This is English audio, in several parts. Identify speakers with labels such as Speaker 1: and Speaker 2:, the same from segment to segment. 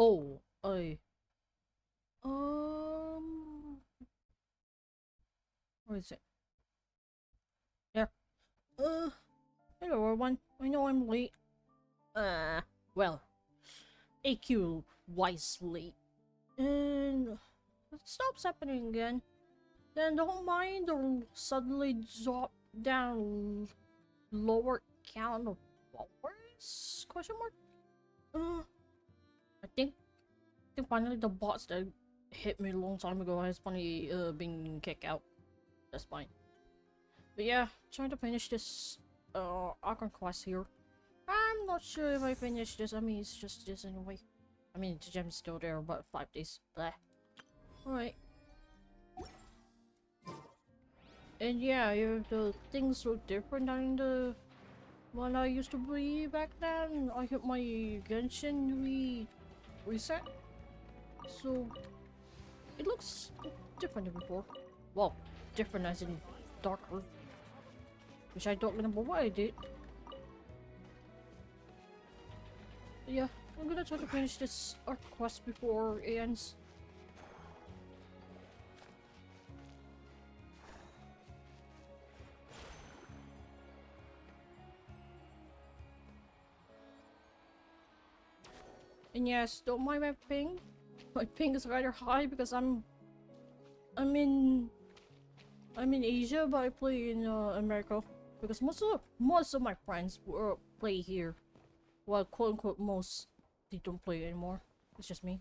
Speaker 1: Oh, um, what is it? Yeah. Uh, Hello everyone. I know I'm late. Well, AQ wise late. And it stops happening again. Then don't mind the suddenly drop down lower count of followers? Question mark? Uh, I think finally the bots that hit me a long time ago has finally been kicked out. That's fine. But yeah, trying to finish this Archon quest here. I'm not sure if I finished this. I mean, it's just this anyway. I mean, the gem's still there, but 5 days. Blah. Alright. And yeah, if the things look different than the one I used to be back then, I hit my Genshin reset. So, it looks different than before. Well, different as in darker. Which I don't remember what I did. But yeah, I'm gonna try to finish this art quest before it ends. And yes, don't mind my ping. My ping is rather high because I'm in I'm in Asia, but I play in America because most of my friends play here. Well, quote unquote, most they don't play anymore. It's just me.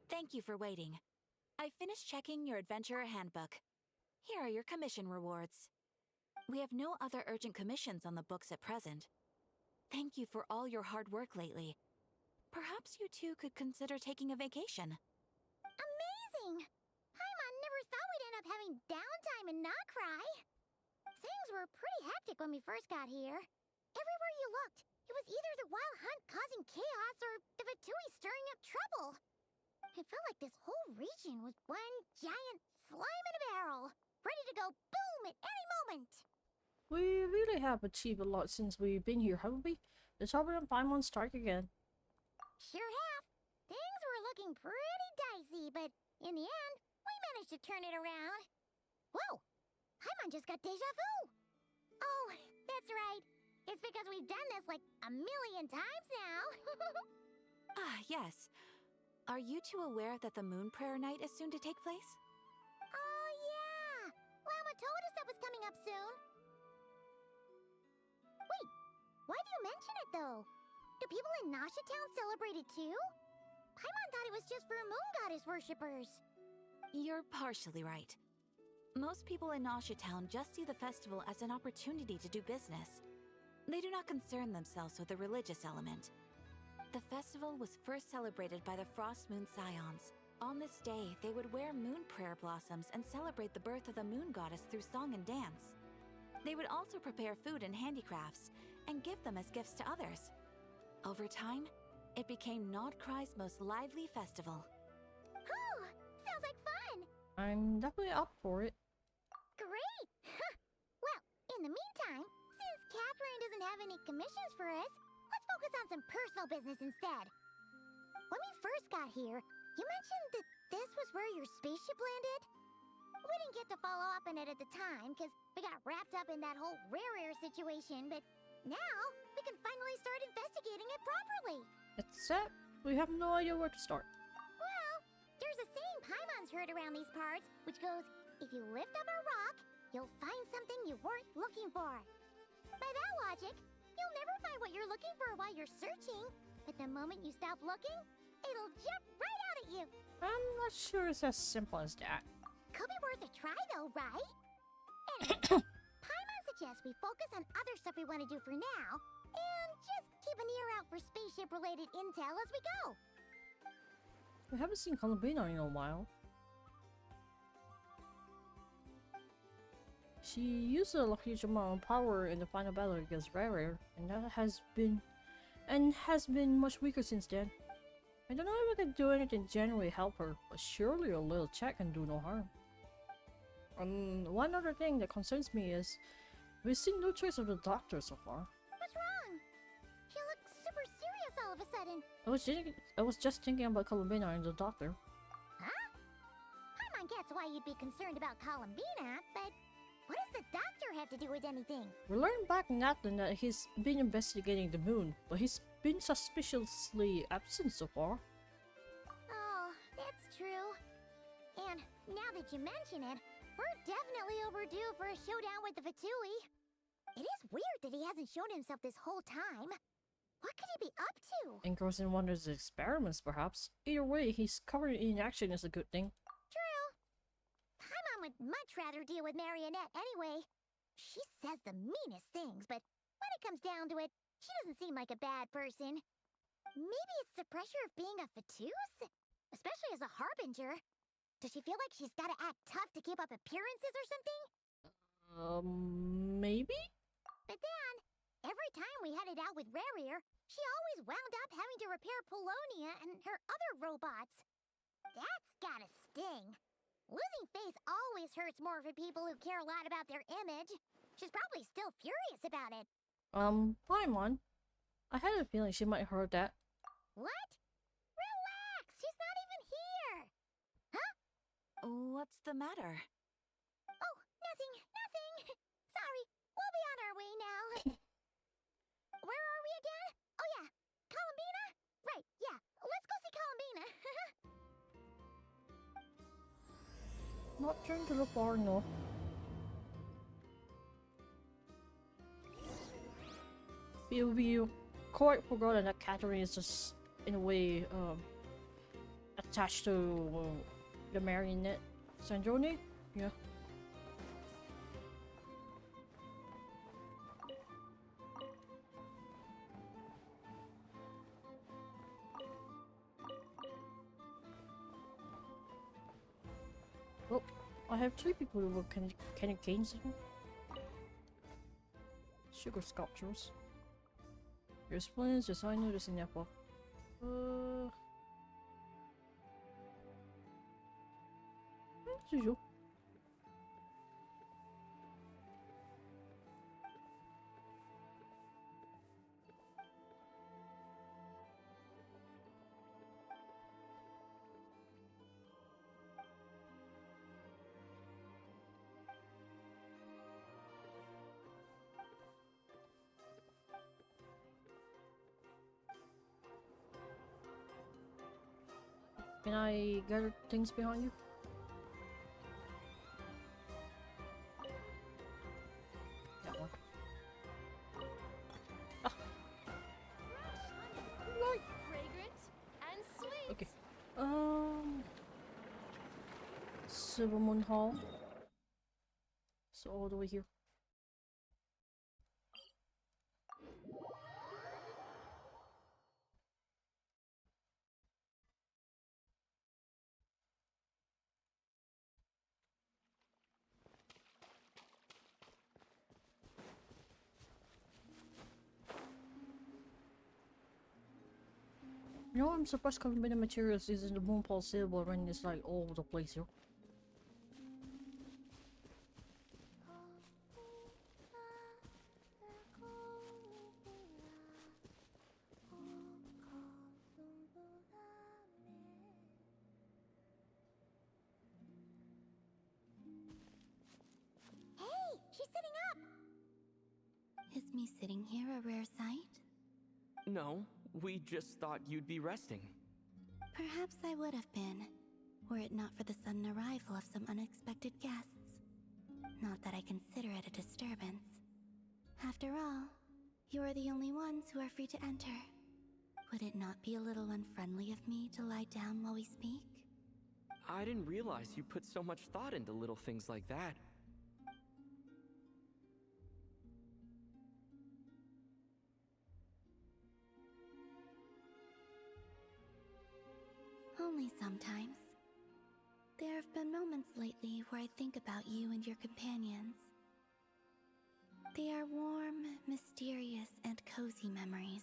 Speaker 2: Thank you for waiting. I finished checking your adventurer handbook. Here are your commission rewards. We have no other urgent commissions on the books at present. Thank you for all your hard work lately. Perhaps you two could consider taking a vacation.
Speaker 3: Amazing! Paimon never thought we'd end up having downtime in Nocturne. Things were pretty hectic when we first got here. Everywhere you looked, it was either the Wild Hunt causing chaos or the Fatui stirring up trouble. It felt like this whole region was one giant slime in a barrel, ready to go boom at any moment.
Speaker 1: We really have achieved a lot since we've been here, haven't we? The Sovereign and Paimon strike again.
Speaker 3: Sure have. Things were looking pretty dicey, but in the end, we managed to turn it around. Whoa! Paimon just got deja vu! Oh, that's right. It's because we've done this like a million times now.
Speaker 2: Ah, yes. Are you two aware that the Moon Prayer Night is soon to take place?
Speaker 3: Oh, yeah! Llama told us that was coming up soon. Wait, why do you mention it though? Do people in Nasha Town celebrate it too? Paimon thought it was just for moon goddess worshippers.
Speaker 2: You're partially right. Most people in Nasha Town just see the festival as an opportunity to do business. They do not concern themselves with the religious element. The festival was first celebrated by the Frost Moon Scions. On this day, they would wear moon prayer blossoms and celebrate the birth of the moon goddess through song and dance. They would also prepare food and handicrafts and give them as gifts to others. Over time, it became Nodcry's most lively festival.
Speaker 3: Oh, sounds like fun!
Speaker 1: I'm definitely up for it.
Speaker 3: Great! Well, in the meantime, since Catherine doesn't have any commissions for us, let's focus on some personal business instead. When we first got here, you mentioned that this was where your spaceship landed? We didn't get to follow up on it at the time, because we got wrapped up in that whole rare situation, but now we can finally start investigating it properly.
Speaker 1: Except, we have no idea where to start.
Speaker 3: Well, there's a saying Paimon's heard around these parts, which goes, if you lift up a rock, you'll find something you weren't looking for. By that logic, you'll never find what you're looking for while you're searching, but the moment you stop looking, it'll jump right out at you.
Speaker 1: I'm not sure it's as simple as that.
Speaker 3: Could be worth a try though, right? Anyway, Paimon suggests we focus on other stuff we want to do for now, and just keep an ear out for spaceship-related intel as we go.
Speaker 1: We haven't seen Columbina in a while. She used a huge amount of power in the final battle against Rare, and has been much weaker since then. I don't know if we can do anything to genuinely help her, but surely a little check can do no harm. One other thing that concerns me is we've seen no trace of the doctor so far.
Speaker 3: What's wrong? He looks super serious all of a sudden.
Speaker 1: I was just thinking about Columbina and the doctor.
Speaker 3: Huh? I might guess why you'd be concerned about Columbina, but what does the doctor have to do with anything?
Speaker 1: We learned back in Atlan that he's been investigating the moon, but he's been suspiciously absent so far.
Speaker 3: Oh, that's true. And now that you mention it, we're definitely overdue for a showdown with the Fatui. It is weird that he hasn't shown himself this whole time. What could he be up to? Engrossed
Speaker 1: in one of his experiments, perhaps. Either way, he's covered in action is a good thing.
Speaker 3: True. Paimon would much rather deal with Marionette anyway. She says the meanest things, but when it comes down to it, she doesn't seem like a bad person. Maybe it's the pressure of being a Fatuse? Especially as a Harbinger. Does she feel like she's gotta act tough to keep up appearances or something?
Speaker 1: Maybe?
Speaker 3: But then, every time we headed out with Rarier, she always wound up having to repair Polonia and her other robots. That's gotta sting. Losing face always hurts more for people who care a lot about their image. She's probably still furious about it.
Speaker 1: Paimon. I had a feeling she might heard that.
Speaker 3: What? Relax! She's not even here! Huh?
Speaker 2: What's the matter?
Speaker 3: Oh, nothing. Sorry, we'll be on our way now. Where are we again? Oh yeah, Columbina? Right, yeah, let's go see Columbina.
Speaker 1: Nocturne to the far north. We quite forgotten that Catherine is just, in a way, attached to the Marionette Sandrone? Yeah. Well, I have 3 people who will can gains them. Sugar sculptures. Your splints, just I noticed in Apple. As usual. Can I gather things behind you? That one. Ah. Right.
Speaker 4: Fragrant and sweet.
Speaker 1: Okay. Silvermoon Hall. So all the way here. You know, I'm surprised combined materials is in the Moonpole Silver when it's like all over the place here.
Speaker 3: Hey, she's sitting up!
Speaker 5: Is me sitting here a rare sight?
Speaker 6: No, we just thought you'd be resting.
Speaker 5: Perhaps I would have been, were it not for the sudden arrival of some unexpected guests. Not that I consider it a disturbance. After all, you are the only ones who are free to enter. Would it not be a little unfriendly of me to lie down while we speak?
Speaker 6: I didn't realize you put so much thought into little things like that.
Speaker 5: Only sometimes. There have been moments lately where I think about you and your companions. They are warm, mysterious, and cozy memories.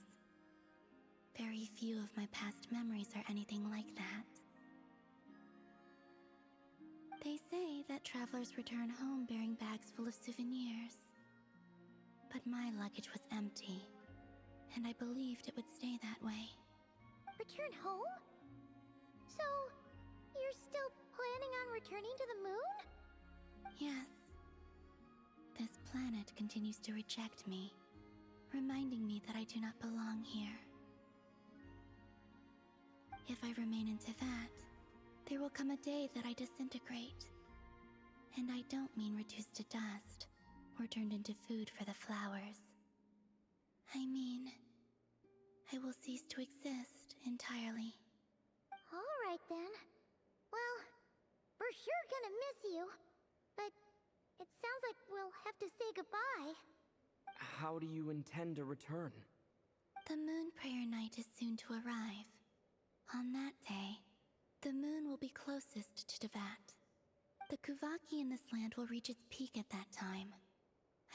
Speaker 5: Very few of my past memories are anything like that. They say that travelers return home bearing bags full of souvenirs. But my luggage was empty, and I believed it would stay that way.
Speaker 3: Return home? So, you're still planning on returning to the moon?
Speaker 5: Yes. This planet continues to reject me, reminding me that I do not belong here. If I remain into that, there will come a day that I disintegrate. And I don't mean reduced to dust, or turned into food for the flowers. I mean, I will cease to exist entirely.
Speaker 3: Alright then. Well, we're sure gonna miss you. But it sounds like we'll have to say goodbye.
Speaker 6: How do you intend to return?
Speaker 5: The Moon Prayer Night is soon to arrive. On that day, the moon will be closest to Devat. The Kuvaki in this land will reach its peak at that time.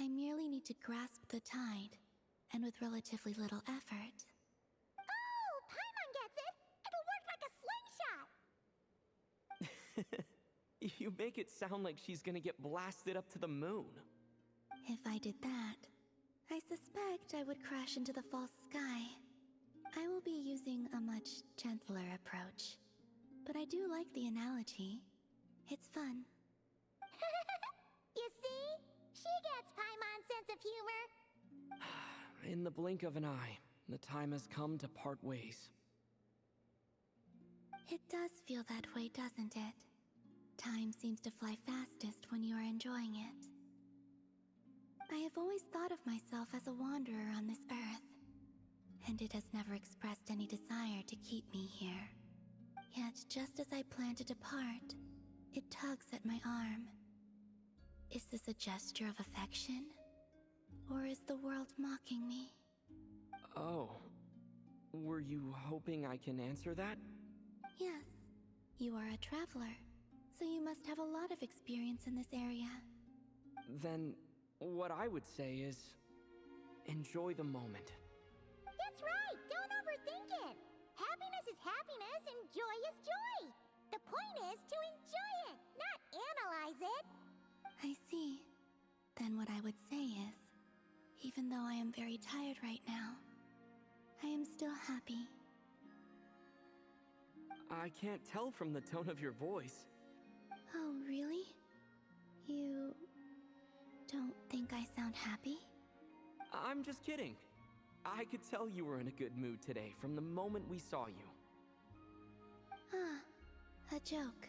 Speaker 5: I merely need to grasp the tide, and with relatively little effort.
Speaker 3: Oh, Paimon gets it! It'll work like a slingshot!
Speaker 6: You make it sound like she's gonna get blasted up to the moon.
Speaker 5: If I did that, I suspect I would crash into the false sky. I will be using a much gentler approach. But I do like the analogy. It's fun.
Speaker 3: You see? She gets Paimon's sense of humor.
Speaker 6: In the blink of an eye, the time has come to part ways.
Speaker 5: It does feel that way, doesn't it? Time seems to fly fastest when you are enjoying it. I have always thought of myself as a wanderer on this earth, and it has never expressed any desire to keep me here. Yet, just as I plan to depart, it tugs at my arm. Is this a gesture of affection? Or is the world mocking me?
Speaker 6: Oh. Were you hoping I can answer that?
Speaker 5: Yes. You are a traveler, so you must have a lot of experience in this area.
Speaker 6: Then, what I would say is, enjoy the moment.
Speaker 3: That's right! Don't overthink it! Happiness is happiness and joy is joy! The point is to enjoy it, not analyze it!
Speaker 5: I see. Then what I would say is, even though I am very tired right now, I am still happy.
Speaker 6: I can't tell from the tone of your voice.
Speaker 5: Oh, really? You don't think I sound happy?
Speaker 6: I'm just kidding. I could tell you were in a good mood today from the moment we saw you.
Speaker 5: Ah, a joke.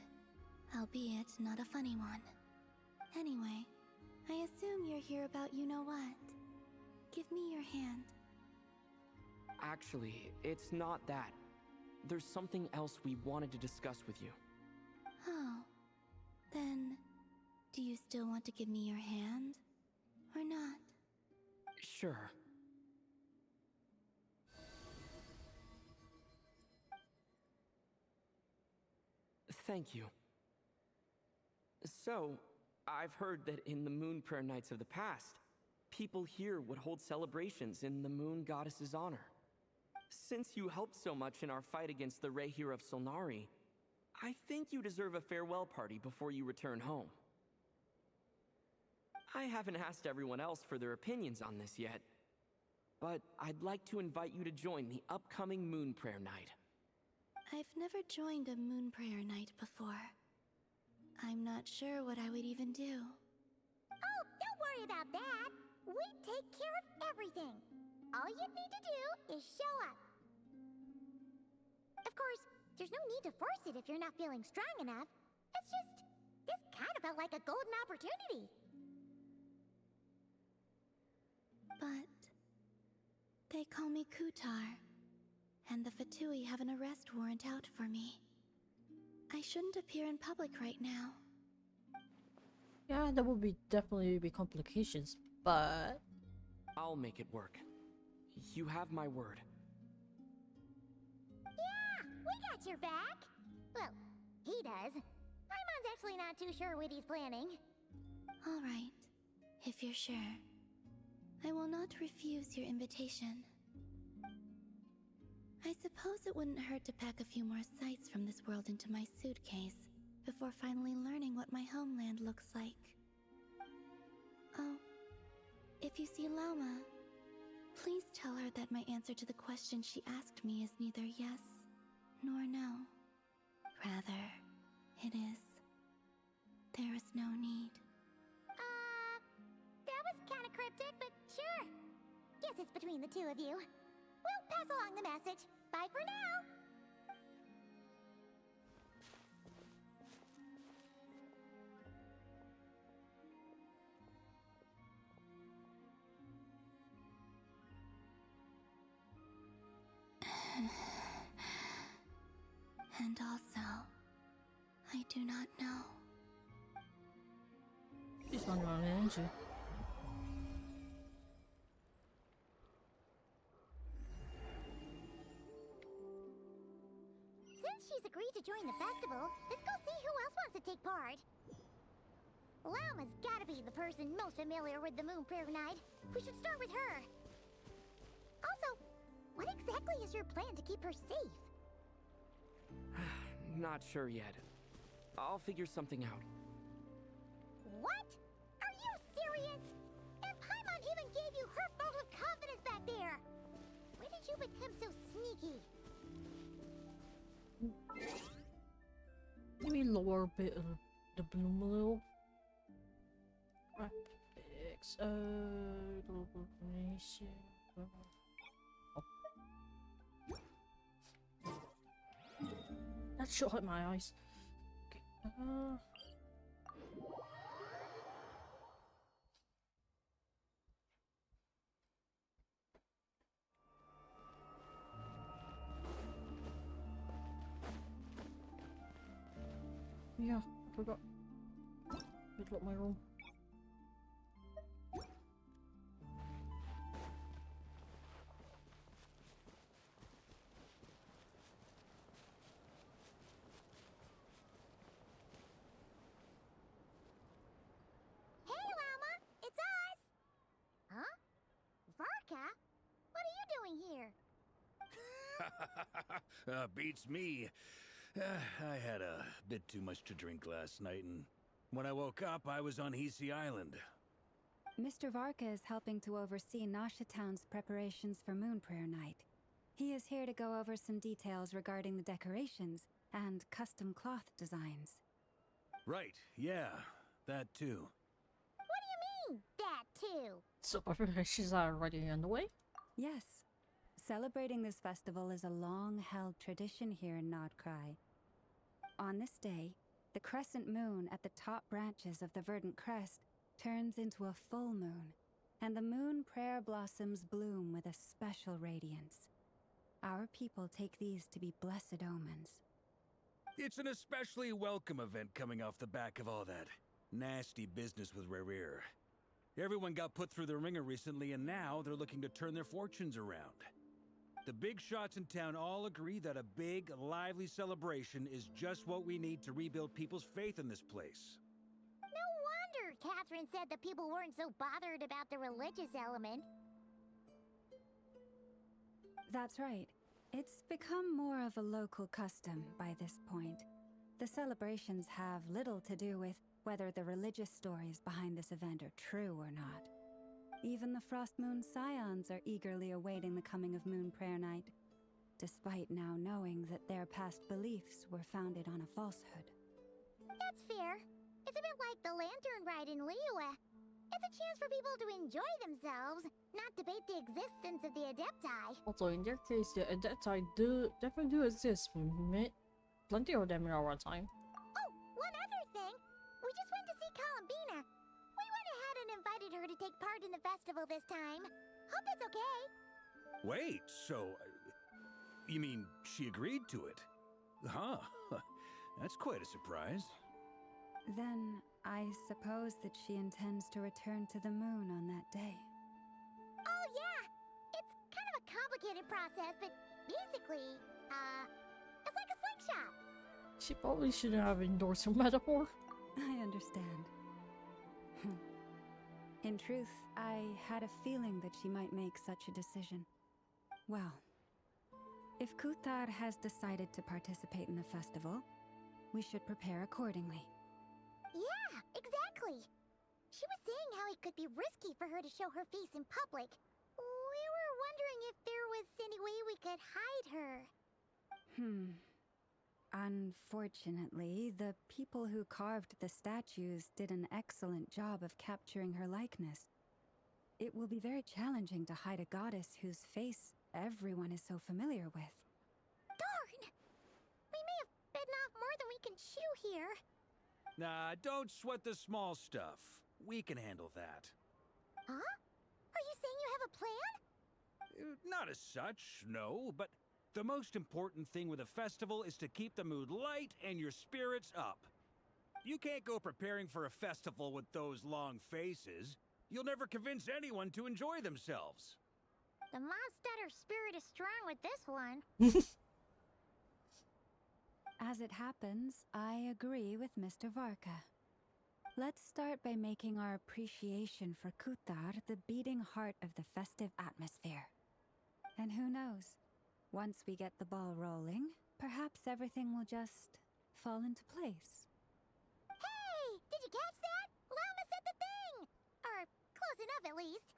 Speaker 5: Albeit not a funny one. Anyway, I assume you're here about you-know-what. Give me your hand.
Speaker 6: Actually, it's not that. There's something else we wanted to discuss with you.
Speaker 5: Oh. Then, do you still want to give me your hand? Or not?
Speaker 6: Sure. Thank you. So, I've heard that in the Moon Prayer Nights of the past, people here would hold celebrations in the Moon Goddess's honor. Since you helped so much in our fight against the Rehir of Solnari, I think you deserve a farewell party before you return home. I haven't asked everyone else for their opinions on this yet, but I'd like to invite you to join the upcoming Moon Prayer Night.
Speaker 5: I've never joined a Moon Prayer Night before. I'm not sure what I would even do.
Speaker 3: Oh, don't worry about that! We take care of everything! All you need to do is show up. Of course, there's no need to force it if you're not feeling strong enough. It's just, this kind of felt like a golden opportunity.
Speaker 5: But they call me Kutar, and the Fatui have an arrest warrant out for me. I shouldn't appear in public right now.
Speaker 1: Yeah, there will definitely be complications, but
Speaker 6: I'll make it work. You have my word.
Speaker 3: Yeah, we got your back. Well, he does. Paimon's actually not too sure what he's planning.
Speaker 5: All right, if you're sure. I will not refuse your invitation. I suppose it wouldn't hurt to pack a few more sights from this world into my suitcase before finally learning what my homeland looks like. Oh, if you see Llama, please tell her that my answer to the question she asked me is neither yes nor no. Rather, it is. There is no need.
Speaker 3: That was kinda cryptic, but sure. Guess it's between the two of you. We'll pass along the message. Bye for now.
Speaker 5: And also, I do not know.
Speaker 1: She's running around, isn't she?
Speaker 3: Since she's agreed to join the festival, let's go see who else wants to take part. Llama's gotta be the person most familiar with the Moon Prayer Night. We should start with her. Also, what exactly is your plan to keep her safe?
Speaker 6: Not sure yet. I'll figure something out.
Speaker 3: What? Are you serious? And Paimon even gave you her vote of confidence back there. When did you become so sneaky?
Speaker 1: Let me lower a bit of the bloom a little. Graphics, global nation. That should hurt my eyes. Okay. Yeah, I forgot. I'd lock my room.
Speaker 3: Hey, Llama! It's us! Huh? Varka? What are you doing here?
Speaker 7: Beats me. I had a bit too much to drink last night, and when I woke up, I was on Hisi Island.
Speaker 8: Mr. Varka is helping to oversee Nasha Town's preparations for Moon Prayer Night. He is here to go over some details regarding the decorations and custom cloth designs.
Speaker 7: Right, yeah, that too.
Speaker 3: What do you mean, that too?
Speaker 1: So preparations are already underway?
Speaker 8: Yes. Celebrating this festival is a long-held tradition here in Nocturne. On this day, the crescent moon at the top branches of the verdant crest turns into a full moon, and the moon prayer blossoms bloom with a special radiance. Our people take these to be blessed omens.
Speaker 7: It's an especially welcome event coming off the back of all that nasty business with Rare. Everyone got put through the ringer recently, and now they're looking to turn their fortunes around. The big shots in town all agree that a big, lively celebration is just what we need to rebuild people's faith in this place.
Speaker 3: No wonder Catherine said that people weren't so bothered about the religious element.
Speaker 8: That's right. It's become more of a local custom by this point. The celebrations have little to do with whether the religious stories behind this event are true or not. Even the Frost Moon Scions are eagerly awaiting the coming of Moon Prayer Night, despite now knowing that their past beliefs were founded on a falsehood.
Speaker 3: That's fair. It's a bit like the lantern ride in Liyue. It's a chance for people to enjoy themselves, not debate the existence of the Adepti.
Speaker 1: Also, in their case, the Adepti definitely do exist. We met plenty of them in our time.
Speaker 3: Oh, one other thing. We just went to see Columbina. We went ahead and invited her to take part in the festival this time. Hope it's okay.
Speaker 7: Wait, so... you mean she agreed to it? Huh. That's quite a surprise.
Speaker 8: Then, I suppose that she intends to return to the moon on that day.
Speaker 3: Oh, yeah. It's kind of a complicated process, but basically, it's like a slingshot.
Speaker 1: She probably shouldn't have endorsed her metaphor.
Speaker 8: I understand. In truth, I had a feeling that she might make such a decision. Well, If Kutar has decided to participate in the festival, we should prepare accordingly.
Speaker 3: Yeah, exactly. She was saying how it could be risky for her to show her face in public. We were wondering if there was any way we could hide her.
Speaker 8: Unfortunately, the people who carved the statues did an excellent job of capturing her likeness. It will be very challenging to hide a goddess whose face everyone is so familiar with.
Speaker 3: Darn! We may have bitten off more than we can chew here.
Speaker 7: Nah, don't sweat the small stuff. We can handle that.
Speaker 3: Huh? Are you saying you have a plan?
Speaker 7: Not as such, no, but the most important thing with a festival is to keep the mood light and your spirits up. You can't go preparing for a festival with those long faces. You'll never convince anyone to enjoy themselves.
Speaker 3: The Mondstatter spirit is strong with this one.
Speaker 8: As it happens, I agree with Mr. Varka. Let's start by making our appreciation for Kutar the beating heart of the festive atmosphere. And who knows, once we get the ball rolling, perhaps everything will just fall into place.
Speaker 3: Hey! Did you catch that? Llama said the thing! Or close enough, at least.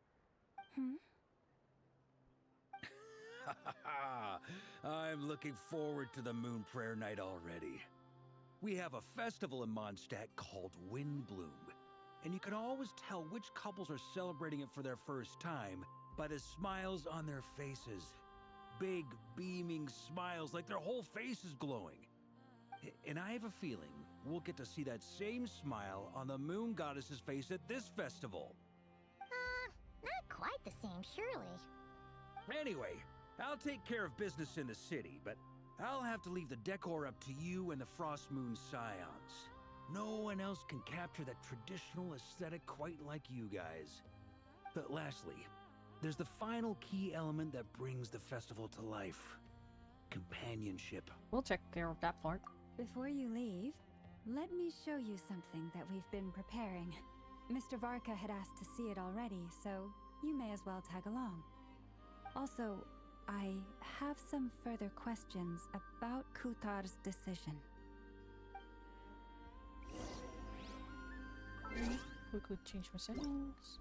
Speaker 7: I'm looking forward to the Moon Prayer Night already. We have a festival in Mondstadt called Windbloom, and you can always tell which couples are celebrating it for their first time by the smiles on their faces. Big, beaming smiles like their whole face is glowing. And I have a feeling we'll get to see that same smile on the Moon Goddess's face at this festival.
Speaker 3: Not quite the same, surely.
Speaker 7: Anyway, I'll take care of business in the city, but I'll have to leave the decor up to you and the Frost Moon Scions. No one else can capture that traditional aesthetic quite like you guys. But lastly, there's the final key element that brings the festival to life. Companionship.
Speaker 1: We'll take care of that part.
Speaker 8: Before you leave, let me show you something that we've been preparing. Mr. Varka had asked to see it already, so you may as well tag along. Also, I have some further questions about Kutar's decision.
Speaker 1: Quickly change my settings.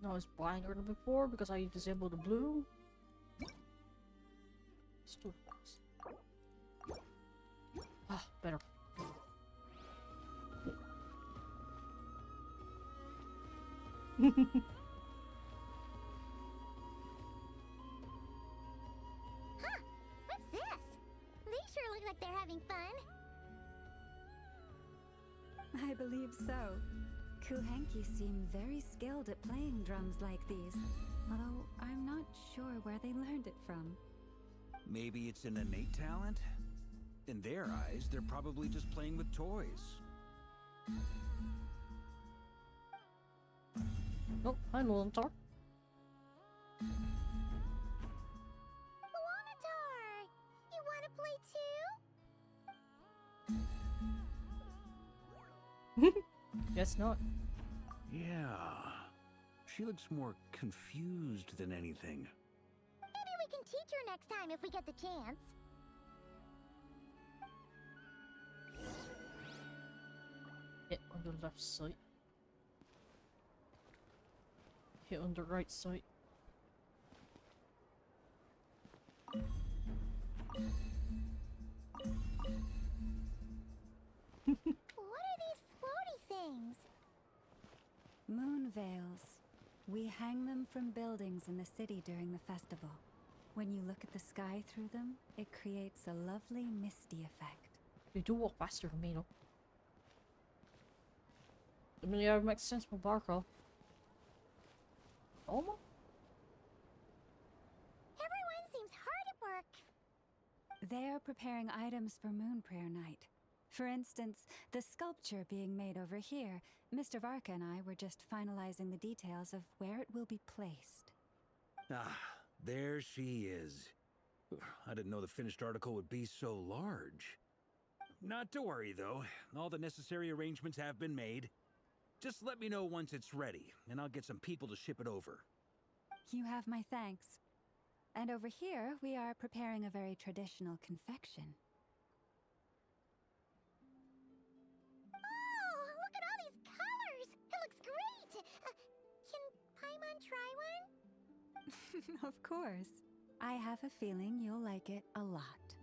Speaker 1: Now it's brighter than before because I disabled the blue. Let's do this. Ah, better.
Speaker 3: What's this? They sure look like they're having fun.
Speaker 8: I believe so. Kuhenki seem very skilled at playing drums like these, although I'm not sure where they learned it from.
Speaker 7: Maybe it's an innate talent? In their eyes, they're probably just playing with toys.
Speaker 1: Oh, hi, Nolantar.
Speaker 3: Luanatar! You want to play too?
Speaker 1: Guess not.
Speaker 7: Yeah. She looks more confused than anything.
Speaker 3: Maybe we can teach her next time if we get the chance.
Speaker 1: Hit on the left side. Hit on the right side.
Speaker 3: What are these floaty things?
Speaker 8: Moon veils. We hang them from buildings in the city during the festival. When you look at the sky through them, it creates a lovely misty effect.
Speaker 1: They do walk faster than me, though. I mean, yeah, it makes sense for Barco. Alma?
Speaker 3: Everyone seems hard at work.
Speaker 8: They are preparing items for Moon Prayer Night. For instance, the sculpture being made over here, Mr. Varka and I were just finalizing the details of where it will be placed.
Speaker 7: Ah, there she is. I didn't know the finished article would be so large. Not to worry, though. All the necessary arrangements have been made. Just let me know once it's ready, and I'll get some people to ship it over.
Speaker 8: You have my thanks. And over here, we are preparing a very traditional confection.
Speaker 3: Oh, look at all these colors! It looks great! Can Paimon try one?
Speaker 8: Of course. I have a feeling you'll like it a lot.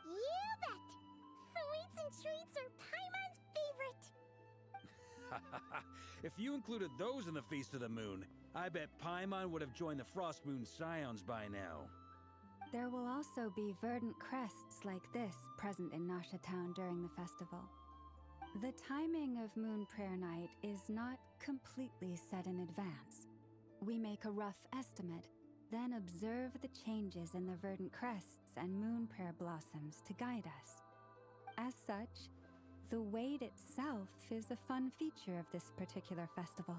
Speaker 3: You bet! Sweets and treats are Paimon's favorite!
Speaker 7: If you included those in the Feast of the Moon, I bet Paimon would have joined the Frost Moon Scions by now.
Speaker 8: There will also be verdant crests like this present in Nasha Town during the festival. The timing of Moon Prayer Night is not completely set in advance. We make a rough estimate, then observe the changes in the verdant crests and Moon Prayer blossoms to guide us. As such, the wait itself is a fun feature of this particular festival.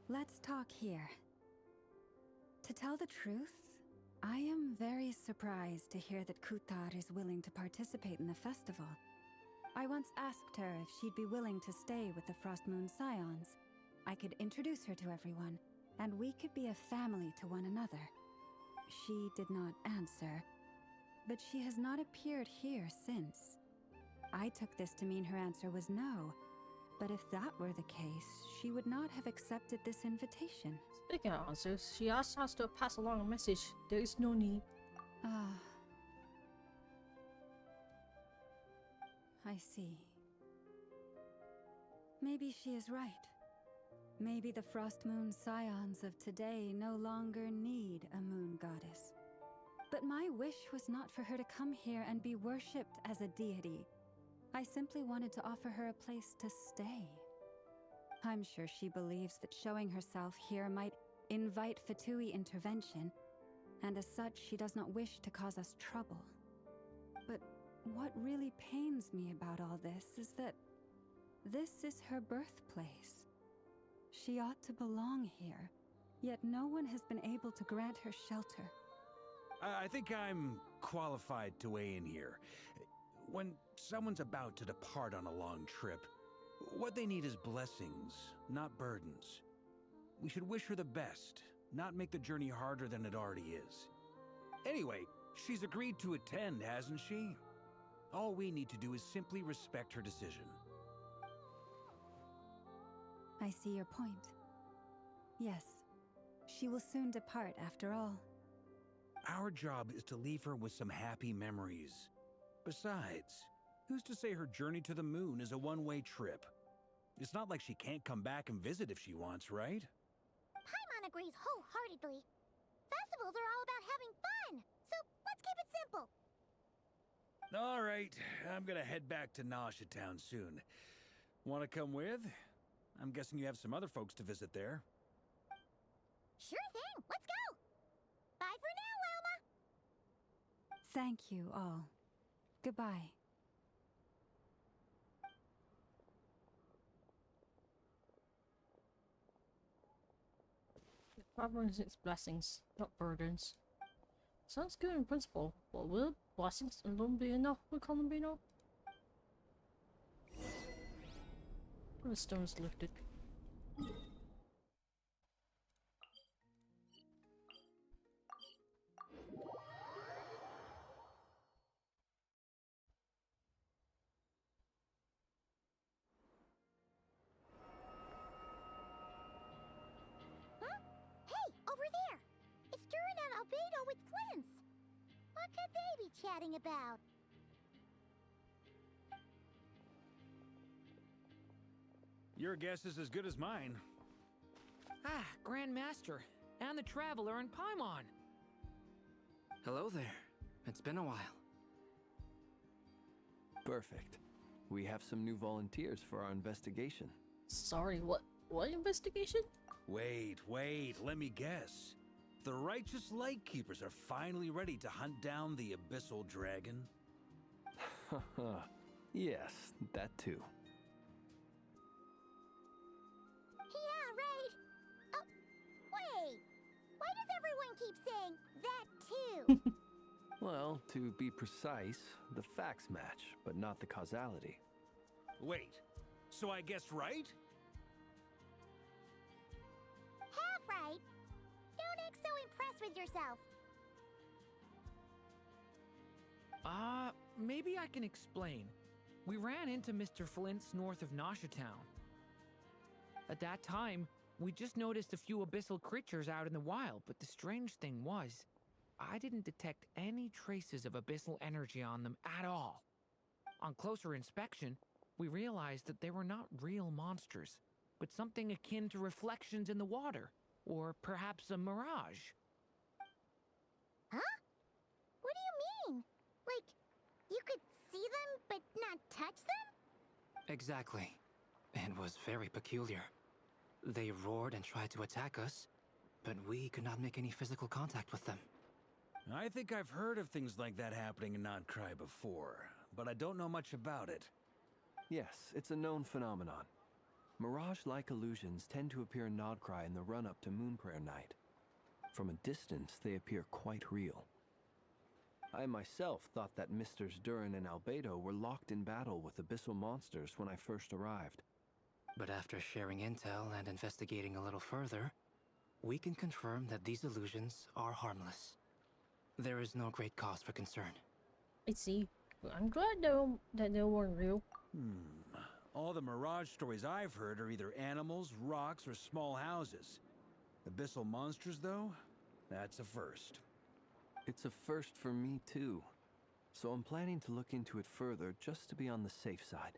Speaker 8: Let's talk here. To tell the truth, I am very surprised to hear that Kutar is willing to participate in the festival. I once asked her if she'd be willing to stay with the Frost Moon Scions. I could introduce her to everyone, and we could be a family to one another. She did not answer, but she has not appeared here since. I took this to mean her answer was no, but if that were the case, she would not have accepted this invitation.
Speaker 1: Speaking of answers, she asked us to pass along a message. There is no need.
Speaker 8: Ah. I see. Maybe she is right. Maybe the Frost Moon Scions of today no longer need a moon goddess. But my wish was not for her to come here and be worshipped as a deity. I simply wanted to offer her a place to stay. I'm sure she believes that showing herself here might invite Fatui intervention, and as such she does not wish to cause us trouble. But what really pains me about all this is that this is her birthplace. She ought to belong here, yet no one has been able to grant her shelter.
Speaker 7: I think I'm qualified to weigh in here. When someone's about to depart on a long trip, what they need is blessings, not burdens. We should wish her the best, not make the journey harder than it already is. Anyway, she's agreed to attend, hasn't she? All we need to do is simply respect her decision.
Speaker 8: I see your point. Yes, she will soon depart after all.
Speaker 7: Our job is to leave her with some happy memories. Besides, who's to say her journey to the moon is a one-way trip? It's not like she can't come back and visit if she wants, right?
Speaker 3: Paimon agrees wholeheartedly. Festivals are all about having fun, so let's keep it simple.
Speaker 7: All right, I'm gonna head back to Nasha Town soon. Want to come with? I'm guessing you have some other folks to visit there.
Speaker 3: Sure thing, let's go! Bye for now, Wilma!
Speaker 8: Thank you all. Goodbye.
Speaker 1: Providence its blessings, not burdens. Sounds good in principle, but will blessings alone be enough for Columbino? The stone's lifted.
Speaker 3: Huh? Hey, over there! It's Duran and Albedo with Flints! What could they be chatting about?
Speaker 7: Your guess is as good as mine.
Speaker 9: Ah, Grand Master, and the Traveler and Paimon.
Speaker 6: Hello there. It's been a while.
Speaker 10: Perfect. We have some new volunteers for our investigation.
Speaker 1: Sorry, what investigation?
Speaker 7: Wait, let me guess. The righteous Lightkeepers are finally ready to hunt down the Abyssal Dragon?
Speaker 10: Yes, that too.
Speaker 3: Yeah, right. Oh, wait. Why keeps saying that too.
Speaker 10: Well, to be precise, the facts match, but not the causality.
Speaker 7: Wait, so I guessed right?
Speaker 3: Half right. Don't act so impressed with yourself.
Speaker 9: Maybe I can explain. We ran into Mr. Flint's north of Nosha Town. At that time, we just noticed a few abyssal creatures out in the wild, but the strange thing was, I didn't detect any traces of abyssal energy on them at all. On closer inspection, we realized that they were not real monsters, but something akin to reflections in the water, or perhaps a mirage.
Speaker 3: Huh? What do you mean? Like, you could see them, but not touch them?
Speaker 11: Exactly. It was very peculiar. They roared and tried to attack us, but we could not make any physical contact with them.
Speaker 7: I think I've heard of things like that happening in Nocturne before, but I don't know much about it.
Speaker 10: Yes, it's a known phenomenon. Mirage-like illusions tend to appear in Nocturne in the run-up to Moonprayer Night. From a distance, they appear quite real. I myself thought that Misters Durin and Albedo were locked in battle with abyssal monsters when I first arrived.
Speaker 11: But after sharing intel and investigating a little further, we can confirm that these illusions are harmless. There is no great cause for concern.
Speaker 1: I see. I'm glad that they weren't real.
Speaker 7: All the Mirage stories I've heard are either animals, rocks, or small houses. Abyssal monsters, though? That's a first.
Speaker 10: It's a first for me, too. So I'm planning to look into it further just to be on the safe side.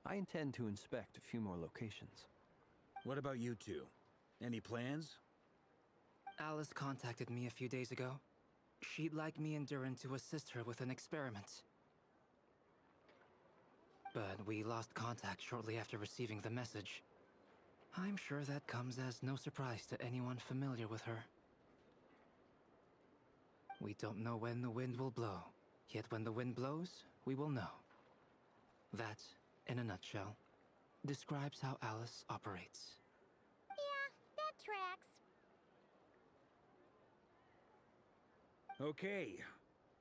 Speaker 10: I intend to inspect a few more locations.
Speaker 7: What about you two? Any plans?
Speaker 11: Alice contacted me a few days ago. She'd like me and Durin to assist her with an experiment. But we lost contact shortly after receiving the message. I'm sure that comes as no surprise to anyone familiar with her. We don't know when the wind will blow, yet when the wind blows, we will know. That, in a nutshell, describes how Alice operates.
Speaker 3: Yeah, that tracks.
Speaker 7: Okay.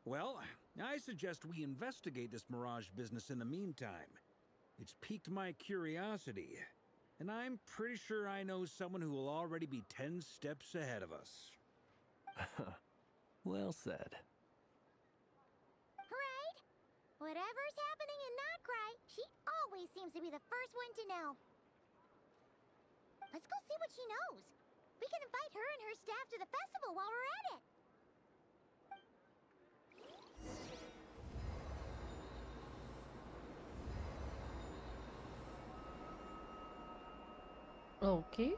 Speaker 7: Well, I suggest we investigate this Mirage business in the meantime. It's piqued my curiosity, and I'm pretty sure I know someone who will already be 10 steps ahead of us.
Speaker 10: Well said.
Speaker 3: Right? Whatever's happening in Nocturne, she always seems to be the first one to know. Let's go see what she knows. We can invite her and her staff to the festival while we're at it.
Speaker 1: Okay.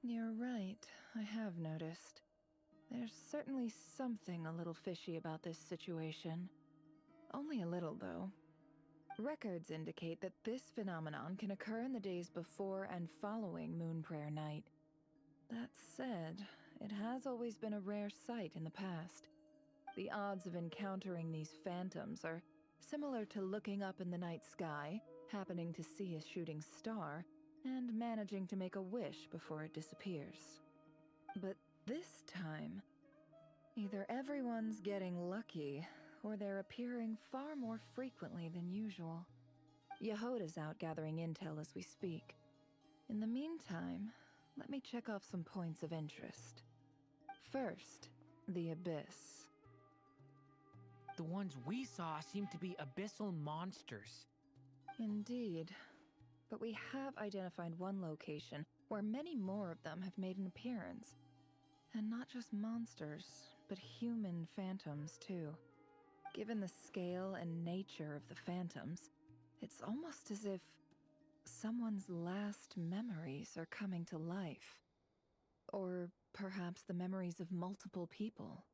Speaker 12: You're right, I have noticed. There's certainly something a little fishy about this situation. Only a little, though. Records indicate that this phenomenon can occur in the days before and following Moonprayer Night. That said, it has always been a rare sight in the past. The odds of encountering these phantoms are similar to looking up in the night sky, happening to see a shooting star, and managing to make a wish before it disappears. But this time, either everyone's getting lucky, or they're appearing far more frequently than usual. Yehoda's out gathering intel as we speak. In the meantime, let me check off some points of interest. First, the Abyss.
Speaker 9: The ones we saw seem to be abyssal monsters.
Speaker 12: Indeed. But we have identified one location where many more of them have made an appearance. And not just monsters, but human phantoms too. Given the scale and nature of the phantoms, it's almost as if someone's last memories are coming to life. Or perhaps the memories of multiple people.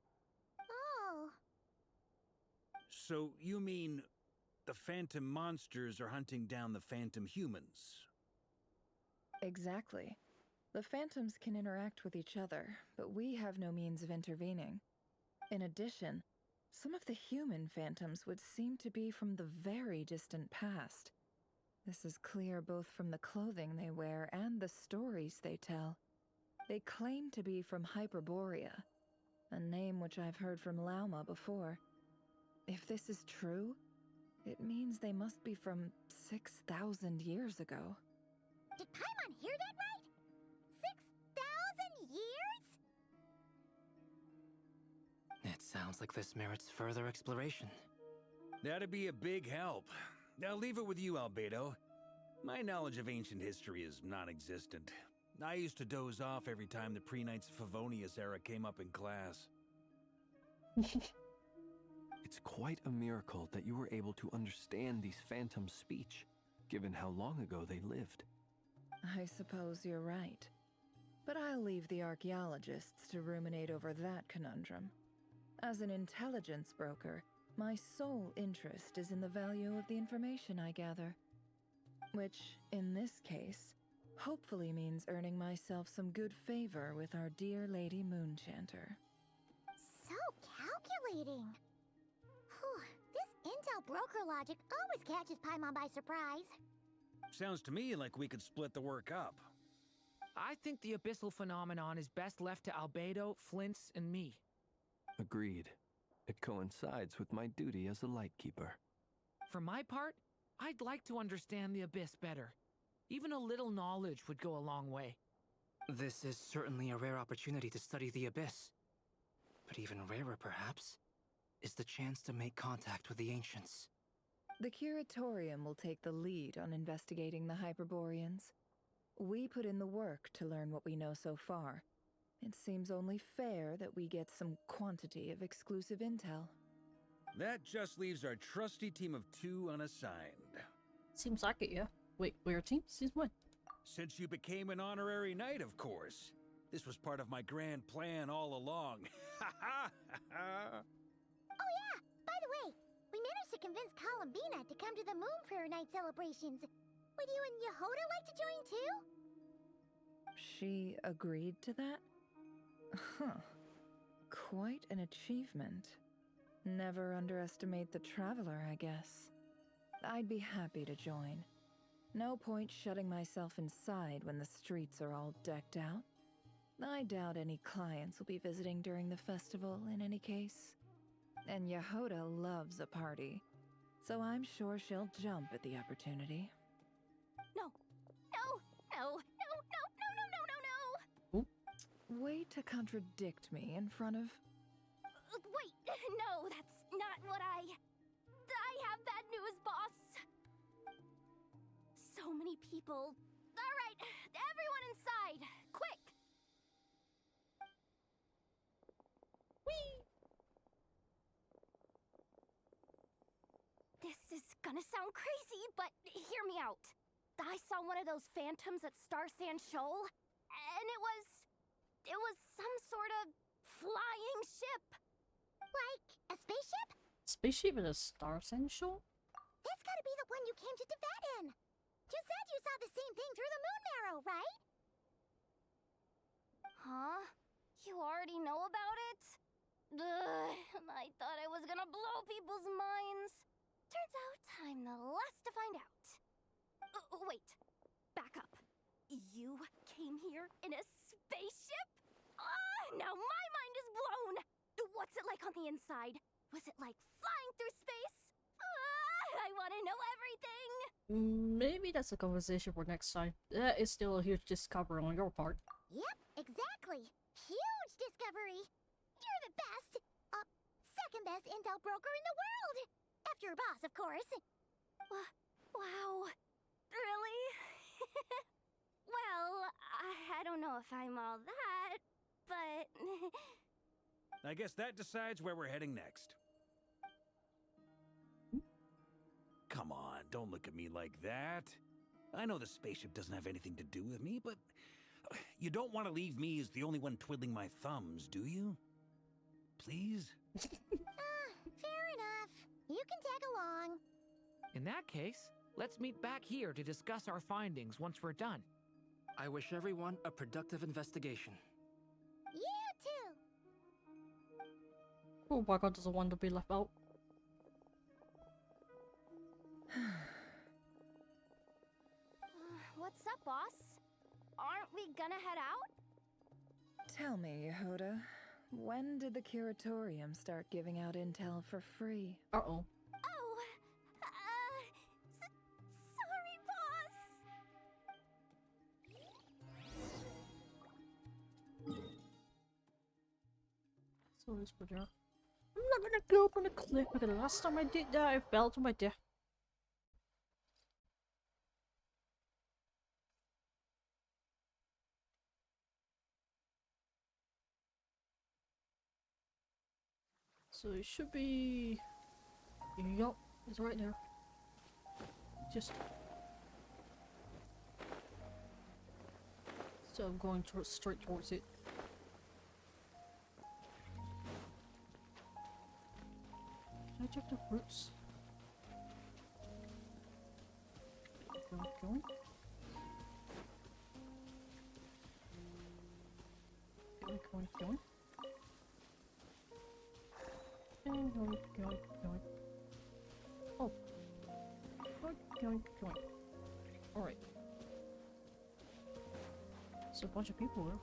Speaker 3: Oh.
Speaker 7: So you mean the phantom monsters are hunting down the phantom humans?
Speaker 12: Exactly. The phantoms can interact with each other, but we have no means of intervening. In addition, some of the human phantoms would seem to be from the very distant past. This is clear both from the clothing they wear and the stories they tell. They claim to be from Hyperborea, a name which I've heard from Lauma before. If this is true, it means they must be from 6,000 years ago.
Speaker 3: Did Paimon hear that right? 6,000 years?
Speaker 11: It sounds like this merits further exploration.
Speaker 7: That'd be a big help. I'll leave it with you, Albedo. My knowledge of ancient history is non-existent. I used to doze off every time the pre-Knights of Favonius era came up in class.
Speaker 10: It's quite a miracle that you were able to understand these phantoms' speech, given how long ago they lived.
Speaker 12: I suppose you're right. But I'll leave the archaeologists to ruminate over that conundrum. As an intelligence broker, my sole interest is in the value of the information I gather. Which, in this case, hopefully means earning myself some good favor with our dear Lady Moonchanter.
Speaker 3: So calculating. Whew, this intel broker logic always catches Paimon by surprise.
Speaker 7: Sounds to me like we could split the work up.
Speaker 9: I think the abyssal phenomenon is best left to Albedo, Flints, and me.
Speaker 10: Agreed. It coincides with my duty as a lightkeeper.
Speaker 9: For my part, I'd like to understand the abyss better. Even a little knowledge would go a long way.
Speaker 11: This is certainly a rare opportunity to study the abyss. But even rarer, perhaps, is the chance to make contact with the ancients.
Speaker 12: The Curatorium will take the lead on investigating the Hyperboreans. We put in the work to learn what we know so far. It seems only fair that we get some quantity of exclusive intel.
Speaker 7: That just leaves our trusty team of 2 unassigned.
Speaker 1: Seems like it, yeah. Wait, we're a team? Since when?
Speaker 7: Since you became an honorary knight, of course. This was part of my grand plan all along.
Speaker 3: Oh yeah, by the way, we managed to convince Columbina to come to the Moon Prayer Night celebrations. Would you and Yehoda like to join too?
Speaker 12: She agreed to that? Huh. Quite an achievement. Never underestimate the traveler, I guess. I'd be happy to join. No point shutting myself inside when the streets are all decked out. I doubt any clients will be visiting during the festival in any case. And Yehoda loves a party, so I'm sure she'll jump at the opportunity.
Speaker 3: No. No. No. No. No. No. No. No. No. No.
Speaker 12: Way to contradict me in front of...
Speaker 3: Wait. No, that's not what I have bad news, boss. So many people. All right, everyone inside. Quick. Whee! This is gonna sound crazy, but hear me out. I saw one of those phantoms at Star Sand Shoal, and it was some sort of flying ship. Like a spaceship?
Speaker 1: Spaceship in a Star Essential?
Speaker 3: That's gotta be the one you came to Tibet in. You said you saw the same thing through the moon marrow, right? Huh? You already know about it? Ugh, I thought I was gonna blow people's minds. Turns out I'm the last to find out. Wait, back up. You came here in a spaceship? Now my mind is blown! What's it like on the inside? Was it like flying through space? I want to know everything.
Speaker 1: Maybe that's a conversation for next time. That is still a huge discovery on your part.
Speaker 3: Yep, exactly. Huge discovery. You're the best. Second best intel broker in the world. After your boss, of course. Wow. Really? Well, I don't know if I'm all that, but...
Speaker 7: I guess that decides where we're heading next. Come on, don't look at me like that. I know the spaceship doesn't have anything to do with me, but you don't want to leave me as the only one twiddling my thumbs, do you? Please?
Speaker 3: Fair enough. You can tag along.
Speaker 9: In that case, let's meet back here to discuss our findings once we're done.
Speaker 11: I wish everyone a productive investigation.
Speaker 3: You too.
Speaker 1: Oh my god, doesn't want to be left out.
Speaker 3: What's up, boss? Aren't we gonna head out?
Speaker 12: Tell me, Yehoda, when did the Curatorium start giving out intel for free?
Speaker 1: Uh-oh.
Speaker 3: Oh, sorry, boss.
Speaker 1: So it's for there. I'm not gonna go up on a cliff because the last time I did that, I fell to my death. So it should be... Yup, it's right there. Just... So I'm going straight towards it. Can I check the fruits? Going. Going. And going. Oh. Going. Alright. There's a bunch of people here.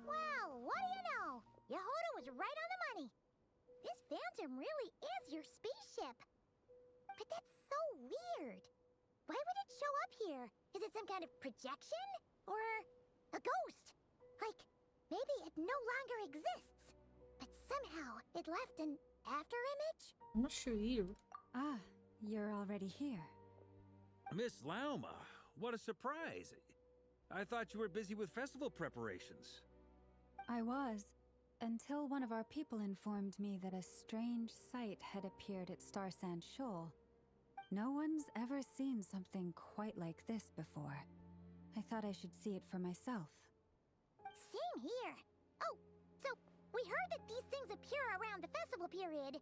Speaker 3: Well, what do you know? Yehoda was right on the money. This Phantom really is your spaceship. But that's so weird. Why would it show up here? Is it some kind of projection? Or a ghost? Like, maybe it no longer exists. But somehow it left an afterimage?
Speaker 1: I'm not sure either.
Speaker 8: Ah, you're already here.
Speaker 7: Miss Lauma, what a surprise. I thought you were busy with festival preparations.
Speaker 8: I was, until one of our people informed me that a strange sight had appeared at Star Sand Shoal. No one's ever seen something quite like this before. I thought I should see it for myself.
Speaker 3: Same here. Oh, so we heard that these things appear around the festival period.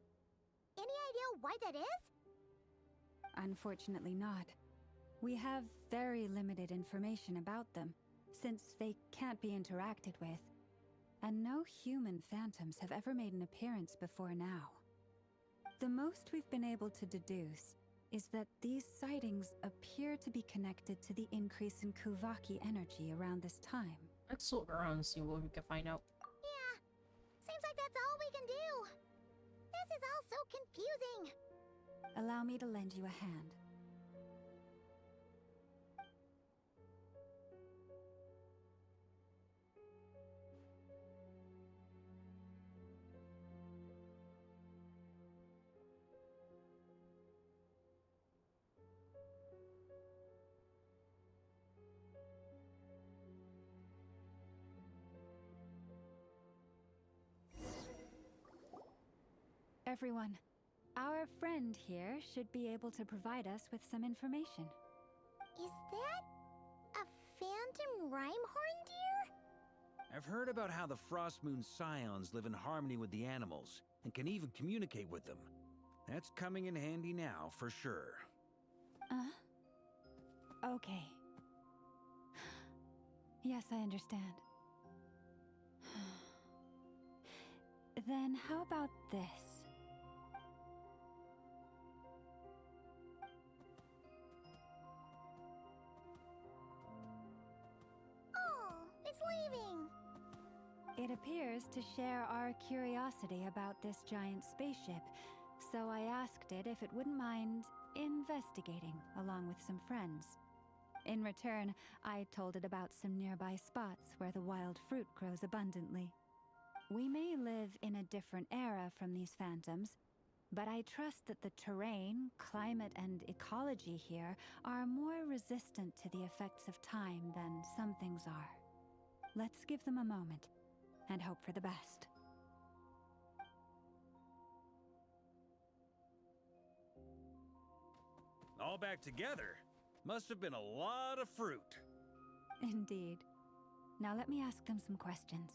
Speaker 3: Any idea why that is?
Speaker 8: Unfortunately not. We have very limited information about them, since they can't be interacted with. And no human phantoms have ever made an appearance before now. The most we've been able to deduce is that these sightings appear to be connected to the increase in Kuvaki energy around this time.
Speaker 1: Let's look around and see what we can find out.
Speaker 3: Yeah, seems like that's all we can do. This is all so confusing.
Speaker 8: Allow me to lend you a hand. Everyone, our friend here should be able to provide us with some information.
Speaker 3: Is that a phantom Rhymehorn deer?
Speaker 7: I've heard about how the Frost Moon Scions live in harmony with the animals and can even communicate with them. That's coming in handy now, for sure.
Speaker 8: Okay. Yes, I understand. Then how about this?
Speaker 3: Oh, it's leaving.
Speaker 8: It appears to share our curiosity about this giant spaceship, so I asked it if it wouldn't mind investigating along with some friends. In return, I told it about some nearby spots where the wild fruit grows abundantly. We may live in a different era from these phantoms, but I trust that the terrain, climate, and ecology here are more resistant to the effects of time than some things are. Let's give them a moment and hope for the best.
Speaker 7: All back together? Must have been a lot of fruit.
Speaker 8: Indeed. Now let me ask them some questions.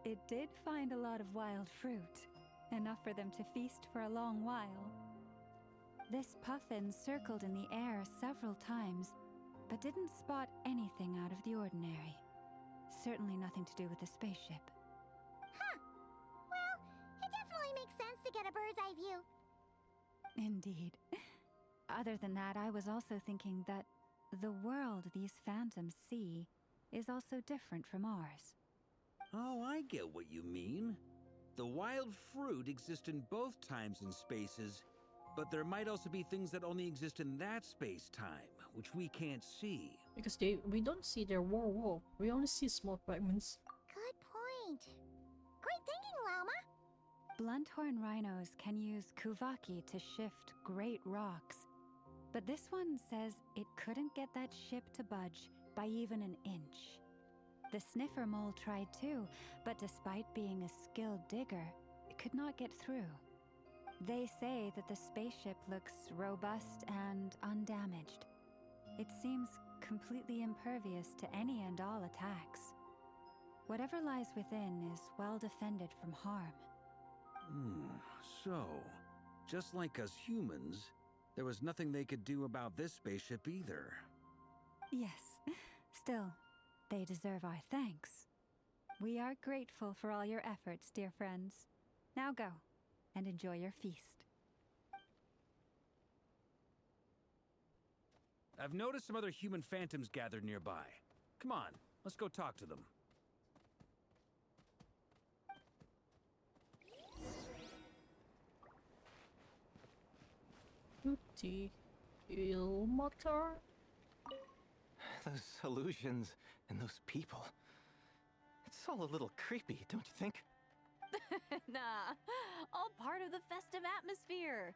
Speaker 8: It did find a lot of wild fruit, enough for them to feast for a long while. This puffin circled in the air several times, but didn't spot anything out of the ordinary. Certainly nothing to do with the spaceship.
Speaker 3: Huh. Well, it definitely makes sense to get a bird's eye view.
Speaker 8: Indeed. Other than that, I was also thinking that the world these phantoms see is also different from ours.
Speaker 7: Oh, I get what you mean. The wild fruit exist in both times and spaces, but there might also be things that only exist in that space-time, which we can't see.
Speaker 1: Because we don't see their war. We only see small fragments.
Speaker 3: Good point. Great thinking, Lauma.
Speaker 8: Blunthorn rhinos can use kuvaki to shift great rocks, but this one says it couldn't get that ship to budge by even an inch. The sniffer mole tried too, but despite being a skilled digger, it could not get through. They say that the spaceship looks robust and undamaged. It seems completely impervious to any and all attacks. Whatever lies within is well defended from harm.
Speaker 7: So, just like us humans, there was nothing they could do about this spaceship either.
Speaker 8: Yes, still, they deserve our thanks. We are grateful for all your efforts, dear friends. Now go and enjoy your feast.
Speaker 7: I've noticed some other human phantoms gathered nearby. Come on, let's go talk to them.
Speaker 1: Tutti il motor.
Speaker 13: Those illusions and those people. It's all a little creepy, don't you think?
Speaker 14: Nah, all part of the festive atmosphere.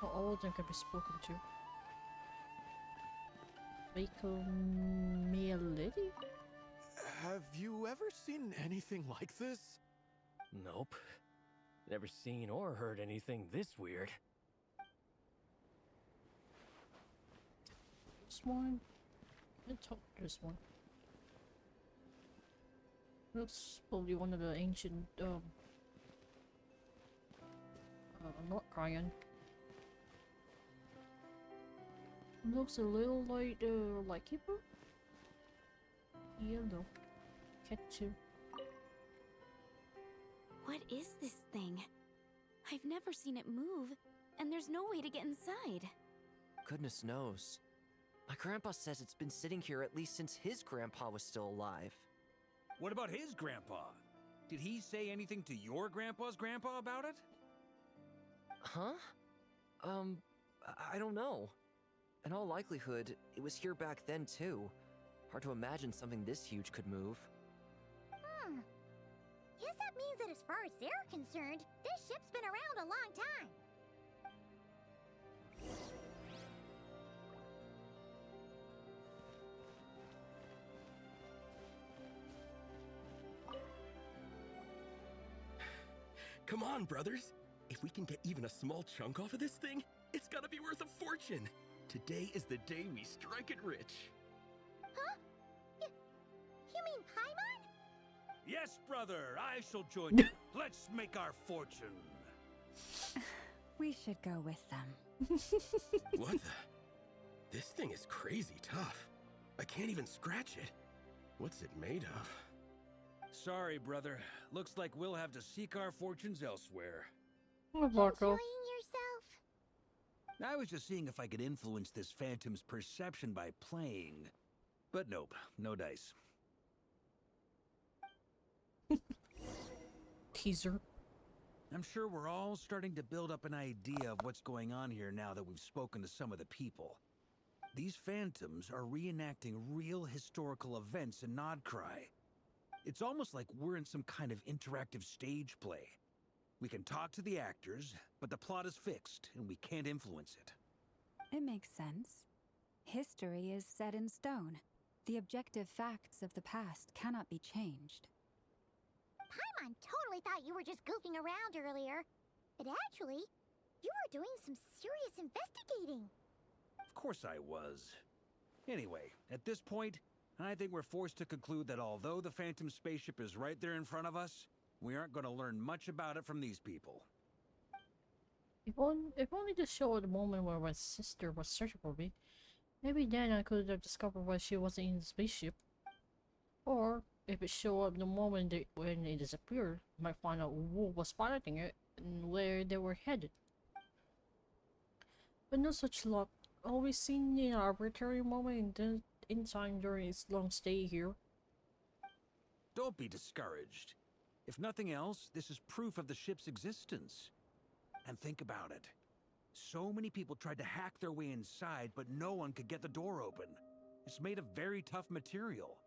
Speaker 1: Not all of them can be spoken to. Michael Lady?
Speaker 15: Have you ever seen anything like this?
Speaker 16: Nope. Never seen or heard anything this weird.
Speaker 1: This one? Let's talk to this one. That's probably one of the ancient, not crying. Looks a little like the Lightkeeper. Yellow. Cat too.
Speaker 2: What is this thing? I've never seen it move, and there's no way to get inside.
Speaker 13: Goodness knows. My grandpa says it's been sitting here at least since his grandpa was still alive.
Speaker 7: What about his grandpa? Did he say anything to your grandpa's grandpa about it?
Speaker 13: Huh? I don't know. In all likelihood, it was here back then too. Hard to imagine something this huge could move.
Speaker 3: Guess that means that as far as they're concerned, this ship's been around a long time.
Speaker 15: Come on, brothers. If we can get even a small chunk off of this thing, it's gotta be worth a fortune. Today is the day we strike it rich.
Speaker 3: Huh? You mean Paimon?
Speaker 7: Yes, brother, I shall join you. Let's make our fortune.
Speaker 8: We should go with them.
Speaker 15: What the? This thing is crazy tough. I can't even scratch it. What's it made of?
Speaker 7: Sorry, brother. Looks like we'll have to seek our fortunes elsewhere.
Speaker 1: Oh, Barco.
Speaker 3: Enjoying yourself?
Speaker 7: I was just seeing if I could influence this phantom's perception by playing. But nope, no dice.
Speaker 1: Teaser.
Speaker 7: I'm sure we're all starting to build up an idea of what's going on here now that we've spoken to some of the people. These phantoms are reenacting real historical events in Nodcry. It's almost like we're in some kind of interactive stage play. We can talk to the actors, but the plot is fixed, and we can't influence it.
Speaker 8: It makes sense. History is set in stone. The objective facts of the past cannot be changed.
Speaker 3: Paimon totally thought you were just goofing around earlier. But actually, you were doing some serious investigating.
Speaker 7: Of course I was. Anyway, at this point, I think we're forced to conclude that although the Phantom spaceship is right there in front of us, we aren't going to learn much about it from these people.
Speaker 1: If only to show the moment where my sister was searching for me. Maybe then I could have discovered why she wasn't in the spaceship. Or, if it showed up the moment when it disappeared, I might find out who was piloting it and where they were headed. But no such luck. Always seen an arbitrary moment in time during its long stay here.
Speaker 7: Don't be discouraged. If nothing else, this is proof of the ship's existence. And think about it. So many people tried to hack their way inside, but no one could get the door open. It's made of very tough material.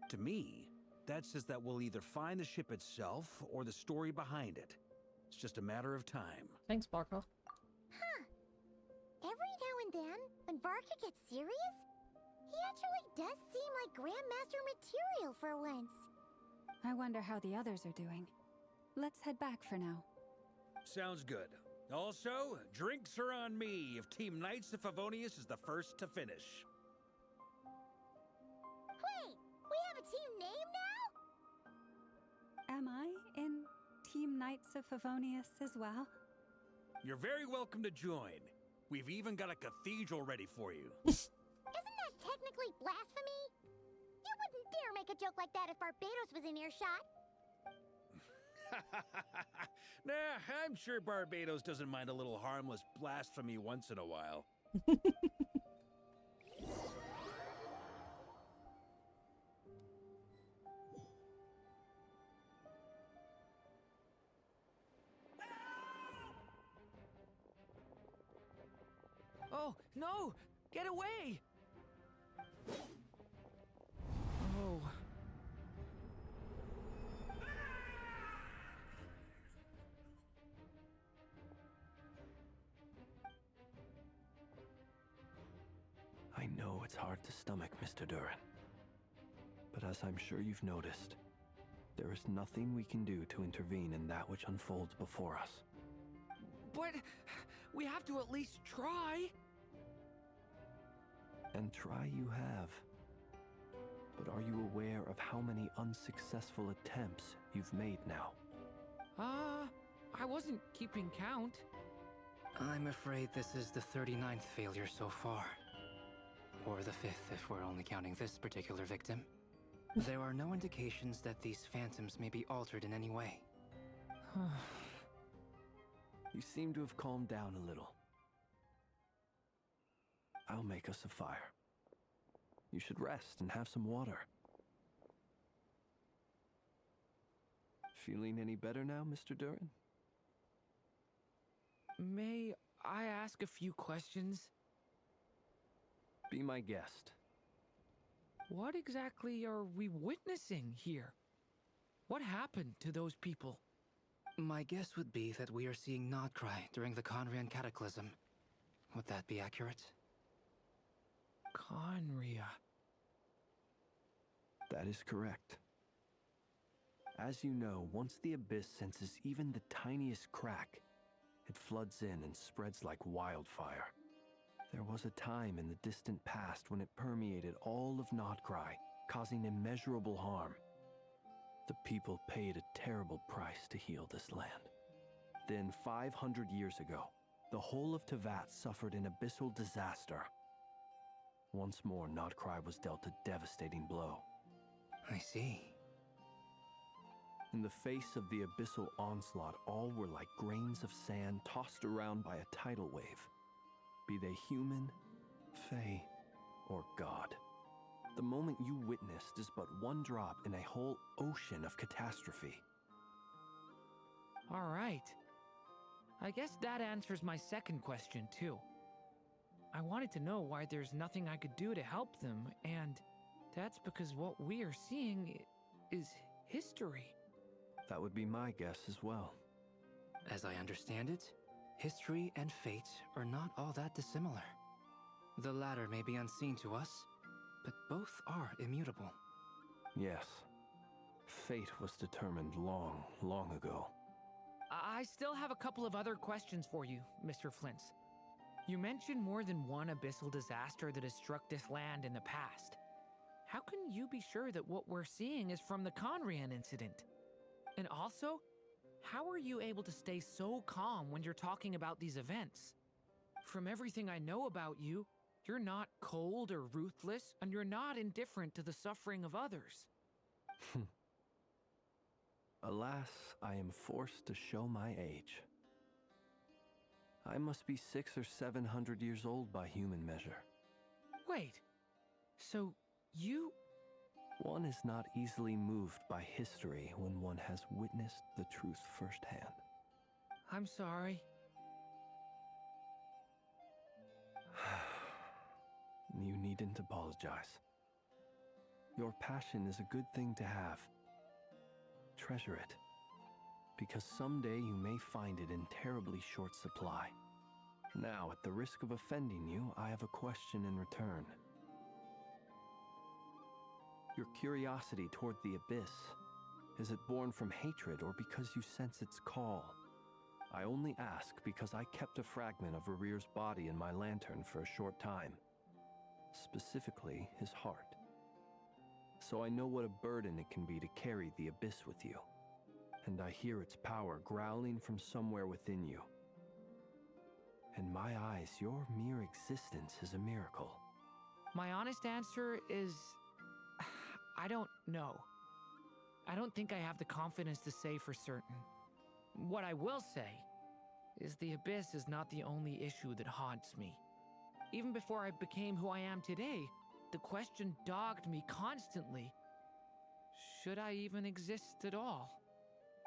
Speaker 7: To me, that says that we'll either find the ship itself or the story behind it. It's just a matter of time.
Speaker 1: Thanks, Barco.
Speaker 3: Huh. Every now and then, when Varka gets serious, he actually does seem like Grandmaster material for once.
Speaker 8: I wonder how the others are doing. Let's head back for now.
Speaker 7: Sounds good. Also, drinks are on me if Team Knights of Favonius is the first to finish.
Speaker 3: Wait, we have a team name now?
Speaker 8: Am I in Team Knights of Favonius as well?
Speaker 7: You're very welcome to join. We've even got a cathedral ready for you.
Speaker 3: Isn't that technically blasphemy? You wouldn't dare make a joke like that if Barbados was in earshot.
Speaker 7: Nah, I'm sure Barbados doesn't mind a little harmless blasphemy once in a while.
Speaker 9: Oh, no! Get away! Oh.
Speaker 10: I know it's hard to stomach, Mr. Duran. But as I'm sure you've noticed, there is nothing we can do to intervene in that which unfolds before us.
Speaker 9: But we have to at least try.
Speaker 10: And try you have. But are you aware of how many unsuccessful attempts you've made now?
Speaker 9: I wasn't keeping count.
Speaker 11: I'm afraid this is the 39th failure so far. Or the 5th if we're only counting this particular victim. There are no indications that these phantoms may be altered in any way.
Speaker 10: You seem to have calmed down a little. I'll make us a fire. You should rest and have some water. Feeling any better now, Mr. Duran?
Speaker 9: May I ask a few questions?
Speaker 10: Be my guest.
Speaker 9: What exactly are we witnessing here? What happened to those people?
Speaker 11: My guess would be that we are seeing Nodcry during the Conrian Cataclysm. Would that be accurate?
Speaker 9: Conria.
Speaker 10: That is correct. As you know, once the Abyss senses even the tiniest crack, it floods in and spreads like wildfire. There was a time in the distant past when it permeated all of Nodcry, causing immeasurable harm. The people paid a terrible price to heal this land. Then, 500 years ago, the whole of Teyvat suffered an abyssal disaster. Once more, Nocturne was dealt a devastating blow.
Speaker 11: I see.
Speaker 10: In the face of the abyssal onslaught, all were like grains of sand tossed around by a tidal wave. Be they human, fae, or god. The moment you witnessed is but one drop in a whole ocean of catastrophe.
Speaker 9: All right. I guess that answers my second question, too. I wanted to know why there's nothing I could do to help them, and that's because what we are seeing is history.
Speaker 10: That would be my guess as well.
Speaker 11: As I understand it, history and fate are not all that dissimilar. The latter may be unseen to us, but both are immutable.
Speaker 10: Yes. Fate was determined long, long ago.
Speaker 9: I still have a couple of other questions for you, Mr. Flint's. You mentioned more than one abyssal disaster that has struck this land in the past. How can you be sure that what we're seeing is from the Conrian incident? And also, how are you able to stay so calm when you're talking about these events? From everything I know about you, you're not cold or ruthless, and you're not indifferent to the suffering of others.
Speaker 10: Alas, I am forced to show my age. I must be 600 or 700 years old by human measure.
Speaker 9: Wait, so you...
Speaker 10: One is not easily moved by history when one has witnessed the truth firsthand.
Speaker 9: I'm sorry.
Speaker 10: You needn't apologize. Your passion is a good thing to have. Treasure it, because someday you may find it in terribly short supply. Now, at the risk of offending you, I have a question in return. Your curiosity toward the abyss, is it born from hatred or because you sense its call? I only ask because I kept a fragment of Rarir's body in my lantern for a short time. Specifically, his heart. So I know what a burden it can be to carry the abyss with you. And I hear its power growling from somewhere within you. In my eyes, your mere existence is a miracle.
Speaker 9: My honest answer is... I don't know. I don't think I have the confidence to say for certain. What I will say is the abyss is not the only issue that haunts me. Even before I became who I am today, the question dogged me constantly. Should I even exist at all?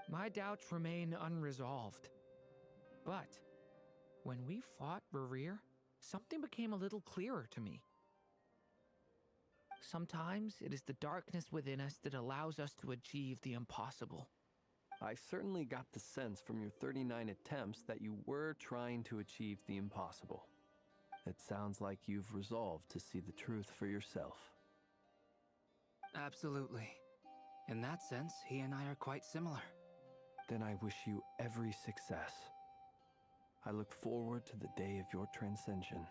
Speaker 9: My doubts remain unresolved. But when we fought Rarir, something became a little clearer to me. Sometimes it is the darkness within us that allows us to achieve the impossible.
Speaker 10: I certainly got the sense from your 39 attempts that you were trying to achieve the impossible. It sounds like you've resolved to see the truth for yourself.
Speaker 11: Absolutely. In that sense, he and I are quite similar.
Speaker 10: Then I wish you every success. I look forward to the day of your transcension.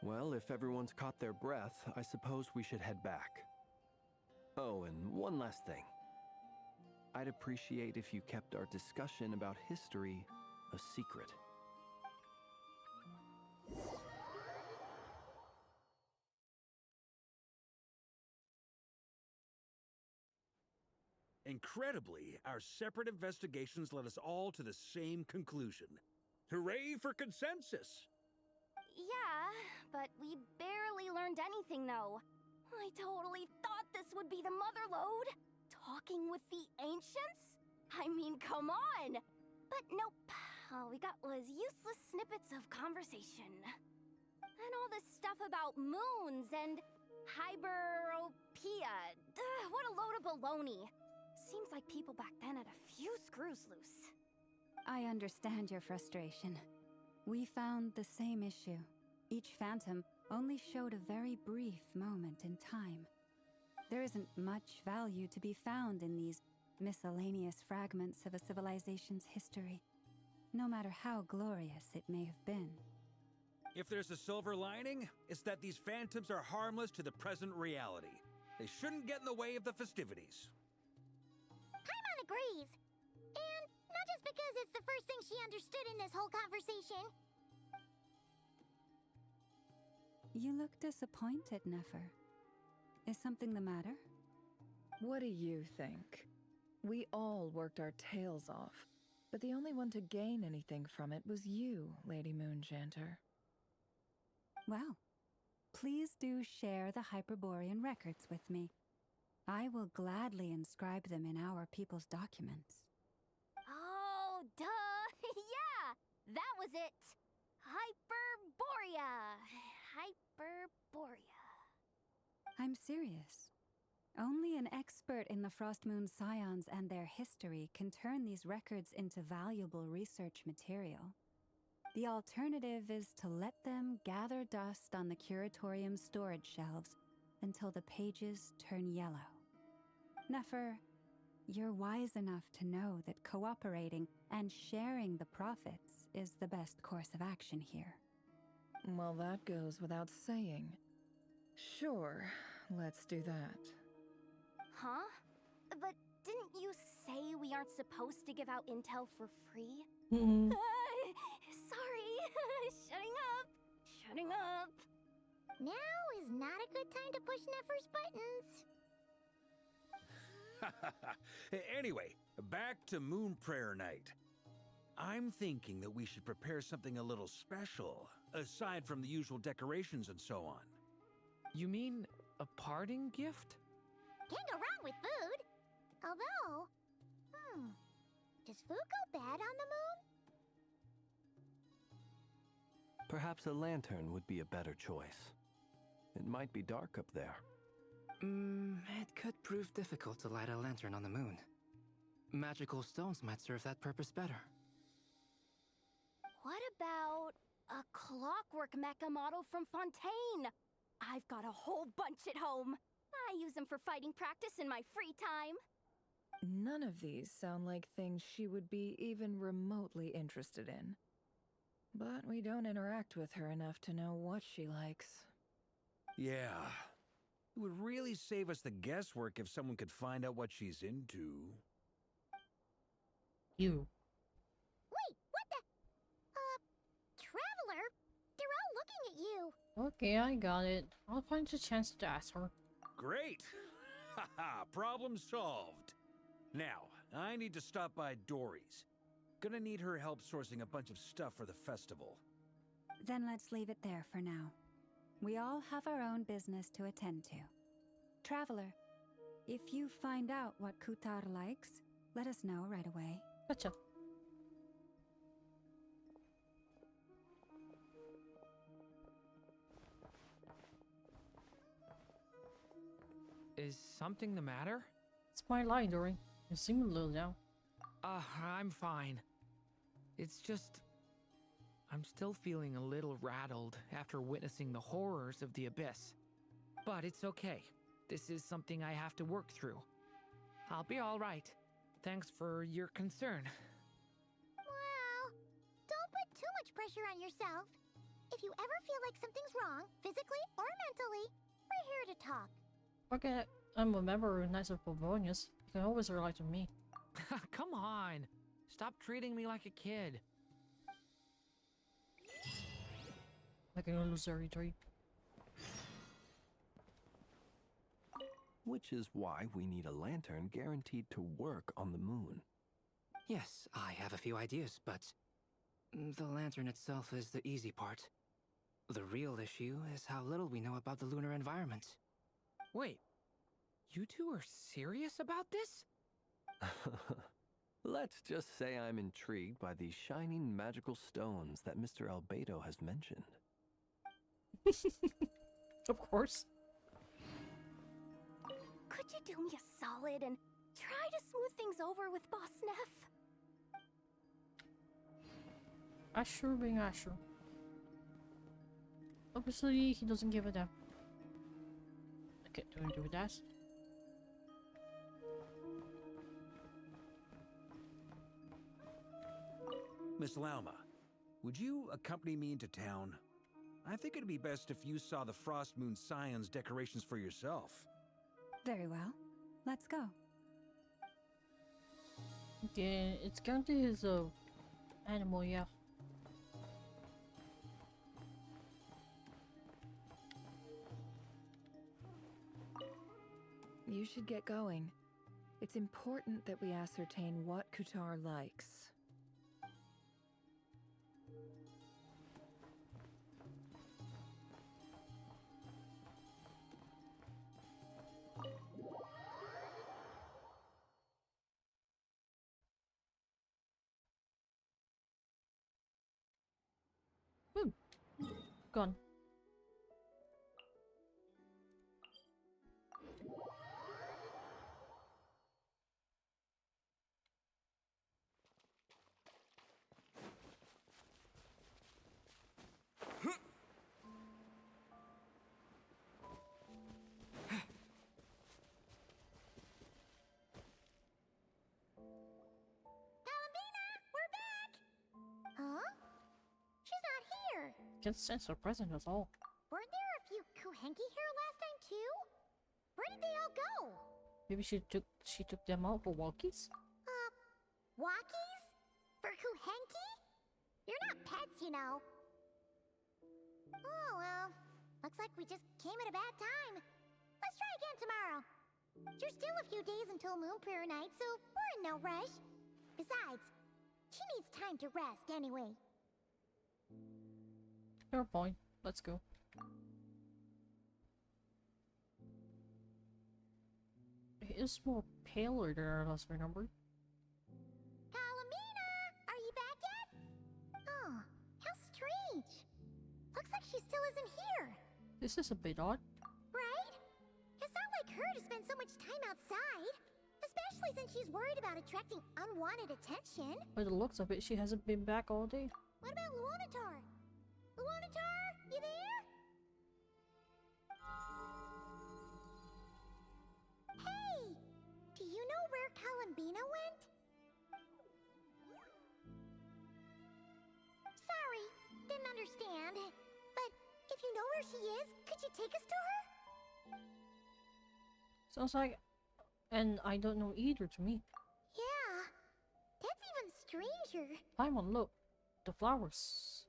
Speaker 10: Well, if everyone's caught their breath, I suppose we should head back. Oh, and one last thing. I'd appreciate if you kept our discussion about history a secret.
Speaker 7: Incredibly, our separate investigations led us all to the same conclusion. Hooray for consensus!
Speaker 3: Yeah, but we barely learned anything, though. I totally thought this would be the mother lode. Talking with the ancients? I mean, come on! But nope. All we got was useless snippets of conversation. And all this stuff about moons and hyperopia. What a load of baloney. Seems like people back then had a few screws loose.
Speaker 8: I understand your frustration. We found the same issue. Each phantom only showed a very brief moment in time. There isn't much value to be found in these miscellaneous fragments of a civilization's history, no matter how glorious it may have been.
Speaker 7: If there's a silver lining, it's that these phantoms are harmless to the present reality. They shouldn't get in the way of the festivities.
Speaker 3: Paimon agrees. And not just because it's the first thing she understood in this whole conversation.
Speaker 8: You look disappointed, Nefer. Is something the matter?
Speaker 12: What do you think? We all worked our tails off, but the only one to gain anything from it was you, Lady Moonjanter.
Speaker 8: Well, please do share the Hyperborean records with me. I will gladly inscribe them in our people's documents.
Speaker 3: Oh, duh! Yeah! That was it! Hyperborea! Hyperborea.
Speaker 8: I'm serious. Only an expert in the Frostmoon Scions and their history can turn these records into valuable research material. The alternative is to let them gather dust on the Curatorium storage shelves until the pages turn yellow. Nefer, you're wise enough to know that cooperating and sharing the profits is the best course of action here.
Speaker 12: Well, that goes without saying. Sure, let's do that.
Speaker 3: Huh? But didn't you say we aren't supposed to give out intel for free? Sorry. Shutting up. Now is not a good time to push Nefer's buttons.
Speaker 7: Anyway, back to Moon Prayer Night. I'm thinking that we should prepare something a little special, aside from the usual decorations and so on.
Speaker 9: You mean a parting gift?
Speaker 3: Can't go wrong with food. Although, does food go bad on the moon?
Speaker 10: Perhaps a lantern would be a better choice. It might be dark up there.
Speaker 11: It could prove difficult to light a lantern on the moon. Magical stones might serve that purpose better.
Speaker 14: What about a clockwork mecha model from Fontaine? I've got a whole bunch at home. I use them for fighting practice in my free time.
Speaker 12: None of these sound like things she would be even remotely interested in. But we don't interact with her enough to know what she likes.
Speaker 7: Yeah. It would really save us the guesswork if someone could find out what she's into.
Speaker 1: You.
Speaker 3: Wait, what the? Traveler? They're all looking at you.
Speaker 1: Okay, I got it. I'll find a chance to ask her.
Speaker 7: Great! Haha, problem solved. Now, I need to stop by Dory's. Gonna need her help sourcing a bunch of stuff for the festival.
Speaker 8: Then let's leave it there for now. We all have our own business to attend to. Traveler, if you find out what Kutar likes, let us know right away.
Speaker 1: Gotcha.
Speaker 9: Is something the matter?
Speaker 1: It's my line, Dory. You seem a little down.
Speaker 9: I'm fine. It's just... I'm still feeling a little rattled after witnessing the horrors of the Abyss. But it's okay. This is something I have to work through. I'll be all right. Thanks for your concern.
Speaker 3: Well, don't put too much pressure on yourself. If you ever feel like something's wrong, physically or mentally, we're here to talk.
Speaker 1: Okay, I'm a member of Knights of Pavonius. You can always rely on me.
Speaker 9: Come on. Stop treating me like a kid.
Speaker 1: Like an illusory tree.
Speaker 10: Which is why we need a lantern guaranteed to work on the moon.
Speaker 11: Yes, I have a few ideas, but the lantern itself is the easy part. The real issue is how little we know about the lunar environment.
Speaker 9: Wait, you two are serious about this?
Speaker 10: Let's just say I'm intrigued by these shining magical stones that Mr. Albedo has mentioned.
Speaker 1: Of course.
Speaker 14: Could you do me a solid and try to smooth things over with Boss Neff?
Speaker 1: Asher being Asher. Obviously, he doesn't give a damn. Okay, do that.
Speaker 7: Miss Lauma, would you accompany me into town? I think it'd be best if you saw the Frostmoon Scions decorations for yourself.
Speaker 8: Very well. Let's go.
Speaker 1: Okay, it's guaranteed his animal, yeah.
Speaker 12: You should get going. It's important that we ascertain what Kutar likes.
Speaker 1: Gone.
Speaker 3: Huh? She's not here.
Speaker 1: Can't sense her presence at all.
Speaker 3: Weren't there a few Kuhenki here last time too? Where did they all go?
Speaker 1: Maybe she took them out for walkies?
Speaker 3: Walkies? For Kuhenki? You're not pets, you know. Oh well, looks like we just came at a bad time. Let's try again tomorrow. There's still a few days until Moon Prayer Night, so we're in no rush. Besides, she needs time to rest anyway.
Speaker 1: Fair point. Let's go. He is more paler than I last remembered.
Speaker 3: Kalamina! Are you back yet? Oh, how strange. Looks like she still isn't here.
Speaker 1: This is a bit odd.
Speaker 3: Right? It's not like her to spend so much time outside. Especially since she's worried about attracting unwanted attention.
Speaker 1: By the looks of it, she hasn't been back all day.
Speaker 3: What about Luanatar? Luanatar, you there? Hey! Do you know where Kalambina went? Sorry, didn't understand. But if you know where she is, could you take us to her?
Speaker 1: Sounds like... And I don't know either to me.
Speaker 3: Yeah, that's even stranger.
Speaker 1: Paimon, look. The flowers.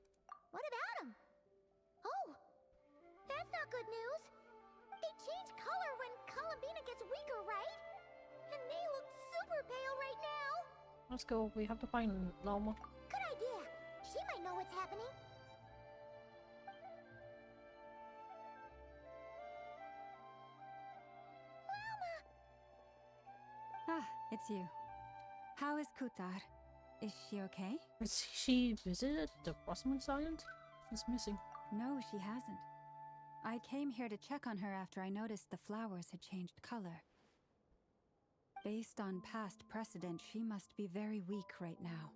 Speaker 3: What about them? Oh, that's not good news. They change color when Kalambina gets weaker, right? And they look super pale right now.
Speaker 1: Let's go. We have to find Lauma.
Speaker 3: Good idea. She might know what's happening.
Speaker 8: Ah, it's you. How is Kutar? Is she okay?
Speaker 1: Has she visited the Frostmourne Island? She's missing.
Speaker 8: No, she hasn't. I came here to check on her after I noticed the flowers had changed color. Based on past precedent, she must be very weak right now.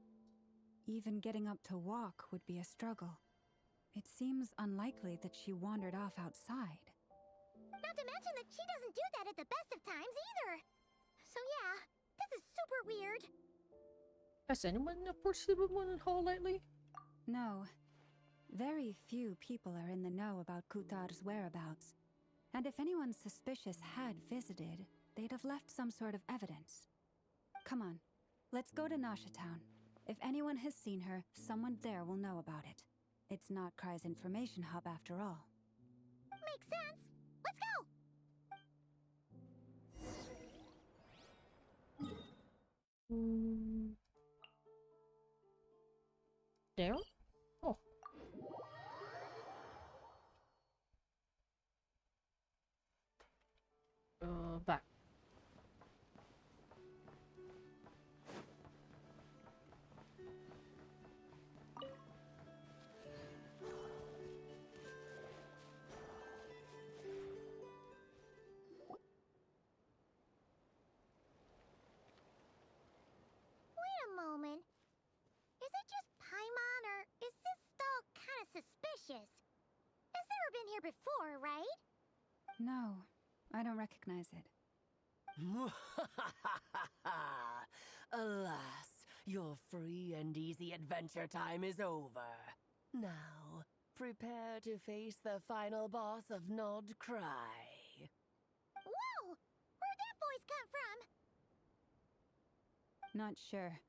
Speaker 8: Even getting up to walk would be a struggle. It seems unlikely that she wandered off outside.
Speaker 3: Not to mention that she doesn't do that at the best of times either. So yeah, this is super weird.
Speaker 1: Has anyone approached the woman hall lately?
Speaker 8: No. Very few people are in the know about Kutar's whereabouts. And if anyone suspicious had visited, they'd have left some sort of evidence. Come on, let's go to Nasha Town. If anyone has seen her, someone there will know about it. It's not Cry's information hub after all.
Speaker 3: Makes sense. Let's go!
Speaker 1: There? Oh. Back.
Speaker 3: Wait a moment. Is it just Paimon, or is this stall kind of suspicious? It's never been here before, right?
Speaker 8: No, I don't recognize it.
Speaker 17: Alas, your free and easy adventure time is over. Now, prepare to face the final boss of Nocturne.
Speaker 3: Whoa! Where'd that voice come from?
Speaker 8: Not sure,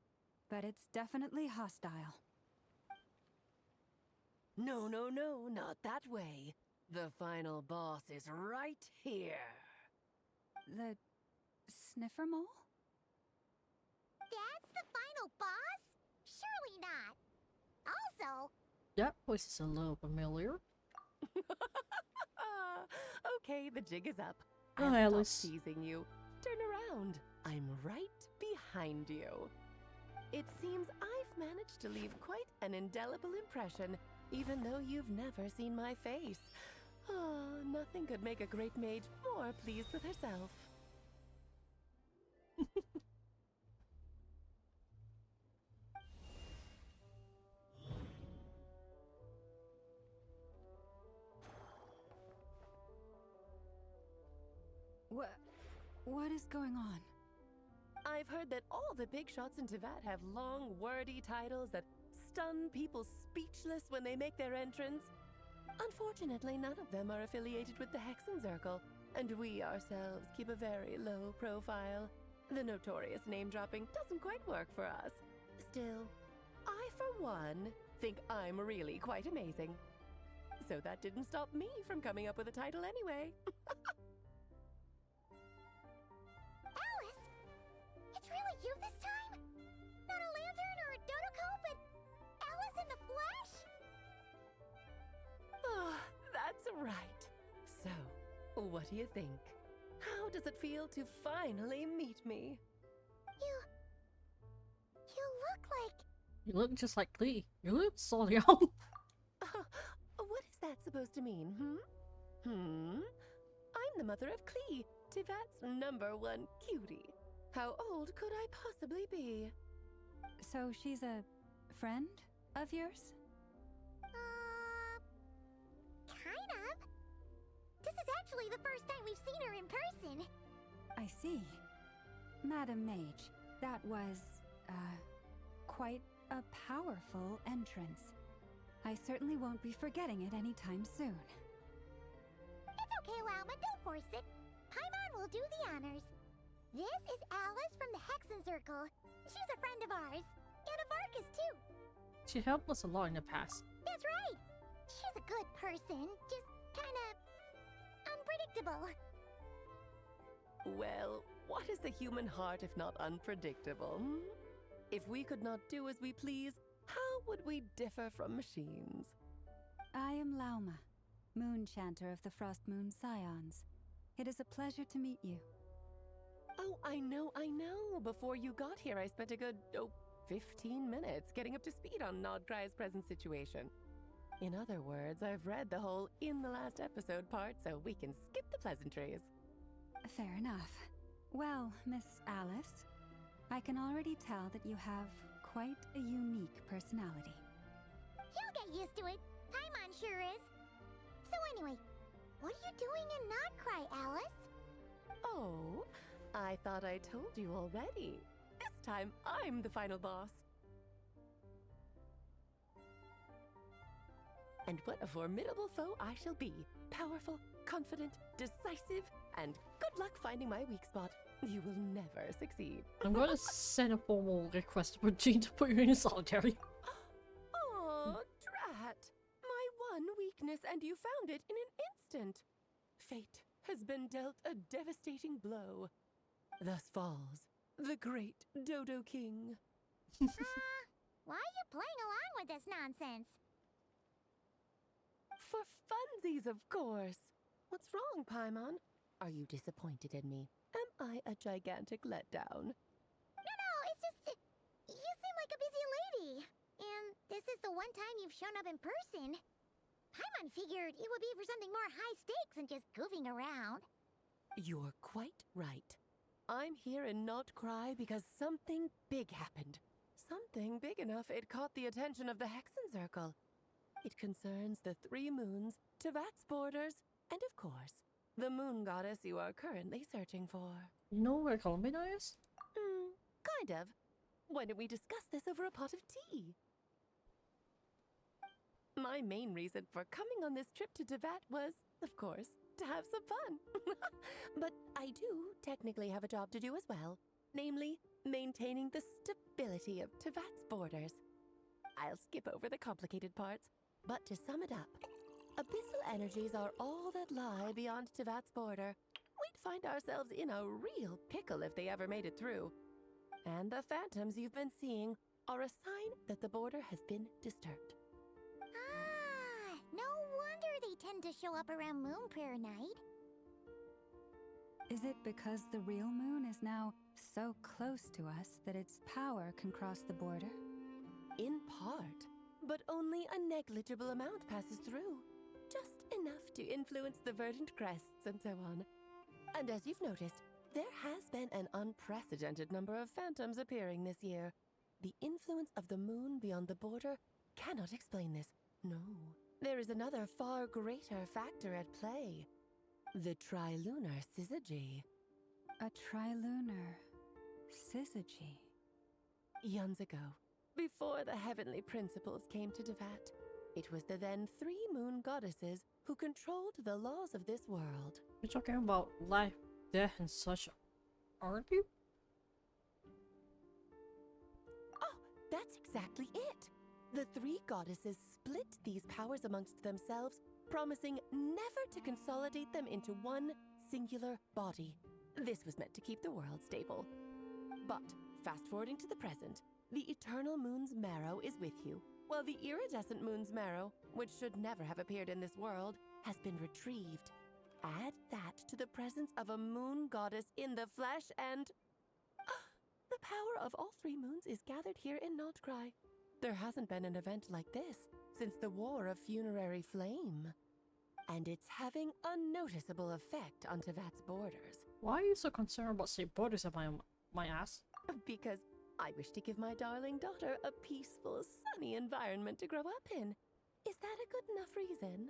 Speaker 8: but it's definitely hostile.
Speaker 17: No, not that way. The final boss is right here.
Speaker 8: The Sniffer Mole?
Speaker 3: That's the final boss? Surely not. Also,
Speaker 1: That voice is a little familiar.
Speaker 17: Okay, the jig is up.
Speaker 1: Oh,
Speaker 17: I'll
Speaker 1: Alice.
Speaker 17: stop teasing you. Turn around. I'm right behind you. It seems I've managed to leave quite an indelible impression, even though you've never seen my face. Oh, nothing could make a great mage more pleased with herself.
Speaker 8: What is going on?
Speaker 17: I've heard that all the big shots in Teyvat have long, wordy titles that stun people speechless when they make their entrance. Unfortunately, none of them are affiliated with the Hexenzirkel, and we ourselves keep a very low profile. The notorious name-dropping doesn't quite work for us. Still, I, for one, think I'm really quite amazing. So that didn't stop me from coming up with a title anyway.
Speaker 3: Alice! It's really you this time? Not a lantern or a Dodoko, but Alice in the flesh?
Speaker 17: Oh, that's right. So, what do you think? How does it feel to finally meet me?
Speaker 3: You look like...
Speaker 1: You look just like Lee. You look so young.
Speaker 17: What is that supposed to mean, I'm the mother of Klee, Teyvat's #1 cutie. How old could I possibly be?
Speaker 8: So she's a friend of yours?
Speaker 3: Kind of. This is actually the first time we've seen her in person.
Speaker 8: I see. Madam Mage, that was, quite a powerful entrance. I certainly won't be forgetting it anytime soon.
Speaker 3: It's okay, Lauma, don't force it. Paimon will do the honors. This is Alice from the Hexenzirkel. She's a friend of ours. And of Arcus, too.
Speaker 1: She helped us a lot in the past.
Speaker 3: That's right. She's a good person, just kinda... unpredictable.
Speaker 17: Well, what is the human heart if not unpredictable? If we could not do as we please, how would we differ from machines?
Speaker 8: I am Lauma, Moon Chanter of the Frost Moon Scions. It is a pleasure to meet you.
Speaker 17: Oh, I know. Before you got here, I spent a good, 15 minutes getting up to speed on Nodcry's present situation. In other words, I've read the whole in the last episode part, so we can skip the pleasantries.
Speaker 8: Fair enough. Well, Miss Alice, I can already tell that you have quite a unique personality.
Speaker 3: You'll get used to it. Paimon sure is. So anyway, what are you doing in Nodcry, Alice?
Speaker 17: Oh, I thought I told you already. This time, I'm the final boss. And what a formidable foe I shall be. Powerful, confident, decisive, and good luck finding my weak spot. You will never succeed.
Speaker 1: I'm going to send a formal request for Jean to put you in solitary.
Speaker 17: Oh, drat! My one weakness, and you found it in an instant. Fate has been dealt a devastating blow. Thus falls the great Dodo King.
Speaker 3: Why are you playing along with this nonsense?
Speaker 17: For funsies, of course. What's wrong, Paimon? Are you disappointed in me? Am I a gigantic letdown?
Speaker 3: No, it's just... you seem like a busy lady. And this is the one time you've shown up in person. Paimon figured it would be for something more high stakes than just goofing around.
Speaker 17: You're quite right. I'm here in Nocturne because something big happened. Something big enough it caught the attention of the Hexenzirkel. It concerns the 3 moons, Teyvat's borders, and of course, the moon goddess you are currently searching for.
Speaker 1: You know where Columbina is?
Speaker 17: Kind of. Why don't we discuss this over a pot of tea? My main reason for coming on this trip to Teyvat was, of course, to have some fun. But I do technically have a job to do as well, namely, maintaining the stability of Teyvat's borders. I'll skip over the complicated parts, but to sum it up, abyssal energies are all that lie beyond Teyvat's border, we'd find ourselves in a real pickle if they ever made it through. And the phantoms you've been seeing are a sign that the border has been disturbed.
Speaker 3: Ah, no wonder they tend to show up around Moon Prayer Night.
Speaker 8: Is it because the real moon is now so close to us that its power can cross the border?
Speaker 17: In part, but only a negligible amount passes through. Just enough to influence the verdant crests and so on. And as you've noticed, there has been an unprecedented number of phantoms appearing this year. The influence of the moon beyond the border cannot explain this. No, there is another far greater factor at play. The trilunar syzygy.
Speaker 8: A trilunar syzygy?
Speaker 17: Eons ago, before the heavenly principles came to Devat, it was the then 3 moon goddesses who controlled the laws of this world.
Speaker 1: You're talking about life, death, and such, aren't you?
Speaker 17: Oh, that's exactly it. The 3 goddesses split these powers amongst themselves, promising never to consolidate them into one singular body. This was meant to keep the world stable. But, fast-forwarding to the present, the eternal moon's marrow is with you, while the iridescent moon's marrow, which should never have appeared in this world, has been retrieved. Add that to the presence of a moon goddess in the flesh and... the power of all 3 moons is gathered here in Nocturne. There hasn't been an event like this since the War of Funerary Flame. And it's having a noticeable effect on Tevat's borders.
Speaker 1: Why are you so concerned about say borders of my ass?
Speaker 17: Because I wish to give my darling daughter a peaceful, sunny environment to grow up in. Is that a good enough reason?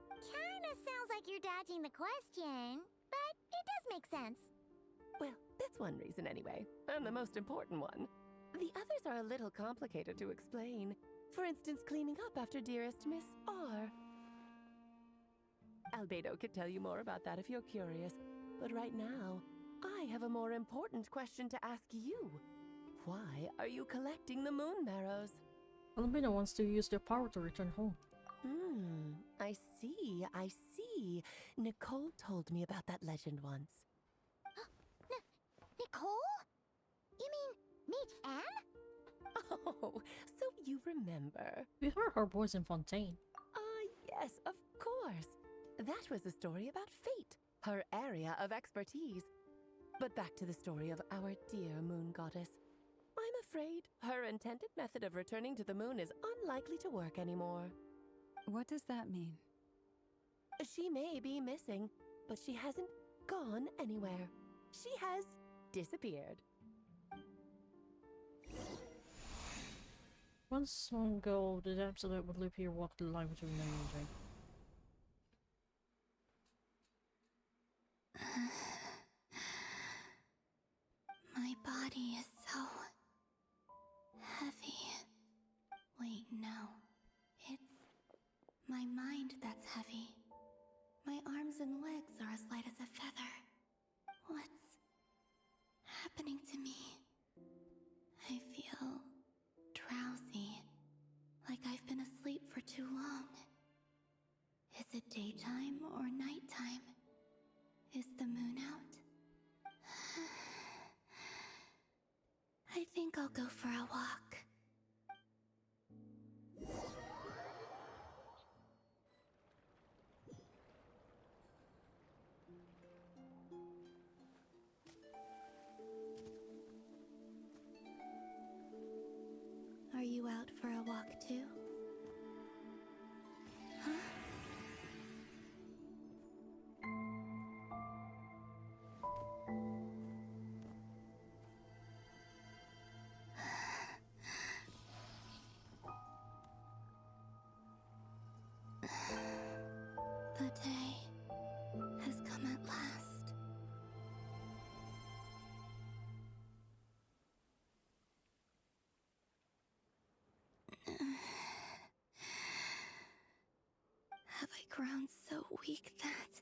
Speaker 3: Kinda sounds like you're dodging the question, but it does make sense.
Speaker 17: Well, that's one reason anyway, and the most important one. The others are a little complicated to explain. For instance, cleaning up after dearest Miss R. Albedo could tell you more about that if you're curious, but right now, I have a more important question to ask you. Why are you collecting the moon marrows?
Speaker 1: Albedo wants to use their power to return home.
Speaker 17: I see. Nicole told me about that legend once.
Speaker 3: Nicole? You mean meet Anne?
Speaker 17: Oh, so you remember.
Speaker 1: We heard her voice in Fontaine.
Speaker 17: Yes, of course. That was a story about fate, her area of expertise. But back to the story of our dear moon goddess. I'm afraid her intended method of returning to the moon is unlikely to work anymore.
Speaker 8: What does that mean?
Speaker 17: She may be missing, but she hasn't gone anywhere. She has disappeared.
Speaker 1: Once long ago, the damsel that would live here walked the line between night and day.
Speaker 5: My body is so heavy. Wait, no. It's my mind that's heavy. My arms and legs are as light as a feather. What's happening to me? I feel drowsy, like I've been asleep for too long. Is it daytime or nighttime? Is the moon out? I think I'll go for a walk. Are you out for a walk too? Huh? The day has come at last. Have I grown so weak that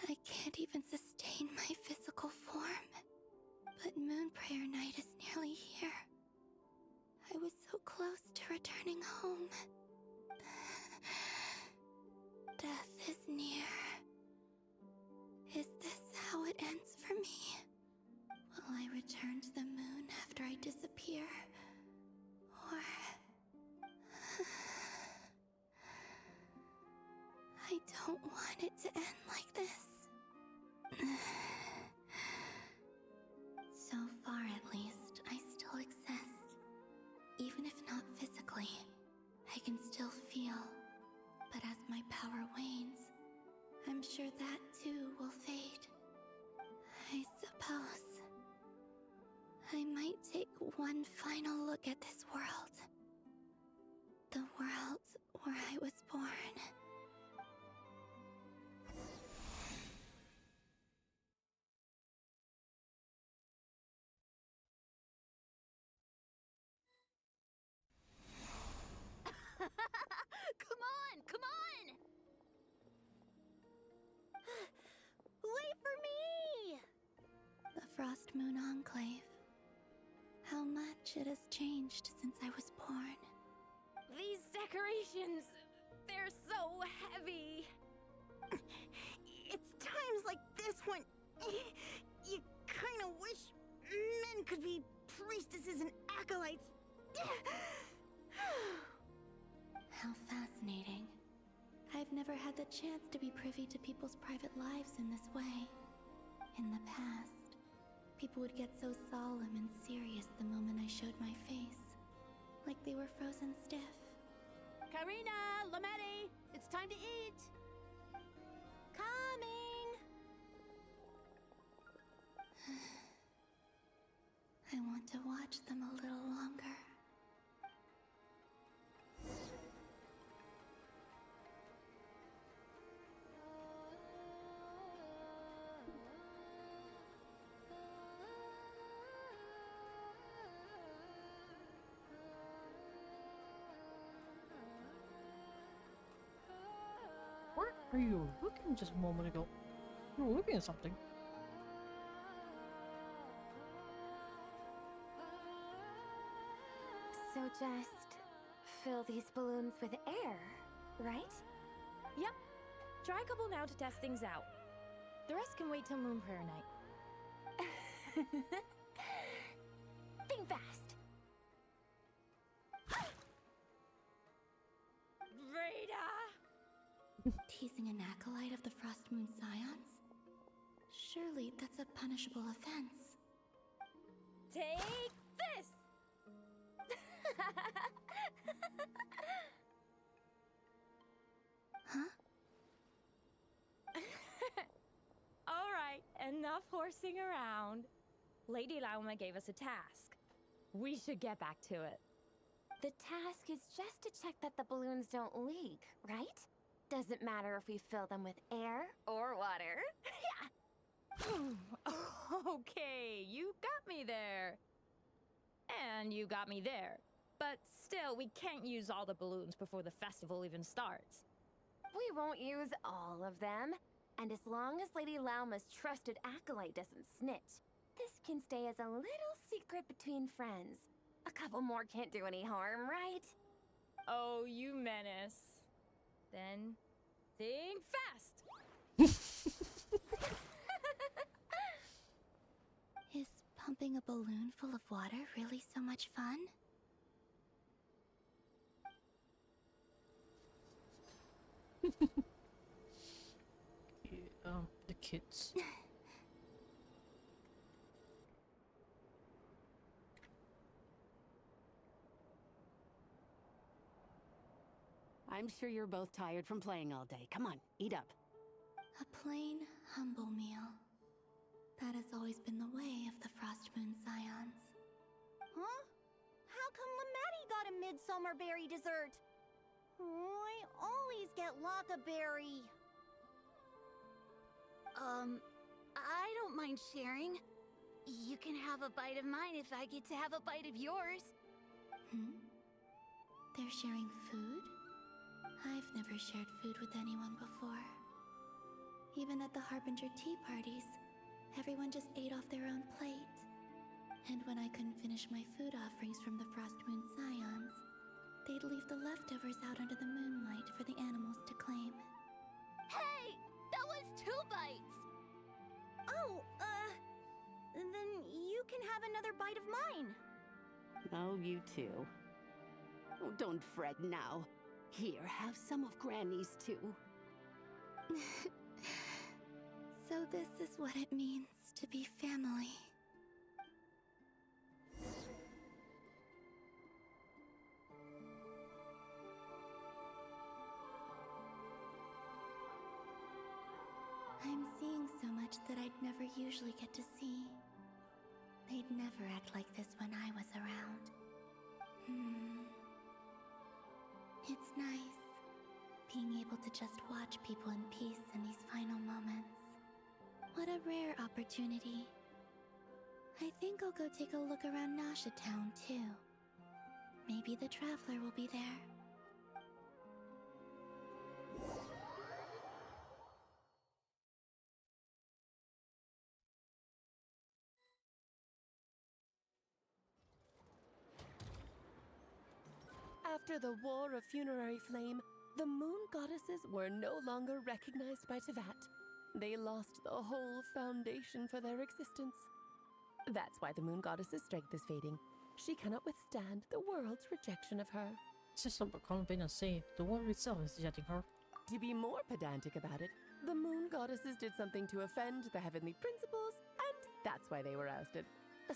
Speaker 5: I can't even sustain my physical form? But Moon Prayer Night is nearly here. I was so close to returning home. Death is near. Is this sure that too will fade. I suppose I might take one final look at this world. The world where I was born.
Speaker 3: Come on, come on! Wait for me!
Speaker 5: The Frost Moon Enclave. How much it has changed since I was born.
Speaker 14: These decorations, they're so heavy.
Speaker 3: It's times like this when you kind of wish men could be priestesses and acolytes.
Speaker 5: How fascinating. I've never had the chance to be privy to people's private lives in this way. In the past, people would get so solemn and serious the moment I showed my face. Like they were frozen stiff.
Speaker 14: Karina, Lametti, it's time to eat.
Speaker 3: Coming!
Speaker 5: I want to watch them a little longer.
Speaker 1: Where are you looking just a moment ago? You were looking at something.
Speaker 14: So just fill these balloons with air, right?
Speaker 18: Yep. Try a couple now to test things out. The rest can wait till Moon Prayer Night.
Speaker 14: Think fast.
Speaker 18: Rita!
Speaker 5: Teasing an acolyte of the Frost Moon Scions? Surely that's a punishable offense.
Speaker 18: Take this!
Speaker 5: Huh?
Speaker 18: Alright, enough horsing around. Lady Lauma gave us a task. We should get back to it.
Speaker 14: The task is just to check that the balloons don't leak, right? Doesn't matter if we fill them with air or water.
Speaker 18: Okay, you got me there. And you got me there. But still, we can't use all the balloons before the festival even starts.
Speaker 14: We won't use all of them. And as long as Lady Lauma's trusted acolyte doesn't snitch, this can stay as a little secret between friends. A couple more can't do any harm, right?
Speaker 18: Oh, you menace. Then, think fast!
Speaker 5: Is pumping a balloon full of water really so much fun?
Speaker 1: The kids.
Speaker 19: I'm sure you're both tired from playing all day. Come on, eat up.
Speaker 5: A plain, humble meal. That has always been the way of the Frost Moon Scions.
Speaker 3: Huh? How come Lametti got a midsummer berry dessert? Oh, I always get Lockaberry.
Speaker 20: I don't mind sharing. You can have a bite of mine if I get to have a bite of yours.
Speaker 5: Hmm? They're sharing food? I've never shared food with anyone before. Even at the Harbinger tea parties, everyone just ate off their own plate. And when I couldn't finish my food offerings from the Frost Moon Scions, they'd leave the leftovers out under the moonlight for the animals to claim.
Speaker 20: Hey! That was 2 bites!
Speaker 3: Oh, then you can have another bite of mine.
Speaker 19: Oh, you too. Oh, don't fret now. Here, have some of Granny's too.
Speaker 5: So this is what it means to be family. I'm seeing so much that I'd never usually get to see. They'd never act like this when I was around. It's nice, being able to just watch people in peace in these final moments. What a rare opportunity. I think I'll go take a look around Nasha Town, too. Maybe the Traveler will be there.
Speaker 17: After the War of Funerary Flame, the Moon Goddesses were no longer recognized by Tevat. They lost the whole foundation for their existence. That's why the Moon Goddess's strength is fading. She cannot withstand the world's rejection of her.
Speaker 1: It's just a common thing to say. The world itself is rejecting her.
Speaker 17: To be more pedantic about it, the Moon Goddesses did something to offend the heavenly principles, and that's why they were ousted.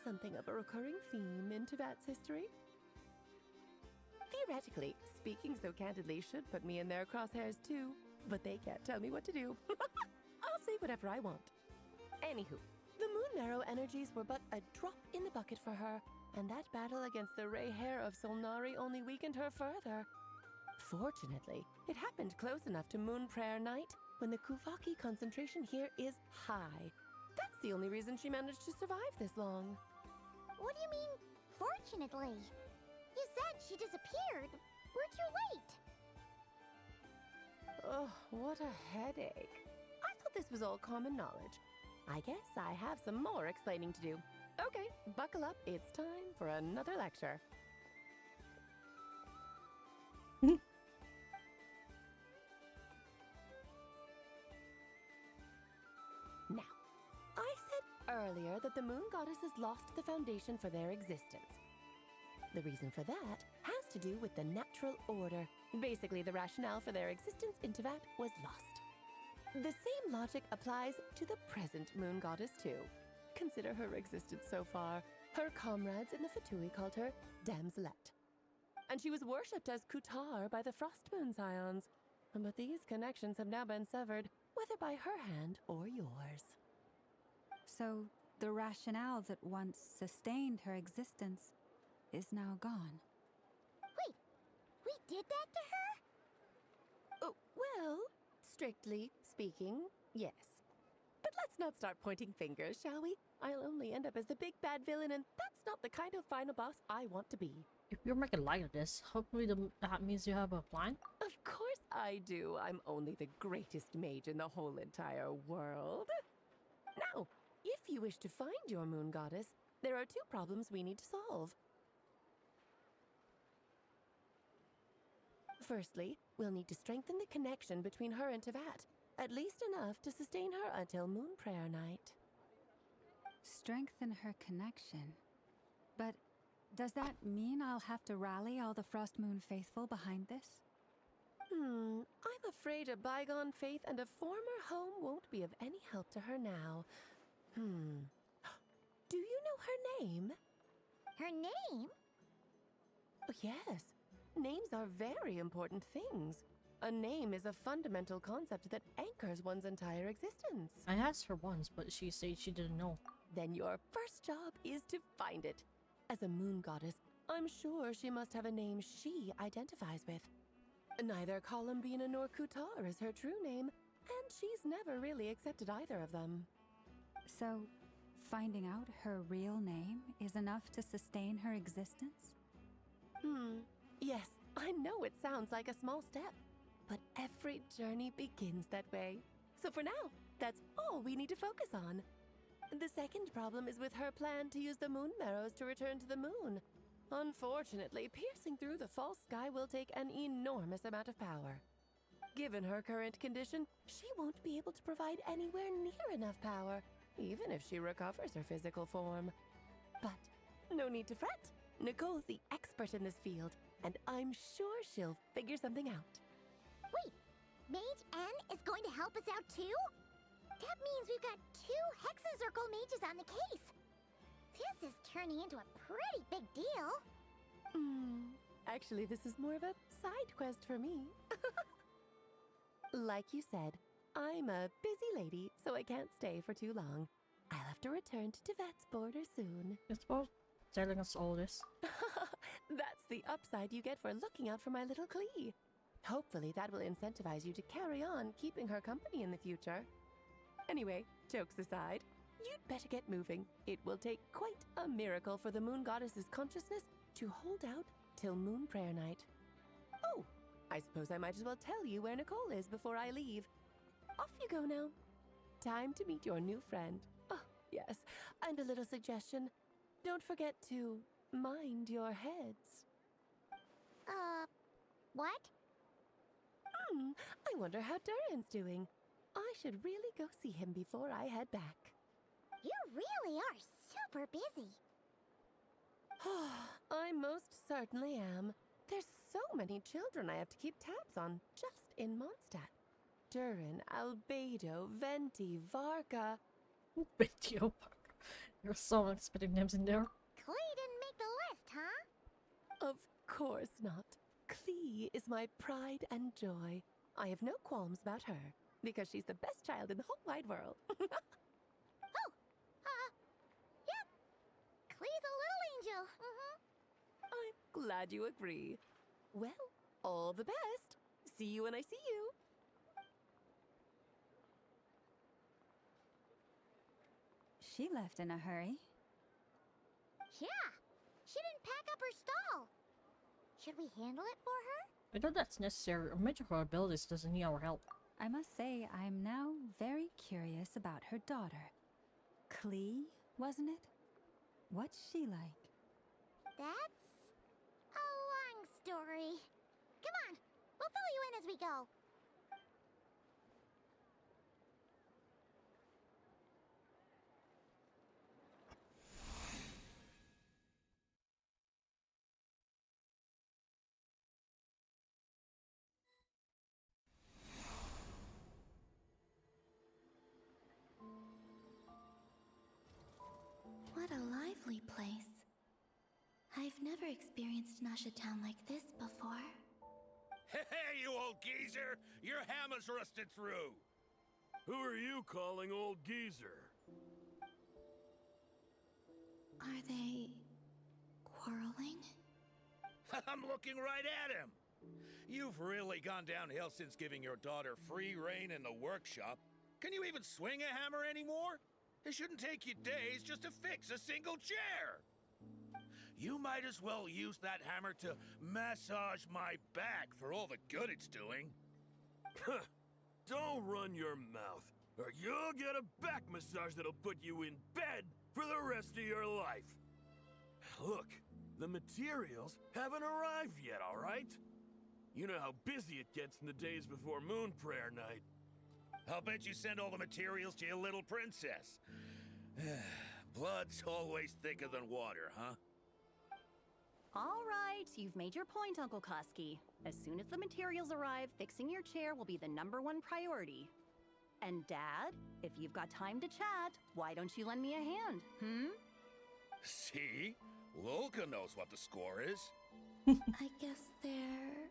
Speaker 17: Something of a recurring theme in Tevat's history. Theoretically, speaking so candidly should put me in their crosshairs too, but they can't tell me what to do. I'll say whatever I want. Anywho, the Moon Marrow energies were but a drop in the bucket for her, and that battle against the Ray Hair of Solnari only weakened her further. Fortunately, it happened close enough to Moon Prayer Night when the Kuvaki concentration here is high. That's the only reason she managed to survive this long.
Speaker 3: What do you mean, fortunately? You said she disappeared. We're too late.
Speaker 17: Oh, what a headache. I thought this was all common knowledge. I guess I have some more explaining to do. Okay, buckle up. It's time for another lecture. Now, I said earlier that the Moon Goddesses lost the foundation for their existence. The reason for that has to do with the natural order. Basically, the rationale for their existence in Tevat was lost. The same logic applies to the present Moon Goddess too. Consider her existence so far. Her comrades in the Fatui called her Damselette. And she was worshipped as Kutar by the Frost Moon Scions. But these connections have now been severed, whether by her hand or yours.
Speaker 8: So, the rationale that once sustained her existence is now gone.
Speaker 3: Wait, we did that to her?
Speaker 17: Oh, well, strictly speaking, yes. But let's not start pointing fingers, shall we? I'll only end up as the big bad villain, and that's not the kind of final boss I want to be.
Speaker 1: If you're making light of this, hopefully that means you have a plan.
Speaker 17: Of course I do. I'm only the greatest mage in the whole entire world. Now, if you wish to find your Moon Goddess, there are two problems we need to solve. Firstly, we'll need to strengthen the connection between her and Tevat, at least enough to sustain her until Moon Prayer Night.
Speaker 8: Strengthen her connection. But does that mean I'll have to rally all the Frost Moon faithful behind this?
Speaker 17: I'm afraid a bygone faith and a former home won't be of any help to her now. Do you know her name?
Speaker 3: Her name?
Speaker 17: Oh, yes. Names are very important things. A name is a fundamental concept that anchors one's entire existence.
Speaker 1: I asked her once, but she said she didn't know.
Speaker 17: Then your first job is to find it. As a Moon Goddess, I'm sure she must have a name she identifies with. Neither Columbina nor Kutar is her true name, and she's never really accepted either of them.
Speaker 8: So, finding out her real name is enough to sustain her existence?
Speaker 17: Yes, I know it sounds like a small step, but every journey begins that way. So for now, that's all we need to focus on. The second problem is with her plan to use the Moon Marrows to return to the moon. Unfortunately, piercing through the false sky will take an enormous amount of power. Given her current condition, she won't be able to provide anywhere near enough power, even if she recovers her physical form. But no need to fret. Nicole's the expert in this field, and I'm sure she'll figure something out.
Speaker 3: Wait, Mage N is going to help us out too? That means we've got 2 Hexacircle mages on the case. This is turning into a pretty big deal.
Speaker 17: Actually, this is more of a side quest for me. Like you said, I'm a busy lady, so I can't stay for too long. I'll have to return to Tibet's border soon.
Speaker 1: It's about telling us all this.
Speaker 17: That's the upside you get for looking out for my little Klee. Hopefully that will incentivize you to carry on keeping her company in the future. Anyway, jokes aside, you'd better get moving. It will take quite a miracle for the moon goddess's consciousness to hold out till moon prayer night. Oh, I suppose I might as well tell you where Nicole is before I leave. Off you go now. Time to meet your new friend. Oh, yes, and a little suggestion. Don't forget to mind your heads.
Speaker 3: What?
Speaker 17: I wonder how Durin's doing. I should really go see him before I head back.
Speaker 3: You really are super busy.
Speaker 17: I most certainly am. There's so many children I have to keep tabs on just in Mondstadt. Durin, Albedo, Venti, Varka.
Speaker 1: Venti, oh my god. There's so many spitting names in there.
Speaker 3: Klee didn't make the list, huh?
Speaker 17: Of course not. Klee is my pride and joy. I have no qualms about her, because she's the best child in the whole wide world.
Speaker 3: Yep. Klee's a little angel.
Speaker 17: I'm glad you agree. Well, all the best. See you when I see you.
Speaker 8: She left in a hurry.
Speaker 3: Yeah. She didn't pack up her stall. Should we handle it for her?
Speaker 1: I know that's necessary. A major of her abilities doesn't need our help.
Speaker 8: I must say, I'm now very curious about her daughter. Klee, wasn't it? What's she like?
Speaker 3: That's a long story. Come on, we'll fill you in as we go.
Speaker 5: What a lively place. I've never experienced Nasha Town like this before.
Speaker 7: Hey, you old geezer! Your hammer's rusted through! Who are you calling old geezer?
Speaker 5: Are they quarreling?
Speaker 7: I'm looking right at him! You've really gone downhill since giving your daughter free rein in the workshop. Can you even swing a hammer anymore? It shouldn't take you days just to fix a single chair! You might as well use that hammer to massage my back for all the good it's doing. Don't run your mouth, or you'll get a back massage that'll put you in bed for the rest of your life. Look, the materials haven't arrived yet, all right? You know how busy it gets in the days before Moon Prayer Night. I'll bet you send all the materials to your little princess. Blood's always thicker than water, huh?
Speaker 21: All right, you've made your point, Uncle Koski. As soon as the materials arrive, fixing your chair will be the #1 priority. And Dad, if you've got time to chat, why don't you lend me a hand,
Speaker 7: See? Lolka knows what the score is.
Speaker 5: I guess they're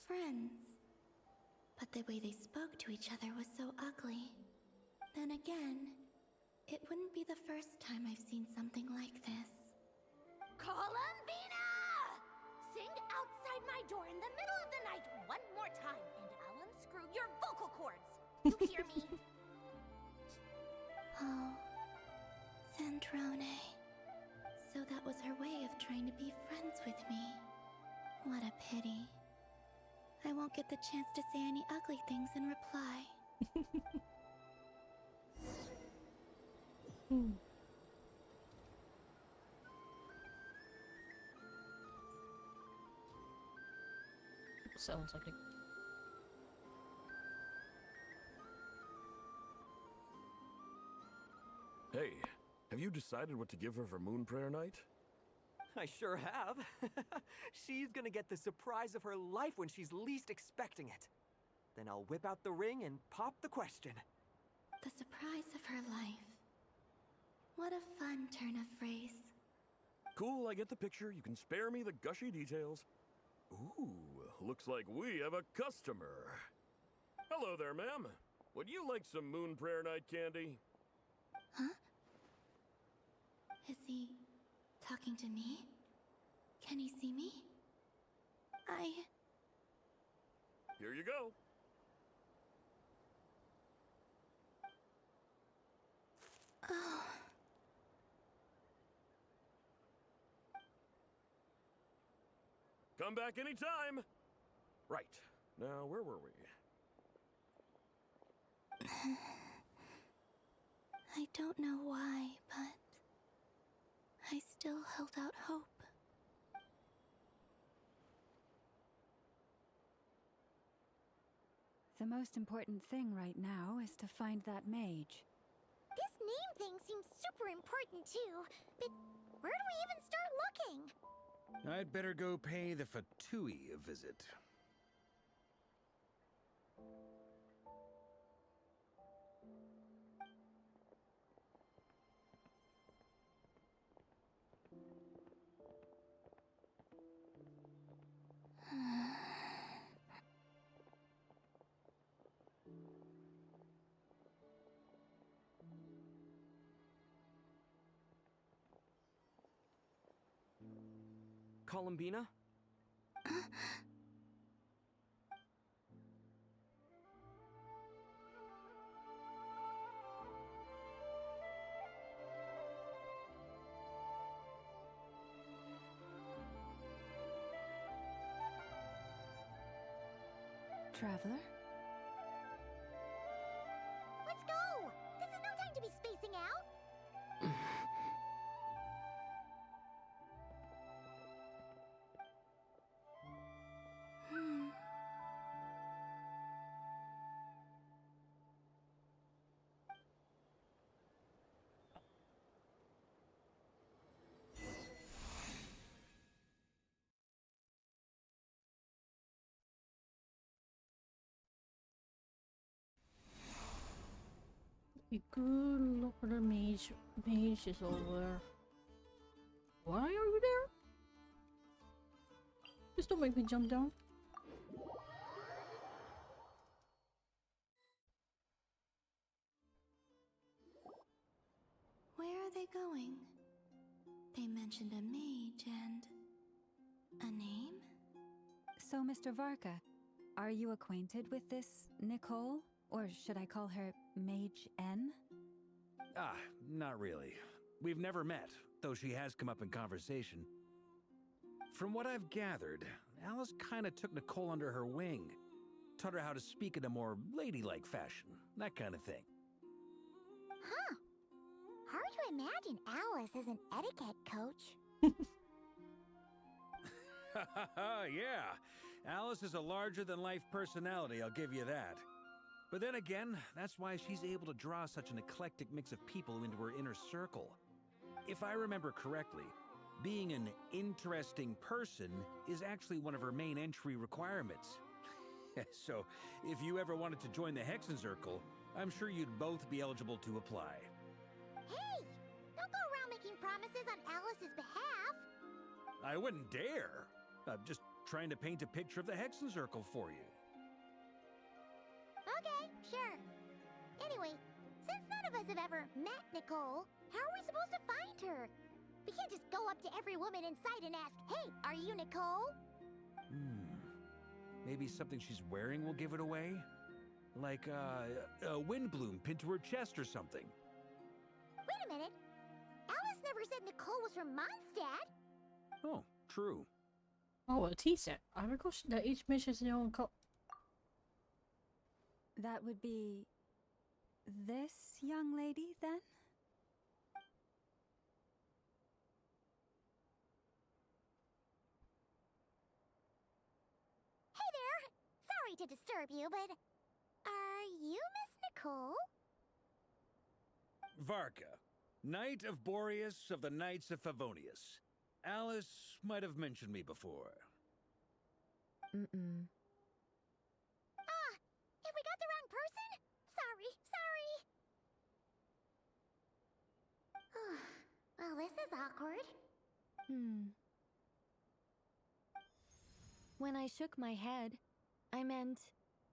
Speaker 5: friends. But the way they spoke to each other was so ugly. Then again, it wouldn't be the first time I've seen something like this.
Speaker 3: Columbina! Sing outside my door in the middle of the night one more time, and I'll unscrew your vocal cords. You hear me?
Speaker 5: Oh, Sandrone. So that was her way of trying to be friends with me. What a pity. I won't get the chance to say any ugly things in reply.
Speaker 1: Sounds like it.
Speaker 7: Hey, have you decided what to give her for Moon Prayer Night?
Speaker 22: I sure have. She's gonna get the surprise of her life when she's least expecting it. Then I'll whip out the ring and pop the question.
Speaker 5: The surprise of her life. What a fun turn of phrase.
Speaker 7: Cool, I get the picture. You can spare me the gushy details. Ooh, looks like we have a customer. Hello there, ma'am.
Speaker 15: Would you like some Moon Prayer Night candy?
Speaker 5: Huh? Is he talking to me? Can he see me?
Speaker 15: Here you go.
Speaker 5: Oh.
Speaker 15: Come back anytime. Right. Now, where were we?
Speaker 5: I don't know why, but I still held out hope.
Speaker 8: The most important thing right now is to find that mage.
Speaker 3: This name thing seems super important too, but where do we even start looking?
Speaker 7: I'd better go pay the Fatui a visit.
Speaker 22: Columbina?
Speaker 8: Traveler?
Speaker 3: Let's go! This is no time to be spacing out!
Speaker 1: You could look for the mage. Mage is over. Why are you there? Just don't make me jump down.
Speaker 5: Where are they going? They mentioned a mage and a name?
Speaker 8: So, Mr. Varka, are you acquainted with this Nicole? Or should I call her Mage N?
Speaker 7: Ah, not really. We've never met, though she has come up in conversation. From what I've gathered, Alice kinda took Nicole under her wing. Taught her how to speak in a more ladylike fashion, that kind of thing.
Speaker 3: Huh. Hard to imagine Alice as an etiquette coach.
Speaker 7: Yeah, Alice is a larger-than-life personality, I'll give you that. But then again, that's why she's able to draw such an eclectic mix of people into her inner circle. If I remember correctly, being an interesting person is actually one of her main entry requirements. So, if you ever wanted to join the Hexenzirkel, I'm sure you'd both be eligible to apply.
Speaker 3: Hey! Don't go around making promises on Alice's behalf!
Speaker 7: I wouldn't dare. I'm just trying to paint a picture of the Hexenzirkel for you.
Speaker 3: Okay, sure. Anyway, since none of us have ever met Nicole, how are we supposed to find her? We can't just go up to every woman in sight and ask, "Hey, are you Nicole?"
Speaker 7: Maybe something she's wearing will give it away? Like, a windbloom pinned to her chest or something.
Speaker 3: Wait a minute. Alice never said Nicole was from Mondstadt.
Speaker 7: Oh, true.
Speaker 1: Oh, a tea set. I recall that each mission has their own color.
Speaker 8: That would be this young lady, then?
Speaker 3: Hey there! Sorry to disturb you, but are you Miss Nicole?
Speaker 7: Varka, Knight of Boreas of the Knights of Favonius. Alice might have mentioned me before.
Speaker 3: Ah, if we got the wrong person? Sorry. Well, this is awkward.
Speaker 4: When I shook my head, I meant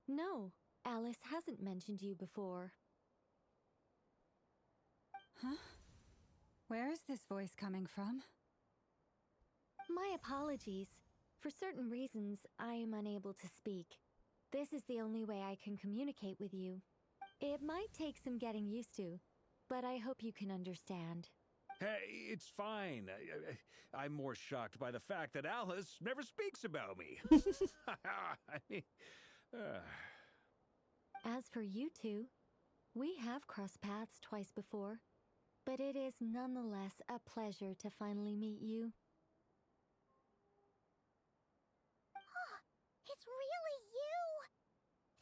Speaker 4: no,
Speaker 2: Alice hasn't mentioned you before.
Speaker 8: Huh? Where is this voice coming from?
Speaker 2: My apologies. For certain reasons, I am unable to speak. This is the only way I can communicate with you. It might take some getting used to, but I hope you can understand.
Speaker 7: Hey, it's fine. I'm more shocked by the fact that Alice never speaks about me. I mean,
Speaker 2: As for you two, we have crossed paths twice before, but it is nonetheless a pleasure to finally meet you.
Speaker 3: It's really you!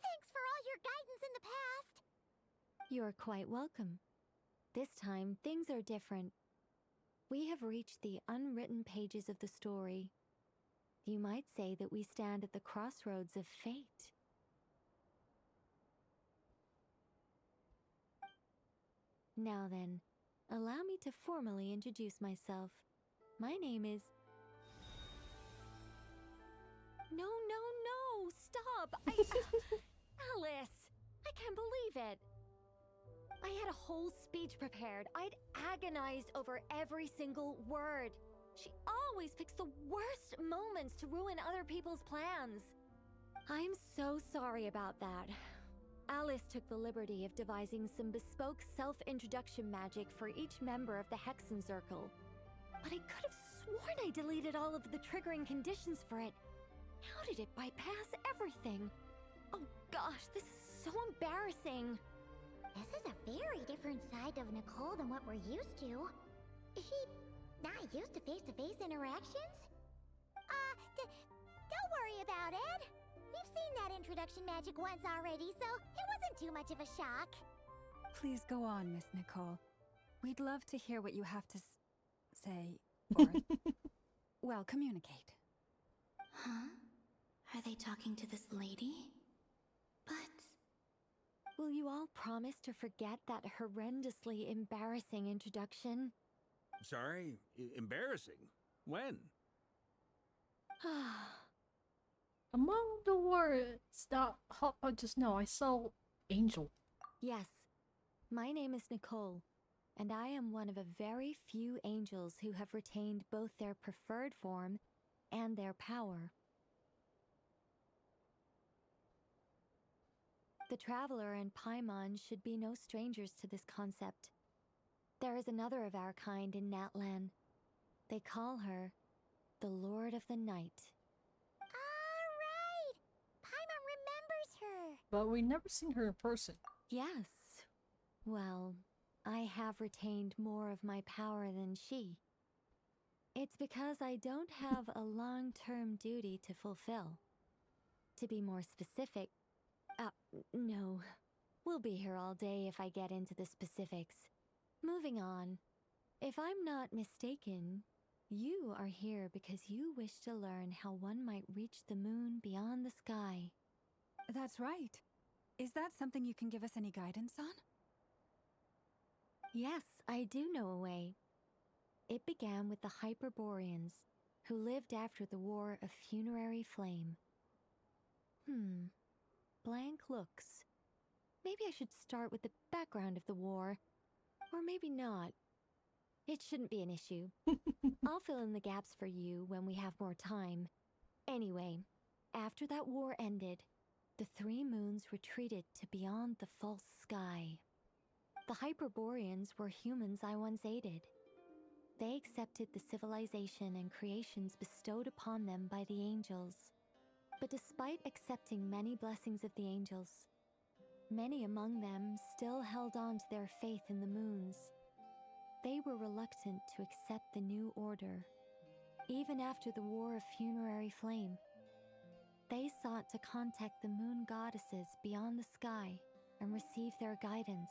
Speaker 3: Thanks for all your guidance in the past!
Speaker 2: You're quite welcome. This time, things are different. We have reached the unwritten pages of the story. You might say that we stand at the crossroads of fate. Now then, allow me to formally introduce myself. My name is... No, stop! Alice! I can't believe it! I had a whole speech prepared. I'd agonized over every single word. She always picks the worst moments to ruin other people's plans. I'm so sorry about that. Alice took the liberty of devising some bespoke self-introduction magic for each member of the Hexen Circle. But I could have sworn I deleted all of the triggering conditions for it. How did it bypass everything? Oh gosh, this is so embarrassing.
Speaker 3: This is a very different side of Nicole than what we're used to. Is she not used to face-to-face interactions? Don't worry about it. We've seen that introduction magic once already, so it wasn't too much of a shock.
Speaker 8: Please go on, Miss Nicole. We'd love to hear what you have to say, or, well, communicate.
Speaker 5: Huh? Are they talking to this lady? But...
Speaker 2: Will you all promise to forget that horrendously embarrassing introduction?
Speaker 7: sorry, embarrassing. When?
Speaker 1: Among the words that hop out just now, I saw angel.
Speaker 2: Yes, my name is Nicole, and I am one of a very few angels who have retained both their preferred form and their power. The Traveler and Paimon should be no strangers to this concept. There is another of our kind in Natlan. They call her the Lord of the Night.
Speaker 3: Alright! Paimon remembers her!
Speaker 1: But we never seen her in person.
Speaker 2: Yes. Well, I have retained more of my power than she. It's because I don't have a long-term duty to fulfill. To be more specific, no. We'll be here all day if I get into the specifics. Moving on. If I'm not mistaken, you are here because you wish to learn how one might reach the moon beyond the sky.
Speaker 8: That's right. Is that something you can give us any guidance on?
Speaker 2: Yes, I do know a way. It began with the Hyperboreans, who lived after the War of Funerary Flame. Blank looks. Maybe I should start with the background of the war. Or maybe not. It shouldn't be an issue. I'll fill in the gaps for you when we have more time. Anyway, after that war ended, the three moons retreated to beyond the false sky. The Hyperboreans were humans I once aided. They accepted the civilization and creations bestowed upon them by the angels. But despite accepting many blessings of the angels, many among them still held on to their faith in the moons. They were reluctant to accept the new order. Even after the War of Funerary Flame, they sought to contact the moon goddesses beyond the sky and receive their guidance.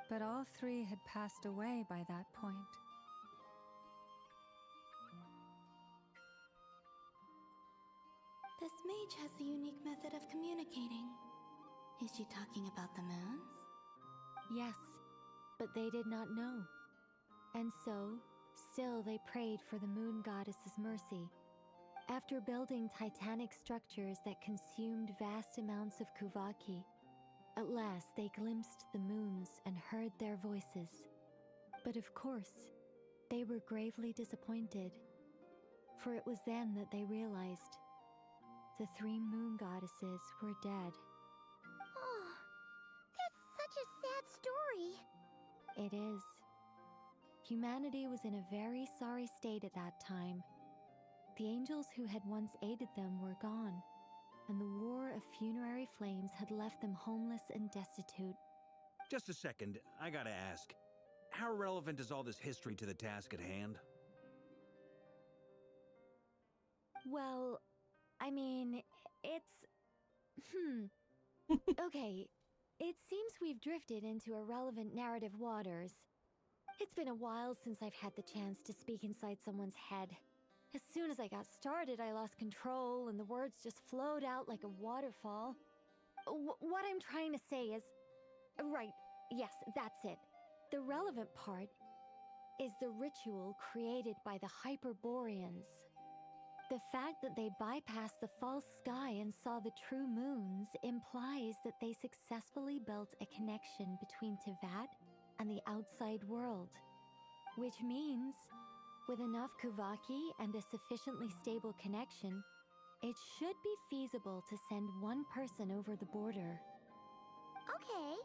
Speaker 8: But all three had passed away by that point.
Speaker 5: This mage has a unique method of communicating. Is she talking about the moons?
Speaker 2: Yes, but they did not know. And so, still they prayed for the moon goddess's mercy.
Speaker 5: After building titanic structures that consumed vast amounts of Kuvaki, at last they glimpsed the moons and heard their voices. But of course, they were gravely disappointed, for it was then that they realized the 3 moon goddesses were dead.
Speaker 3: Oh, that's such a sad story.
Speaker 5: It is. Humanity was in a very sorry state at that time. The angels who had once aided them were gone, and the war of funerary flames had left them homeless and destitute.
Speaker 7: Just a second, I gotta ask. How relevant is all this history to the task at hand?
Speaker 5: Well, I mean, it's... Okay, it seems we've drifted into irrelevant narrative waters. It's been a while since I've had the chance to speak inside someone's head. As soon as I got started, I lost control, and the words just flowed out like a waterfall. What I'm trying to say is... Right, yes, that's it. The relevant part is the ritual created by the Hyperboreans. The fact that they bypassed the false sky and saw the true moons implies that they successfully built a connection between Tevat and the outside world. Which means, with enough Kuvaki and a sufficiently stable connection, it should be feasible to send one person over the border.
Speaker 3: Okay,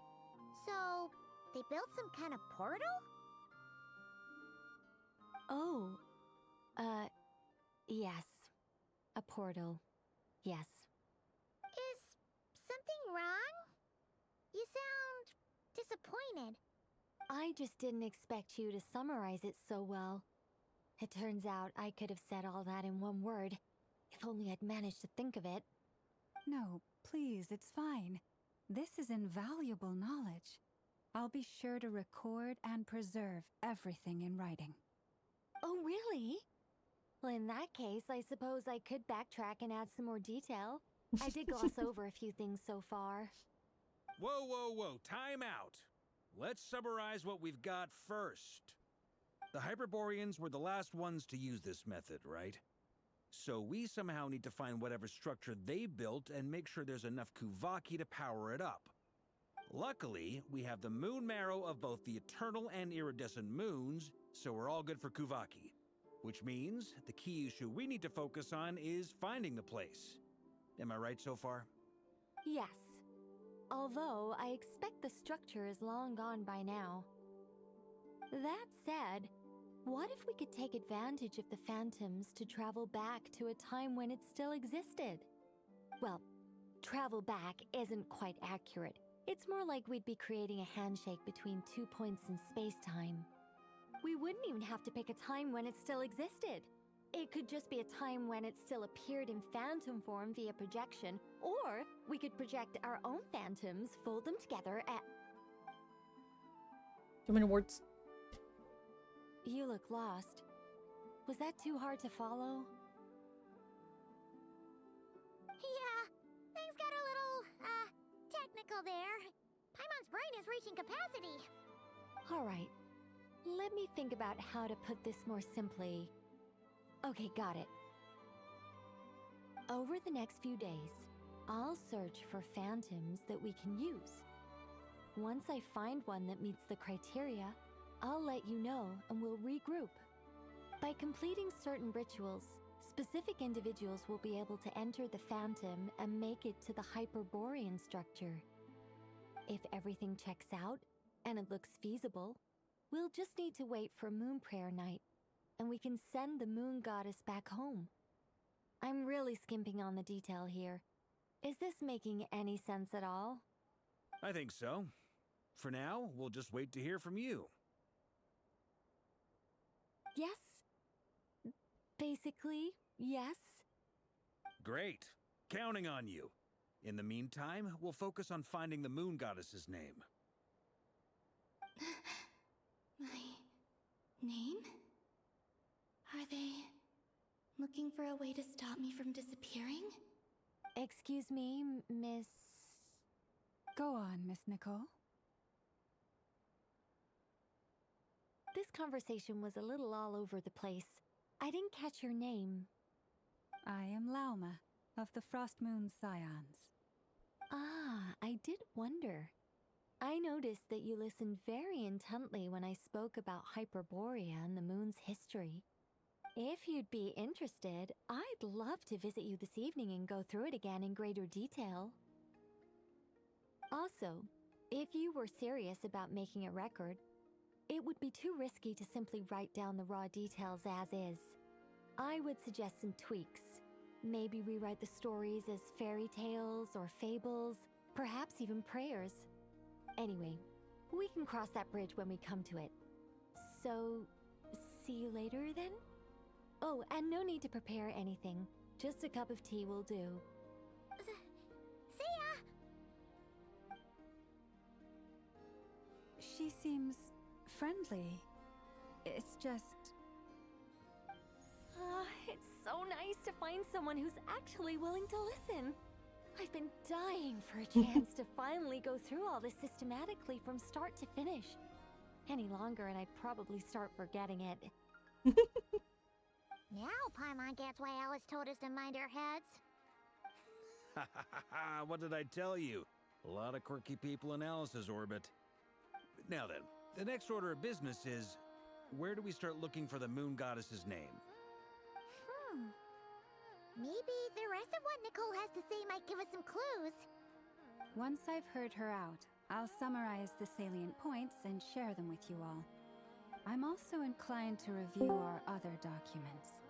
Speaker 3: so they built some kind of portal?
Speaker 5: Oh, yes. A portal. Yes.
Speaker 3: Is something wrong? You sound disappointed.
Speaker 5: I just didn't expect you to summarize it so well. It turns out I could have said all that in one word, if only I'd managed to think of it.
Speaker 8: No, please, it's fine. This is invaluable knowledge. I'll be sure to record and preserve everything in writing.
Speaker 5: Oh, really? Well, in that case, I suppose I could backtrack and add some more detail. I did gloss over a few things so far.
Speaker 7: Whoa, whoa, whoa, time out! Let's summarize what we've got first. The Hyperboreans were the last ones to use this method, right? So we somehow need to find whatever structure they built and make sure there's enough Kuvaki to power it up. Luckily, we have the moon marrow of both the eternal and iridescent moons, so we're all good for Kuvaki. Which means the key issue we need to focus on is finding the place. Am I right so far?
Speaker 5: Yes. Although, I expect the structure is long gone by now. That said, what if we could take advantage of the phantoms to travel back to a time when it still existed? Well, travel back isn't quite accurate. It's more like we'd be creating a handshake between 2 points in space-time. We wouldn't even have to pick a time when it still existed. It could just be a time when it still appeared in phantom form via projection, or we could project our own phantoms, fold them together, and...
Speaker 1: Too many words.
Speaker 5: You look lost. Was that too hard to follow?
Speaker 3: Yeah, things got a little, technical there. Paimon's brain is reaching capacity.
Speaker 5: All right. Let me think about how to put this more simply. Okay, got it. Over the next few days, I'll search for phantoms that we can use. Once I find one that meets the criteria, I'll let you know and we'll regroup. By completing certain rituals, specific individuals will be able to enter the phantom and make it to the Hyperborean structure. If everything checks out and it looks feasible, we'll just need to wait for Moon Prayer Night, and we can send the Moon Goddess back home. I'm really skimping on the detail here. Is this making any sense at all?
Speaker 7: I think so. For now, we'll just wait to hear from you.
Speaker 5: Yes. Basically, yes.
Speaker 7: Great. Counting on you. In the meantime, we'll focus on finding the Moon Goddess's name.
Speaker 5: My name? Are they looking for a way to stop me from disappearing? Excuse me, Miss...
Speaker 8: Go on, Miss Nicole.
Speaker 5: This conversation was a little all over the place. I didn't catch your name.
Speaker 8: I am Lauma, of the Frost Moon Scions.
Speaker 4: Ah, I did wonder. I noticed that you listened very intently when I spoke about Hyperborea and the moon's history. If you'd be interested, I'd love to visit you this evening and go through it again in greater detail. Also, if you were serious about making a record, it would be too risky to simply write down the raw details as is. I would suggest some tweaks. Maybe rewrite the stories as fairy tales or fables, perhaps even prayers. Anyway, we can cross that bridge when we come to it. So, see you later then? Oh, and no need to prepare anything. Just a cup of tea will do.
Speaker 3: See ya!
Speaker 8: She seems friendly. It's just...
Speaker 4: It's so nice to find someone who's actually willing to listen. I've been dying for a chance to finally go through all this systematically from start to finish. Any longer and I'd probably start forgetting it.
Speaker 3: Now Paimon gets why Alice told us to mind our heads.
Speaker 7: What did I tell you? A lot of quirky people in Alice's orbit. Now then, the next order of business is, where do we start looking for the moon goddess's name?
Speaker 3: Maybe the rest of what Nicole has to say might give us some clues.
Speaker 8: Once I've heard her out, I'll summarize the salient points and share them with you all. I'm also inclined to review our other documents.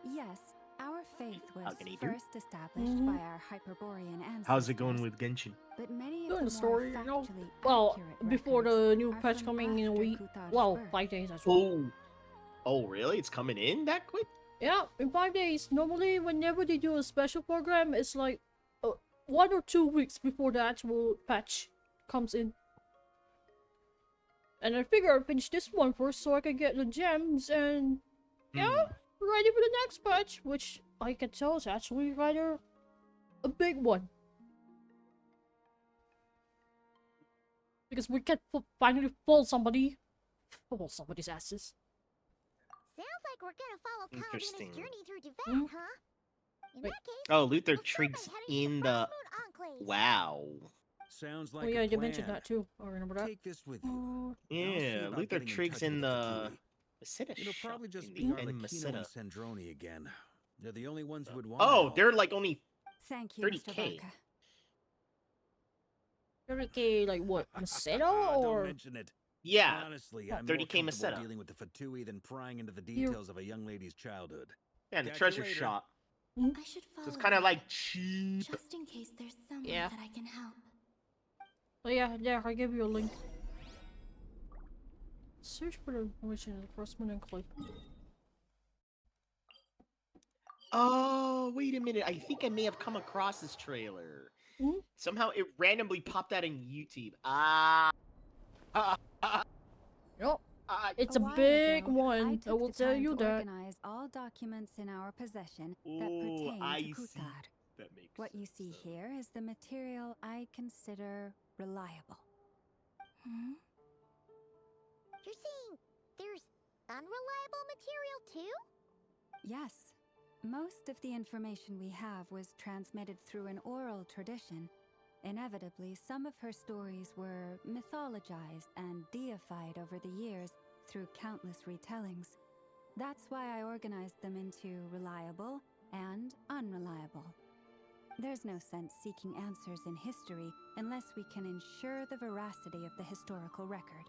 Speaker 8: Yes, our faith was first established by our Hyperborean ancestors.
Speaker 6: How's it going with Genshin?
Speaker 8: But many
Speaker 1: Doing
Speaker 8: of
Speaker 1: the
Speaker 8: the
Speaker 1: story,
Speaker 8: more
Speaker 1: you know.
Speaker 8: factually
Speaker 1: Well,
Speaker 8: accurate
Speaker 1: before the new
Speaker 8: are
Speaker 1: patch
Speaker 8: from
Speaker 1: coming in a
Speaker 8: after
Speaker 1: week.
Speaker 8: Kutar's
Speaker 1: Well,
Speaker 8: birth.
Speaker 1: 5 days as well.
Speaker 6: Oh, really? It's coming in that quick?
Speaker 1: Yeah, in 5 days. Normally, whenever they do a special program, it's like 1 or 2 weeks before the actual patch comes in. And I figure I'll finish this one first so I can get the gems and yeah, ready for the next patch, which I can tell is actually rather a big one. Because we can finally fold somebody's asses.
Speaker 3: Sounds like we're gonna follow
Speaker 6: Interesting.
Speaker 3: Paladina's journey through Tibet, huh? In that case,
Speaker 6: Oh, Luther Trigg's in the...
Speaker 3: Enclave.
Speaker 6: Wow.
Speaker 7: Sounds
Speaker 1: Oh
Speaker 7: like
Speaker 1: yeah,
Speaker 7: a
Speaker 1: you
Speaker 7: plan.
Speaker 1: mentioned that too. I remember that.
Speaker 7: Take this with you.
Speaker 6: Yeah,
Speaker 7: about
Speaker 6: Luther
Speaker 7: getting in
Speaker 6: Trigg's
Speaker 7: touch
Speaker 6: in
Speaker 7: with
Speaker 6: the...
Speaker 7: Fatui.
Speaker 6: Meseta
Speaker 7: It'll
Speaker 6: shop
Speaker 7: probably just
Speaker 6: in
Speaker 7: be
Speaker 6: the
Speaker 7: Arlecchino and
Speaker 6: Meseta.
Speaker 7: Sandroni again. They're the only ones who would want
Speaker 6: Oh,
Speaker 7: help.
Speaker 6: they're like only
Speaker 8: Thank you,
Speaker 6: 30K.
Speaker 8: Mr. Barker.
Speaker 1: 30K, like what? Macedo
Speaker 7: Don't
Speaker 1: or?
Speaker 7: mention it.
Speaker 6: Yeah,
Speaker 7: Honestly, I'm
Speaker 6: 30K
Speaker 7: more comfortable
Speaker 6: Meseta.
Speaker 7: dealing with the Fatui than prying into the details of a young lady's childhood.
Speaker 6: Yeah, and the
Speaker 7: Catch you
Speaker 6: treasure
Speaker 7: later.
Speaker 6: shop.
Speaker 5: I should follow.
Speaker 6: So it's kind of like cheap.
Speaker 5: Just in case there's someone
Speaker 1: Yeah.
Speaker 5: that I can help.
Speaker 1: Oh yeah, there, I give you a link. Search for the information in the first one and click.
Speaker 6: Oh, wait a minute. I think I may have come across this trailer. Somehow it randomly popped out in YouTube.
Speaker 1: Yep. It's a
Speaker 8: while
Speaker 1: big
Speaker 8: ago,
Speaker 1: one. I
Speaker 8: took
Speaker 1: will
Speaker 8: the
Speaker 1: tell
Speaker 8: time
Speaker 1: you
Speaker 8: to
Speaker 1: that.
Speaker 8: organize all documents in our possession that
Speaker 6: Ooh,
Speaker 8: pertain
Speaker 6: I
Speaker 8: to
Speaker 6: see.
Speaker 8: Kutar.
Speaker 6: That makes
Speaker 8: What you see here is the material I consider reliable.
Speaker 3: You're saying there's unreliable material too?
Speaker 8: Yes. Most of the information we have was transmitted through an oral tradition. Inevitably, some of her stories were mythologized and deified over the years through countless retellings. That's why I organized them into reliable and unreliable. There's no sense seeking answers in history unless we can ensure the veracity of the historical record.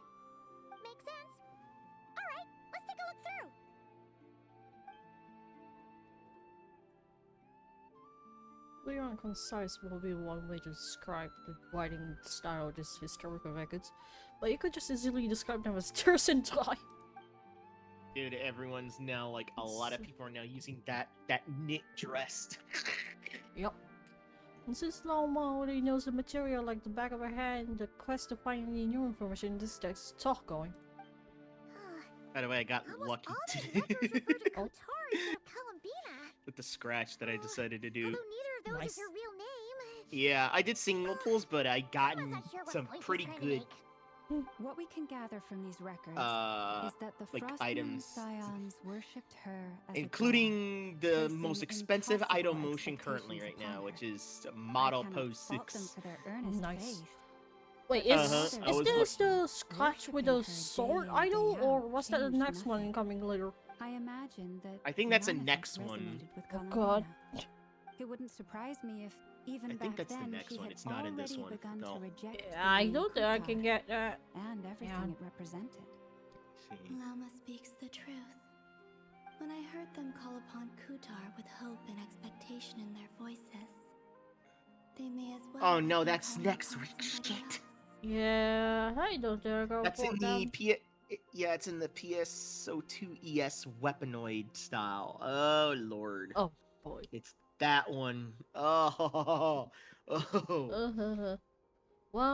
Speaker 3: Makes sense. Alright, let's take a look through.
Speaker 1: Clear and concise will be one way to describe the writing style of these historical records, but you could just easily describe them as terse and dry.
Speaker 6: Dude, everyone's now like a lot of people are now using that knit dress.
Speaker 1: Yep. And since Lauma already knows the material like the back of her hand, the quest to find any new information in this text is tough going.
Speaker 6: By the way, I got lucky today with the scratch that I decided to do.
Speaker 3: Although neither of those is her real name.
Speaker 6: Yeah, I did single pulls, but I gotten
Speaker 3: not sure what
Speaker 6: some
Speaker 3: point he's
Speaker 6: pretty
Speaker 3: trying to
Speaker 6: good
Speaker 8: What we can gather from these records is that the
Speaker 6: like
Speaker 8: Frostmoon
Speaker 6: items,
Speaker 8: Scions worshipped her as
Speaker 6: including
Speaker 8: a god,
Speaker 6: the
Speaker 8: placing
Speaker 6: most expensive
Speaker 8: impossible
Speaker 6: item motion currently right
Speaker 8: expectations
Speaker 6: now,
Speaker 8: upon
Speaker 6: which
Speaker 8: her.
Speaker 6: is
Speaker 8: I
Speaker 6: Model
Speaker 8: cannot
Speaker 6: Pose
Speaker 8: fault them
Speaker 6: 6.
Speaker 8: for their earnest
Speaker 1: Nice.
Speaker 8: faith.
Speaker 1: Wait,
Speaker 8: But
Speaker 1: is
Speaker 8: for
Speaker 6: I
Speaker 8: others,
Speaker 6: was
Speaker 1: this the
Speaker 8: worshiping
Speaker 1: scratch with
Speaker 8: her
Speaker 1: the
Speaker 8: day
Speaker 1: sword
Speaker 8: in,
Speaker 1: idol,
Speaker 8: day
Speaker 1: or
Speaker 8: out
Speaker 1: what's that the
Speaker 8: changed
Speaker 1: next one
Speaker 8: nothing.
Speaker 1: coming later?
Speaker 8: I imagine that
Speaker 6: I think that's the
Speaker 8: none of
Speaker 6: next
Speaker 8: it
Speaker 6: one.
Speaker 8: resonated with
Speaker 1: Oh God.
Speaker 8: Kalamina. It wouldn't surprise me if even
Speaker 6: I think
Speaker 8: back
Speaker 6: that's the
Speaker 8: then
Speaker 6: next
Speaker 8: she
Speaker 6: one.
Speaker 8: had
Speaker 6: It's not in this
Speaker 8: already
Speaker 6: one.
Speaker 8: begun
Speaker 6: No.
Speaker 8: to reject
Speaker 1: Yeah,
Speaker 8: the
Speaker 1: I
Speaker 8: name
Speaker 1: don't think I can
Speaker 8: Kutar
Speaker 1: get that.
Speaker 8: and everything it represented.
Speaker 5: Lama speaks the truth. When I heard them call upon Kutar with hope and expectation in their voices, they may as well.
Speaker 6: Oh
Speaker 5: have
Speaker 6: no,
Speaker 5: been
Speaker 6: that's
Speaker 5: calling
Speaker 6: next
Speaker 5: upon
Speaker 6: week.
Speaker 5: somebody
Speaker 6: Shit.
Speaker 1: Yeah, I don't think I can
Speaker 6: That's in
Speaker 1: afford
Speaker 6: the
Speaker 1: them.
Speaker 6: Yeah, it's in the PSO2 ES weaponoid style. Oh lord.
Speaker 1: Oh boy.
Speaker 6: It's that one. Oh.
Speaker 1: Well,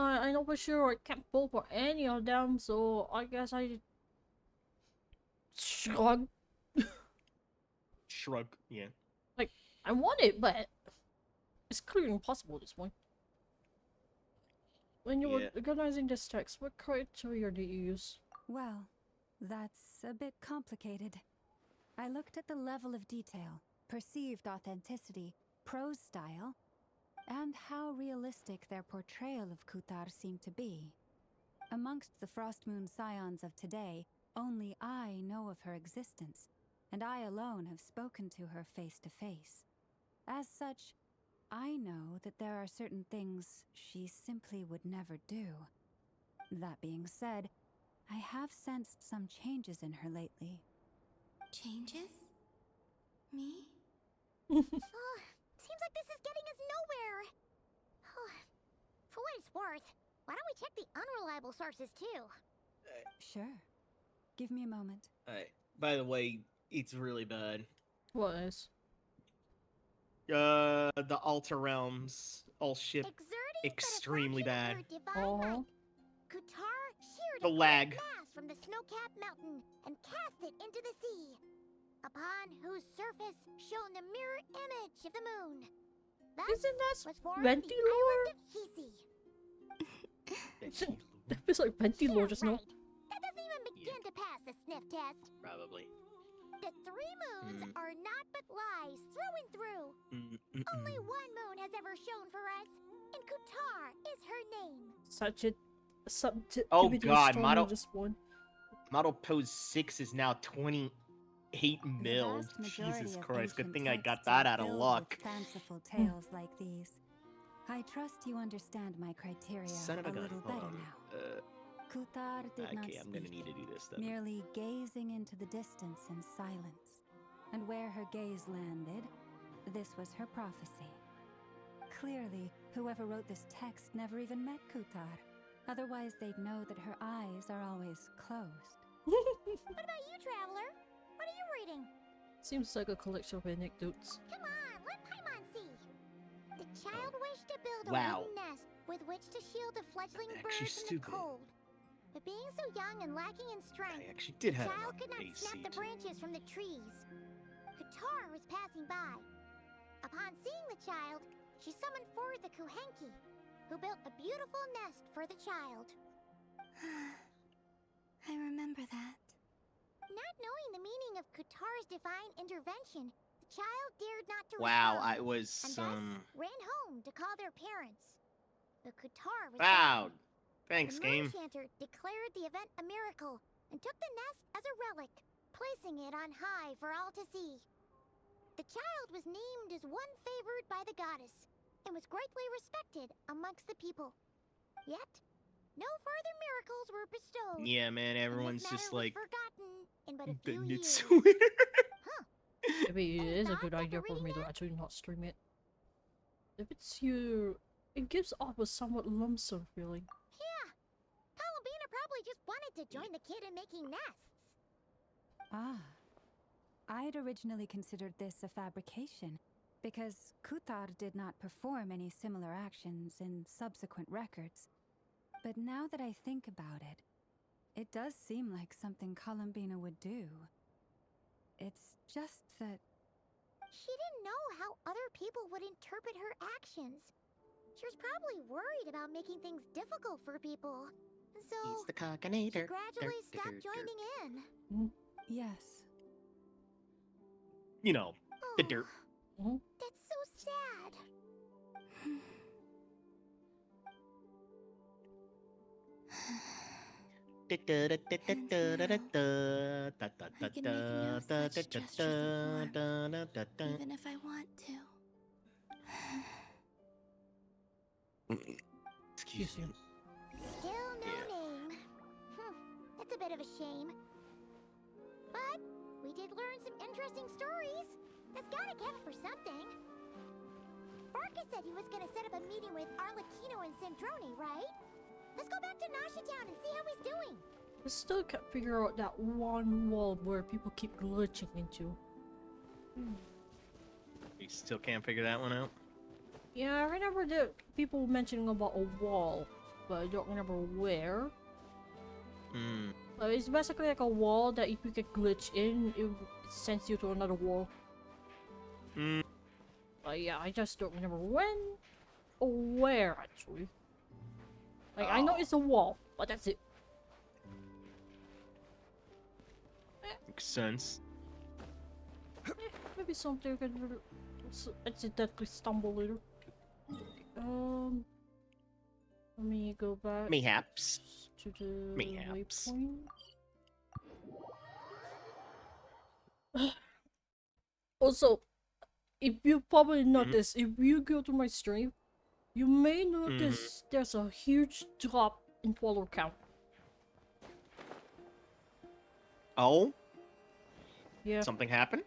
Speaker 1: I know for sure I can't pull for any of them, so I guess I shrug.
Speaker 6: Shrug, yeah.
Speaker 1: Like, I want it, but it's clearly impossible at this point. When you were organizing this text, what criteria did you use?
Speaker 8: Well, that's a bit complicated. I looked at the level of detail, perceived authenticity, prose style, and how realistic their portrayal of Kutar seemed to be. Amongst the Frostmoon Scions of today, only I know of her existence, and I alone have spoken to her face to face. As such, I know that there are certain things she simply would never do. That being said, I have sensed some changes in her lately.
Speaker 5: Changes? Me?
Speaker 3: Seems like this is getting us nowhere. For what it's worth, why don't we check the unreliable sources too?
Speaker 8: Sure. Give me a moment.
Speaker 6: By the way, it's really bad.
Speaker 1: What is?
Speaker 6: The Alter Realms all ship extremely bad.
Speaker 3: Kutar sheared
Speaker 6: The lag.
Speaker 3: mass from the snow-capped mountain and cast it into the sea, upon whose surface shone the mirror image of the moon. Thus
Speaker 1: Isn't that
Speaker 3: was formed
Speaker 1: Venti
Speaker 3: the
Speaker 1: lore?
Speaker 3: island of Hisi.
Speaker 1: That was like Venti lore just now.
Speaker 3: That doesn't even begin to pass the sniff test.
Speaker 6: Probably.
Speaker 3: The three moons are not but lies through and through. Only one moon has ever shone for us, and Kutar is her name.
Speaker 1: Such a subjectivity
Speaker 6: Oh god,
Speaker 1: strong
Speaker 6: model
Speaker 1: with this one.
Speaker 6: Model Pose 6 is now 28 mil. Jesus Christ, good thing I got that out of luck.
Speaker 8: Fanciful tales like these. I trust you understand my criteria
Speaker 6: Son of a gun.
Speaker 8: little
Speaker 6: Hold
Speaker 8: better
Speaker 6: on.
Speaker 8: now. Kutar did not
Speaker 6: Okay, I'm gonna need to do this then.
Speaker 8: merely gazing into the distance in silence. And where her gaze landed, this was her prophecy. Clearly, whoever wrote this text never even met Kutar. Otherwise, they'd know that her eyes are always closed.
Speaker 3: What about you, traveler? What are you reading?
Speaker 1: Seems like a collection of anecdotes.
Speaker 3: Come on, let Paimon see. The child wished to build a
Speaker 6: Wow.
Speaker 3: wooden nest with which to shield a fledgling
Speaker 6: I'm
Speaker 3: bird
Speaker 6: actually
Speaker 3: from
Speaker 6: stupid.
Speaker 3: the cold. But being so young and lacking in strength,
Speaker 6: I actually did have
Speaker 3: the child could not
Speaker 6: a
Speaker 3: snap the
Speaker 6: seat.
Speaker 3: branches from the trees. Kutar was passing by. Upon seeing the child, she summoned forward the Kuhenki, who built a beautiful nest for the child.
Speaker 5: I remember that.
Speaker 3: Not knowing the meaning of Kutar's divine intervention, the child dared not to
Speaker 6: Wow,
Speaker 3: respond,
Speaker 6: I was
Speaker 3: and thus ran home to call their parents. But Kutar was
Speaker 6: Wow.
Speaker 3: gone.
Speaker 6: Thanks,
Speaker 3: The
Speaker 6: game.
Speaker 3: Moon-Chanter declared the event a miracle and took the nest as a relic, placing it on high for all to see. The child was named as one favored by the goddess and was greatly respected amongst the people. Yet, no further miracles were bestowed.
Speaker 6: Yeah, man, everyone's
Speaker 3: and this
Speaker 6: just
Speaker 3: matter
Speaker 6: like
Speaker 3: was forgotten in but a
Speaker 6: the
Speaker 3: few years.
Speaker 6: Nitsuya.
Speaker 1: Maybe it is a good idea for me to actually not stream it. If it's you, it gives off a somewhat lonesome feeling.
Speaker 3: Yeah, Columbina probably just wanted to join the kid in making nests.
Speaker 8: Ah. I'd originally considered this a fabrication, because Kutar did not perform any similar actions in subsequent records. But now that I think about it, it does seem like something Columbina would do. It's just that...
Speaker 3: She didn't know how other people would interpret her actions. She was probably worried about making things difficult for people. So,
Speaker 6: He's the cockinator.
Speaker 3: she gradually stopped joining in.
Speaker 8: Yes.
Speaker 6: You know, the dirt.
Speaker 3: That's so sad.
Speaker 5: I can make no such gestures of warmth, even if I want to.
Speaker 6: Excuse me.
Speaker 3: Still no name. That's a bit of a shame. But we did learn some interesting stories. That's gotta count for something. Barca said he was gonna set up a meeting with Arlecchino and Sandrone, right? Let's go back to Nasha Town and see how he's doing.
Speaker 1: I still can't figure out that one wall where people keep glitching into.
Speaker 6: You still can't figure that one out?
Speaker 1: Yeah, I remember the people mentioning about a wall, but I don't remember where. It's basically like a wall that if you get glitch in, it sends you to another wall. But yeah, I just don't remember when or where actually. Like I know it's a wall, but that's it.
Speaker 6: Makes sense.
Speaker 1: Maybe something I could accidentally stumble later. Let me go back.
Speaker 6: Mayhaps.
Speaker 1: To the waypoint. Also, if you probably notice, if you go to my stream, you may notice there's a huge drop in follower count.
Speaker 6: Oh?
Speaker 1: Yeah.
Speaker 6: Something happened?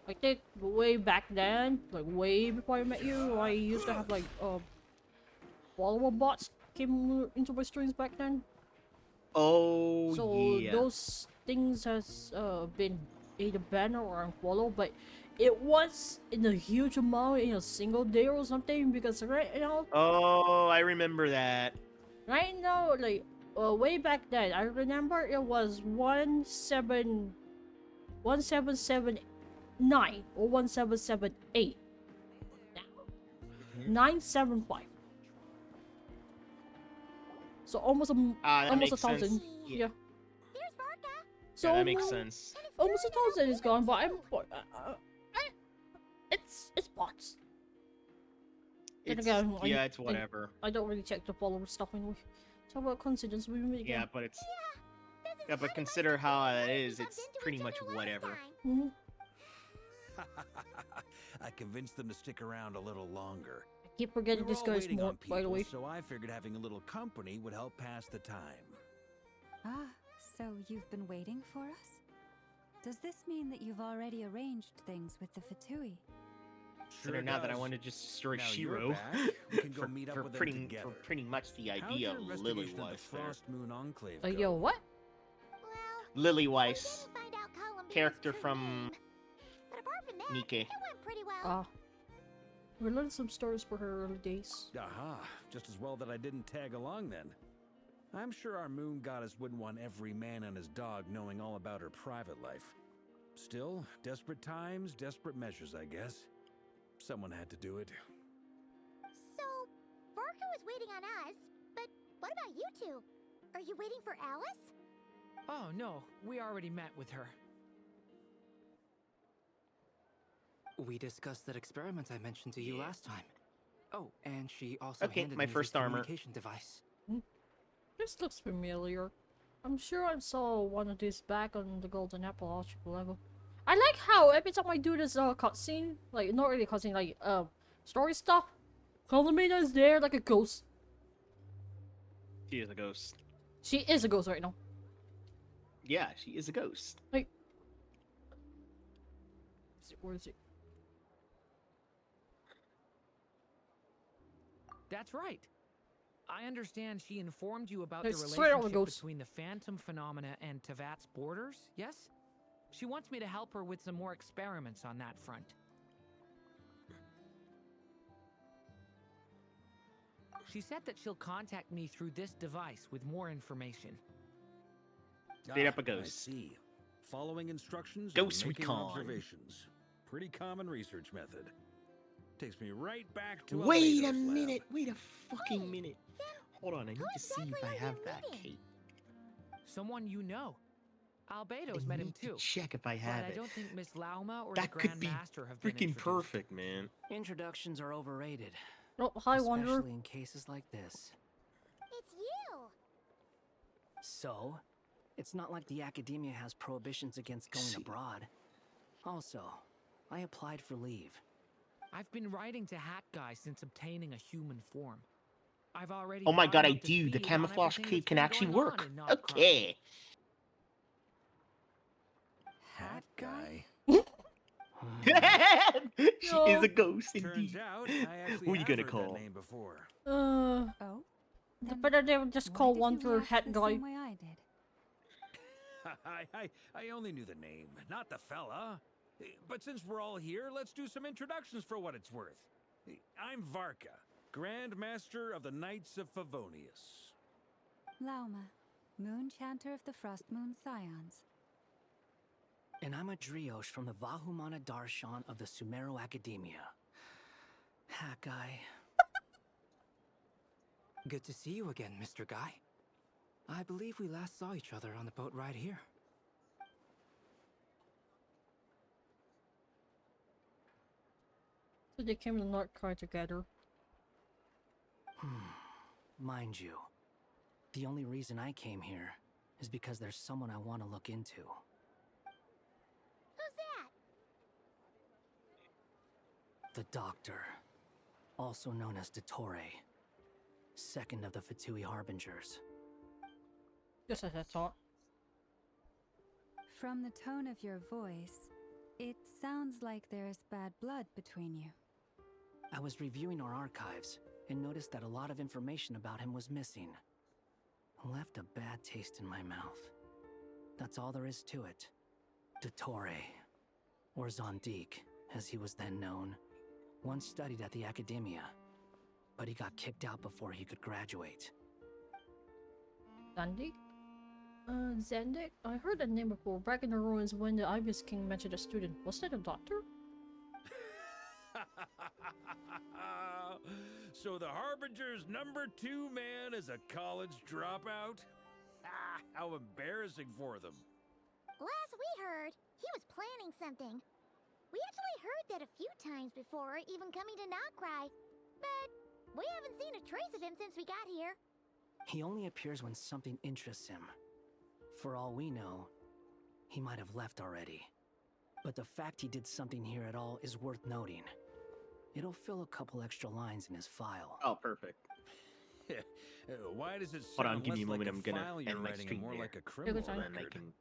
Speaker 1: I think way back then, like way before I met you, I used to have like follower bots came into my streams back then.
Speaker 6: Oh,
Speaker 1: so
Speaker 6: yeah.
Speaker 1: those things has been either banned or unfollowed, but it was in a huge amount in a single day or something, because right now...
Speaker 6: Oh, I remember that.
Speaker 1: Right now, like, way back then, I remember it was 1779 or 1778. Now, 975. So almost almost 1,000. Yeah. So
Speaker 6: that makes sense.
Speaker 1: Almost 1,000 is gone, but I'm it's bots.
Speaker 6: It's,
Speaker 1: again,
Speaker 6: yeah, it's whatever.
Speaker 1: I don't really check the follower stuff anyway. So about coincidence we meet again.
Speaker 6: Yeah, but it's but consider how it is. It's pretty much whatever.
Speaker 7: I convinced them to stick around a little longer.
Speaker 1: I keep forgetting this guy's more, by the way.
Speaker 7: So I figured having a little company would help pass the time.
Speaker 8: Ah, so you've been waiting for us? Does this mean that you've already arranged things with the Fatui?
Speaker 6: Sure, now that I want to just destroy Shiro for pretty much the idea of Lily Weiss there.
Speaker 1: Yo, what?
Speaker 6: Lily Weiss, character from Nikke.
Speaker 1: We learned some stories for her early days.
Speaker 7: Aha, just as well that I didn't tag along then. I'm sure our moon goddess wouldn't want every man and his dog knowing all about her private life. Still, desperate times, desperate measures, I guess. Someone had to do it.
Speaker 3: So, Varka was waiting on us, but what about you two? Are you waiting for Alice?
Speaker 9: Oh no, we already met with her.
Speaker 11: We discussed that experiment I mentioned to you last time. Oh, and she also handed
Speaker 6: my
Speaker 11: me
Speaker 6: first
Speaker 11: this
Speaker 6: armor.
Speaker 11: communication device.
Speaker 1: This looks familiar. I'm sure I saw one of these back on the Golden Apple Algebra level. I like how every time I do this cutscene, like not really cutscene, like story stuff, Colomina is there like a ghost.
Speaker 6: She is a ghost.
Speaker 1: She is a ghost right now.
Speaker 6: Yeah, she is a ghost.
Speaker 1: Like, where is it?
Speaker 9: That's right. I understand she informed you about
Speaker 1: It's
Speaker 9: the
Speaker 1: straight out the
Speaker 9: relationship
Speaker 1: ghost.
Speaker 9: between the Phantom Phenomena and Tevat's borders, yes? She wants me to help her with some more experiments on that front. She said that she'll contact me through this device with more information.
Speaker 6: Straight up a ghost.
Speaker 7: I see. Following instructions
Speaker 6: Ghost
Speaker 7: and making
Speaker 6: recon.
Speaker 7: observations. Pretty common research method. Takes me right back to
Speaker 6: Wait a
Speaker 7: Aledo's lab.
Speaker 6: minute. Wait a fucking minute. Hold on, I need to see if I have that cape.
Speaker 9: Someone you know. Albedo's met him too.
Speaker 6: Check if I have
Speaker 9: but
Speaker 6: it.
Speaker 9: I don't think Miss Lauma or
Speaker 6: That
Speaker 9: the
Speaker 6: could
Speaker 9: Grand
Speaker 6: be
Speaker 9: Master have been
Speaker 6: freaking
Speaker 9: introduced.
Speaker 6: perfect, man.
Speaker 11: Introductions are overrated.
Speaker 1: Oh, hi, Wanderer.
Speaker 11: Especially in cases like this.
Speaker 3: It's you!
Speaker 11: So, it's not like the academia has prohibitions against going abroad. Also, I applied for leave.
Speaker 9: I've been writing to Hat Guy since obtaining a human form. I've already.
Speaker 6: Oh my
Speaker 9: brought
Speaker 6: god,
Speaker 9: him
Speaker 6: I
Speaker 9: up to
Speaker 6: do. The
Speaker 9: speed on
Speaker 6: camouflage
Speaker 9: everything
Speaker 6: cape
Speaker 9: that's
Speaker 6: can
Speaker 9: been
Speaker 6: actually
Speaker 9: going on
Speaker 6: work.
Speaker 9: in Nocturne.
Speaker 6: Okay.
Speaker 7: Hat guy.
Speaker 6: She is a ghost indeed.
Speaker 7: Turns out I actually
Speaker 6: Who are you
Speaker 7: have
Speaker 6: gonna
Speaker 7: heard
Speaker 6: call?
Speaker 7: that name before.
Speaker 8: Oh?
Speaker 1: But they would just call Wanderer Hat
Speaker 8: The
Speaker 1: Guy.
Speaker 8: same way I did.
Speaker 7: I only knew the name, not the fella. But since we're all here, let's do some introductions for what it's worth. I'm Varka, Grand Master of the Knights of Favonius.
Speaker 8: Lauma, Moon Chanter of the Frost Moon Scions.
Speaker 11: And I'm a Driosh from the Vahumana Darshan of the Sumero Academia. Hat Guy. Good to see you again, Mr. Guy. I believe we last saw each other on the boat ride here.
Speaker 1: So they came to Nocturne together.
Speaker 11: Mind you, the only reason I came here is because there's someone I want to look into.
Speaker 3: Who's that?
Speaker 11: The Doctor, also known as Dottore, second of the Fatui Harbingers.
Speaker 1: Just as I thought.
Speaker 8: From the tone of your voice, it sounds like there's bad blood between you.
Speaker 11: I was reviewing our archives and noticed that a lot of information about him was missing. Left a bad taste in my mouth. That's all there is to it. Dottore, or Zondique, as he was then known, once studied at the Academia, but he got kicked out before he could graduate.
Speaker 1: Zandik? Zandik? I heard that name before, back in the ruins when the Ibis King mentioned a student. Was that a doctor?
Speaker 7: So the Harbinger's #2 man is a college dropout? How embarrassing for them.
Speaker 3: Last we heard, he was planning something. We actually heard that a few times before, even coming to Nocturne, but we haven't seen a trace of him since we got here.
Speaker 11: He only appears when something interests him. For all we know, he might have left already. But the fact he did something here at all is worth noting. It'll fill a couple extra lines in his file.
Speaker 6: Oh, perfect.
Speaker 7: Why does it
Speaker 6: Hold on,
Speaker 7: sound
Speaker 6: give me a
Speaker 7: less like
Speaker 6: moment. I'm gonna
Speaker 7: file you're
Speaker 6: end my
Speaker 7: writing and
Speaker 6: stream
Speaker 7: more
Speaker 6: there.
Speaker 7: like a criminal
Speaker 6: So then I
Speaker 7: record?
Speaker 6: can,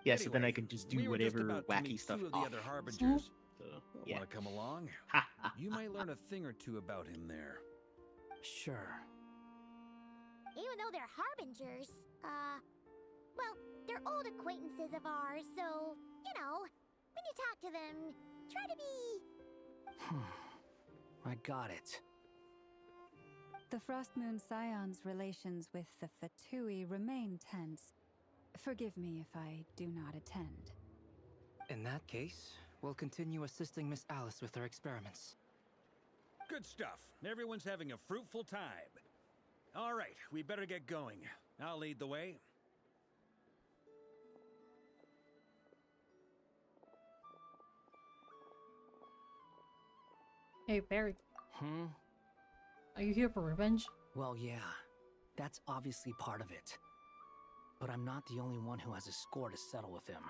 Speaker 6: yeah. So then I
Speaker 7: Anyway,
Speaker 6: can just do
Speaker 7: we were just
Speaker 6: whatever
Speaker 7: about to
Speaker 6: wacky
Speaker 7: meet
Speaker 6: stuff
Speaker 7: two of the
Speaker 6: off.
Speaker 7: other Harbingers.
Speaker 6: So, yeah.
Speaker 7: Want to come along? You might learn a thing or two about him there.
Speaker 11: Sure.
Speaker 3: Even though they're Harbingers, well, they're old acquaintances of ours, so, you know, when you talk to them, try to be...
Speaker 11: I got it.
Speaker 8: The Frost Moon Scion's relations with the Fatui remain tense. Forgive me if I do not attend.
Speaker 11: In that case, we'll continue assisting Miss Alice with her experiments.
Speaker 7: Good stuff. Everyone's having a fruitful time. All right, we better get going. I'll lead the way.
Speaker 1: Hey, Barry. Are you here for revenge?
Speaker 11: Well, yeah. That's obviously part of it. But I'm not the only one who has a score to settle with him.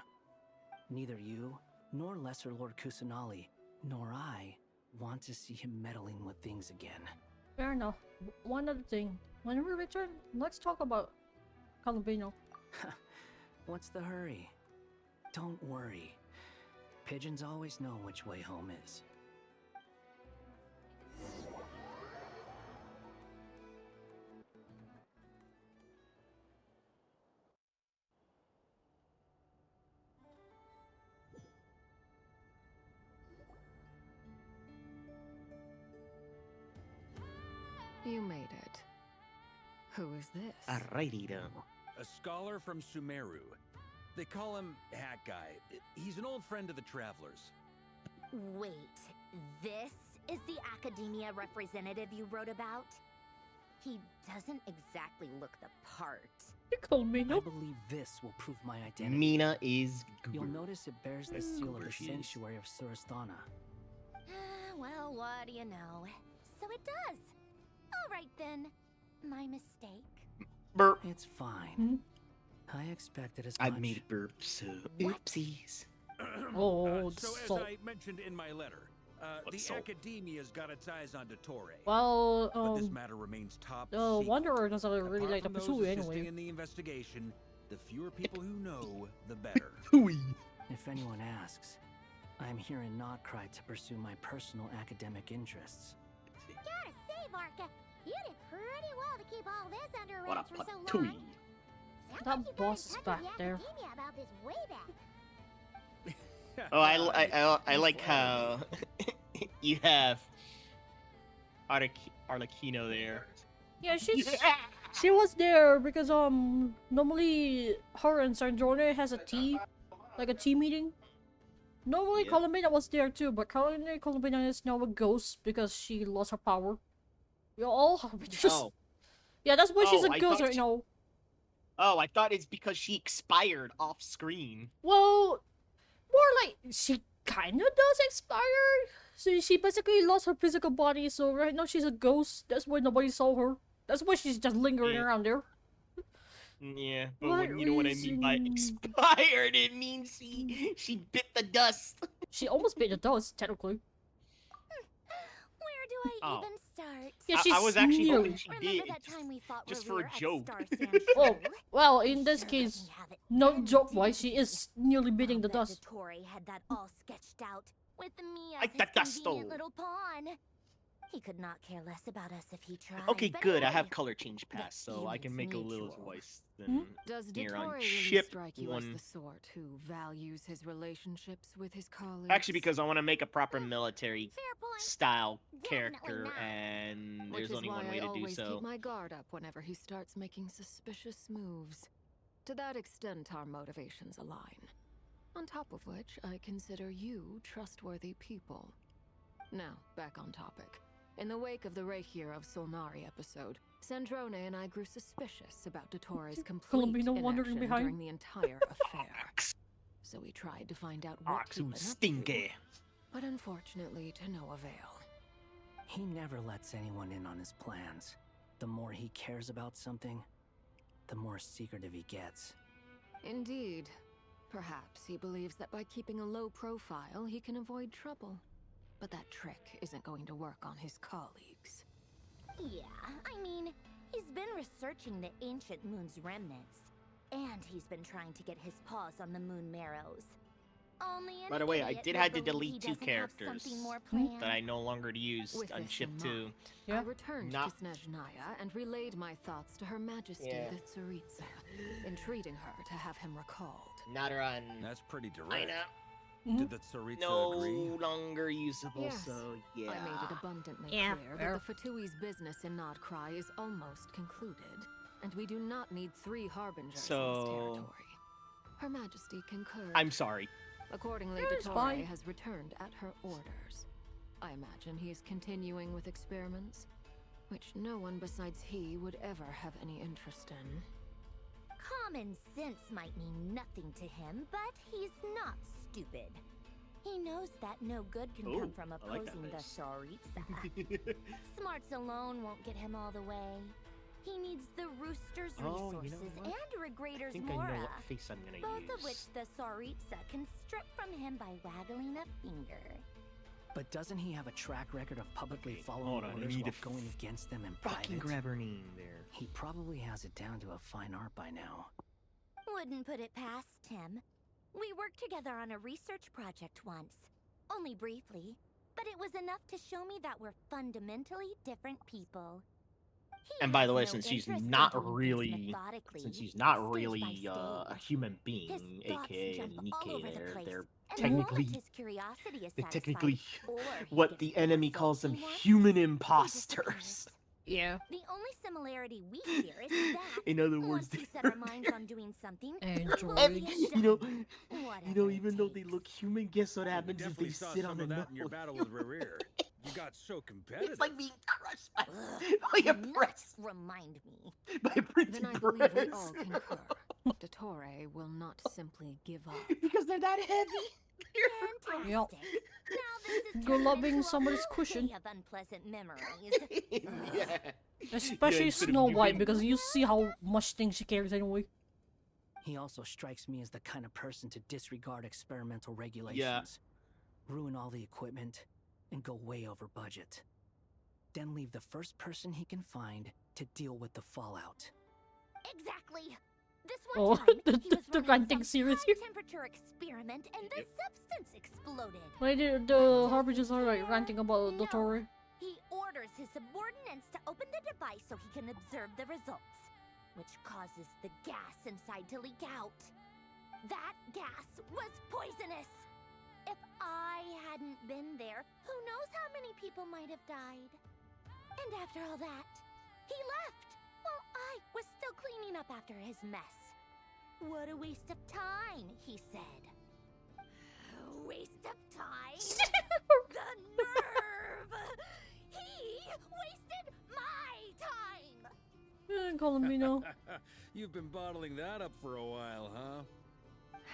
Speaker 11: Neither you, nor Lesser Lord Kusanali, nor I want to see him meddling with things again.
Speaker 1: Fair enough. One other thing. When we return, let's talk about Calabino.
Speaker 11: What's the hurry? Don't worry. Pigeons always know which way home is.
Speaker 12: You made it. Who is this?
Speaker 6: Alrighty then.
Speaker 7: A scholar from Sumeru. They call him Hat Guy. He's an old friend of the Travelers.
Speaker 2: Wait, this is the Academia representative you wrote about? He doesn't exactly look the part.
Speaker 1: You call me
Speaker 13: I believe this will prove my identity.
Speaker 6: Mina is
Speaker 13: You'll
Speaker 6: goober.
Speaker 13: notice it bears the seal of
Speaker 6: Goober
Speaker 13: the
Speaker 6: she is.
Speaker 13: sanctuary of Surasthana.
Speaker 2: Well, what do you know? So it does. All right then. My mistake.
Speaker 6: Burp.
Speaker 13: It's fine. I expected as much.
Speaker 6: I made a burp, so oopsies.
Speaker 1: Oh,
Speaker 7: so as
Speaker 1: salt.
Speaker 7: I mentioned in my letter, the
Speaker 6: salt?
Speaker 7: Academia's got its eyes on Dottore.
Speaker 1: Well,
Speaker 7: but this matter remains top
Speaker 1: the
Speaker 7: secret.
Speaker 1: Wanderer doesn't really
Speaker 7: Apart
Speaker 1: like to
Speaker 7: from those
Speaker 1: pursue it
Speaker 7: assisting
Speaker 1: anyway.
Speaker 7: in the investigation, the fewer people who know, the better.
Speaker 13: If anyone asks, I'm here in Nocturne to pursue my personal academic interests.
Speaker 3: Gotta say, Varka, you did pretty well to keep all this under
Speaker 6: What
Speaker 3: wraps
Speaker 6: a
Speaker 3: for so long.
Speaker 6: patooey.
Speaker 3: Sounds
Speaker 1: That
Speaker 3: like you got
Speaker 1: boss
Speaker 3: in
Speaker 1: is
Speaker 3: touch
Speaker 1: back
Speaker 3: with the
Speaker 1: there.
Speaker 3: Academia about this way back.
Speaker 6: Oh, I like how you have Arlecchino there.
Speaker 1: Yeah, she was there because normally her and Sandrone has a tea, like a tea meeting. Normally Columbina was there too, but Columbina is now a ghost because she lost her power. We all harbingers.
Speaker 6: Oh.
Speaker 1: Yeah, that's why she's
Speaker 6: Oh,
Speaker 1: a
Speaker 6: I
Speaker 1: ghost
Speaker 6: thought
Speaker 1: right now.
Speaker 6: Oh, I thought it's because she expired off screen.
Speaker 1: Well, more like she kinda does expire. So she basically lost her physical body, so right now she's a ghost. That's why nobody saw her. That's why she's just lingering around there.
Speaker 6: Yeah, but
Speaker 1: What
Speaker 6: when you know what I mean by
Speaker 1: reason?
Speaker 6: expired, it means she bit the dust.
Speaker 1: She almost bit the dust, technically.
Speaker 2: Where do I
Speaker 6: Oh.
Speaker 2: even start?
Speaker 1: Yeah,
Speaker 6: I was actually
Speaker 1: nearly-
Speaker 6: hoping she
Speaker 2: Remember
Speaker 6: did.
Speaker 2: that time we fought
Speaker 6: Just for a
Speaker 2: Revere at
Speaker 6: joke.
Speaker 2: Star Sand
Speaker 1: Oh,
Speaker 2: Shore?
Speaker 1: well, in this case, no joke wise, she is nearly biting the dust.
Speaker 2: Dottore had that all sketched out with me
Speaker 6: Ay,
Speaker 2: as his
Speaker 6: that dust
Speaker 2: convenient
Speaker 6: stole.
Speaker 2: little pawn. He could not care less about us if he tried.
Speaker 6: Okay,
Speaker 2: but
Speaker 6: good. I
Speaker 2: hey,
Speaker 6: have color change pass, so I can make a Lilith voice then
Speaker 21: Does
Speaker 6: here
Speaker 21: Dottore
Speaker 6: on
Speaker 21: really
Speaker 6: ship
Speaker 21: strike you as
Speaker 6: one.
Speaker 21: the sort who values his relationships with his colleagues?
Speaker 6: Actually, because I want to make a proper military style character,
Speaker 3: not.
Speaker 6: and
Speaker 21: Which
Speaker 6: there's
Speaker 21: is
Speaker 6: only
Speaker 21: why
Speaker 6: one way
Speaker 21: I
Speaker 6: to do
Speaker 21: always
Speaker 6: so.
Speaker 21: keep my guard up whenever he starts making suspicious moves. To that extent, our motivations align. On top of which, I consider you trustworthy people. Now, back on topic. In the wake of the Reikir of Solnari episode, Sandrone and I grew suspicious about Dottore's complete
Speaker 1: Columbina wandering
Speaker 21: inaction
Speaker 1: behind.
Speaker 21: during the entire affair. So we tried to find out what
Speaker 6: Ox
Speaker 21: he
Speaker 6: who
Speaker 21: been up to,
Speaker 6: stinky.
Speaker 21: but unfortunately to no avail.
Speaker 13: He never lets anyone in on his plans. The more he cares about something, the more secretive he gets.
Speaker 21: Indeed. Perhaps he believes that by keeping a low profile, he can avoid trouble. But that trick isn't going to work on his colleagues.
Speaker 2: Yeah, I mean, he's been researching the ancient moon's remnants. And he's been trying to get his paws on the moon marrows. Only an
Speaker 6: By the way, I
Speaker 2: idiot
Speaker 6: did
Speaker 2: would
Speaker 6: have to
Speaker 2: believe he
Speaker 6: delete two
Speaker 2: doesn't have
Speaker 6: characters
Speaker 2: something more planned.
Speaker 6: that I no longer use
Speaker 21: With
Speaker 6: on
Speaker 21: this
Speaker 6: ship
Speaker 21: in
Speaker 6: 2.
Speaker 21: mind, I returned
Speaker 6: Not-
Speaker 21: to Snezhnaya and relayed my thoughts to Her Majesty
Speaker 6: Yeah.
Speaker 21: the Tsaritsa, entreating her to have him recalled.
Speaker 6: Not on.
Speaker 7: That's pretty direct.
Speaker 6: I know.
Speaker 7: Did the Tsaritsa
Speaker 6: No
Speaker 7: agree?
Speaker 6: longer usable,
Speaker 21: Yes.
Speaker 6: so yeah.
Speaker 21: I made it abundantly
Speaker 1: Yeah,
Speaker 21: clear
Speaker 1: fair.
Speaker 21: that the Fatui's business in Nodcry is almost concluded, and we do not need 3 harbingers in this
Speaker 6: So-
Speaker 21: territory. Her Majesty concurred.
Speaker 6: I'm sorry.
Speaker 21: Accordingly,
Speaker 1: It's
Speaker 21: Dottore
Speaker 1: fine.
Speaker 21: has returned at her orders. I imagine he is continuing with experiments, which no one besides he would ever have any interest in.
Speaker 2: Common sense might mean nothing to him, but he's not stupid. He knows that no good can
Speaker 6: Ooh,
Speaker 2: come from
Speaker 6: I like that
Speaker 2: opposing the
Speaker 6: face.
Speaker 2: Tsaritsa. Smarts alone won't get him all the way. He needs the Rooster's
Speaker 6: Oh, you know
Speaker 2: resources
Speaker 6: what?
Speaker 2: and
Speaker 6: I
Speaker 2: Regrator's
Speaker 6: think I
Speaker 2: Mora.
Speaker 6: know what face I'm gonna
Speaker 2: Both
Speaker 6: use.
Speaker 2: of which the Tsaritsa can strip from him by waggling a finger.
Speaker 13: But doesn't he have a track record of publicly
Speaker 6: Okay,
Speaker 13: following
Speaker 6: hold on, I
Speaker 13: orders
Speaker 6: need
Speaker 13: while
Speaker 6: to
Speaker 13: going against them in
Speaker 6: Fucking
Speaker 13: private?
Speaker 6: grab her name there.
Speaker 13: He probably has it down to a fine art by now.
Speaker 2: Wouldn't put it past him. We worked together on a research project once. Only briefly, but it was enough to show me that we're fundamentally different people. He
Speaker 6: And by the
Speaker 2: has
Speaker 6: way,
Speaker 2: no
Speaker 6: since she's
Speaker 2: interest in
Speaker 6: not
Speaker 2: doing things
Speaker 6: really,
Speaker 2: methodically,
Speaker 6: since she's not
Speaker 2: stage by
Speaker 6: really a
Speaker 2: stage.
Speaker 6: human
Speaker 2: His
Speaker 6: being,
Speaker 2: thoughts
Speaker 6: aka
Speaker 2: jump all
Speaker 6: Nike,
Speaker 2: over the place,
Speaker 6: they're
Speaker 2: and the
Speaker 6: technically,
Speaker 2: moment his curiosity is
Speaker 6: they're
Speaker 2: satisfied,
Speaker 6: technically
Speaker 2: or he
Speaker 6: what
Speaker 2: gets
Speaker 6: the
Speaker 2: the
Speaker 6: enemy
Speaker 2: result
Speaker 6: calls them
Speaker 2: he wants,
Speaker 6: human
Speaker 2: he
Speaker 6: imposters.
Speaker 1: Yeah.
Speaker 2: The only similarity we share is that
Speaker 6: In other
Speaker 2: once
Speaker 6: words,
Speaker 2: we set our minds on doing something,
Speaker 1: Android.
Speaker 2: we'll
Speaker 6: and,
Speaker 2: see it
Speaker 6: you know,
Speaker 2: done.
Speaker 6: you know, even though they look human, guess what
Speaker 7: We
Speaker 6: happens if
Speaker 7: definitely
Speaker 6: they
Speaker 7: saw
Speaker 6: sit
Speaker 7: some
Speaker 6: on the
Speaker 7: of that in your
Speaker 6: nose?
Speaker 7: battle with Rerir. You got so competitive.
Speaker 6: It's like being crushed by a press.
Speaker 3: Remind me.
Speaker 6: By a printing
Speaker 10: Then I believe we
Speaker 6: press.
Speaker 10: all concur. Dottore will not simply give up.
Speaker 6: Because they're that heavy.
Speaker 3: Fantastic.
Speaker 1: Yep.
Speaker 3: Now this is
Speaker 1: Good
Speaker 3: turned
Speaker 1: luck
Speaker 3: into
Speaker 1: being
Speaker 3: a
Speaker 1: somebody's
Speaker 3: whole
Speaker 1: cushion.
Speaker 3: day of unpleasant memories.
Speaker 6: Yeah.
Speaker 1: Especially
Speaker 6: instead of
Speaker 1: Snow
Speaker 6: you
Speaker 1: White,
Speaker 6: being-
Speaker 1: because you see how much things she carries anyway.
Speaker 13: He also strikes me as the kind of person to disregard experimental regulations, ruin all the equipment, and go way over budget. Then leave the first person he can find to deal with the fallout.
Speaker 3: Exactly. This
Speaker 1: Oh,
Speaker 3: one time, he was
Speaker 1: the
Speaker 3: running
Speaker 1: ranting
Speaker 3: some
Speaker 1: series here.
Speaker 3: high-temperature experiment, and the substance exploded.
Speaker 1: Like the Harbingers are like ranting about Dottore.
Speaker 3: He orders his subordinates to open the device so he can observe the results, which causes the gas inside to leak out. That gas was poisonous. If I hadn't been there, who knows how many people might have died. And after all that, he left while I was still cleaning up after his mess. What a waste of time, he said. Waste of time? The nerve! He wasted my time!
Speaker 1: Colombino.
Speaker 7: You've been bottling that up for a while, huh?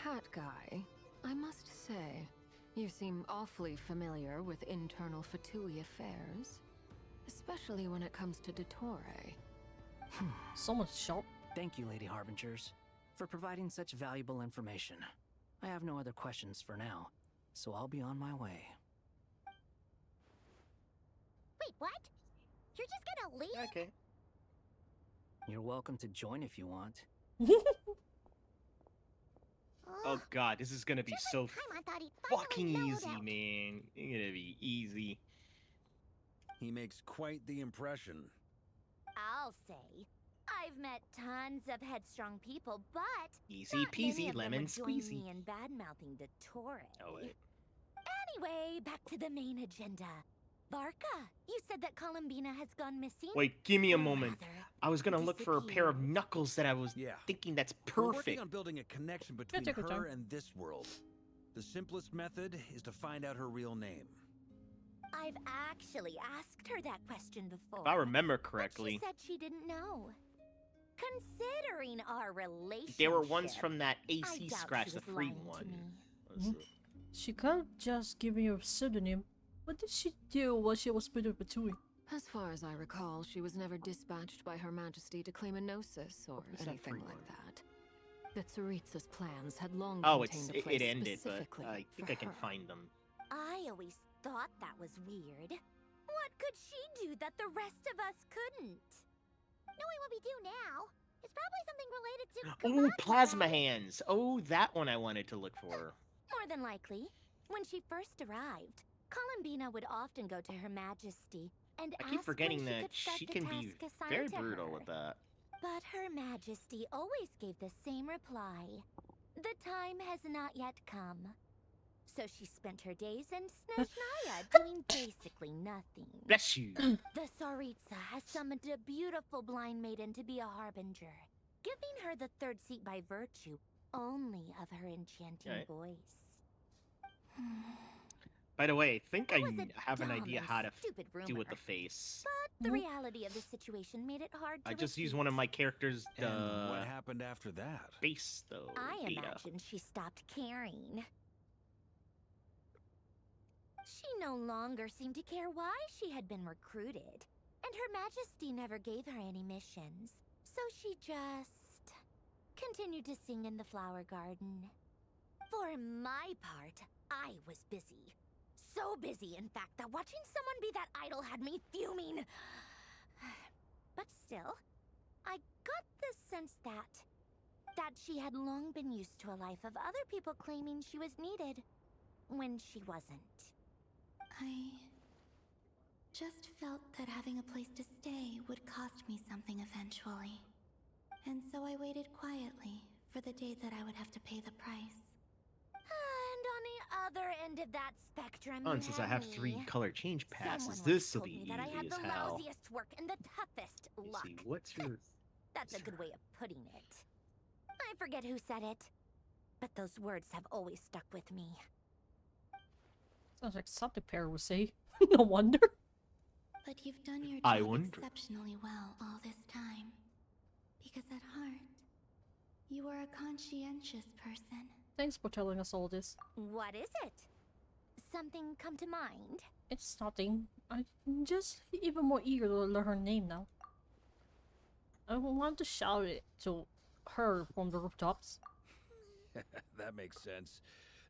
Speaker 10: Hat guy, I must say, you seem awfully familiar with internal Fatui affairs. Especially when it comes to Dottore.
Speaker 1: Someone's sharp.
Speaker 13: Thank you, Lady Harbingers, for providing such valuable information. I have no other questions for now, so I'll be on my way.
Speaker 3: Wait, what? You're just gonna leave?
Speaker 6: Okay.
Speaker 13: You're welcome to join if you want.
Speaker 6: Oh god, this is gonna be so
Speaker 3: I thought he'd
Speaker 6: fucking
Speaker 3: finally
Speaker 6: easy,
Speaker 3: mellowed out.
Speaker 6: man. It's gonna be easy.
Speaker 7: He makes quite the impression.
Speaker 3: I'll say. I've met tons of headstrong people, but
Speaker 6: Easy
Speaker 3: not many
Speaker 6: peasy,
Speaker 3: of them
Speaker 6: lemon
Speaker 3: would join
Speaker 6: squeezy.
Speaker 3: me in bad-mouthing Dottore.
Speaker 6: Oh wait.
Speaker 3: Anyway, back to the main agenda. Varka, you said that Columbina has gone missing?
Speaker 6: Wait, give me a
Speaker 3: Or
Speaker 6: moment.
Speaker 3: rather,
Speaker 6: I was gonna look for a pair of knuckles that I was thinking that's
Speaker 7: We're working
Speaker 6: perfect.
Speaker 7: on building a connection between
Speaker 1: take your
Speaker 7: her
Speaker 1: time.
Speaker 7: and this world. The simplest method is to find out her real name.
Speaker 3: I've actually asked her that question before.
Speaker 6: If I remember
Speaker 3: But
Speaker 6: correctly,
Speaker 3: she said she didn't know. Considering our relationship,
Speaker 6: there were ones from that
Speaker 3: I
Speaker 6: AC
Speaker 3: doubt
Speaker 6: scratch,
Speaker 3: she
Speaker 6: the
Speaker 3: was
Speaker 6: free
Speaker 3: lying to
Speaker 6: one.
Speaker 3: me.
Speaker 6: Was it-
Speaker 1: She can't just give me a pseudonym. What did she do while she was put up a Fatui?
Speaker 10: As far as I recall, she was never dispatched by Her Majesty to claim a gnosis or
Speaker 6: was that
Speaker 10: anything
Speaker 6: free
Speaker 10: like
Speaker 6: one?
Speaker 10: that. The Tsaritsa's plans had long
Speaker 6: Oh,
Speaker 10: contained a place
Speaker 6: it ended, but
Speaker 10: specifically
Speaker 6: I think
Speaker 10: for
Speaker 6: I can
Speaker 10: her.
Speaker 6: find them.
Speaker 3: I always thought that was weird. What could she do that the rest of us couldn't? Knowing what we do now, it's probably something related to
Speaker 6: Oh, plasma hands. Oh, that one I wanted to look for.
Speaker 3: More than likely. When she first arrived, Columbina would often go to Her Majesty and
Speaker 6: I
Speaker 3: ask
Speaker 6: keep forgetting
Speaker 3: when she
Speaker 6: that
Speaker 3: could start
Speaker 6: she
Speaker 3: the
Speaker 6: can be
Speaker 3: task assigned
Speaker 6: very
Speaker 3: to
Speaker 6: brutal
Speaker 3: her.
Speaker 6: with that.
Speaker 3: But Her Majesty always gave the same reply. The time has not yet come. So she spent her days in Snezhnaya doing basically nothing.
Speaker 6: Bless you.
Speaker 3: The Tsaritsa has summoned a beautiful blind maiden to be a harbinger, giving her the third seat by virtue only of her enchanting
Speaker 6: Okay.
Speaker 3: voice.
Speaker 6: By the way, I think I
Speaker 3: That was a
Speaker 6: have an
Speaker 3: dumb
Speaker 6: idea
Speaker 3: and
Speaker 6: how to
Speaker 3: stupid
Speaker 6: do with
Speaker 3: rumor.
Speaker 6: the face.
Speaker 3: But the reality of the situation made it hard to
Speaker 6: I just used
Speaker 3: refute.
Speaker 6: one of my characters'
Speaker 7: And what happened after that?
Speaker 6: face, though.
Speaker 3: I
Speaker 6: data.
Speaker 3: imagine she stopped caring. She no longer seemed to care why she had been recruited, and Her Majesty never gave her any missions. So she just continued to sing in the flower garden. For my part, I was busy. So busy, in fact, that watching someone be that idol had me fuming. But still, I got the sense that she had long been used to a life of other people claiming she was needed when she wasn't.
Speaker 5: I just felt that having a place to stay would cost me something eventually. And so I waited quietly for the day that I would have to pay the price.
Speaker 3: And on the other end of that spectrum,
Speaker 6: Oh,
Speaker 3: you
Speaker 6: and since I
Speaker 3: had
Speaker 6: have
Speaker 3: me.
Speaker 6: 3 color change passes,
Speaker 3: Someone once
Speaker 6: this will
Speaker 3: told
Speaker 6: be
Speaker 3: me
Speaker 6: easy
Speaker 3: that I had
Speaker 6: as
Speaker 3: the
Speaker 6: hell.
Speaker 3: lousiest work and the toughest luck.
Speaker 6: See, what's your...
Speaker 3: That's a good way of putting it. I forget who said it, but those words have always stuck with me.
Speaker 1: Sounds like something Pear would say. No wonder.
Speaker 5: But you've done your
Speaker 6: I
Speaker 5: job
Speaker 6: wonder.
Speaker 5: exceptionally well all this time. Because at heart, you are a conscientious person.
Speaker 1: Thanks for telling us all this.
Speaker 3: What is it? Something come to mind?
Speaker 1: It's nothing. I'm just even more eager to learn her name now. I want to shout it to her from the rooftops.
Speaker 7: That makes sense.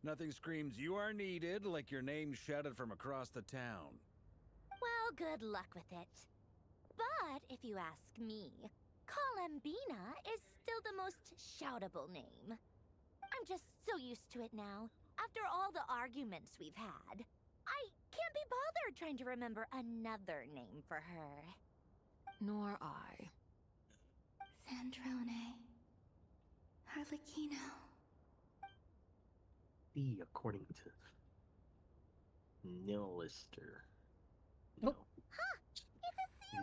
Speaker 7: Nothing screams you are needed like your name shouted from across the town.
Speaker 3: Well, good luck with it. But if you ask me, Colambina is still the most shoutable name. I'm just so used to it now. After all the arguments we've had, I can't be bothered trying to remember another name for her.
Speaker 10: Nor I.
Speaker 5: Sandrone. Harlequino.
Speaker 6: The according to Nilister.
Speaker 1: Nope.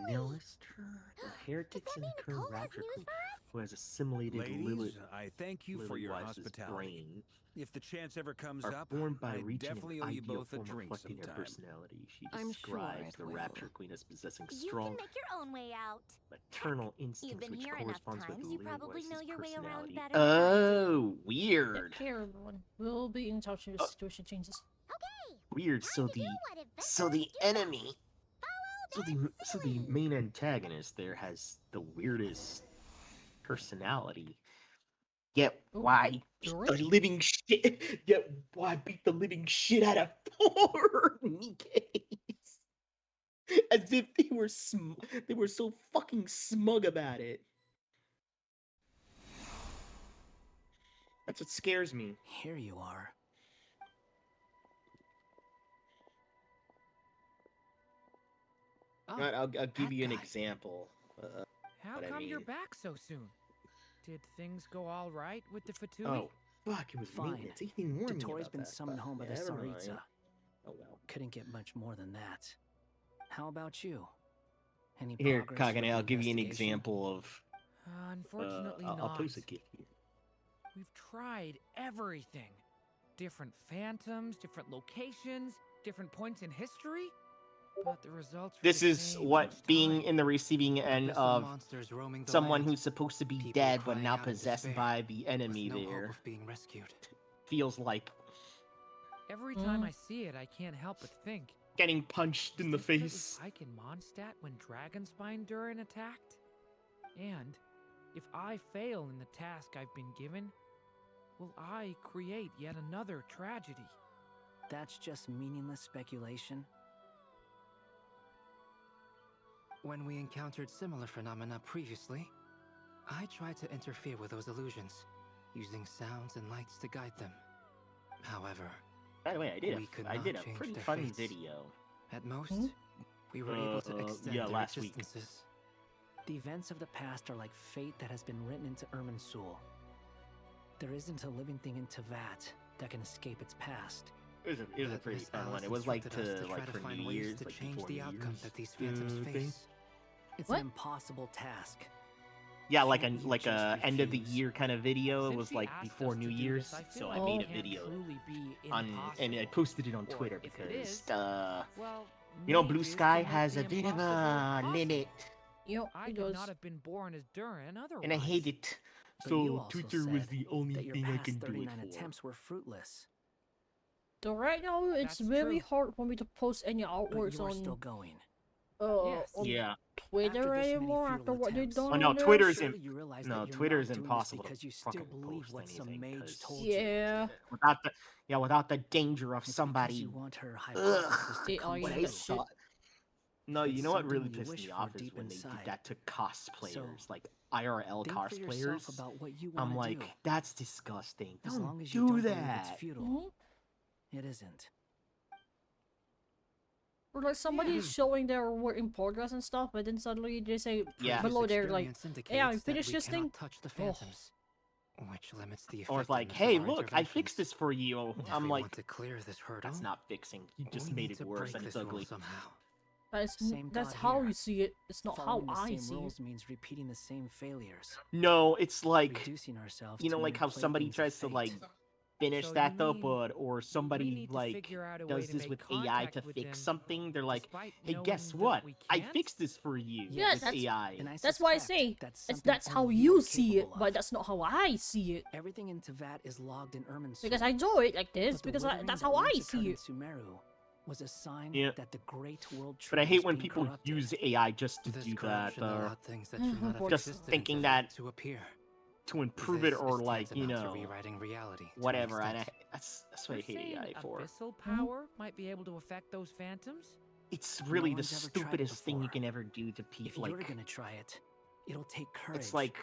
Speaker 6: Nilister, the heretics in the current rapture queen who has assimilated
Speaker 7: Ladies, I thank you for your
Speaker 6: Lily-Wise's
Speaker 7: hospitality.
Speaker 6: brain.
Speaker 7: If the chance ever comes
Speaker 6: Are
Speaker 7: up,
Speaker 6: formed by
Speaker 7: I
Speaker 6: reaching
Speaker 7: definitely
Speaker 6: an
Speaker 7: owe you
Speaker 6: ideal
Speaker 7: both a
Speaker 6: form
Speaker 7: drink
Speaker 6: reflecting her
Speaker 7: sometime.
Speaker 6: personality. She
Speaker 10: I'm sure
Speaker 6: describes
Speaker 10: it
Speaker 6: the
Speaker 10: will.
Speaker 6: rapture queen as possessing
Speaker 3: You
Speaker 6: strong
Speaker 3: can make your own way out.
Speaker 6: maternal
Speaker 3: You've
Speaker 6: instincts
Speaker 3: been
Speaker 6: which
Speaker 3: here enough
Speaker 6: corresponds with
Speaker 3: times, you probably
Speaker 6: Lily-Wise's
Speaker 3: know your way around
Speaker 6: personality.
Speaker 3: better than I
Speaker 6: Oh, weird.
Speaker 1: Take care, everyone. We'll be in touch if the situation changes.
Speaker 6: Weird. So the enemy, so the main antagonist there has the weirdest personality. Yet why beat the living shit? Yet why beat the living shit out of poor Nikkei's? As if they were so fucking smug about it. That's what scares me.
Speaker 13: Here you are.
Speaker 9: Oh,
Speaker 6: I'll give you an
Speaker 9: guy.
Speaker 6: example.
Speaker 9: How
Speaker 6: what I
Speaker 9: come you're
Speaker 6: mean.
Speaker 9: back so soon? Did things go all right with the Fatui?
Speaker 6: Oh, fuck, it was
Speaker 13: Fine.
Speaker 6: maintenance. He didn't warn me
Speaker 13: Dottoro's
Speaker 6: about
Speaker 13: been
Speaker 6: that,
Speaker 13: summoned
Speaker 6: but
Speaker 13: home by the
Speaker 6: never mind.
Speaker 13: Tsaritsa.
Speaker 6: Oh well.
Speaker 13: Couldn't get much more than that. How about you? Any
Speaker 6: Here,
Speaker 13: progress with
Speaker 6: Kagane,
Speaker 13: the
Speaker 6: I'll give you an
Speaker 13: investigation?
Speaker 6: example of...
Speaker 9: Unfortunately
Speaker 6: I'll
Speaker 9: not.
Speaker 6: post a gift here.
Speaker 9: We've tried everything. Different phantoms, different locations, different points in history. But the results are
Speaker 6: This
Speaker 9: the
Speaker 6: is
Speaker 9: same
Speaker 6: what
Speaker 9: each
Speaker 6: being
Speaker 9: time.
Speaker 6: in the receiving end
Speaker 11: Abyssal
Speaker 6: of
Speaker 11: monsters roaming the
Speaker 6: someone
Speaker 11: land,
Speaker 6: who's supposed to be
Speaker 11: people
Speaker 6: dead but
Speaker 11: crying
Speaker 6: now
Speaker 11: out in
Speaker 6: possessed
Speaker 11: despair,
Speaker 6: by the enemy
Speaker 11: with no
Speaker 6: there
Speaker 11: hope of being rescued.
Speaker 6: feels like
Speaker 9: Every time I see it, I can't help but think.
Speaker 6: getting punched in the
Speaker 9: Is this what it
Speaker 6: face.
Speaker 9: was like in Mondstadt when Dragonspine Durin attacked? And if I fail in the task I've been given, will I create yet another tragedy?
Speaker 13: That's just meaningless speculation.
Speaker 11: When we encountered similar phenomena previously, I tried to interfere with those illusions, using sounds and lights to guide them. However,
Speaker 6: By the way,
Speaker 11: we could
Speaker 6: I
Speaker 11: not
Speaker 6: did a
Speaker 11: change
Speaker 6: pretty
Speaker 11: their
Speaker 6: fun
Speaker 11: fates.
Speaker 6: video.
Speaker 11: At most, we were able to extend
Speaker 6: yeah,
Speaker 11: their
Speaker 6: last week.
Speaker 11: existences.
Speaker 13: The events of the past are like fate that has been written into Irminsul. There isn't a living thing in Tevat that can escape its past.
Speaker 6: It was a
Speaker 11: But
Speaker 6: pretty
Speaker 11: Miss
Speaker 6: fun one.
Speaker 11: Alice
Speaker 6: It was like
Speaker 11: instructed us to try
Speaker 6: like
Speaker 11: to
Speaker 6: for
Speaker 11: find
Speaker 6: New
Speaker 11: ways
Speaker 6: Year's,
Speaker 11: to
Speaker 6: like
Speaker 11: change
Speaker 6: before
Speaker 11: the
Speaker 6: New
Speaker 11: outcome
Speaker 6: Year's
Speaker 11: that these phantoms
Speaker 6: thing.
Speaker 11: face.
Speaker 13: It's
Speaker 1: What?
Speaker 13: an impossible task.
Speaker 6: Yeah, like
Speaker 13: Can't you
Speaker 6: a
Speaker 13: just
Speaker 6: end of the
Speaker 13: refuse?
Speaker 6: year kind of video. It
Speaker 9: Since
Speaker 6: was
Speaker 9: she
Speaker 6: like
Speaker 9: asked
Speaker 6: before
Speaker 9: us
Speaker 6: New
Speaker 9: to do
Speaker 6: Year's,
Speaker 9: this, I feel
Speaker 6: so
Speaker 9: like
Speaker 6: I
Speaker 9: it
Speaker 6: made a
Speaker 9: can't
Speaker 6: video
Speaker 9: truly be
Speaker 6: on and I
Speaker 9: impossible.
Speaker 6: posted it on
Speaker 9: Or
Speaker 6: Twitter
Speaker 9: if it
Speaker 6: because
Speaker 9: is, well,
Speaker 6: you know
Speaker 9: maybe
Speaker 6: Blue
Speaker 9: it's
Speaker 6: Sky
Speaker 9: to make
Speaker 6: has
Speaker 9: the
Speaker 6: a bit of
Speaker 9: impossible
Speaker 6: a
Speaker 9: possible.
Speaker 6: limit,
Speaker 1: Yep,
Speaker 9: I
Speaker 1: it
Speaker 9: could
Speaker 1: does.
Speaker 9: not have been born as Durin otherwise.
Speaker 6: and I hate it.
Speaker 13: But you
Speaker 6: So
Speaker 13: also
Speaker 6: Twitter was
Speaker 13: said
Speaker 6: the only
Speaker 13: that your
Speaker 6: thing I
Speaker 13: past
Speaker 6: can do it
Speaker 13: 39
Speaker 6: for.
Speaker 13: attempts were fruitless.
Speaker 1: So right now, it's
Speaker 9: That's
Speaker 1: very
Speaker 9: true.
Speaker 1: hard for me to post any
Speaker 13: But
Speaker 1: artworks
Speaker 13: you are
Speaker 1: on
Speaker 13: still going.
Speaker 9: Yes.
Speaker 1: on
Speaker 6: Yeah.
Speaker 1: Twitter
Speaker 13: After this many
Speaker 1: anymore
Speaker 13: futile
Speaker 1: after what they've
Speaker 13: attempts,
Speaker 1: done
Speaker 6: Oh no,
Speaker 1: on there.
Speaker 6: Twitter's
Speaker 13: Surely you realize
Speaker 6: no,
Speaker 13: that you're
Speaker 6: Twitter's
Speaker 13: not doing
Speaker 6: impossible
Speaker 13: this because
Speaker 6: to
Speaker 13: you still
Speaker 6: fucking
Speaker 13: believe
Speaker 6: post
Speaker 13: what some
Speaker 6: anything,
Speaker 13: mage
Speaker 6: 'cause
Speaker 13: told you.
Speaker 1: Yeah,
Speaker 6: without the danger of
Speaker 13: It's because
Speaker 6: somebody.
Speaker 13: you want her hypothesis to
Speaker 1: they
Speaker 13: come
Speaker 1: argue
Speaker 6: What I
Speaker 1: that
Speaker 13: true.
Speaker 1: shit.
Speaker 6: saw. No,
Speaker 13: It's
Speaker 6: you know what
Speaker 13: something
Speaker 6: really
Speaker 13: you
Speaker 6: pissed
Speaker 13: wish
Speaker 6: me
Speaker 13: for
Speaker 6: off is
Speaker 13: deep
Speaker 6: when they
Speaker 13: inside.
Speaker 6: did that to cosplayers,
Speaker 13: So,
Speaker 6: like IRL
Speaker 13: think for yourself
Speaker 6: cosplayers.
Speaker 13: about what you
Speaker 6: I'm
Speaker 13: want to
Speaker 6: like,
Speaker 13: do.
Speaker 6: that's disgusting.
Speaker 13: As
Speaker 6: Don't
Speaker 13: long as you
Speaker 6: do
Speaker 13: don't believe it's
Speaker 6: that.
Speaker 13: futile,
Speaker 1: Mhm.
Speaker 13: it isn't.
Speaker 1: Or like somebody's showing their work in progress and stuff, but then suddenly they say
Speaker 6: Yeah.
Speaker 1: below there like,
Speaker 11: Experience
Speaker 1: "Hey, I
Speaker 11: indicates that
Speaker 1: finished
Speaker 11: we
Speaker 1: this thing."
Speaker 11: cannot touch the
Speaker 1: Oh,
Speaker 11: phantoms, which limits the
Speaker 6: Or it's like,
Speaker 11: effectiveness
Speaker 6: hey,
Speaker 11: of our
Speaker 6: look, I fixed
Speaker 11: interventions.
Speaker 6: this for you.
Speaker 11: If
Speaker 6: I'm
Speaker 11: we
Speaker 6: like,
Speaker 11: want to clear this hurdle,
Speaker 6: that's not fixing. You just
Speaker 11: we
Speaker 6: made
Speaker 11: need
Speaker 6: it
Speaker 11: to
Speaker 6: worse
Speaker 11: break
Speaker 6: and it's
Speaker 11: this rule
Speaker 6: ugly.
Speaker 11: somehow.
Speaker 13: Same
Speaker 1: that's
Speaker 13: thought
Speaker 1: how
Speaker 13: here.
Speaker 1: you see it. It's not
Speaker 13: Following
Speaker 1: how
Speaker 13: the
Speaker 1: I
Speaker 13: same
Speaker 1: see it.
Speaker 13: rules means repeating the same failures.
Speaker 6: No, it's like,
Speaker 13: Reducing ourselves
Speaker 6: you know,
Speaker 13: to
Speaker 6: like
Speaker 13: mere
Speaker 6: how somebody
Speaker 13: playthings of
Speaker 6: tries to like
Speaker 13: fate.
Speaker 6: finish
Speaker 9: So
Speaker 6: that
Speaker 9: you
Speaker 6: though,
Speaker 9: mean
Speaker 6: but or
Speaker 9: we
Speaker 6: somebody
Speaker 9: need to
Speaker 6: like
Speaker 9: figure out a way
Speaker 6: does
Speaker 9: to
Speaker 6: this
Speaker 9: make
Speaker 6: with AI to
Speaker 9: contact with
Speaker 6: fix
Speaker 9: them,
Speaker 6: something, they're like,
Speaker 9: despite
Speaker 6: hey, guess
Speaker 9: knowing that
Speaker 6: what?
Speaker 9: we
Speaker 6: I
Speaker 9: can't?
Speaker 6: fixed this for you
Speaker 1: Yeah,
Speaker 6: with
Speaker 1: that's
Speaker 6: AI.
Speaker 13: And I
Speaker 1: that's why I
Speaker 13: suspect
Speaker 1: say
Speaker 13: that's
Speaker 1: it's
Speaker 13: something
Speaker 1: that's how
Speaker 13: only
Speaker 1: you
Speaker 13: are
Speaker 1: see it,
Speaker 13: capable of.
Speaker 1: but that's not how I see it.
Speaker 13: Everything in Tevat is logged in Irmin's
Speaker 1: Because
Speaker 13: soul.
Speaker 1: I do it like this
Speaker 13: But the
Speaker 1: because
Speaker 13: withering
Speaker 1: that's
Speaker 13: that
Speaker 1: how I
Speaker 13: once occurred
Speaker 1: see
Speaker 13: in
Speaker 1: it.
Speaker 13: Sumeru was a sign
Speaker 6: Yeah.
Speaker 13: that the great world
Speaker 6: But I
Speaker 13: tree
Speaker 6: hate
Speaker 13: was
Speaker 6: when
Speaker 13: being
Speaker 6: people
Speaker 13: corrupted.
Speaker 6: use AI just to
Speaker 11: This
Speaker 6: do that,
Speaker 11: corruption allowed things that should not have
Speaker 6: just
Speaker 11: existed in
Speaker 6: thinking
Speaker 11: Tevat
Speaker 6: that
Speaker 11: to appear.
Speaker 6: to improve it
Speaker 11: This
Speaker 6: or
Speaker 11: is
Speaker 6: like, you
Speaker 11: tantamount to
Speaker 6: know,
Speaker 11: rewriting reality to an
Speaker 6: whatever. And
Speaker 11: extent.
Speaker 6: that's what I
Speaker 9: You're
Speaker 6: hate
Speaker 9: saying
Speaker 6: AI for.
Speaker 9: abyssal power might be able to affect those phantoms?
Speaker 6: It's really the
Speaker 13: one's ever tried it
Speaker 6: stupidest thing you
Speaker 13: before.
Speaker 6: can ever do to
Speaker 13: If
Speaker 6: people.
Speaker 13: you're
Speaker 6: Like,
Speaker 13: gonna try it, it'll take courage.
Speaker 6: it's like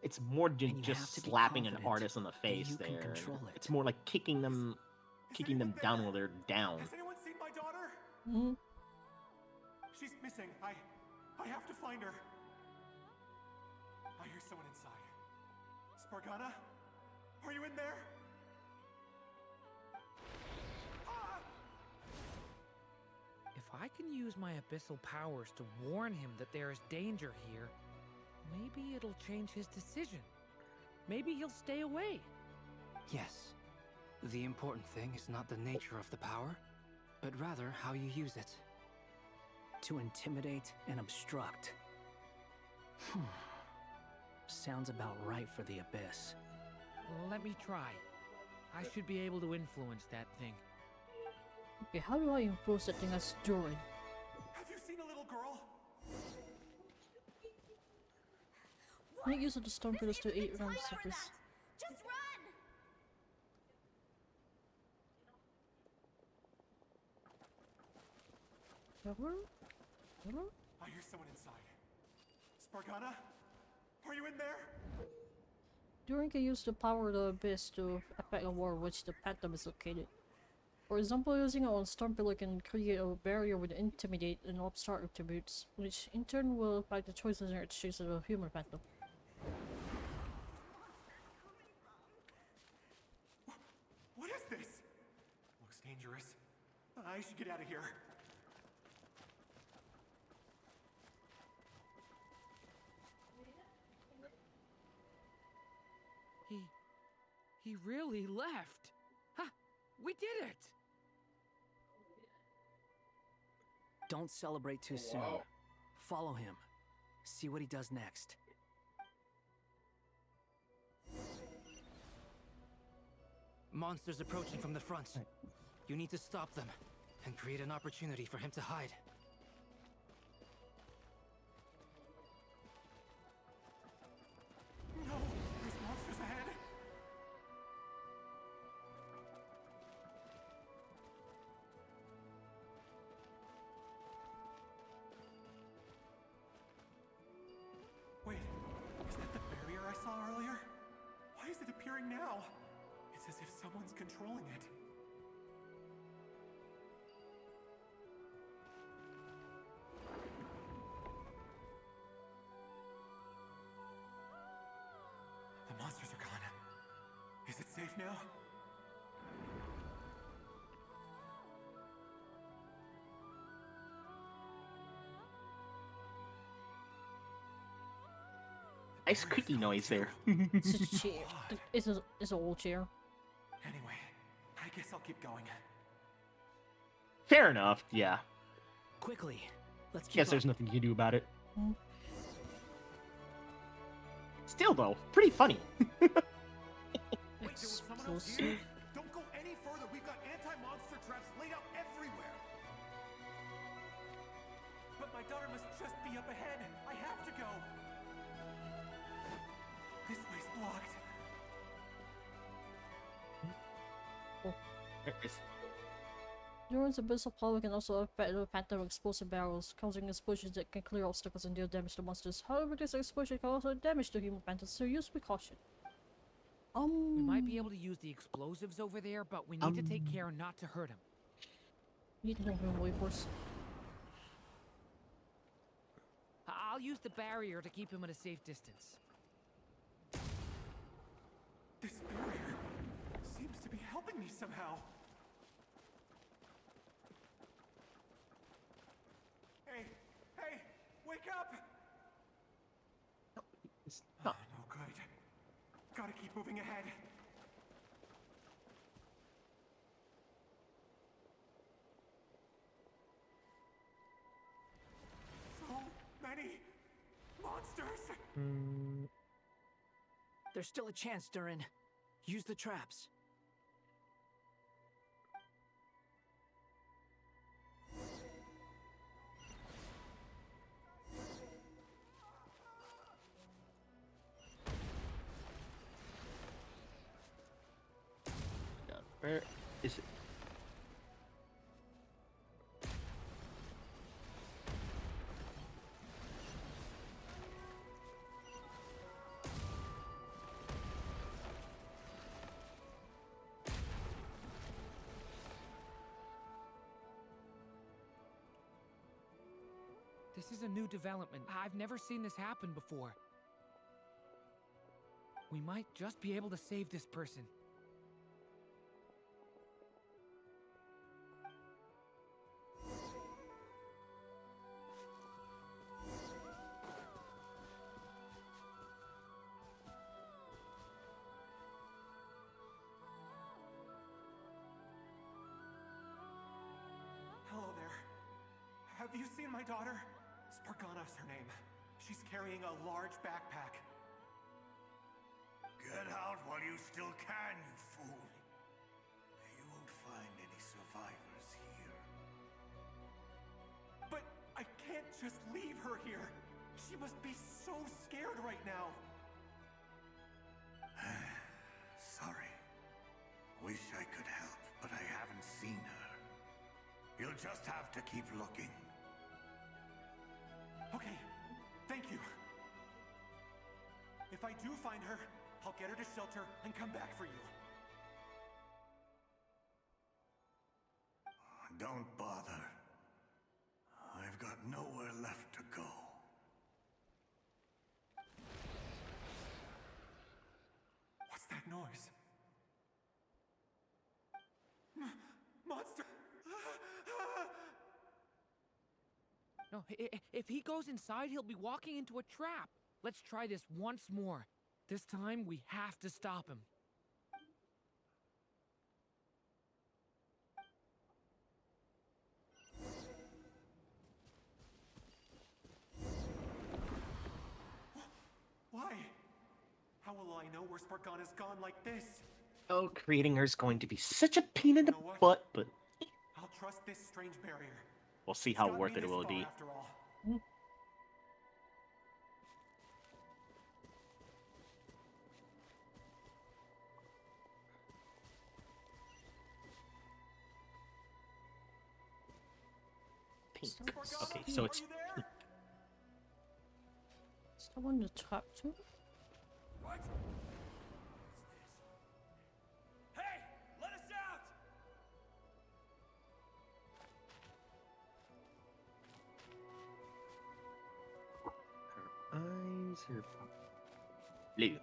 Speaker 6: it's more than
Speaker 13: And you
Speaker 6: just
Speaker 13: have to be
Speaker 6: slapping an
Speaker 13: confident
Speaker 6: artist on the
Speaker 13: that
Speaker 6: face
Speaker 13: you can
Speaker 6: there.
Speaker 13: control it.
Speaker 6: It's more like kicking them down while they're down.
Speaker 14: Has anyone seen my daughter?
Speaker 1: Mhm.
Speaker 14: She's missing. I have to find her. I hear someone inside. Spargana? Are you in there?
Speaker 9: If I can use my abyssal powers to warn him that there is danger here, maybe it'll change his decision. Maybe he'll stay away.
Speaker 11: Yes. The important thing is not the nature of the power, but rather how you use it.
Speaker 13: To intimidate and obstruct. Sounds about right for the Abyss.
Speaker 9: Let me try. I should be able to influence that thing.
Speaker 1: Okay, how do I influence that thing as Durin?
Speaker 14: Have you seen a little girl?
Speaker 1: Make use of the storm pillars to 8 rounds of this.
Speaker 20: Just run!
Speaker 1: Cover?
Speaker 14: I hear someone inside. Spargana? Are you in there?
Speaker 1: Durin can use the power of the abyss to affect a war which the phantom is located. For example, using it on storm pillar can create a barrier with intimidate and obstruct attributes, which in turn will affect the choices and actions of the human phantom.
Speaker 14: What is this? Looks dangerous. I should get out of here.
Speaker 9: He really left. Ha! We did it!
Speaker 13: Don't celebrate too soon. Follow him. See what he does next.
Speaker 11: Monsters approaching from the front. You need to stop them and create an opportunity for him to hide.
Speaker 14: No! There's monsters ahead! Wait, is that the barrier I saw earlier? Why is it appearing now? It's as if someone's controlling it. The monsters are gone. Is it safe now?
Speaker 6: Nice creaky noise there.
Speaker 1: It's a chair. It's an old chair.
Speaker 14: Anyway, I guess I'll keep going.
Speaker 6: Fair enough, yeah.
Speaker 13: Quickly, let's keep
Speaker 6: Guess
Speaker 13: up.
Speaker 6: there's nothing you can do about it.
Speaker 1: Mm.
Speaker 6: Still though, pretty funny.
Speaker 1: Explosive.
Speaker 14: Don't go any further. We've got anti-monster traps laid out everywhere. But my daughter must just be up ahead. I have to go. This way's blocked.
Speaker 1: Durin's abyssal power can also affect the phantom explosive barrels, causing explosions that can clear obstacles and deal damage to monsters. However, this explosion can also damage the human phantoms, so use with caution.
Speaker 9: We might be able to use the explosives over there, but we need to take care not to hurt him.
Speaker 1: Need to move him away first.
Speaker 9: I'll use the barrier to keep him at a safe distance.
Speaker 14: This barrier seems to be helping me somehow. Hey, wake up!
Speaker 6: It's not.
Speaker 14: No good. Gotta keep moving ahead.
Speaker 13: There's still a chance, Durin. Use the traps.
Speaker 6: Where is it?
Speaker 9: This is a new development. I've never seen this happen before. We might just be able to save this person.
Speaker 14: Hello there. Have you seen my daughter? Spargana's her name. She's carrying a large backpack.
Speaker 16: Get out while you still can, you fool. You won't find any survivors here.
Speaker 14: But I can't just leave her here. She must be so scared right now.
Speaker 16: Sorry. Wish I could help, but I haven't seen her. You'll just have to keep looking.
Speaker 14: Okay, thank you. If I do find her, I'll get her to shelter and come back for you.
Speaker 16: Don't bother. I've got nowhere left to go.
Speaker 14: What's that noise? Monster!
Speaker 9: No, if he goes inside, he'll be walking into a trap. Let's try this once more. This time, we have to stop him.
Speaker 14: Why? How will I know where Spargana's gone like this?
Speaker 6: Oh, creating her is going to be such a pain in the butt, but
Speaker 14: I'll trust this strange barrier.
Speaker 6: we'll see how worth it will be.
Speaker 14: After all.
Speaker 6: Pink. Okay, so it's
Speaker 1: someone to talk to?
Speaker 7: What? Hey, let us out!
Speaker 6: her eyes are blue.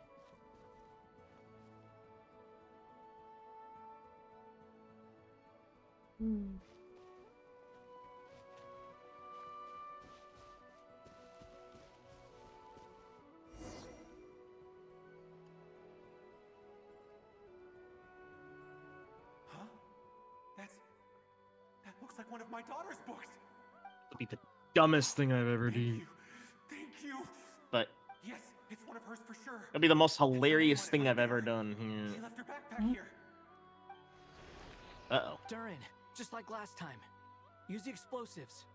Speaker 14: Huh? That looks like one of my daughter's books.
Speaker 6: It'll be the dumbest thing I've ever done.
Speaker 14: Thank you.
Speaker 6: But
Speaker 14: Yes, it's one of hers for sure.
Speaker 6: it'll be the most hilarious thing I've ever done here.
Speaker 14: She left her backpack here.
Speaker 6: Uh-oh.
Speaker 13: Durin, just like last time. Use the explosives.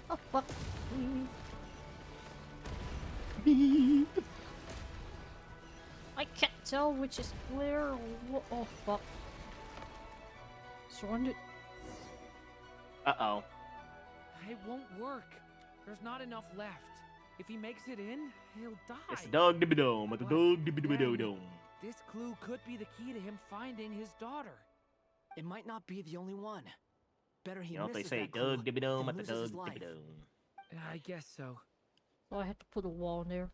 Speaker 1: Oh fuck. I can't tell which is where. Oh fuck. Surrounded.
Speaker 6: Uh-oh.
Speaker 9: It won't work. There's not enough left. If he makes it in, he'll die.
Speaker 6: It's the dog dibby dome at the dog dibby dibby dome.
Speaker 9: This clue could be the key to him finding his daughter.
Speaker 13: It might not be the only one. Better he
Speaker 6: You know what they
Speaker 13: misses
Speaker 6: say,
Speaker 13: that clue
Speaker 6: dog dibby dome
Speaker 13: and
Speaker 6: at the
Speaker 13: loses
Speaker 6: dog
Speaker 13: his
Speaker 6: dibby
Speaker 13: life.
Speaker 6: dome.
Speaker 9: I guess so.
Speaker 1: So I had to put a wall in there.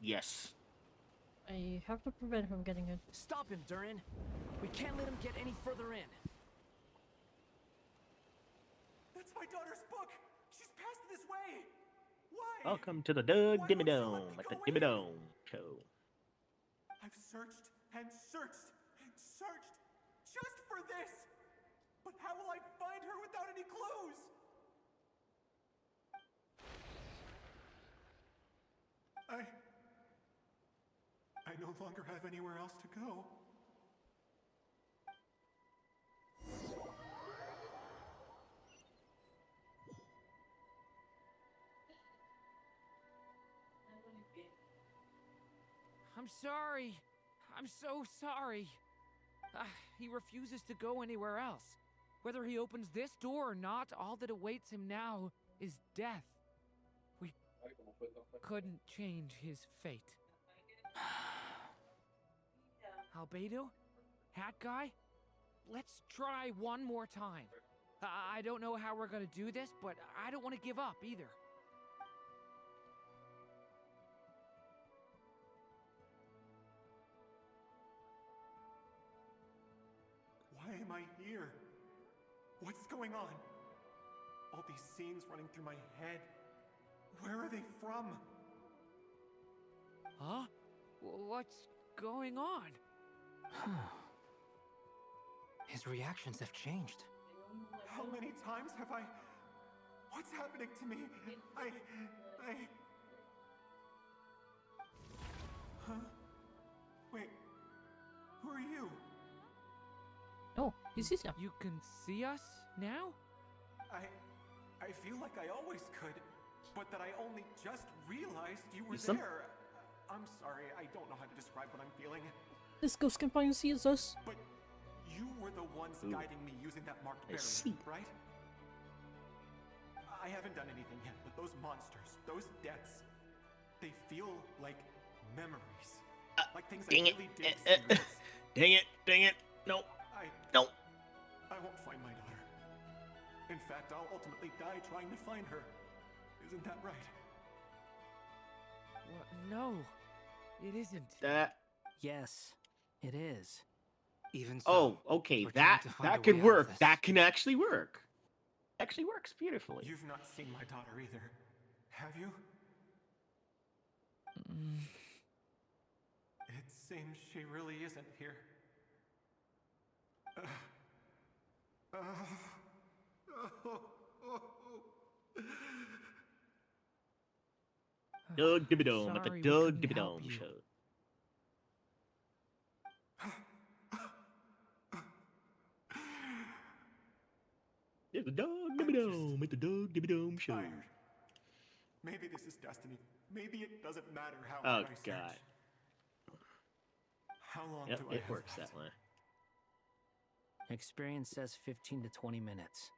Speaker 6: Yes.
Speaker 1: I have to prevent him from getting in.
Speaker 13: Stop him, Durin. We can't let him get any further in.
Speaker 14: That's my daughter's book. She's passed this way. Why?
Speaker 6: Welcome to the dog dibby dome at the dibby dome show.
Speaker 14: I've searched and searched and searched just for this! But how will I find her without any clues? I no longer have anywhere else to go.
Speaker 9: I'm sorry. I'm so sorry. He refuses to go anywhere else. Whether he opens this door or not, all that awaits him now is death. We couldn't change his fate. Albedo? Hat guy? Let's try one more time. I don't know how we're gonna do this, but I don't want to give up either.
Speaker 14: Why am I here? What's going on? All these scenes running through my head. Where are they from?
Speaker 9: Huh? What's going on?
Speaker 11: His reactions have changed.
Speaker 14: How many times have I... What's happening to me? Huh? Wait. Who are you?
Speaker 1: Oh, he sees you.
Speaker 9: You can see us now?
Speaker 14: I feel like I always could, but that I only just realized you were
Speaker 6: Some-
Speaker 14: there. I'm sorry, I don't know how to describe what I'm feeling.
Speaker 1: This ghost can finally see us.
Speaker 14: But you were the ones guiding me using that marked barrier,
Speaker 6: see.
Speaker 14: right? I haven't done anything yet, but those monsters, those deaths, they feel like memories. Like things
Speaker 6: Dang
Speaker 14: I
Speaker 6: it.
Speaker 14: really did experience.
Speaker 6: Dang it. No.
Speaker 14: I won't find my daughter. In fact, I'll ultimately die trying to find her. Isn't that right?
Speaker 9: No, it isn't.
Speaker 13: Yes, it is.
Speaker 11: Even so,
Speaker 6: Oh, okay.
Speaker 11: we're trying to find a
Speaker 6: That could
Speaker 11: way out of
Speaker 6: work.
Speaker 11: this.
Speaker 6: That can actually work. Actually works beautifully.
Speaker 14: You've not seen my daughter either, have you? It seems she really isn't here.
Speaker 6: Doug Dibby-Dome at the
Speaker 9: Sorry we
Speaker 6: Doug
Speaker 9: couldn't
Speaker 6: Dibby-Dome
Speaker 9: help you.
Speaker 6: show. There's the Doug Dibby-Dome at the Doug Dibby-Dome show.
Speaker 14: Tired. Maybe this is destiny. Maybe it doesn't matter how
Speaker 6: Oh,
Speaker 14: hard I search.
Speaker 6: God.
Speaker 14: How long
Speaker 6: Yep,
Speaker 14: do I
Speaker 6: it
Speaker 14: have
Speaker 6: works
Speaker 14: left?
Speaker 6: that way.
Speaker 13: Experience says 15 to 20 minutes.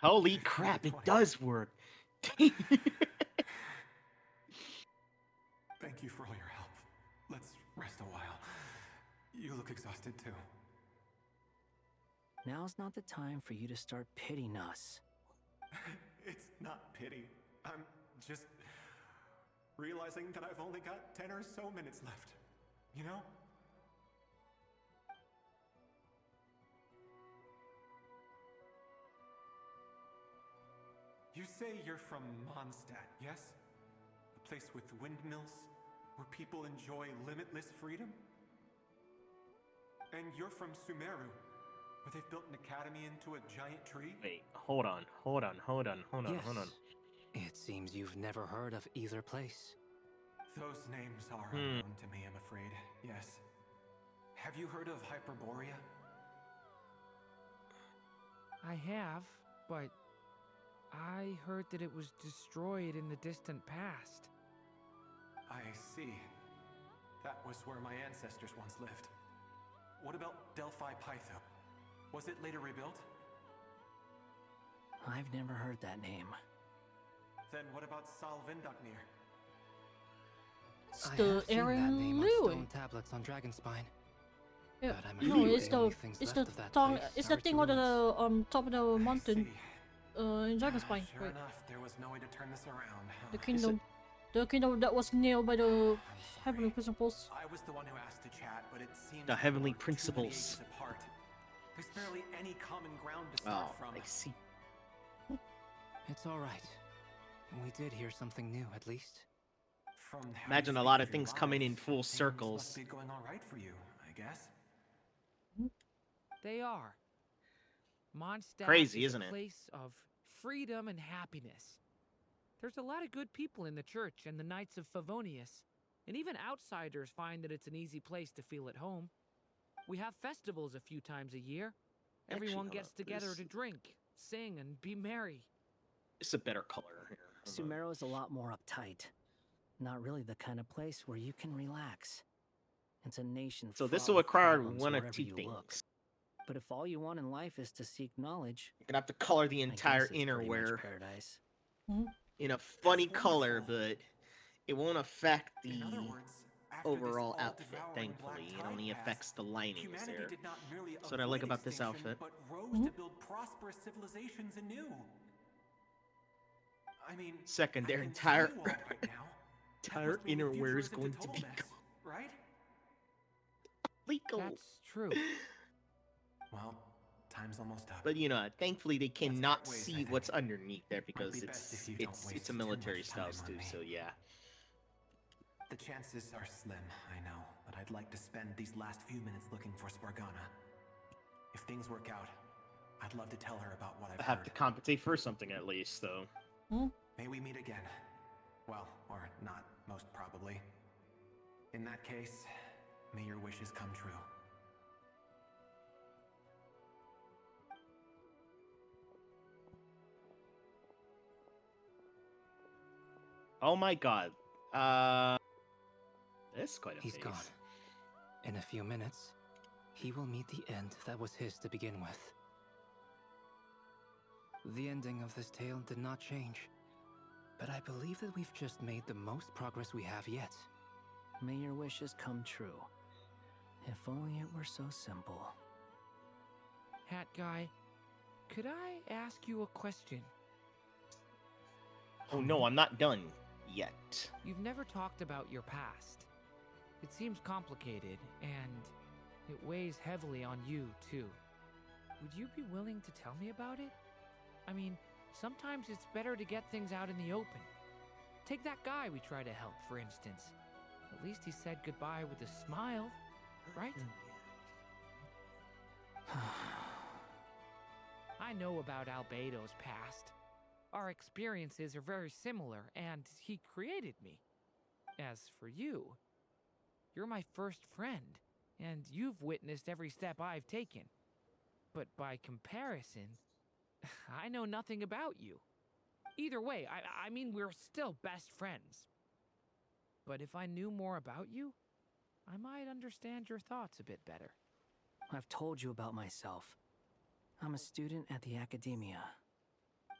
Speaker 6: Holy crap, it does work.
Speaker 14: Thank you for all your help. Let's rest a while. You look exhausted too.
Speaker 13: Now's not the time for you to start pitying us.
Speaker 14: It's not pity. I'm just realizing that I've only got 10 or so minutes left. You know? You say you're from Mondstadt, yes? A place with windmills, where people enjoy limitless freedom? And you're from Sumeru, where they've built an academy into a giant tree?
Speaker 6: Wait, hold on.
Speaker 11: Yes. It seems you've never heard of either place.
Speaker 14: Those names are unknown to me, I'm afraid. Yes. Have you heard of Hyperborea?
Speaker 9: I have, but I heard that it was destroyed in the distant past.
Speaker 14: I see. That was where my ancestors once lived. What about Delphi Pytho? Was it later rebuilt?
Speaker 13: I've never heard that name.
Speaker 14: Then what about Salvindagnir?
Speaker 1: It's
Speaker 11: I
Speaker 1: the
Speaker 11: have seen that
Speaker 1: Aaron
Speaker 11: name on
Speaker 1: Louis.
Speaker 11: stone tablets on Dragonspine.
Speaker 1: Yeah.
Speaker 11: But I'm
Speaker 1: No,
Speaker 11: afraid
Speaker 1: it's
Speaker 11: the
Speaker 1: the
Speaker 11: only things
Speaker 1: it's
Speaker 11: left
Speaker 1: the
Speaker 11: of that
Speaker 1: tongue.
Speaker 11: place
Speaker 1: It's
Speaker 11: are
Speaker 1: the thing
Speaker 11: its
Speaker 1: on the
Speaker 11: ruins.
Speaker 1: top of the mountain. In Dragonspine.
Speaker 14: Sure
Speaker 1: Wait,
Speaker 14: enough, there was no way to turn this around.
Speaker 1: the kingdom. The kingdom that was nailed by the heavenly principles.
Speaker 14: I was the one who asked to chat, but it seems
Speaker 6: The
Speaker 14: that
Speaker 6: heavenly
Speaker 14: we're too many
Speaker 6: principles.
Speaker 14: ages apart. There's barely any common ground to
Speaker 6: Oh,
Speaker 14: start from.
Speaker 6: I see.
Speaker 11: It's all right. We did hear something new, at least.
Speaker 14: From how
Speaker 6: Imagine
Speaker 14: you
Speaker 6: a
Speaker 14: speak
Speaker 6: lot of
Speaker 14: of your
Speaker 6: things coming in
Speaker 14: life,
Speaker 6: full
Speaker 14: things
Speaker 6: circles.
Speaker 14: must be going all right for you, I guess.
Speaker 9: They are. Mondstadt
Speaker 6: Crazy,
Speaker 9: is
Speaker 6: isn't
Speaker 9: a
Speaker 6: it?
Speaker 9: place of freedom and happiness. There's a lot of good people in the church and the Knights of Favonius, and even outsiders find that it's an easy place to feel at home. We have festivals a few times a year. Everyone
Speaker 6: Actually,
Speaker 9: gets together to drink, sing, and be merry.
Speaker 6: It's a better color here.
Speaker 13: Sumero is a lot more uptight. Not really the kind of place where you can relax. It's a nation
Speaker 6: So
Speaker 13: fraught
Speaker 6: this will
Speaker 13: with
Speaker 6: require
Speaker 13: problems
Speaker 6: one of
Speaker 13: wherever
Speaker 6: two
Speaker 13: you look.
Speaker 6: things.
Speaker 13: But if all you want in life is to seek knowledge,
Speaker 6: You're gonna have to color the
Speaker 13: I
Speaker 6: entire
Speaker 13: guess it's pretty much
Speaker 6: innerwear
Speaker 13: paradise.
Speaker 6: in a funny color, but it won't affect the overall
Speaker 14: all
Speaker 6: outfit,
Speaker 14: devouring
Speaker 6: thankfully.
Speaker 14: black
Speaker 6: It
Speaker 14: tide
Speaker 6: only
Speaker 14: passed,
Speaker 6: affects the linings
Speaker 14: humanity
Speaker 6: there.
Speaker 14: did not merely
Speaker 6: That's what I like
Speaker 14: avoid
Speaker 6: about this
Speaker 14: extinction,
Speaker 6: outfit.
Speaker 14: but rose to build prosperous civilizations anew. I mean,
Speaker 6: Second, their
Speaker 14: I can
Speaker 6: entire
Speaker 14: see you all right now. That
Speaker 6: entire
Speaker 14: must mean the
Speaker 6: innerwear
Speaker 14: future
Speaker 6: is
Speaker 14: isn't a
Speaker 6: going to
Speaker 14: total
Speaker 6: be
Speaker 14: mess, right?
Speaker 6: legal.
Speaker 9: That's true.
Speaker 14: Well, time's almost up.
Speaker 6: But you know, thankfully they cannot
Speaker 14: ways, I
Speaker 6: see
Speaker 14: think.
Speaker 6: what's underneath there because
Speaker 14: be best if you don't
Speaker 6: it's
Speaker 14: waste
Speaker 6: a
Speaker 14: too
Speaker 6: military
Speaker 14: much
Speaker 6: style
Speaker 14: time on
Speaker 6: too.
Speaker 14: me.
Speaker 6: So yeah.
Speaker 14: The chances are slim, I know, but I'd like to spend these last few minutes looking for Spargana. If things work out, I'd love to tell her about what
Speaker 6: I
Speaker 14: I've
Speaker 6: have
Speaker 14: heard.
Speaker 6: to compensate for something at least, though.
Speaker 14: May we meet again. Well, or not, most probably. In that case, may your wishes come true.
Speaker 6: Oh my god. That's quite a
Speaker 11: He's
Speaker 6: face.
Speaker 11: gone. In a few minutes, he will meet the end that was his to begin with. The ending of this tale did not change, but I believe that we've just made the most progress we have yet.
Speaker 13: May your wishes come true. If only it were so simple.
Speaker 9: Hat guy, could I ask you a question?
Speaker 6: Oh no, I'm not done yet.
Speaker 9: You've never talked about your past. It seems complicated, and it weighs heavily on you, too. Would you be willing to tell me about it? I mean, sometimes it's better to get things out in the open. Take that guy we try to help, for instance. At least he said goodbye with a smile, right? I know about Albedo's past. Our experiences are very similar, and he created me. As for you, you're my first friend, and you've witnessed every step I've taken. But by comparison, I know nothing about you. Either way, I mean, we're still best friends. But if I knew more about you, I might understand your thoughts a bit better.
Speaker 13: I've told you about myself. I'm a student at the academia.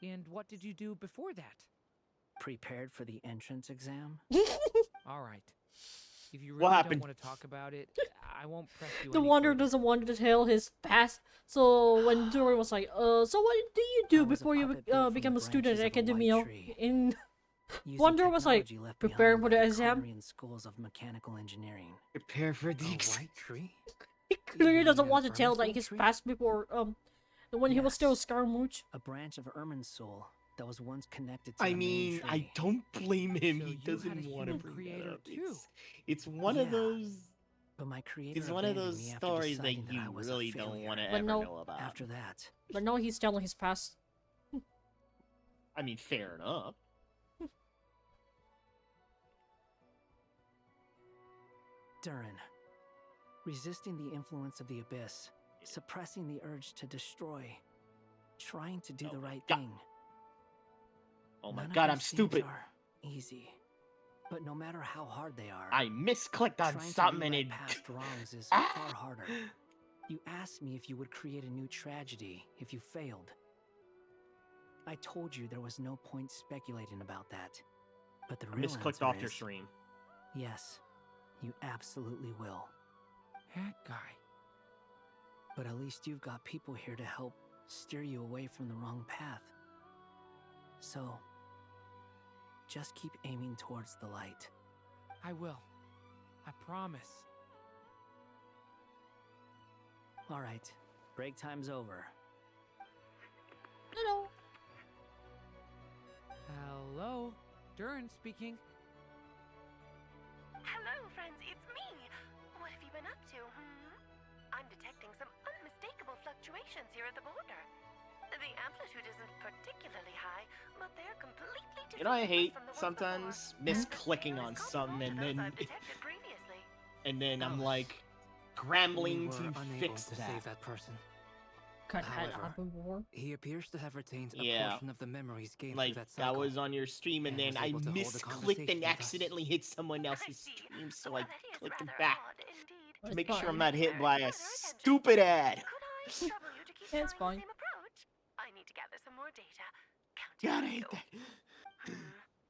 Speaker 9: And what did you do before that?
Speaker 13: Prepared for the entrance exam?
Speaker 9: All right. If you
Speaker 6: What
Speaker 9: really
Speaker 6: happened?
Speaker 9: don't want to talk about it, I won't press you
Speaker 1: The
Speaker 9: any
Speaker 1: Wanderer
Speaker 9: further.
Speaker 1: doesn't want to tell his past. So when Dory was like, so what did you do before you become a student at academia? In Wanderer was like, preparing for the exam.
Speaker 13: Korean schools of mechanical engineering.
Speaker 6: Prepare for the
Speaker 11: white tree?
Speaker 1: He clearly
Speaker 11: mean
Speaker 1: doesn't
Speaker 11: an
Speaker 1: want to tell like
Speaker 11: Irminsul
Speaker 1: his
Speaker 11: tree?
Speaker 1: past before when he was still a Scaramouche.
Speaker 13: A branch of Irminsul that was once connected to
Speaker 6: I
Speaker 13: the main
Speaker 6: mean,
Speaker 13: tree.
Speaker 6: I don't blame him.
Speaker 9: So
Speaker 6: He
Speaker 9: you had a
Speaker 6: doesn't want to
Speaker 9: human
Speaker 6: bring
Speaker 9: creator
Speaker 6: that up.
Speaker 9: too.
Speaker 6: It's one of
Speaker 13: Yeah.
Speaker 6: those.
Speaker 13: But my creator
Speaker 6: It's one of
Speaker 13: abandoned
Speaker 6: those
Speaker 13: me after
Speaker 6: stories that
Speaker 13: deciding
Speaker 6: you
Speaker 13: I was a
Speaker 6: really don't
Speaker 13: failure.
Speaker 6: want to
Speaker 1: But
Speaker 6: ever
Speaker 1: no-
Speaker 6: know about.
Speaker 13: After that,
Speaker 1: But now he's telling his past.
Speaker 6: I mean, fair enough.
Speaker 13: Durin. Resisting the influence of the abyss, suppressing the urge to destroy, trying to do the right thing.
Speaker 6: Oh my
Speaker 13: None of
Speaker 6: god, I'm
Speaker 13: these things
Speaker 6: stupid.
Speaker 13: are easy. But no matter how hard they are,
Speaker 6: I misclicked on
Speaker 13: trying to
Speaker 6: something and
Speaker 13: rewrite
Speaker 6: it.
Speaker 13: past wrongs is
Speaker 6: Ah!
Speaker 13: far harder. You asked me if you would create a new tragedy if you failed. I told you there was no point speculating about that. But the
Speaker 6: I
Speaker 13: real
Speaker 6: misclicked
Speaker 13: answer
Speaker 6: off your
Speaker 13: is,
Speaker 6: stream.
Speaker 13: yes, you absolutely will.
Speaker 9: Hat guy.
Speaker 13: But at least you've got people here to help steer you away from the wrong path. So, just keep aiming towards the light.
Speaker 9: I will. I promise.
Speaker 13: All right, break time's over.
Speaker 1: Hello.
Speaker 9: Hello? Durin speaking.
Speaker 17: near the border. The amplitude isn't particularly high, but they're completely different.
Speaker 6: You know, I hate
Speaker 17: from the ones
Speaker 6: sometimes
Speaker 17: before.
Speaker 6: misclicking on something and then
Speaker 17: I've detected previously.
Speaker 6: I'm like scrambling
Speaker 11: we were
Speaker 6: to
Speaker 11: unable
Speaker 6: fix
Speaker 11: to
Speaker 6: that.
Speaker 11: save that person.
Speaker 1: However,
Speaker 11: he appears to have retained a
Speaker 6: Yeah.
Speaker 11: portion of the memories gained
Speaker 6: Like,
Speaker 11: through that
Speaker 6: that
Speaker 11: cycle.
Speaker 6: was on your stream, and then
Speaker 11: was
Speaker 6: I
Speaker 11: able to hold a
Speaker 6: misclicked
Speaker 11: conversation
Speaker 6: and
Speaker 11: with us.
Speaker 6: accidentally hit someone else's stream, so I clicked back to
Speaker 1: That's
Speaker 6: make sure I'm
Speaker 1: fine.
Speaker 6: not hit by a stupid ad.
Speaker 1: It's fine.
Speaker 17: I need to gather some more data.
Speaker 6: God, I hate that.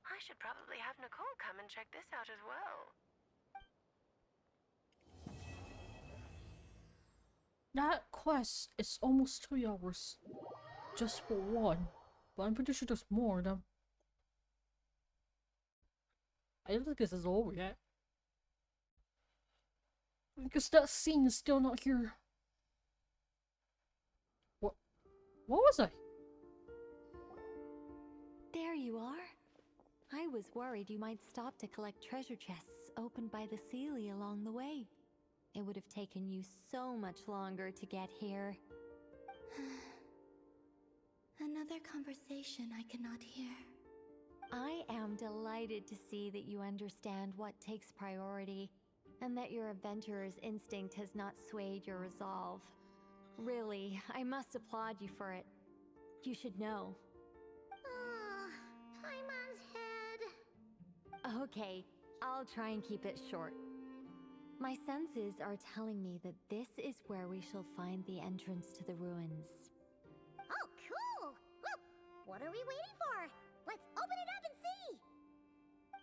Speaker 17: I should probably have Nicole come and check this out as well.
Speaker 1: That quest is almost 3 hours just for one, but I'm pretty sure there's more of them. I don't think this is over yet. Because that scene is still not here. What was I?
Speaker 4: There you are. I was worried you might stop to collect treasure chests opened by the Seelie along the way. It would have taken you so much longer to get here.
Speaker 5: Another conversation I cannot hear.
Speaker 4: I am delighted to see that you understand what takes priority, and that your adventurer's instinct has not swayed your resolve. Really, I must applaud you for it. You should know.
Speaker 3: Paimon's head.
Speaker 4: Okay, I'll try and keep it short. My senses are telling me that this is where we shall find the entrance to the ruins.
Speaker 3: Oh, cool! Well, what are we waiting for? Let's open it up and see!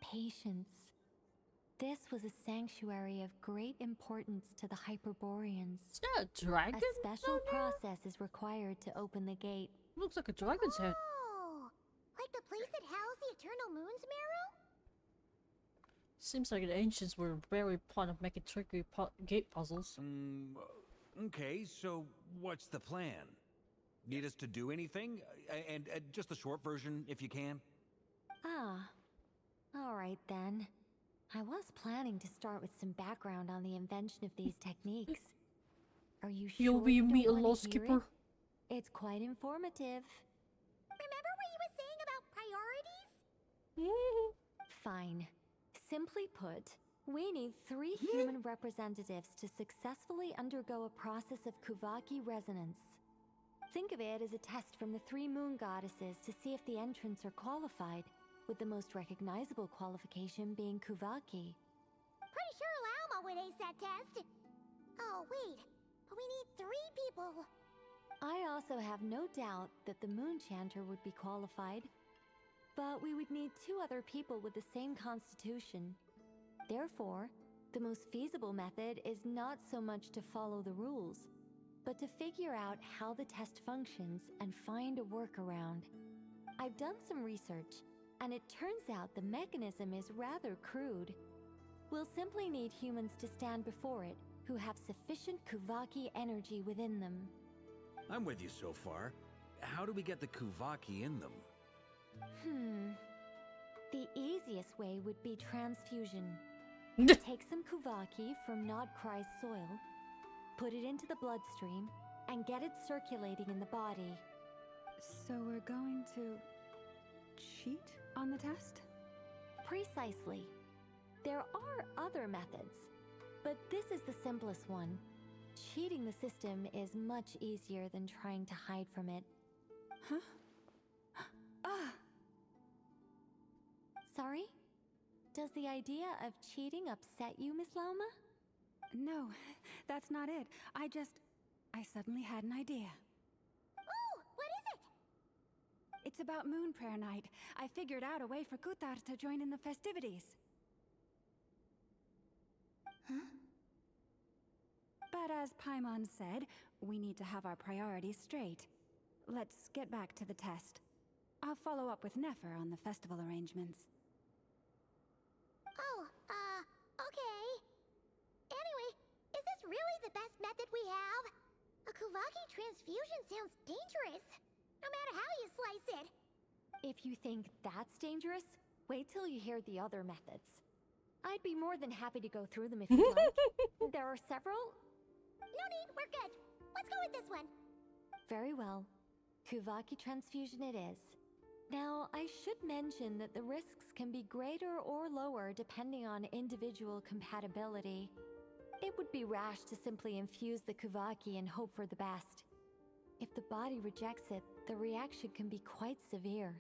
Speaker 4: Patience. This was a sanctuary of great importance to the Hyperboreans.
Speaker 1: Is that a dragon?
Speaker 4: A special process is required to open the gate.
Speaker 1: Looks like a dragon's head.
Speaker 3: Oh, like the place that housed the Eternal Moon's Marrow?
Speaker 1: Seems like the ancients were very fond of making tricky gate puzzles.
Speaker 7: Okay, so what's the plan? Need us to do anything? And just the short version, if you can.
Speaker 4: Alright then. I was planning to start with some background on the invention of these techniques. Are you sure
Speaker 1: You'll be
Speaker 4: you
Speaker 1: meet a
Speaker 4: don't
Speaker 1: law
Speaker 4: want to hear
Speaker 1: skipper.
Speaker 4: it? It's quite informative.
Speaker 3: Remember what you were saying about priorities?
Speaker 4: Fine. Simply put, we need 3 human representatives to successfully undergo a process of Kuvaki resonance. Think of it as a test from the 3 moon goddesses to see if the entrants are qualified, with the most recognizable qualification being Kuvaki.
Speaker 3: Pretty sure Lauma would ace that test. Oh, wait. But we need 3 people.
Speaker 4: I also have no doubt that the moon chanter would be qualified. But we would need 2 other people with the same constitution. Therefore, the most feasible method is not so much to follow the rules, but to figure out how the test functions and find a workaround. I've done some research, and it turns out the mechanism is rather crude. We'll simply need humans to stand before it who have sufficient Kuvaki energy within them.
Speaker 7: I'm with you so far. How do we get the Kuvaki in them?
Speaker 4: The easiest way would be transfusion. Take some Kuvaki from Nodkrai's soil, put it into the bloodstream, and get it circulating in the body.
Speaker 8: So we're going to cheat on the test?
Speaker 4: Precisely. There are other methods, but this is the simplest one. Cheating the system is much easier than trying to hide from it.
Speaker 8: Huh?
Speaker 4: Sorry? Does the idea of cheating upset you, Miss Lauma?
Speaker 8: No, that's not it. I suddenly had an idea.
Speaker 3: Oh, what is it?
Speaker 8: It's about Moon Prayer Night. I figured out a way for Kutar to join in the festivities.
Speaker 5: Huh?
Speaker 8: But as Paimon said, we need to have our priorities straight. Let's get back to the test. I'll follow up with Nefer on the festival arrangements.
Speaker 3: Oh, okay. Anyway, is this really the best method we have? A Kuvaki transfusion sounds dangerous, no matter how you slice it.
Speaker 4: If you think that's dangerous, wait till you hear the other methods. I'd be more than happy to go through them if you'd like. There are several.
Speaker 3: No need, we're good. Let's go with this one.
Speaker 4: Very well. Kuvaki transfusion it is. Now, I should mention that the risks can be greater or lower depending on individual compatibility. It would be rash to simply infuse the Kuvaki and hope for the best. If the body rejects it, the reaction can be quite severe.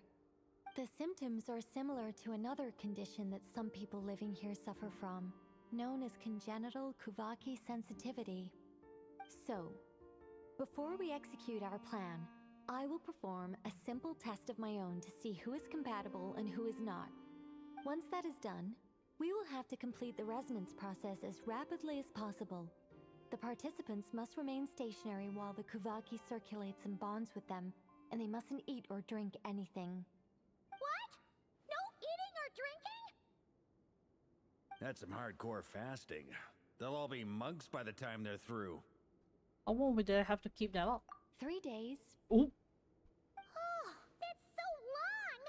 Speaker 4: The symptoms are similar to another condition that some people living here suffer from, known as congenital Kuvaki sensitivity. So, before we execute our plan, I will perform a simple test of my own to see who is compatible and who is not. Once that is done, we will have to complete the resonance process as rapidly as possible. The participants must remain stationary while the Kuvaki circulates and bonds with them, and they mustn't eat or drink anything.
Speaker 3: What? No eating or drinking?
Speaker 7: That's some hardcore fasting. They'll all be monks by the time they're through.
Speaker 1: How long would they have to keep that up?
Speaker 4: 3 days.
Speaker 1: Ooh.
Speaker 3: Oh, that's so long!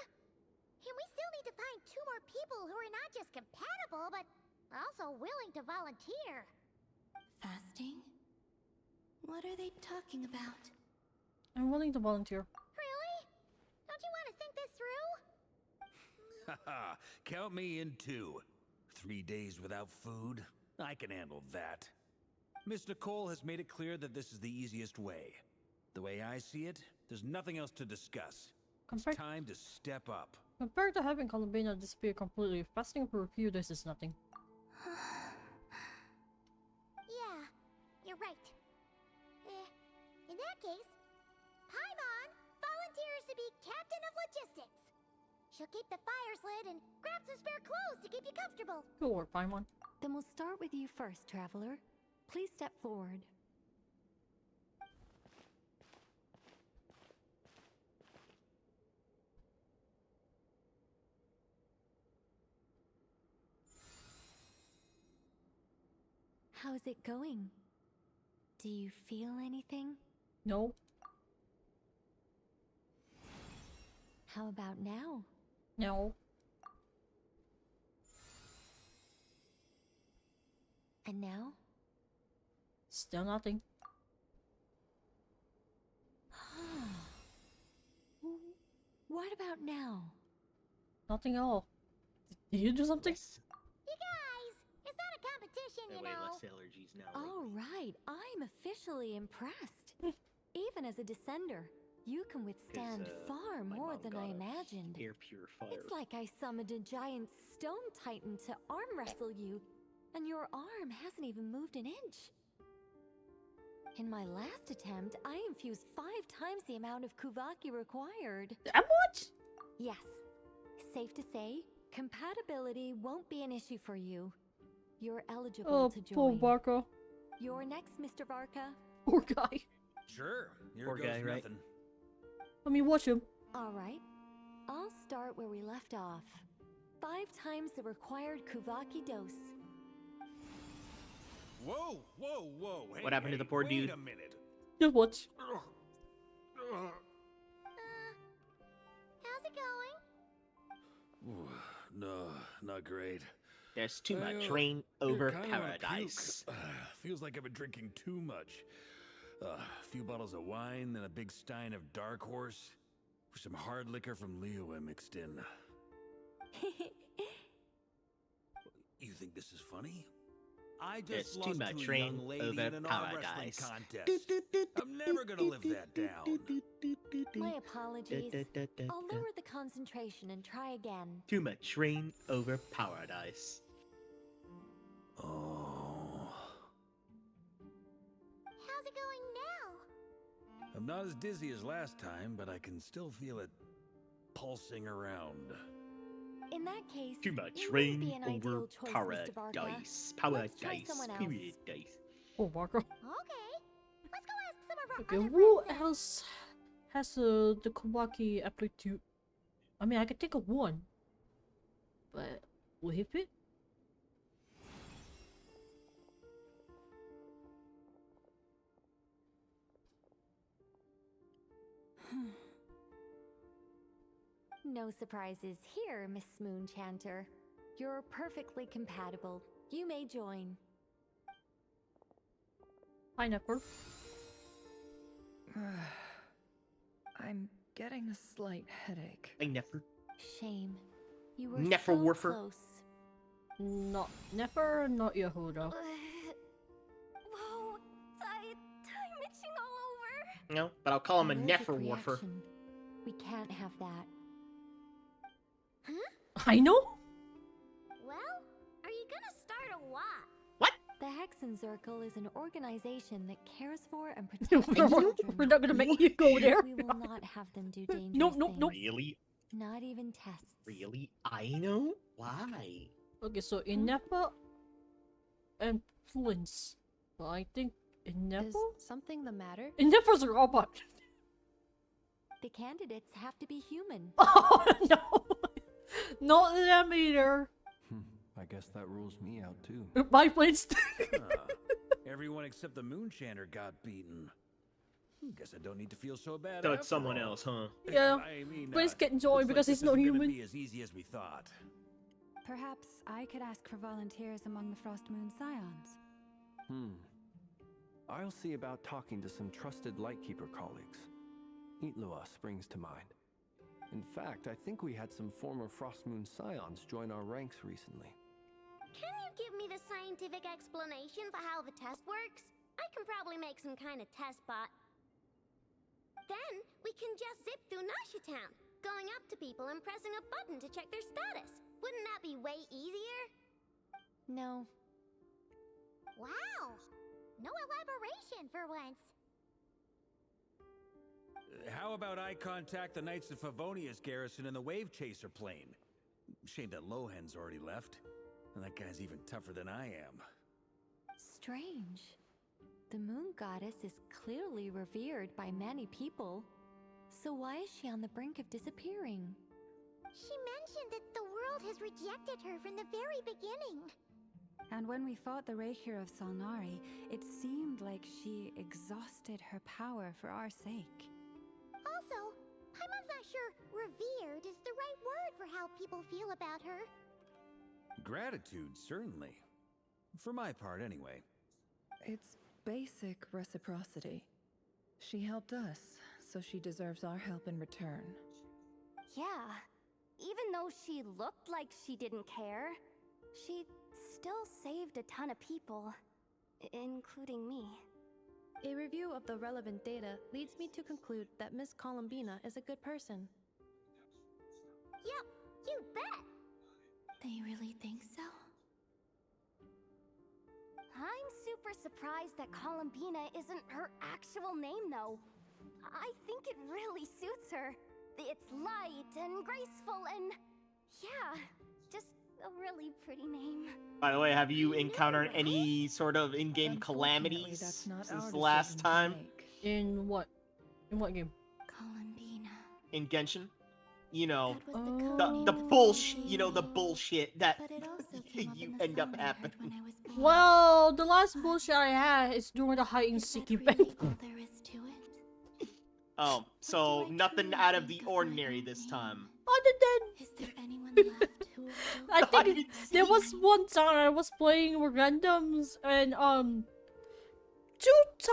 Speaker 3: And we still need to find 2 more people who are not just compatible, but also willing to volunteer.
Speaker 5: Fasting? What are they talking about?
Speaker 1: I'm willing to volunteer.
Speaker 3: Really? Don't you want to think this through?
Speaker 7: Haha, count me in too. 3 days without food? I can handle that. Miss Nicole has made it clear that this is the easiest way. The way I see it, there's nothing else to discuss. It's time to step up.
Speaker 1: Compared to having Columbina disappear completely, fasting for a few days is nothing.
Speaker 3: Yeah, you're right. In that case, Paimon volunteers to be captain of logistics. She'll keep the fires lit and grab some spare clothes to keep you comfortable.
Speaker 1: Good work, Paimon.
Speaker 4: Then we'll start with you first, Traveler. Please step forward. How's it going? Do you feel anything?
Speaker 1: No.
Speaker 4: How about now?
Speaker 1: No.
Speaker 4: And now?
Speaker 1: Still nothing.
Speaker 4: What about now?
Speaker 1: Nothing at all. Did you do something?
Speaker 3: You guys, it's not a competition, you know.
Speaker 6: Less allergies now.
Speaker 4: All right, I'm officially impressed. Even as a descender, you can withstand far more than I imagined.
Speaker 6: Air purifier.
Speaker 4: It's like I summoned a giant stone titan to arm wrestle you, and your arm hasn't even moved an inch. In my last attempt, I infused 5 times the amount of Kuvaki required.
Speaker 1: That much?
Speaker 4: Yes. Safe to say, compatibility won't be an issue for you. You're eligible to join.
Speaker 1: Poor Barca.
Speaker 4: You're next, Mr. Barca.
Speaker 1: Poor guy.
Speaker 7: Sure, here
Speaker 6: Poor
Speaker 7: goes
Speaker 6: guy, right?
Speaker 7: nothing.
Speaker 1: Let me watch him.
Speaker 4: All right. I'll start where we left off. 5 times the required Kuvaki dose.
Speaker 7: Whoa, whoa, whoa. Hey,
Speaker 6: What happened to the poor dude?
Speaker 7: Wait a minute.
Speaker 1: Just watch.
Speaker 3: How's it going?
Speaker 7: Ooh, no, not great.
Speaker 6: There's too much
Speaker 7: Well,
Speaker 6: rain
Speaker 7: yeah,
Speaker 6: over
Speaker 7: kinda wanna
Speaker 6: paradise.
Speaker 7: puke. Feels like I've been drinking too much. A few bottles of wine, then a big stein of Dark Horse. Some hard liquor from Leo I mixed in. You think this is funny? I
Speaker 6: There's
Speaker 7: just
Speaker 6: too
Speaker 7: lost
Speaker 6: much
Speaker 7: to a
Speaker 6: rain
Speaker 7: young lady
Speaker 6: over
Speaker 7: in an arm wrestling
Speaker 6: paradise.
Speaker 7: contest. I'm never gonna live that down.
Speaker 4: My apologies. I'll lower the concentration and try again.
Speaker 6: Too much rain over paradise.
Speaker 7: Oh.
Speaker 3: How's it going now?
Speaker 7: I'm not as dizzy as last time, but I can still feel it pulsing around.
Speaker 4: In that case,
Speaker 6: Too much
Speaker 4: it wouldn't be
Speaker 6: rain
Speaker 4: an ideal
Speaker 6: over
Speaker 4: choice, Mr. Barca.
Speaker 6: paradise.
Speaker 4: Let's try
Speaker 6: Paradise.
Speaker 4: someone else.
Speaker 6: Paradise.
Speaker 1: Poor Barca.
Speaker 3: Okay, let's go ask some of our
Speaker 1: Okay,
Speaker 3: other
Speaker 1: who
Speaker 3: friends then.
Speaker 1: else has the Kuvaki aptitude? I mean, I could think of one. But will he fit?
Speaker 4: No surprises here, Miss Moonchanter. You're perfectly compatible. You may join.
Speaker 1: Pineapple.
Speaker 12: getting a slight headache.
Speaker 6: I never.
Speaker 4: Shame. You were
Speaker 6: Never
Speaker 4: so
Speaker 6: Warfer.
Speaker 4: close.
Speaker 1: Not Nefer, not Yehuda.
Speaker 20: Whoa, I'm itching all over.
Speaker 6: No, but I'll call him a
Speaker 4: Allergic
Speaker 6: Nefer Warfer.
Speaker 4: reaction. We can't have that.
Speaker 1: I know.
Speaker 3: Well, are you gonna start a what?
Speaker 4: The Hexen Circle is an organization that cares for and protects
Speaker 1: We're
Speaker 4: children.
Speaker 1: not gonna make you go there.
Speaker 4: We will not have them do dangerous
Speaker 1: Nope, nope, nope.
Speaker 4: things.
Speaker 6: Really?
Speaker 4: Not even tests.
Speaker 6: Really? I know? Why?
Speaker 1: Okay, so Inepa and Flint's. Well, I think Inepa?
Speaker 18: Is something the matter?
Speaker 1: Inepa's a robot.
Speaker 4: The candidates have to be human.
Speaker 1: Oh no! Not them either.
Speaker 19: I guess that rules me out too.
Speaker 1: Bye, Flint's.
Speaker 7: Everyone except the Moonshander got beaten. Guess I don't need to feel so bad.
Speaker 6: So it's
Speaker 7: after
Speaker 6: someone
Speaker 7: all.
Speaker 6: else, huh?
Speaker 1: Yeah.
Speaker 7: I mean,
Speaker 1: Flint's getting joy
Speaker 7: looks like
Speaker 1: because
Speaker 7: this
Speaker 1: he's not
Speaker 7: isn't gonna
Speaker 1: human.
Speaker 7: Be as easy as we thought.
Speaker 8: Perhaps I could ask for volunteers among the Frost Moon Scions.
Speaker 19: I'll see about talking to some trusted Lightkeeper colleagues. Eatloa springs to mind. In fact, I think we had some former Frost Moon Scions join our ranks recently.
Speaker 3: Can you give me the scientific explanation for how the test works? I can probably make some kind of test bot. Then we can just zip through Nasha Town, going up to people and pressing a button to check their status. Wouldn't that be way easier?
Speaker 4: No.
Speaker 3: Wow! No elaboration for once.
Speaker 7: How about I contact the Knights of Favonia's garrison in the Wave Chaser plane? Shame that Lohan's already left. And that guy's even tougher than I am.
Speaker 4: Strange. The moon goddess is clearly revered by many people. So why is she on the brink of disappearing?
Speaker 3: She mentioned that the world has rejected her from the very beginning.
Speaker 8: And when we fought the Rakier of Salnari, it seemed like she exhausted her power for our sake.
Speaker 3: Also, Paimon's not sure revered is the right word for how people feel about her.
Speaker 7: Gratitude, certainly. For my part, anyway.
Speaker 12: It's basic reciprocity. She helped us, so she deserves our help in return.
Speaker 20: Yeah. Even though she looked like she didn't care, she still saved a ton of people, including me.
Speaker 18: A review of the relevant data leads me to conclude that Miss Columbina is a good person.
Speaker 3: Yep, you bet!
Speaker 5: They really think so?
Speaker 20: I'm super surprised that Columbina isn't her actual name, though. I think it really suits her. It's light and graceful and... yeah, just a really pretty name.
Speaker 6: By the way, have you encountered any sort of in-game calamities since the last time?
Speaker 1: In what? In what game?
Speaker 5: Columbina.
Speaker 6: In Genshin? You know,
Speaker 1: Oh.
Speaker 6: the bullshit, you know, the bullshit that you end up happening.
Speaker 1: Well, the last bullshit I had is during the hide and seek event.
Speaker 5: There is to it.
Speaker 6: Oh, so nothing out of the ordinary this time.
Speaker 1: Other than...
Speaker 5: Is there anyone left who is still
Speaker 1: I think there was one time I was playing with randoms and 2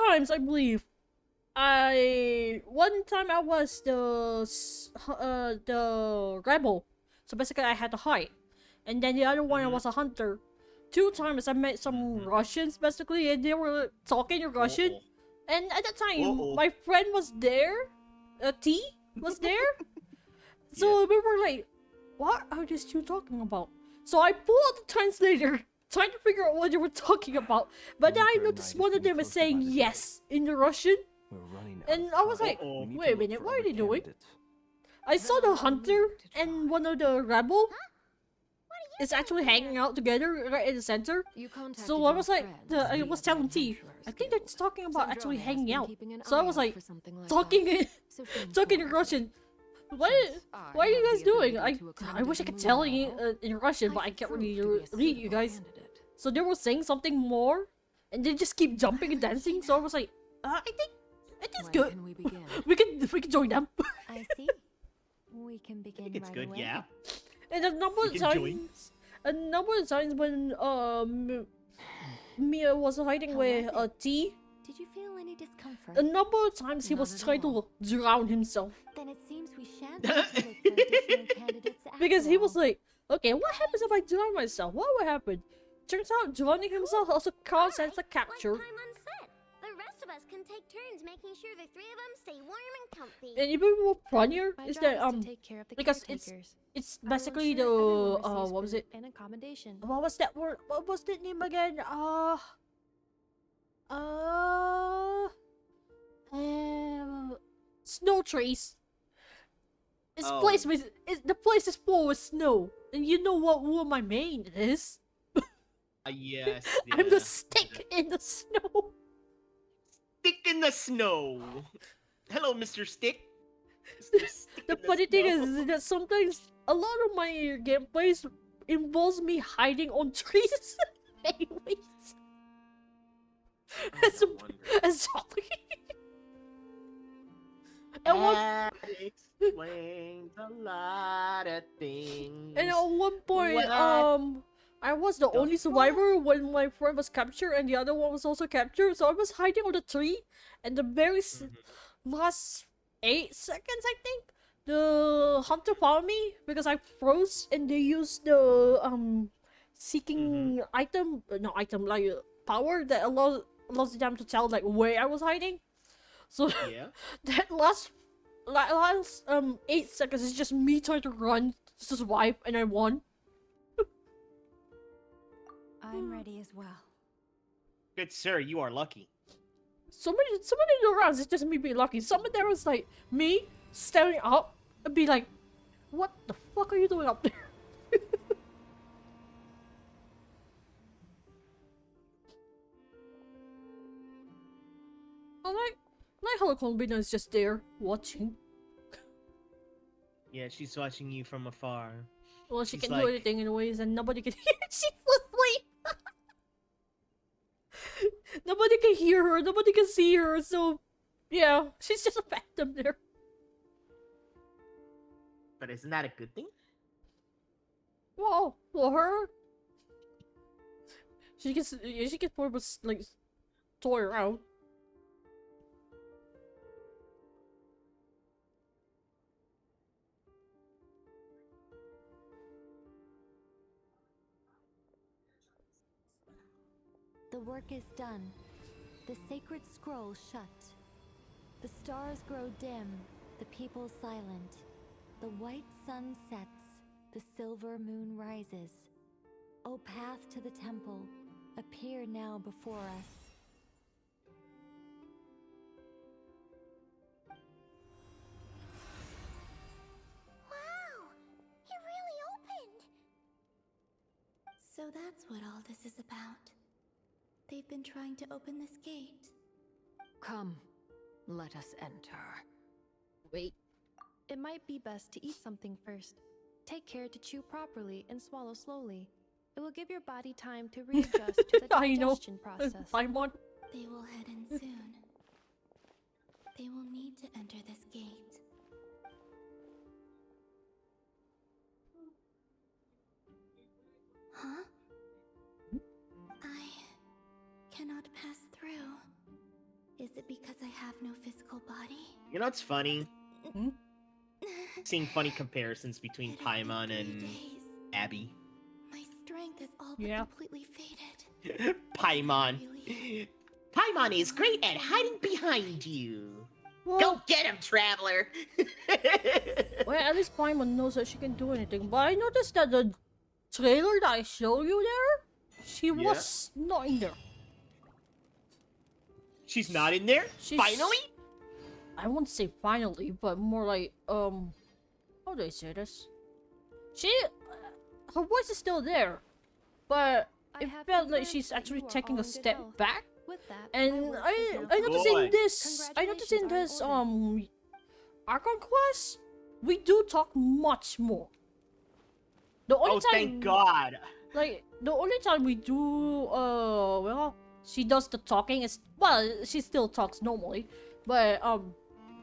Speaker 1: times I believe. One time I was the rebel, so basically I had to hide, and then the other one I was a hunter. 2 times I met some Russians basically, and they were talking in Russian. And at that time, my friend was there. T was there. So we were like, what are these 2 talking about? So I pulled out the translator, trying to figure out what they were talking about. But then I noticed one of them was saying yes in the Russian. And I was like, wait a minute, what are they doing? I saw the hunter and one of the rebel is actually hanging out together right in the center. So I was like, I was telling T, I think they're talking about actually hanging out. So I was like, talking in Russian. What are you guys doing? I wish I could tell you in Russian, but I can't really read you guys. So they were saying something more, and they just keep jumping and dancing. So I was like, I think it's good. We can join them.
Speaker 4: I see. We can begin
Speaker 6: I think it's
Speaker 4: right
Speaker 6: good,
Speaker 4: away.
Speaker 6: yeah.
Speaker 1: And a number of times when Mia was hiding with T
Speaker 4: Did you feel any discomfort?
Speaker 1: A number of times he was trying to drown himself.
Speaker 4: Then it seems we shan't need to look for additional candidates after
Speaker 1: Because he
Speaker 4: all.
Speaker 1: was like, okay, what happens if I drown myself? What would happen? Turns out drowning himself also counts as a capture.
Speaker 3: Like time on set. The rest of us can take turns making sure the three of them stay warm and comfy.
Speaker 1: And even more funnier
Speaker 18: My
Speaker 1: is
Speaker 18: job
Speaker 1: that
Speaker 18: is to take care of the
Speaker 1: because
Speaker 18: caretakers.
Speaker 1: it's
Speaker 18: I will
Speaker 1: basically the
Speaker 18: ensure everyone receives
Speaker 1: what was
Speaker 18: food
Speaker 1: it?
Speaker 18: and accommodation.
Speaker 1: What was that word? What was the name again? Snow trees. The place is full with snow, and you know what my main is?
Speaker 6: Yes.
Speaker 1: I'm the stick in the snow.
Speaker 6: Stick in the snow. Hello, Mr. Stick.
Speaker 1: The funny thing is that sometimes a lot of my gameplays involves me hiding on trees. Anyways. As zombie.
Speaker 6: That explains a lot of things.
Speaker 1: And at one point,
Speaker 6: What?
Speaker 1: I was the only survivor when my friend was captured and the other one was also captured. So I was hiding on the tree, and the very last 8 seconds, I think, the hunter found me because I froze, and they used the seeking item, like power that allows them to tell like where I was hiding. So
Speaker 6: Yeah.
Speaker 1: that last 8 seconds is just me trying to run to survive, and I won.
Speaker 8: I'm ready as well.
Speaker 6: Good sir, you are lucky.
Speaker 1: So many rounds, it's just me being lucky. Some of there was like me staring up and be like, what the fuck are you doing up there? I like how Columbina is just there watching.
Speaker 6: Yeah, she's watching you from afar.
Speaker 1: Well, she
Speaker 6: She's
Speaker 1: can
Speaker 6: like,
Speaker 1: do anything anyways, and nobody can hear. She's asleep. Nobody can hear her. Nobody can see her. So, yeah, she's just a phantom there.
Speaker 6: But isn't that a good thing?
Speaker 1: Well, for her, she can probably like toy around.
Speaker 4: The work is done. The sacred scroll shut. The stars grow dim, the people silent. The white sun sets, the silver moon rises. O path to the temple, appear now before us.
Speaker 3: Wow! It really opened!
Speaker 5: So that's what all this is about. They've been trying to open this gate.
Speaker 10: Come, let us enter.
Speaker 1: Wait.
Speaker 18: It might be best to eat something first. Take care to chew properly and swallow slowly. It will give your body time to readjust to the digestion process.
Speaker 1: I'm on.
Speaker 5: They will head in soon. They will need to enter this gate. Huh? I cannot pass through. Is it because I have no physical body?
Speaker 6: You know what's funny? Seeing funny comparisons between Paimon and Abby.
Speaker 5: My strength is all but completely faded.
Speaker 6: Paimon. Paimon is great at hiding behind you.
Speaker 1: Well,
Speaker 6: go get him, traveler.
Speaker 1: Well, at least Paimon knows that she can do anything. But I noticed that the trailer that I showed you there, she was not in there.
Speaker 6: She's not in there? Finally?
Speaker 1: I won't say finally, but more like, how do I say this? Her voice is still there, but it felt like she's actually taking a step back. And I noticed in this Archon quest, we do talk much more. The only time,
Speaker 6: thank God.
Speaker 1: Like the only time we do well, she does the talking is, well, she still talks normally, but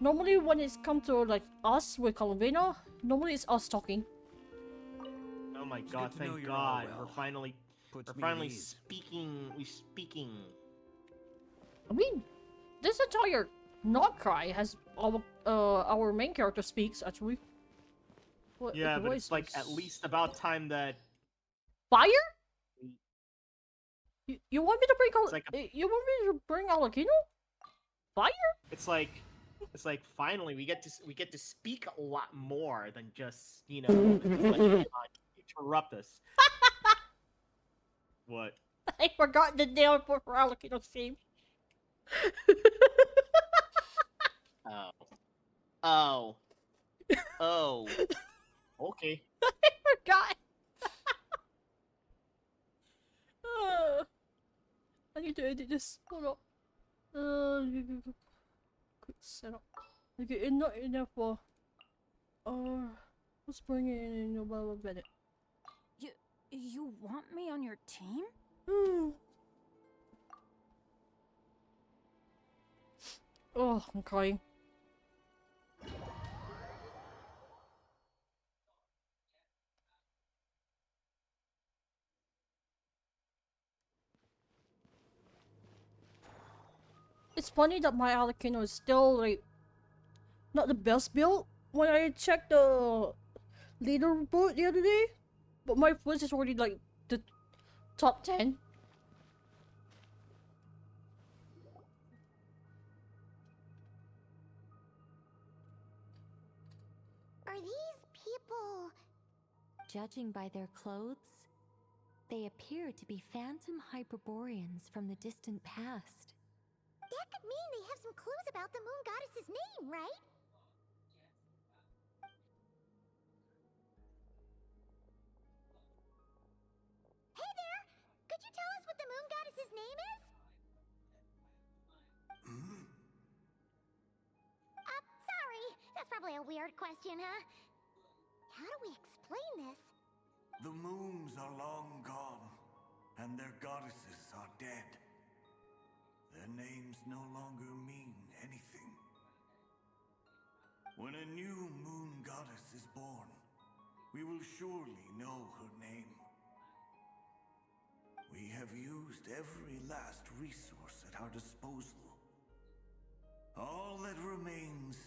Speaker 1: normally when it's come to like us with Columbina, normally it's us talking.
Speaker 6: Oh my God!
Speaker 7: good to know
Speaker 6: Thank
Speaker 7: you're all
Speaker 6: God!
Speaker 7: well.
Speaker 6: We're finally
Speaker 7: Puts me at
Speaker 6: speaking.
Speaker 7: ease.
Speaker 6: We're speaking.
Speaker 1: I mean, this entire not cry has our main character speaks actually. What
Speaker 6: Yeah, but
Speaker 1: voice
Speaker 6: it's like at
Speaker 1: is-
Speaker 6: least about time that
Speaker 1: fire. You want me to bring
Speaker 6: it's like
Speaker 1: you want me to bring Alakino? Fire?
Speaker 6: it's like finally we get to speak a lot more than just let interrupt us. What?
Speaker 1: I forgot the name for Alakino's name.
Speaker 6: Oh. Oh. Oh. Okay.
Speaker 1: I forgot. I need to edit this. Hold up. Quick setup. Okay, not enough for. Let's bring it in about a minute.
Speaker 8: You want me on your team?
Speaker 1: Oh, I'm crying. It's funny that my Alakino is still like not the best build when I checked the leaderboard the other day, but my Fliss is already like the top 10.
Speaker 3: Are these people...
Speaker 4: Judging by their clothes, they appear to be phantom Hyperboreans from the distant past.
Speaker 3: That could mean they have some clues about the moon goddess's name, right? Hey there! Could you tell us what the moon goddess's name is? Sorry. That's probably a weird question, huh? How do we explain this?
Speaker 16: The moons are long gone, and their goddesses are dead. Their names no longer mean anything. When a new moon goddess is born, we will surely know her name. We have used every last resource at our disposal. All that remains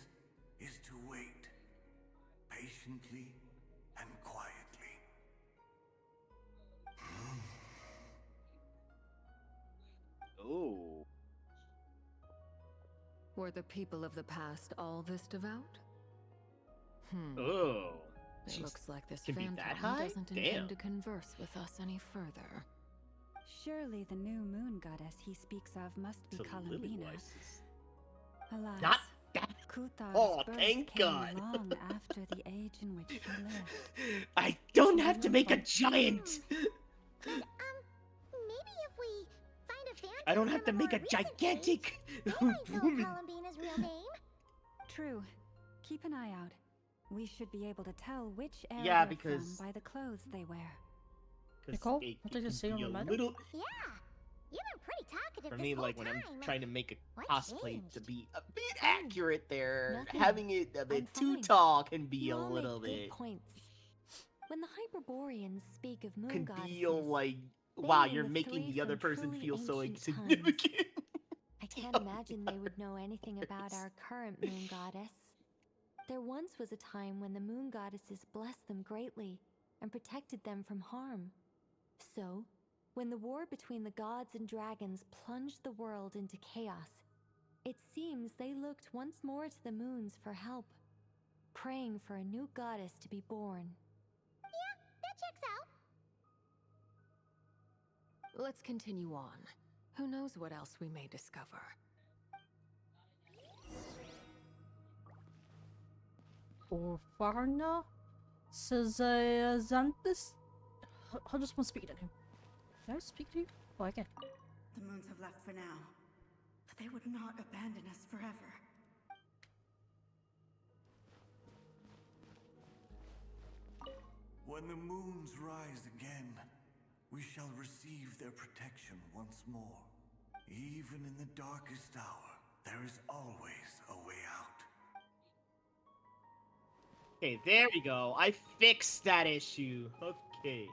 Speaker 16: is to wait, patiently and quietly.
Speaker 6: Oh.
Speaker 10: Were the people of the past all this devout?
Speaker 6: Oh.
Speaker 10: It looks like this
Speaker 6: can be
Speaker 10: phantom
Speaker 6: that high?
Speaker 10: doesn't
Speaker 6: Damn.
Speaker 10: intend to converse with us any further.
Speaker 8: Surely the new moon goddess he speaks of must be
Speaker 6: So Lily
Speaker 8: Columbina.
Speaker 6: Weiss is
Speaker 8: Alas,
Speaker 6: not that.
Speaker 8: Kuthar's
Speaker 6: Oh,
Speaker 8: birth
Speaker 6: thank
Speaker 8: came
Speaker 6: God.
Speaker 8: long after the age in which she lived.
Speaker 6: I don't have to make a giant.
Speaker 3: Maybe if we find a phantom
Speaker 6: I don't have to
Speaker 3: from a
Speaker 6: make a
Speaker 3: more recent
Speaker 6: gigantic
Speaker 3: age, they might know
Speaker 6: woman.
Speaker 3: Columbina's real name.
Speaker 8: True. Keep an eye out. We should be able to tell which era
Speaker 6: Yeah,
Speaker 8: they're
Speaker 6: because-
Speaker 8: from by the clothes they wear.
Speaker 1: Nicole,
Speaker 6: It
Speaker 1: what did you
Speaker 6: can
Speaker 1: say on
Speaker 6: be
Speaker 1: the
Speaker 6: a
Speaker 1: matter?
Speaker 6: little.
Speaker 3: Yeah, you've been pretty talkative
Speaker 6: For
Speaker 3: this
Speaker 6: me,
Speaker 3: whole
Speaker 6: like when I'm
Speaker 3: time.
Speaker 6: trying to make a
Speaker 3: What
Speaker 6: cosplay
Speaker 3: changed?
Speaker 6: to be a bit accurate there,
Speaker 4: Nothing.
Speaker 6: having it a bit
Speaker 4: I'm
Speaker 6: too
Speaker 4: fine.
Speaker 6: tall can be
Speaker 4: You
Speaker 6: a
Speaker 4: all
Speaker 6: little
Speaker 4: make good
Speaker 6: bit.
Speaker 4: points. When the Hyperboreans speak of moon
Speaker 6: Can
Speaker 4: goddesses,
Speaker 6: feel like,
Speaker 4: they
Speaker 6: wow,
Speaker 4: mean
Speaker 6: you're
Speaker 4: the
Speaker 6: making
Speaker 4: three
Speaker 6: the other
Speaker 4: from
Speaker 6: person
Speaker 4: truly
Speaker 6: feel so
Speaker 4: ancient times.
Speaker 6: insignificant.
Speaker 4: I can't imagine they would know anything about our current moon goddess. There once was a time when the moon goddesses blessed them greatly and protected them from harm. So, when the war between the gods and dragons plunged the world into chaos, it seems they looked once more to the moons for help, praying for a new goddess to be born.
Speaker 3: Yeah, that checks out.
Speaker 10: Let's continue on. Who knows what else we may discover?
Speaker 1: Orfarna Xanthus? How does one speak to him? Can I speak to you? Oh, I can.
Speaker 15: The moons have left for now, but they would not abandon us forever.
Speaker 16: When the moons rise again, we shall receive their protection once more. Even in the darkest hour, there is always a way out.
Speaker 6: Okay, there we go. I fixed that issue. Okay.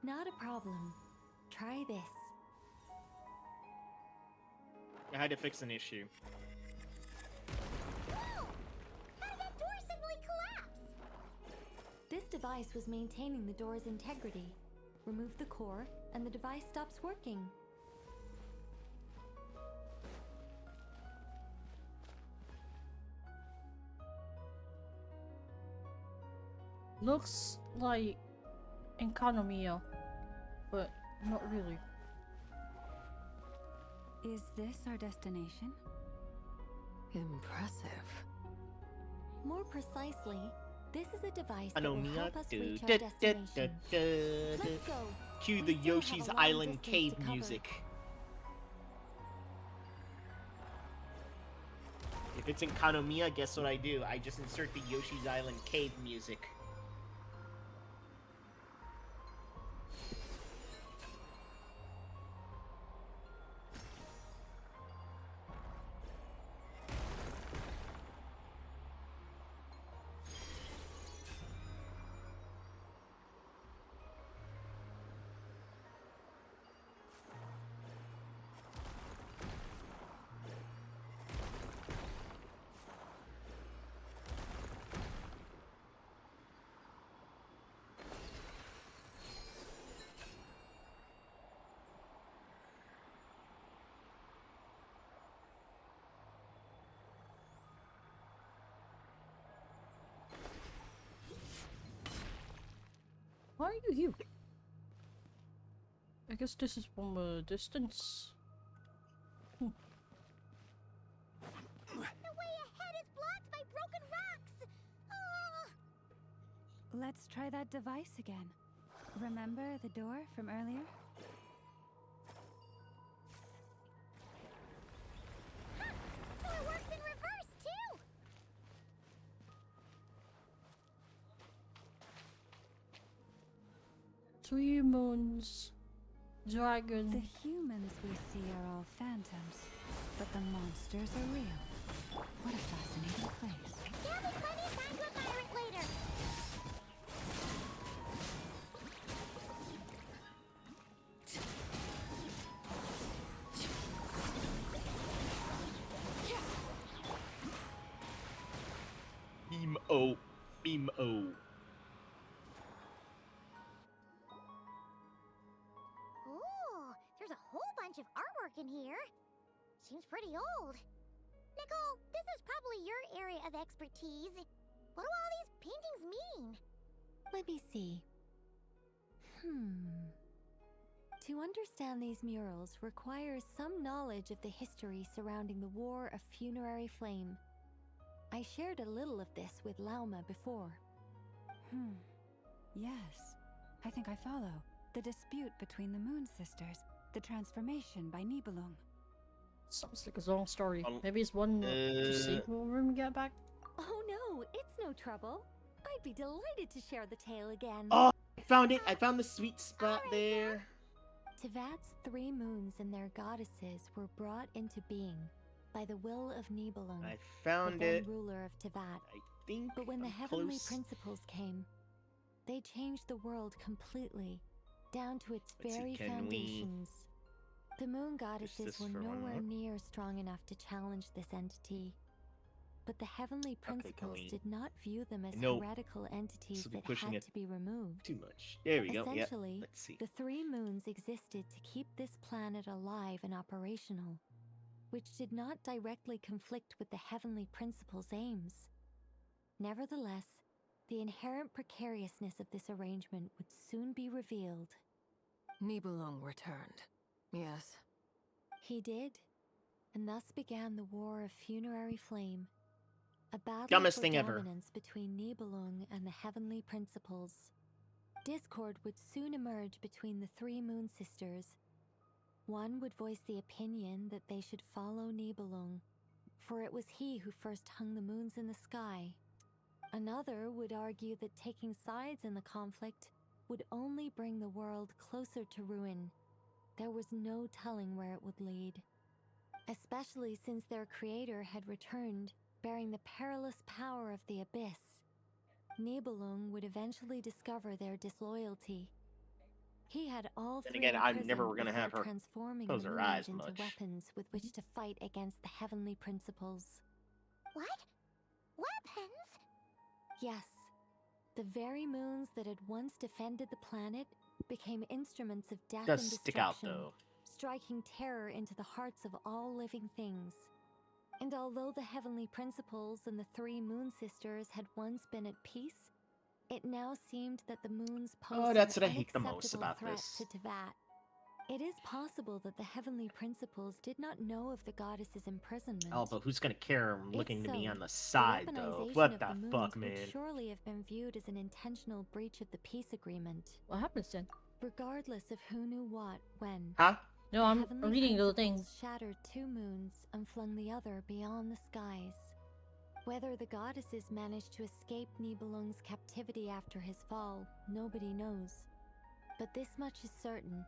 Speaker 4: Not a problem. Try this.
Speaker 6: I had to fix an issue.
Speaker 3: Whoa! How did that door suddenly collapse?
Speaker 4: This device was maintaining the door's integrity. Remove the core, and the device stops working.
Speaker 1: Looks like Economia, but not really.
Speaker 8: Is this our destination?
Speaker 10: Impressive.
Speaker 4: More precisely, this is a device that will
Speaker 6: Economia.
Speaker 4: help us reach our destination. Let's go.
Speaker 6: Cue
Speaker 4: We
Speaker 6: the
Speaker 4: still have
Speaker 6: Yoshi's
Speaker 4: a long
Speaker 6: Island
Speaker 4: distance
Speaker 6: cave
Speaker 4: to cover.
Speaker 6: music. If it's in Kanomiya, guess what I do? I just insert the Yoshi's Island cave music.
Speaker 1: Why are you here? I guess this is from a distance.
Speaker 3: The way ahead is blocked by broken rocks! Oh.
Speaker 8: Let's try that device again. Remember the door from earlier?
Speaker 3: Ha! So it works in reverse, too!
Speaker 1: Three moons, dragon.
Speaker 8: The humans we see are all phantoms, but the monsters are real. What a fascinating place.
Speaker 3: There'll be plenty of time to admire it later!
Speaker 6: Beam-o. Beam-o.
Speaker 3: Ooh, there's a whole bunch of artwork in here. Seems pretty old. Nicole, this is probably your area of expertise. What do all these paintings mean?
Speaker 4: Let me see. To understand these murals requires some knowledge of the history surrounding the War of Funerary Flame. I shared a little of this with Lauma before.
Speaker 8: Yes, I think I follow. The dispute between the Moon Sisters, the transformation by Nibelung.
Speaker 1: Sounds like a long story. Maybe it's one to see when we get back.
Speaker 4: Oh no, it's no trouble. I'd be delighted to share the tale again.
Speaker 6: Oh, I found it! I found the sweet spot there.
Speaker 4: Tevat's 3 moons and their goddesses were brought into being by the will of Nibelung,
Speaker 6: I found
Speaker 4: the then
Speaker 6: it.
Speaker 4: ruler of Tevat.
Speaker 6: I think
Speaker 4: But when the
Speaker 6: I'm
Speaker 4: heavenly
Speaker 6: close.
Speaker 4: principles came, they changed the world completely, down to its
Speaker 6: Let's see,
Speaker 4: very
Speaker 6: can we
Speaker 4: foundations. The moon
Speaker 6: push
Speaker 4: goddesses
Speaker 6: this
Speaker 4: were
Speaker 6: for one
Speaker 4: nowhere
Speaker 6: more?
Speaker 4: near strong enough to challenge this entity. But the heavenly
Speaker 6: can
Speaker 4: principles
Speaker 6: we-
Speaker 4: did not view them as
Speaker 6: No.
Speaker 4: heretical entities
Speaker 6: This will be
Speaker 4: that
Speaker 6: pushing
Speaker 4: had
Speaker 6: it
Speaker 4: to be removed.
Speaker 6: Too much. There we go. Yep.
Speaker 4: Essentially,
Speaker 6: Let's see.
Speaker 4: the 3 moons existed to keep this planet alive and operational, which did not directly conflict with the heavenly principles' aims. Nevertheless, the inherent precariousness of this arrangement would soon be revealed.
Speaker 10: Nibelung returned. Yes.
Speaker 4: He did, and thus began the War of Funerary Flame, a battle
Speaker 6: Dumbest
Speaker 4: for
Speaker 6: thing ever.
Speaker 4: dominance between Nibelung and the heavenly principles. Discord would soon emerge between the 3 moon sisters. One would voice the opinion that they should follow Nibelung, for it was he who first hung the moons in the sky. Another would argue that taking sides in the conflict would only bring the world closer to ruin. There was no telling where it would lead, especially since their creator had returned, bearing the perilous power of the abyss. Nibelung would eventually discover their disloyalty. He had all
Speaker 6: Then
Speaker 4: three
Speaker 6: again, I'm never
Speaker 4: imprisoned
Speaker 6: gonna have
Speaker 4: before
Speaker 6: her
Speaker 4: transforming
Speaker 6: close
Speaker 4: the
Speaker 6: her
Speaker 4: moons
Speaker 6: eyes
Speaker 4: into
Speaker 6: much.
Speaker 4: weapons with which to fight against the heavenly principles.
Speaker 3: What? Weapons?
Speaker 4: Yes, the very moons that had once defended the planet became instruments of death
Speaker 6: Does
Speaker 4: and
Speaker 6: stick out,
Speaker 4: destruction,
Speaker 6: though.
Speaker 4: striking terror into the hearts of all living things. And although the heavenly principles and the three moon sisters had once been at peace, it now seemed that the moons posed
Speaker 6: Oh, that's
Speaker 4: an
Speaker 6: what I hate the most
Speaker 4: unacceptable
Speaker 6: about
Speaker 4: threat
Speaker 6: this.
Speaker 4: to Teyvat. It is possible that the heavenly principles did not know of the goddess's imprisonment.
Speaker 6: Oh, but who's gonna care?
Speaker 4: If
Speaker 6: looking to me
Speaker 4: so,
Speaker 6: on the side,
Speaker 4: the
Speaker 6: though.
Speaker 4: weaponization
Speaker 6: What
Speaker 4: of
Speaker 6: the
Speaker 4: the moons
Speaker 6: fuck,
Speaker 4: would
Speaker 6: man?
Speaker 4: surely have been viewed as an intentional breach of the peace agreement.
Speaker 1: What happens then?
Speaker 4: Regardless of who knew what, when.
Speaker 6: Huh?
Speaker 1: No,
Speaker 4: the
Speaker 1: I'm
Speaker 4: heavenly
Speaker 1: reading the
Speaker 4: principles
Speaker 1: thing.
Speaker 4: shattered two moons and flung the other beyond the skies. Whether the goddesses managed to escape Nibelung's captivity after his fall, nobody knows. But this much is certain.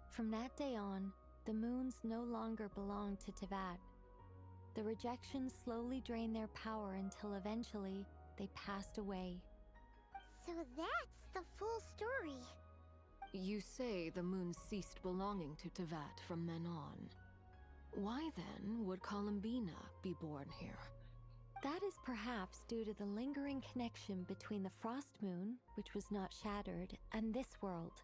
Speaker 4: From that day on, the moons no longer belonged to Teyvat. The rejections slowly drained their power until eventually they passed away.
Speaker 3: So that's the full story.
Speaker 10: You say the moon ceased belonging to Teyvat from then on. Why then would Columbina be born here?
Speaker 4: That is perhaps due to the lingering connection between the Frost Moon, which was not shattered, and this world.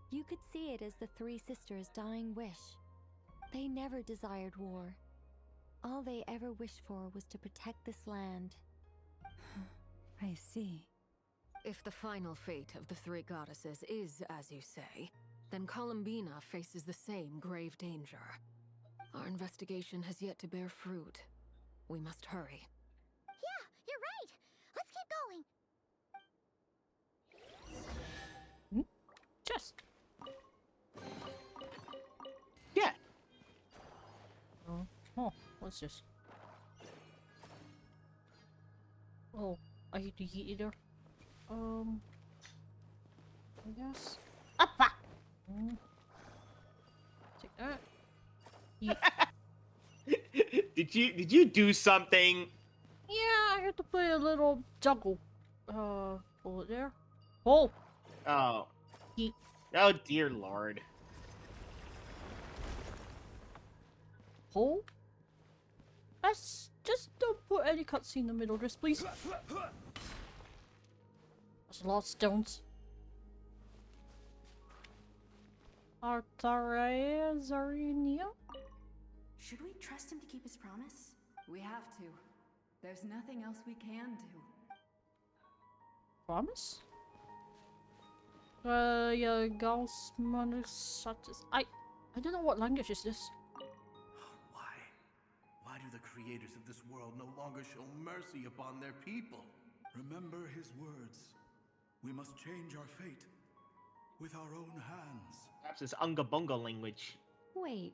Speaker 4: You could see it as the three sisters' dying wish. They never desired war. All they ever wished for was to protect this land.
Speaker 8: I see.
Speaker 10: If the final fate of the three goddesses is as you say, then Columbina faces the same grave danger. Our investigation has yet to bear fruit. We must hurry.
Speaker 3: Yeah, you're right. Let's keep going.
Speaker 1: Chest.
Speaker 6: Yeah.
Speaker 1: Oh, what's this? Oh, I hate the heat eater. I guess. Appa! Take that.
Speaker 6: Did you do something?
Speaker 1: Yeah, I had to play a little juggle. Bullet there. Oh!
Speaker 6: Oh.
Speaker 1: Yeet.
Speaker 6: Oh dear lord.
Speaker 1: Hole? Let's just don't put any cutscene in the middle of this, please. That's a lot of stones. Artaria Zarinia?
Speaker 21: Should we trust him to keep his promise? We have to. There's nothing else we can do.
Speaker 1: Promise? Yeah, Gauss I don't know what language is this.
Speaker 16: Why do the creators of this world no longer show mercy upon their people?
Speaker 22: Remember his words. We must change our fate with our own hands.
Speaker 6: Perhaps it's Unga Bunga language.
Speaker 4: Wait,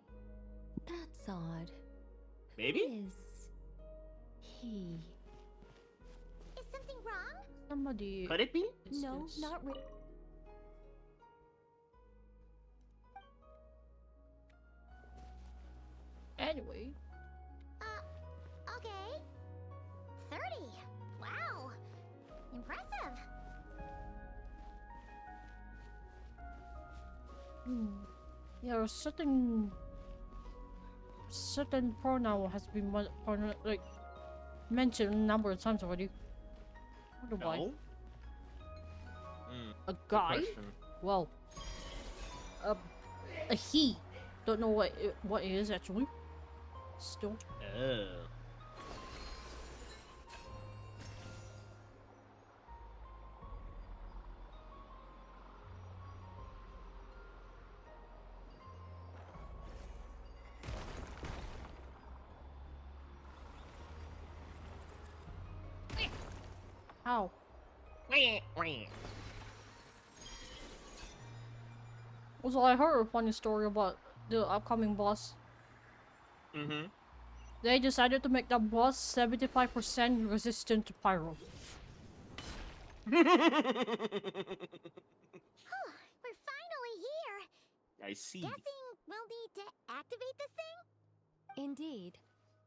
Speaker 4: that's odd.
Speaker 6: Maybe?
Speaker 4: Who is he?
Speaker 3: Is something wrong?
Speaker 1: Somebody.
Speaker 6: Could it be?
Speaker 4: No, not really.
Speaker 1: Anyway.
Speaker 3: Okay. 30. Wow. Impressive.
Speaker 1: Yeah, certain pronoun has been like mentioned a number of times already. What do I?
Speaker 6: No?
Speaker 1: A guy? Well, a he. Don't know what it is actually. Still.
Speaker 6: Oh.
Speaker 1: How? Also, I heard a funny story about the upcoming boss.
Speaker 6: Mm-hmm.
Speaker 1: They decided to make that boss 75% resistant to pyro.
Speaker 3: We're finally here.
Speaker 6: I see.
Speaker 3: Guessing we'll need to activate this thing?
Speaker 4: Indeed.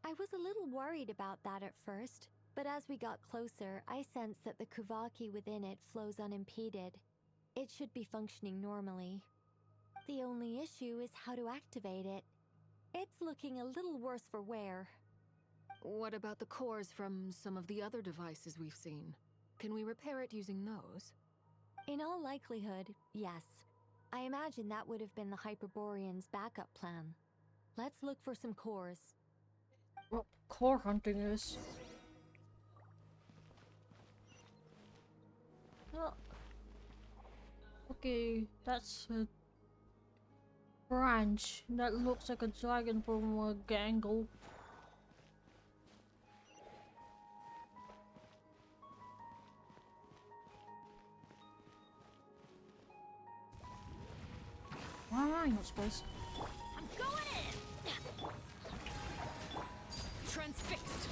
Speaker 4: I was a little worried about that at first, but as we got closer, I sensed that the Kuvaki within it flows unimpeded. It should be functioning normally. The only issue is how to activate it. It's looking a little worse for wear.
Speaker 10: What about the cores from some of the other devices we've seen? Can we repair it using those?
Speaker 4: In all likelihood, yes. I imagine that would have been the Hyperborean's backup plan. Let's look for some cores.
Speaker 1: What core hunting is? Oh. Okay, that's a branch that looks like a dragon from a gangle. Why am I not supposed to?
Speaker 10: I'm going in! Transfixed!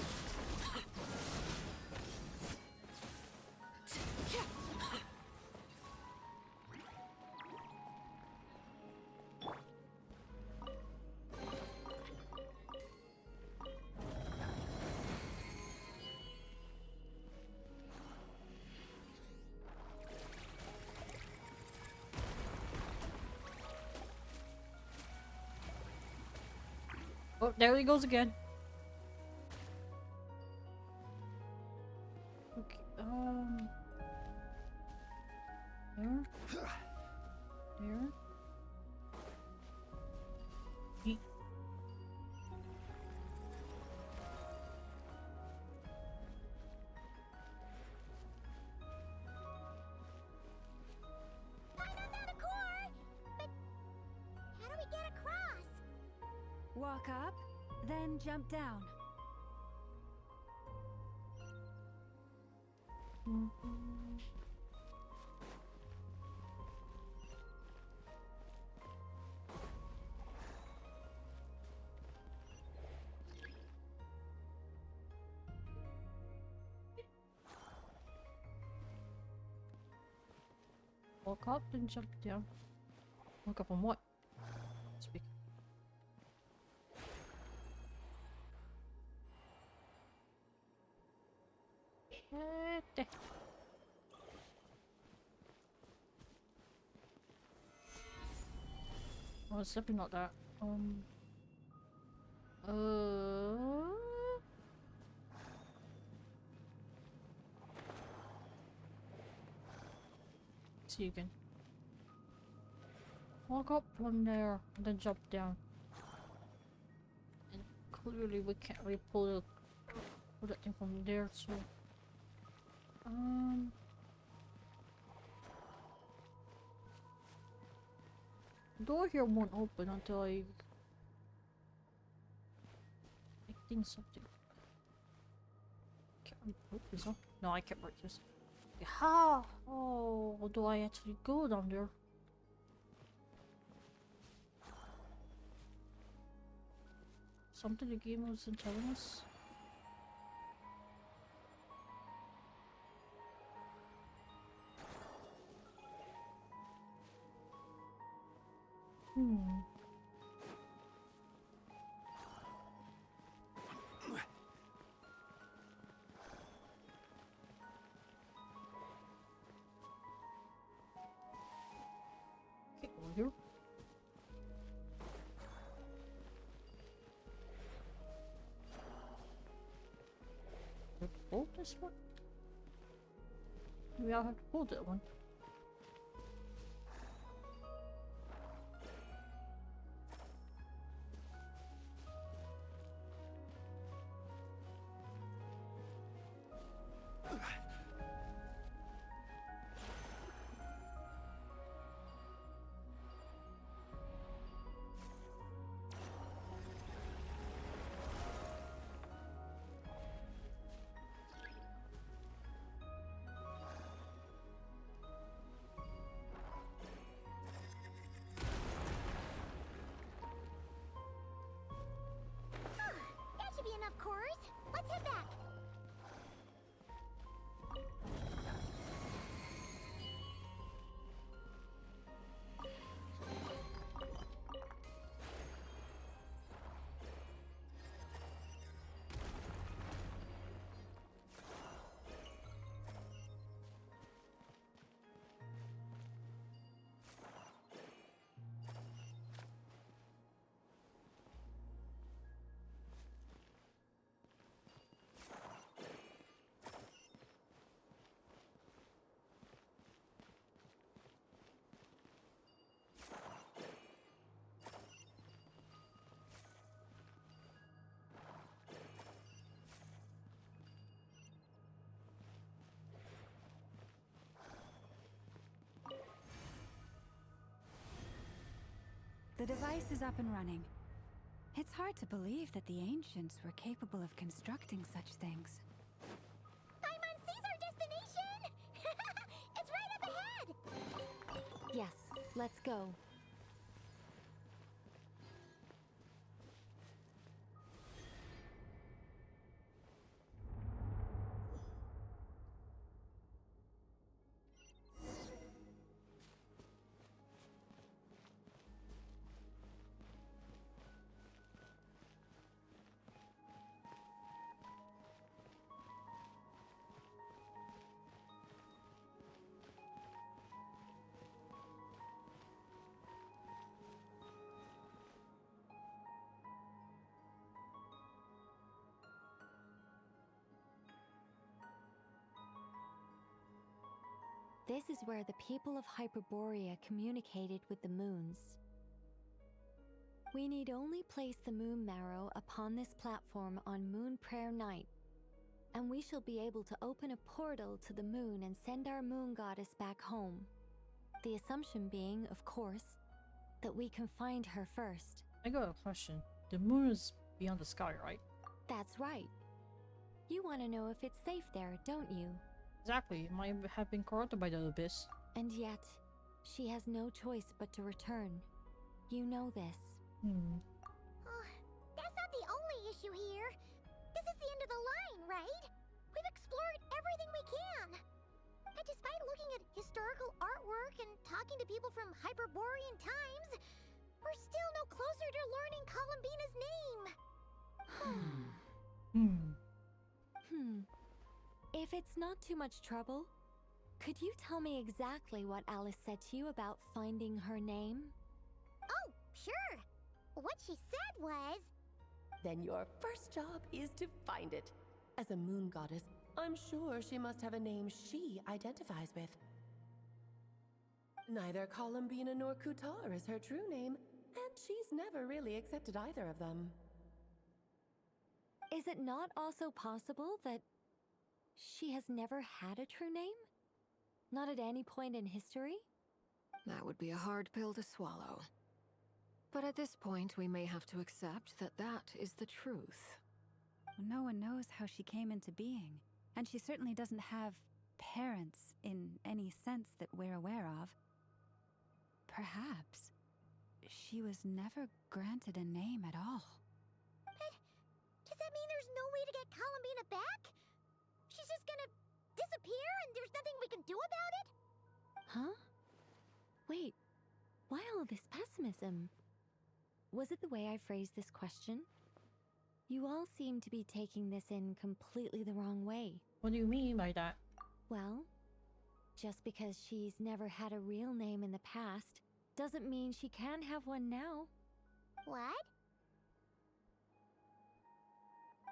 Speaker 1: Oh, there he goes again. Okay, there. There. Yeet.
Speaker 3: How do we get across?
Speaker 8: Walk up, then jump down.
Speaker 1: Walk up and jump down. Walk up on what? Speak. Shit. Oh, it's definitely not that. See you again. Walk up from there, and then jump down. And clearly we can't really pull that thing from there, so... The door here won't open until I think something. Can't really break this, huh? No, I can't break this. How? Oh, do I actually go down there? Something the game wasn't telling us? Okay, over here. Pull this one? Maybe I'll have to pull that one.
Speaker 8: The device is up and running. It's hard to believe that the ancients were capable of constructing such things.
Speaker 3: Paimon sees our destination! It's right up ahead!
Speaker 4: Yes, let's go. This is where the people of Hyperborea communicated with the moons. We need only place the moon marrow upon this platform on Moon Prayer Night, and we shall be able to open a portal to the moon and send our moon goddess back home. The assumption being, of course, that we can find her first.
Speaker 1: I got a question. The moon is beyond the sky, right?
Speaker 4: That's right. You want to know if it's safe there, don't you?
Speaker 1: Exactly. It might have been corrupted by the abyss.
Speaker 4: And yet, she has no choice but to return. You know this.
Speaker 3: That's not the only issue here. This is the end of the line, right? We've explored everything we can. And despite looking at historical artwork and talking to people from Hyperborean times, we're still no closer to learning Columbina's name.
Speaker 4: If it's not too much trouble, could you tell me exactly what Alice said to you about finding her name?
Speaker 3: Oh, sure. What she said was...
Speaker 17: Then your first job is to find it. As a moon goddess, I'm sure she must have a name she identifies with. Neither Columbina nor Kutar is her true name, and she's never really accepted either of them.
Speaker 4: Is it not also possible that she has never had a true name? Not at any point in history?
Speaker 10: That would be a hard pill to swallow. But at this point, we may have to accept that that is the truth.
Speaker 8: No one knows how she came into being, and she certainly doesn't have parents in any sense that we're aware of. Perhaps she was never granted a name at all.
Speaker 3: But does that mean there's no way to get Columbina back? She's just gonna disappear and there's nothing we can do about it?
Speaker 4: Huh? Wait, why all this pessimism? Was it the way I phrased this question? You all seem to be taking this in completely the wrong way.
Speaker 1: What do you mean by that?
Speaker 4: Well, just because she's never had a real name in the past doesn't mean she can't have one now.
Speaker 3: What?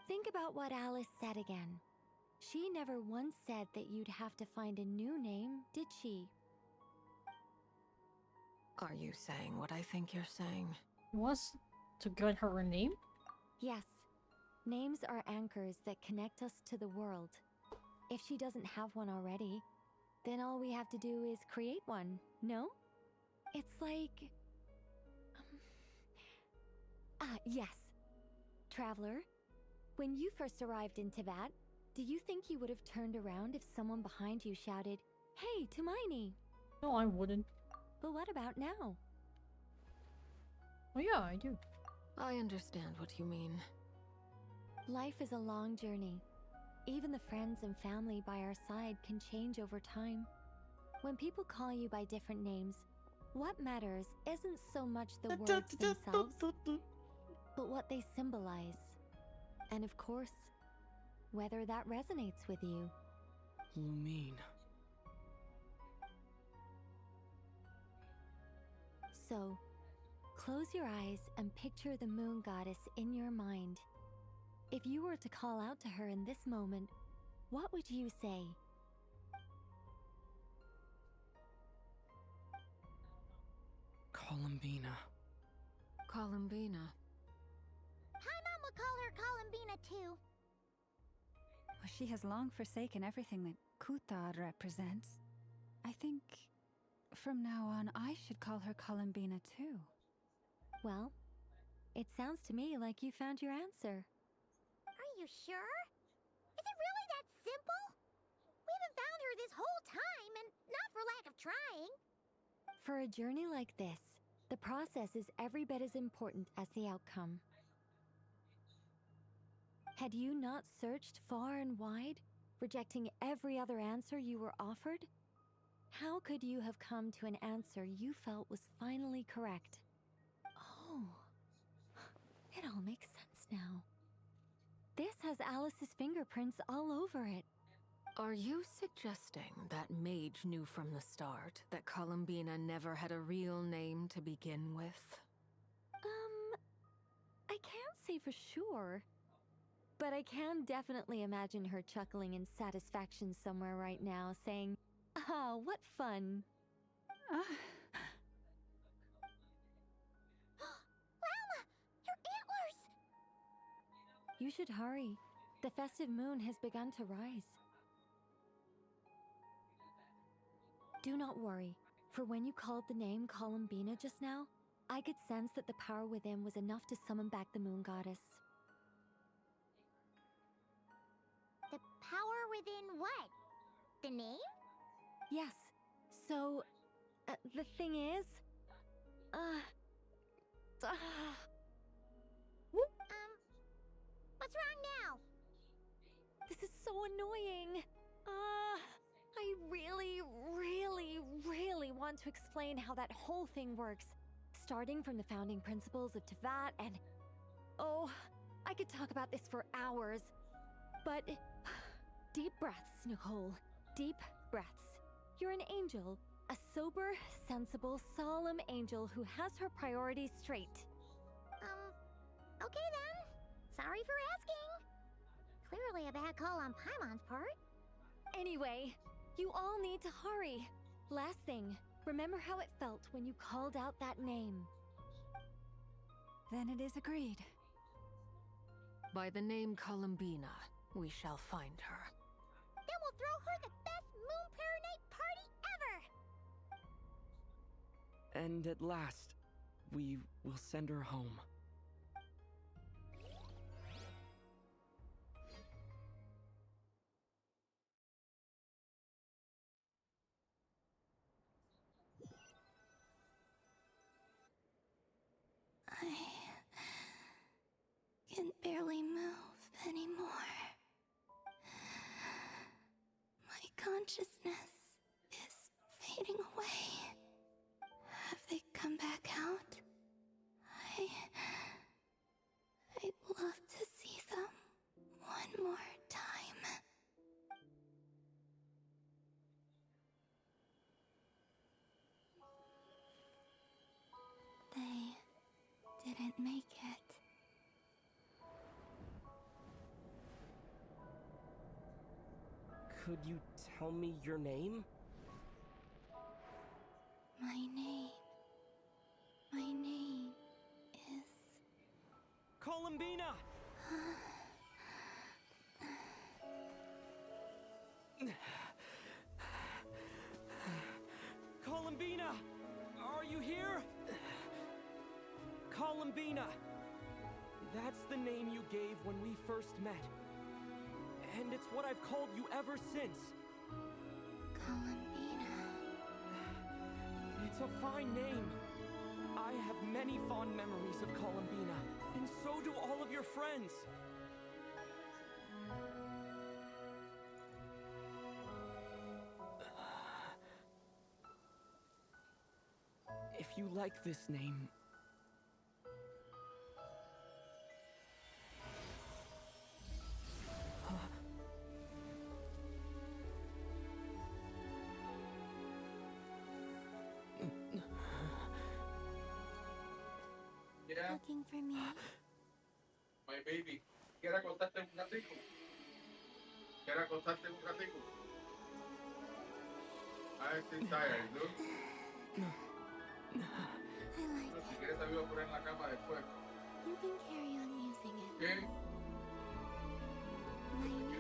Speaker 4: Think about what Alice said again. She never once said that you'd have to find a new name, did she?
Speaker 10: Are you saying what I think you're saying?
Speaker 1: It was to grant her a name?
Speaker 4: Yes. Names are anchors that connect us to the world. If she doesn't have one already, then all we have to do is create one, no? It's like... yes. Traveler, when you first arrived in Teyvat, do you think you would have turned around if someone behind you shouted, "Hey, Tumaini"?
Speaker 1: No, I wouldn't.
Speaker 4: But what about now?
Speaker 1: Oh yeah, I do.
Speaker 10: I understand what you mean.
Speaker 4: Life is a long journey. Even the friends and family by our side can change over time. When people call you by different names, what matters isn't so much the words themselves, but what they symbolize. And of course, whether that resonates with you.
Speaker 11: Lumine.
Speaker 4: So, close your eyes and picture the moon goddess in your mind. If you were to call out to her in this moment, what would you say?
Speaker 11: Columbina.
Speaker 10: Columbina.
Speaker 3: Paimon would call her Columbina too.
Speaker 8: Well, she has long forsaken everything that Kutar represents. I think from now on I should call her Columbina too.
Speaker 4: Well, it sounds to me like you found your answer.
Speaker 3: Are you sure? Is it really that simple? We haven't found her this whole time, and not for lack of trying.
Speaker 4: For a journey like this, the process is every bit as important as the outcome. Had you not searched far and wide, rejecting every other answer you were offered? How could you have come to an answer you felt was finally correct? Oh, it all makes sense now. This has Alice's fingerprints all over it.
Speaker 10: Are you suggesting that Mage knew from the start that Columbina never had a real name to begin with?
Speaker 4: I can't say for sure. But I can definitely imagine her chuckling in satisfaction somewhere right now, saying, "Ah, what fun."
Speaker 3: Lalma! Your antlers!
Speaker 4: You should hurry. The festive moon has begun to rise. Do not worry, for when you called the name Columbina just now, I could sense that the power within was enough to summon back the moon goddess.
Speaker 3: The power within what? The name?
Speaker 4: Yes. So, the thing is...
Speaker 3: What's wrong now?
Speaker 4: This is so annoying. I really want to explain how that whole thing works. Starting from the founding principles of Teyvat and... Oh, I could talk about this for hours. But... Deep breaths, Nicole. Deep breaths. You're an angel. A sober, sensible, solemn angel who has her priorities straight.
Speaker 3: Okay then. Sorry for asking. Clearly a bad call on Paimon's part.
Speaker 4: Anyway, you all need to hurry. Last thing, remember how it felt when you called out that name.
Speaker 8: Then it is agreed.
Speaker 10: By the name Columbina, we shall find her.
Speaker 3: Then we'll throw her the best Moon Paranite party ever!
Speaker 11: And at last, we will send her home.
Speaker 5: I can barely move anymore. My consciousness is fading away. Have they come back out? I'd love to see them one more time. They didn't make it.
Speaker 2: Could you tell me your name?
Speaker 5: My name is...
Speaker 2: Columbina! Columbina! Are you here? Columbina! That's the name you gave when we first met. And it's what I've called you ever since.
Speaker 5: Columbina.
Speaker 2: It's a fine name. I have many fond memories of Columbina, and so do all of your friends. If you like this name...
Speaker 5: Looking for me?
Speaker 14: My baby. ¿Quiere acostarte un ratico? ¿Quiere acostarte un ratico? I still tired, look.
Speaker 5: I like
Speaker 14: Si quieres te voy a poner en la cama después.
Speaker 5: You can carry on using it.
Speaker 14: ¿Qué?
Speaker 5: My name is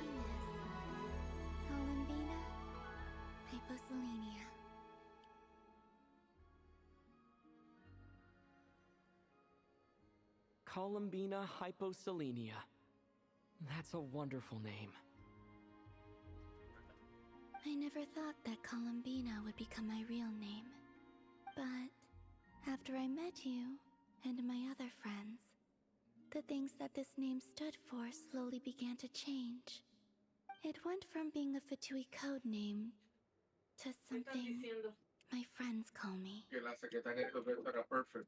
Speaker 5: Columbina Hyposelenia.
Speaker 2: Columbina hyposelenia. That's a wonderful name.
Speaker 5: I never thought that Columbina would become my real name. But after I met you and my other friends, the things that this name stood for slowly began to change. It went from being a Fatui code name to something my friends call me.
Speaker 14: Que la secretaria de Roberto era perfect.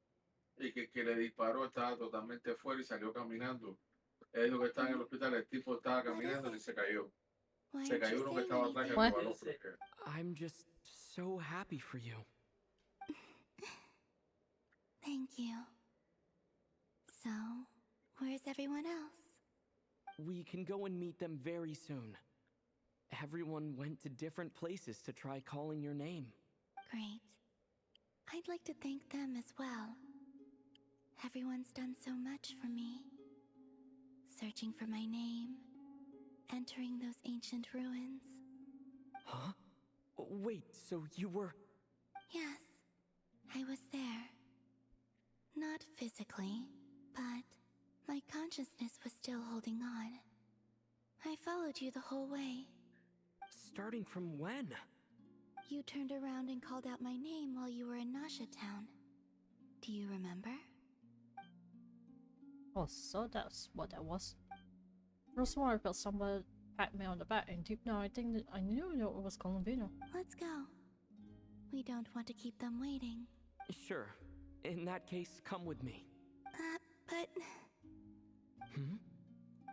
Speaker 14: Y que le disparó, estaba totalmente fuera y salió caminando. Él dijo que estaba en el hospital, el tipo estaba caminando y se cayó.
Speaker 5: Why
Speaker 14: Se
Speaker 5: aren't
Speaker 14: cayó
Speaker 5: you
Speaker 14: uno que
Speaker 5: saying
Speaker 14: estaba atrás que
Speaker 5: anything?
Speaker 14: lo paró, creo que.
Speaker 2: I'm just so happy for you.
Speaker 5: Thank you. So, where's everyone else?
Speaker 2: We can go and meet them very soon. Everyone went to different places to try calling your name.
Speaker 5: Great. I'd like to thank them as well. Everyone's done so much for me. Searching for my name, entering those ancient ruins.
Speaker 2: Huh? Wait, so you were...
Speaker 5: Yes, I was there. Not physically, but my consciousness was still holding on. I followed you the whole way.
Speaker 2: Starting from when?
Speaker 5: You turned around and called out my name while you were in Nasha Town. Do you remember?
Speaker 1: Oh, so that's what that was. First one I felt someone pat me on the back, and deep down I think that I knew that it was Columbino.
Speaker 5: Let's go. We don't want to keep them waiting.
Speaker 2: Sure. In that case, come with me.
Speaker 5: But...
Speaker 2: Hmm?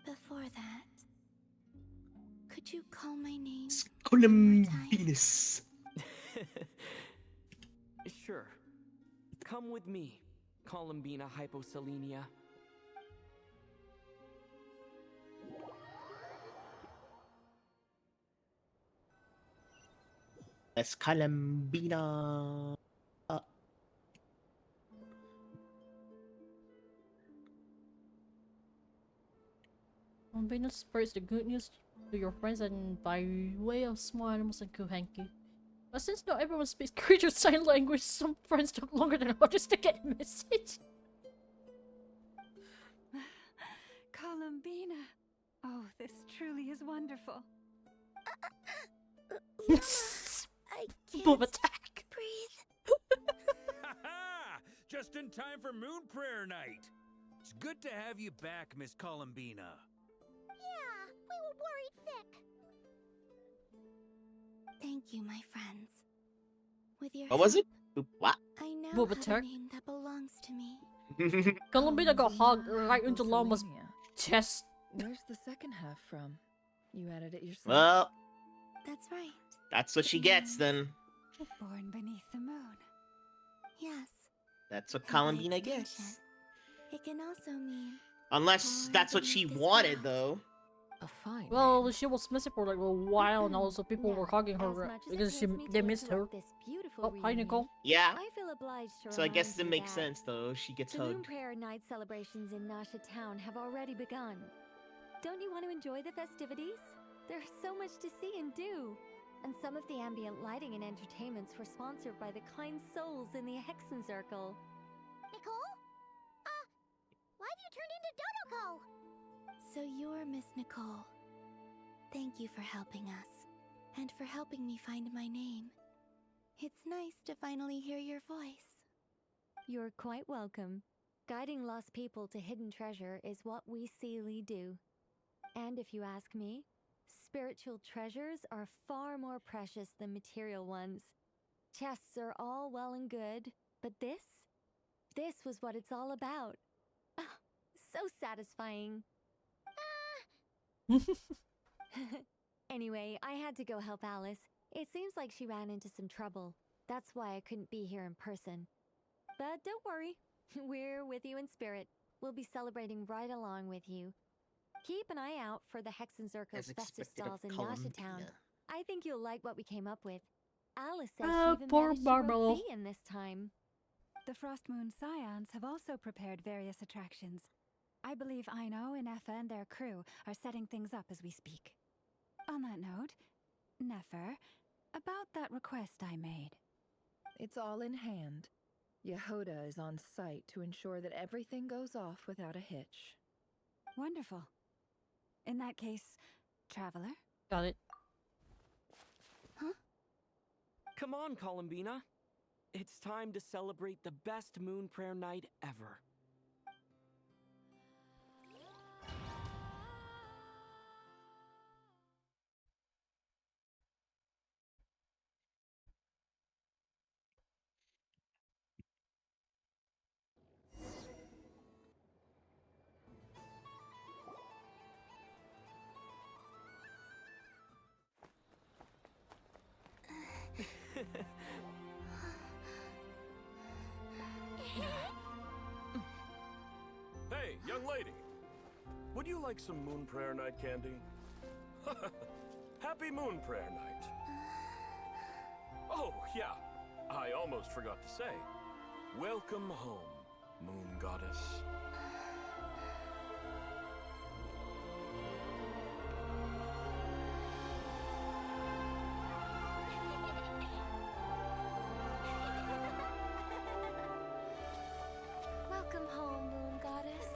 Speaker 5: Before that... Could you call my name?
Speaker 6: Columbinus.
Speaker 2: Sure. Come with me, Columbina hyposelenia.
Speaker 6: That's Columbina.
Speaker 1: Columbino spreads the good news to your friends and by way of small animals and hanky. But since not everyone speaks creature sign language, some friends took longer than others to get the message.
Speaker 8: Columbina. Oh, this truly is wonderful.
Speaker 5: I can't
Speaker 1: Boob attack.
Speaker 5: breathe.
Speaker 7: Just in time for Moon Prayer Night. It's good to have you back, Miss Columbina.
Speaker 3: Yeah, we were worried sick.
Speaker 5: Thank you, my friends. With your
Speaker 6: What was it? What?
Speaker 5: I now
Speaker 1: Boob
Speaker 5: have a
Speaker 1: attack.
Speaker 5: name that belongs to me.
Speaker 1: Columbino got hogged right into Llama's
Speaker 12: Hyposelenia.
Speaker 1: chest.
Speaker 12: Where's the second half from? You added it yourself?
Speaker 6: Well,
Speaker 5: That's right.
Speaker 6: that's what she gets then.
Speaker 8: Born beneath the moon.
Speaker 5: Yes.
Speaker 6: That's what
Speaker 5: And by
Speaker 6: Columbina
Speaker 5: extension,
Speaker 6: gets.
Speaker 5: it can also mean
Speaker 6: Unless
Speaker 5: born
Speaker 6: that's what she
Speaker 5: beneath this
Speaker 6: wanted,
Speaker 5: world.
Speaker 6: though.
Speaker 10: A fine.
Speaker 1: Well, she was missing for like a while, and also people were hugging her
Speaker 4: As much as it
Speaker 1: because
Speaker 4: pains me
Speaker 1: they
Speaker 4: to
Speaker 1: missed her.
Speaker 4: interrupt this beautiful
Speaker 1: Oh, hi
Speaker 4: reunion,
Speaker 1: Nicole.
Speaker 6: Yeah.
Speaker 4: I feel obliged to
Speaker 6: So I guess
Speaker 4: remind
Speaker 6: it
Speaker 4: you
Speaker 6: makes
Speaker 4: that
Speaker 6: sense, though. She gets
Speaker 4: the Moon
Speaker 6: hugged.
Speaker 4: Prayer Night celebrations in Nasha Town have already begun. Don't you want to enjoy the festivities? There's so much to see and do. And some of the ambient lighting and entertainments were sponsored by the kind souls in the Hexen Circle.
Speaker 3: Nicole? Why have you turned into Dodoko?
Speaker 5: So you're Miss Nicole. Thank you for helping us, and for helping me find my name. It's nice to finally hear your voice.
Speaker 4: You're quite welcome. Guiding lost people to hidden treasure is what we Seelie do. And if you ask me, spiritual treasures are far more precious than material ones. Chests are all well and good, but this was what it's all about. Ah, so satisfying. Anyway, I had to go help Alice. It seems like she ran into some trouble. That's why I couldn't be here in person. But don't worry, we're with you in spirit. We'll be celebrating right along with you. Keep an eye out for the Hexen Circle's
Speaker 6: As
Speaker 4: festive
Speaker 6: expected of
Speaker 4: stalls in Nasha Town.
Speaker 6: Columbina.
Speaker 4: I think you'll like what we came up with. Alice said
Speaker 1: Ah,
Speaker 4: she even
Speaker 1: poor
Speaker 4: managed to rope
Speaker 1: Barbara.
Speaker 4: B in this time.
Speaker 8: The Frost Moon Scions have also prepared various attractions. I believe Aino, Ineffa, and their crew are setting things up as we speak. On that note, Nefer, about that request I made.
Speaker 12: It's all in hand. Yehoda is on site to ensure that everything goes off without a hitch.
Speaker 8: Wonderful. In that case, traveler?
Speaker 1: Got it.
Speaker 2: Huh? Come on, Columbina. It's time to celebrate the best moon prayer night ever.
Speaker 9: Hey, young lady. Would you like some moon prayer night candy? Happy moon prayer night. Oh, yeah. I almost forgot to say. Welcome home, moon goddess.
Speaker 18: Welcome home, Moon Goddess.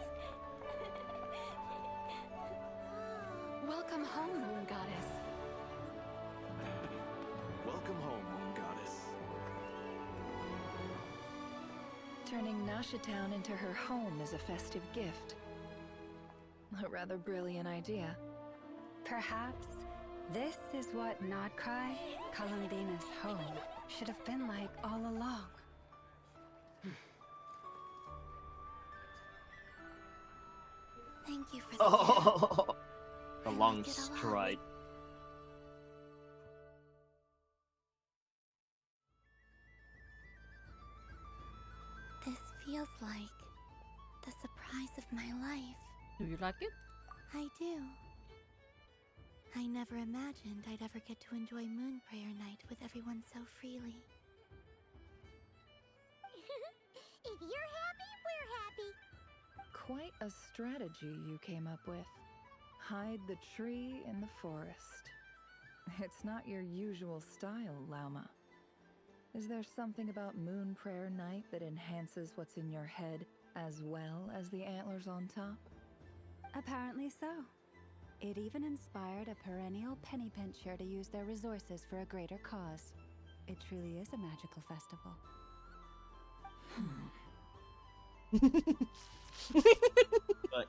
Speaker 18: Welcome home, Moon Goddess.
Speaker 19: Welcome home, Moon Goddess.
Speaker 12: Turning Nashatown into her home is a festive gift. A rather brilliant idea.
Speaker 8: Perhaps this is what Notcry, Columbina's home, should have been like all along.
Speaker 5: Thank you for the
Speaker 6: Oh, a long stride.
Speaker 5: This feels like the surprise of my life.
Speaker 1: Do you like it?
Speaker 5: I do. I never imagined I'd ever get to enjoy Moon Prayer Night with everyone so freely.
Speaker 3: If you're happy, we're happy.
Speaker 12: Quite a strategy you came up with. Hide the tree in the forest. It's not your usual style, Lauma. Is there something about Moon Prayer Night that enhances what's in your head as well as the antlers on top?
Speaker 8: Apparently so. It even inspired a perennial penny pincher to use their resources for a greater cause. It truly is a magical festival.
Speaker 6: But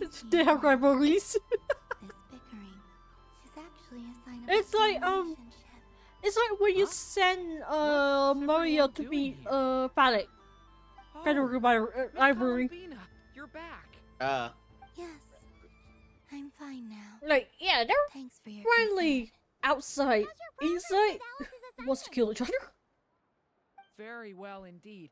Speaker 1: it's their rivalries.
Speaker 5: This bickering is actually a sign of
Speaker 1: It's
Speaker 5: a
Speaker 1: like
Speaker 5: strong
Speaker 1: it's like when you send Mario to beat Phallic. Rivalry.
Speaker 2: You're back.
Speaker 5: Yes, I'm fine now.
Speaker 1: Like, yeah, they're
Speaker 5: Thanks for your
Speaker 1: friendly outside. Inside wants to kill each other.
Speaker 2: Very well indeed.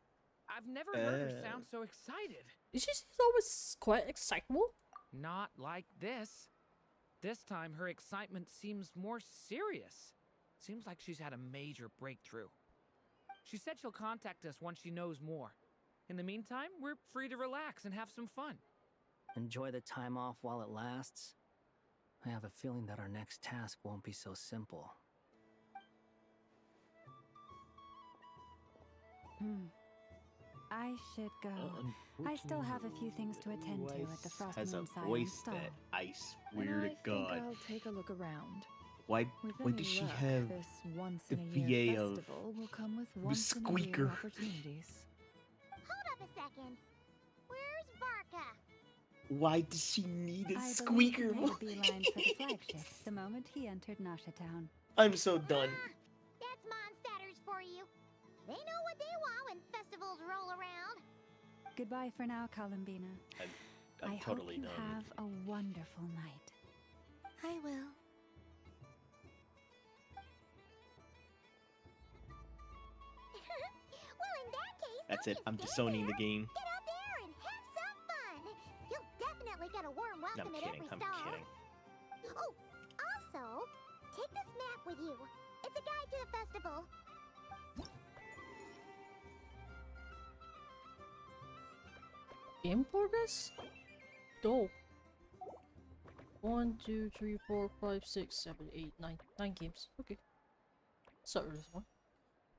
Speaker 2: I've never heard her sound so excited.
Speaker 1: She's always quite excitable.
Speaker 2: Not like this. This time her excitement seems more serious. Seems like she's had a major breakthrough. She said she'll contact us once she knows more. In the meantime, we're free to relax and have some fun.
Speaker 13: Enjoy the time off while it lasts. I have a feeling that our next task won't be so simple.
Speaker 8: I should go. I still have a few things to attend to at the Frost
Speaker 6: has
Speaker 8: Moon
Speaker 6: a
Speaker 8: Scion
Speaker 6: voice
Speaker 8: stall.
Speaker 6: that I swear
Speaker 12: And
Speaker 6: to
Speaker 12: I think
Speaker 6: God.
Speaker 12: I'll take a look around.
Speaker 6: Why
Speaker 12: With
Speaker 6: why
Speaker 12: any
Speaker 6: does she
Speaker 12: luck,
Speaker 6: have
Speaker 12: this once
Speaker 6: the
Speaker 12: in a year
Speaker 6: VA of
Speaker 12: festival will come with
Speaker 6: the
Speaker 12: once in a
Speaker 6: squeaker?
Speaker 12: year opportunities.
Speaker 3: Hold up a second. Where's Varka?
Speaker 6: Why does she need a
Speaker 8: I
Speaker 6: squeaker
Speaker 8: believe he made a beeline for the
Speaker 6: voice?
Speaker 8: flagship the moment he entered Nashatown.
Speaker 6: I'm so done.
Speaker 3: That's Mondstadters for you. They know what they want when festivals roll around.
Speaker 8: Goodbye for now, Columbina.
Speaker 6: I'm
Speaker 8: I
Speaker 6: totally
Speaker 8: hope you
Speaker 6: done.
Speaker 8: have a wonderful night.
Speaker 5: I will.
Speaker 3: Well, in that case,
Speaker 6: That's
Speaker 3: don't
Speaker 6: it. I'm
Speaker 3: just
Speaker 6: disowning the
Speaker 3: stand
Speaker 6: game.
Speaker 3: there. Get out there and have some fun. You'll definitely get a warm welcome
Speaker 6: I'm
Speaker 3: at
Speaker 6: kidding.
Speaker 3: every
Speaker 6: I'm
Speaker 3: stall.
Speaker 6: kidding.
Speaker 3: Oh, also, take this map with you. It's a guide to the festival.
Speaker 1: Game progress? Dope. 1, 2, 3, 4, 5, 6, 7, 8, 9. 9 games. Okay. Start with this one.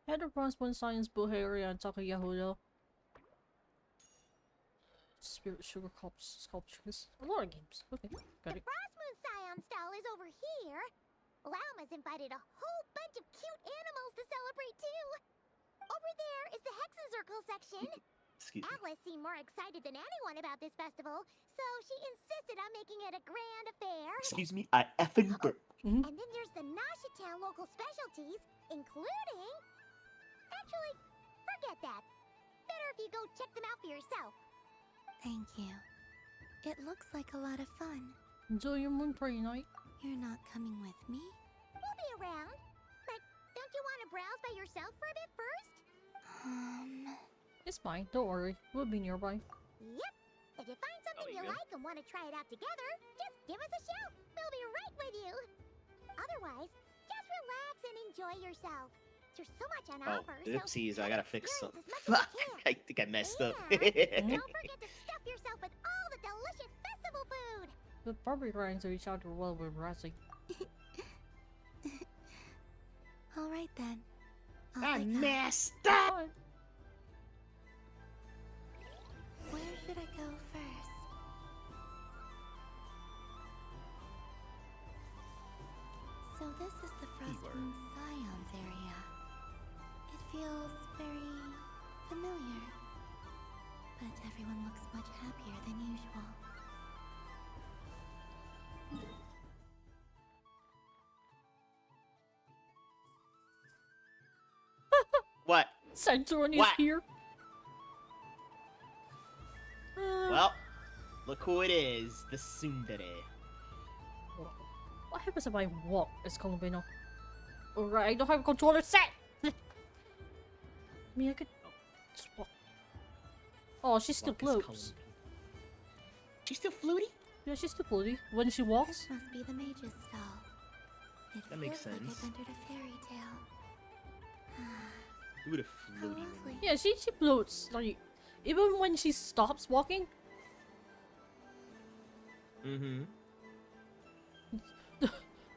Speaker 1: Head of Bronze Science Buharia and Taka Yahuda. Spirit Sugar Sculptures. A lot of games. Okay, got it.
Speaker 3: Frostmoon Scion stall is over here. Lauma's invited a whole bunch of cute animals to celebrate too. Over there is the Hexencircle section.
Speaker 6: Excuse me.
Speaker 3: Atlas seemed more excited than anyone about this festival, so she insisted on making it a grand affair.
Speaker 6: Excuse me, I effing burp.
Speaker 3: And then there's the Nashitown local specialties, including... Actually, forget that. Better if you go check them out for yourself.
Speaker 5: Thank you. It looks like a lot of fun.
Speaker 1: Enjoy your moon party night.
Speaker 5: You're not coming with me?
Speaker 3: We'll be around. But don't you want to browse by yourself for a bit first?
Speaker 1: It's fine, don't worry. We'll be nearby.
Speaker 3: Yep. If you find something you like and want to try it out together, just give us a shout. We'll be right with you. Otherwise, just relax and enjoy yourself. There's so much on
Speaker 6: Oh,
Speaker 3: offer.
Speaker 6: oopsies, I gotta fix some.
Speaker 3: Experience as much as
Speaker 6: Fuck! I think I messed up.
Speaker 3: don't forget to stuff yourself with all the delicious festival food.
Speaker 1: The probably trying to reach out to well with Razzie.
Speaker 5: Alright then.
Speaker 6: I messed
Speaker 1: up!
Speaker 5: Where should I go first? So this is the Frostmoon Scions area. It feels very familiar. But everyone looks much happier than usual.
Speaker 6: What?
Speaker 1: Centurion is
Speaker 6: What?
Speaker 1: here.
Speaker 6: Well, look who it is, the tsundere.
Speaker 1: What happens if I walk as Columbino? Alright, I don't have a controller set! I mean, I could just walk. Oh, she still floats.
Speaker 6: She's still floaty?
Speaker 1: Yeah, she's still floaty. When she walks?
Speaker 5: This must be the mage's stall. It
Speaker 6: That makes
Speaker 5: feels like
Speaker 6: sense.
Speaker 5: I've entered a fairy tale.
Speaker 6: Who would have floaty?
Speaker 1: Yeah, she floats. Like, even when she stops walking.
Speaker 6: Mm-hmm.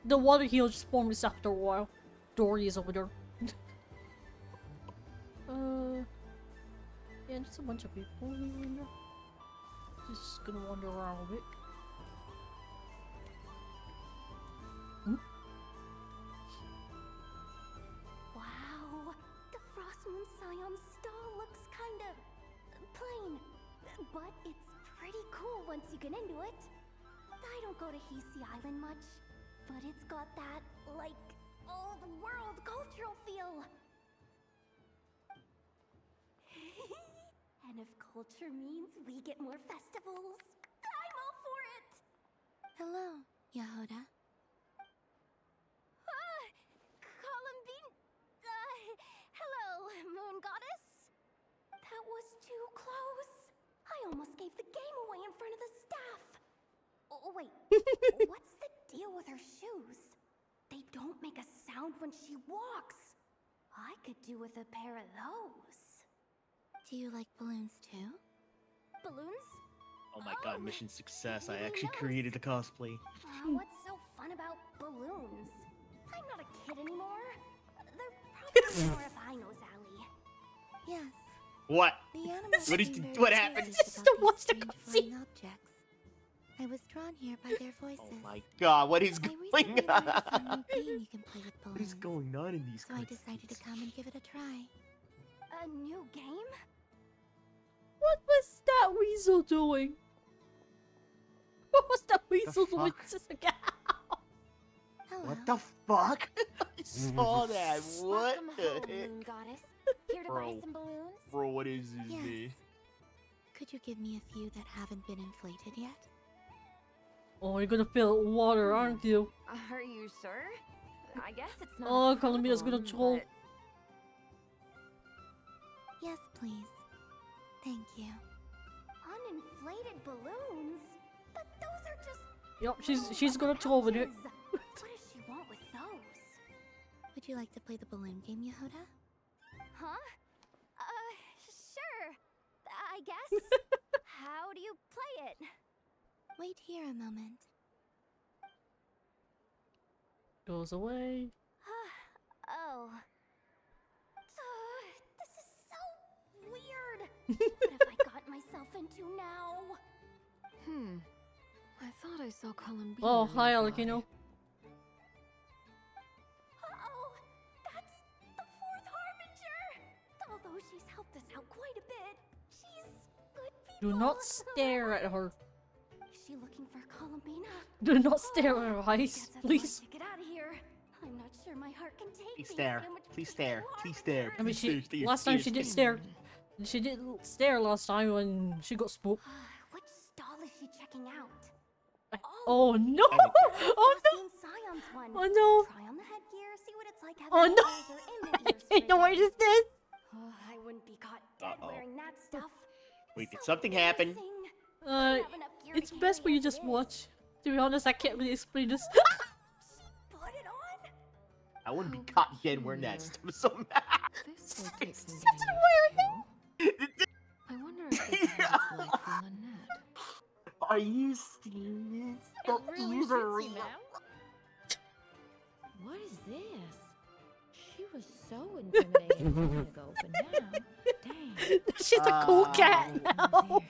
Speaker 1: The water heel just forms after a while. Dory is over there. Yeah, just a bunch of people in there. Just gonna wander around a bit.
Speaker 4: Wow, the Frostmoon Scion stall looks kinda plain, but it's pretty cool once you get into it. I don't go to Hisi Island much, but it's got that, like, old-world cultural feel. And if culture means we get more festivals, I'm all for it!
Speaker 5: Hello, Yahoda.
Speaker 4: Columbine... hello, Moon Goddess? That was too close. I almost gave the game away in front of the staff. Oh, wait. What's the deal with her shoes? They don't make a sound when she walks. I could do with a pair of those.
Speaker 5: Do you like balloons too?
Speaker 4: Balloons?
Speaker 6: Oh my god, mission success. I actually created the cosplay.
Speaker 4: What's so fun about balloons? I'm not a kid anymore. They're probably more up Aino's alley.
Speaker 5: Yes.
Speaker 6: What?
Speaker 5: The animals
Speaker 6: What is-
Speaker 5: seem very
Speaker 6: what happened?
Speaker 5: curious
Speaker 1: Just
Speaker 5: about
Speaker 1: watch
Speaker 5: these
Speaker 1: the
Speaker 5: strange
Speaker 1: cutscene.
Speaker 5: flying objects. I was drawn here by their voices.
Speaker 6: Oh my god, what is
Speaker 5: I
Speaker 6: going
Speaker 5: recently learned of
Speaker 6: on?
Speaker 5: a new game you can play with
Speaker 6: What is
Speaker 5: balloons.
Speaker 6: going on in these
Speaker 5: So I decided to come and give it a try.
Speaker 4: A new game?
Speaker 1: What was that weasel doing? What was that weasel doing?
Speaker 6: fuck?
Speaker 1: Just like,
Speaker 5: Hello.
Speaker 6: What the fuck? I saw that. What
Speaker 4: Welcome
Speaker 6: the
Speaker 4: home,
Speaker 6: heck?
Speaker 4: Moon Goddess. Here to buy
Speaker 6: Bro.
Speaker 4: some balloons?
Speaker 6: Bro, what is this,
Speaker 5: Yes.
Speaker 6: man?
Speaker 5: Could you give me a few that haven't been inflated yet?
Speaker 1: oh, you're gonna fill it with water, aren't you?
Speaker 21: Are you sure? I guess it's not.
Speaker 1: Oh,
Speaker 21: a
Speaker 1: Columbia's gonna
Speaker 21: problem,
Speaker 1: troll.
Speaker 21: but-
Speaker 5: Yes, please. Thank you.
Speaker 4: Uninflated balloons? But those are just...
Speaker 1: Yep, she's gonna troll with it.
Speaker 4: What does she want with those?
Speaker 5: Would you like to play the balloon game, Yahoda?
Speaker 4: Huh? Sure. I guess. How do you play it?
Speaker 5: Wait here a moment.
Speaker 1: Goes away.
Speaker 4: Oh.
Speaker 3: What have I got myself into now?
Speaker 10: I thought I saw Columbine.
Speaker 1: Oh, hi, Alakino.
Speaker 3: Oh, that's the fourth harbinger. Although she's helped us out quite a bit, she's good people.
Speaker 1: Do not stare at her.
Speaker 3: Is she looking for Columbina?
Speaker 1: Do not stare at her eyes,
Speaker 3: Guess that's
Speaker 1: please.
Speaker 3: why to get out of here. I'm not sure my heart can take
Speaker 6: Please
Speaker 3: being
Speaker 6: stare.
Speaker 3: sandwiched
Speaker 6: Please
Speaker 3: between
Speaker 6: stare.
Speaker 3: two
Speaker 6: Please stare.
Speaker 1: I mean,
Speaker 6: Please
Speaker 1: she
Speaker 6: stare,
Speaker 1: last time she
Speaker 6: stare,
Speaker 1: did
Speaker 6: stare.
Speaker 1: stare. She did stare last time when she got spooked.
Speaker 3: Which stall is she checking out?
Speaker 1: Oh no! Oh no!
Speaker 3: Scion's one.
Speaker 1: Oh no!
Speaker 3: Try on the headgear, see what it's like having
Speaker 1: Oh
Speaker 3: the
Speaker 1: no!
Speaker 3: ears or in the ears
Speaker 1: I know what
Speaker 3: stricken.
Speaker 1: is this?
Speaker 3: Oh, I wouldn't be caught dead wearing that stuff.
Speaker 6: Wait, did something happen?
Speaker 1: It's best for you just watch. To be honest, I can't really explain this.
Speaker 3: Put it on.
Speaker 6: I wouldn't be caught dead wearing that stuff. I'm so mad.
Speaker 10: This will take some getting used to. I wonder if this is what it's like for Lynette.
Speaker 6: Are you serious? The ears are real.
Speaker 15: What is this? She was so intimidating a minute ago, but now, dang.
Speaker 1: She's a cool cat now.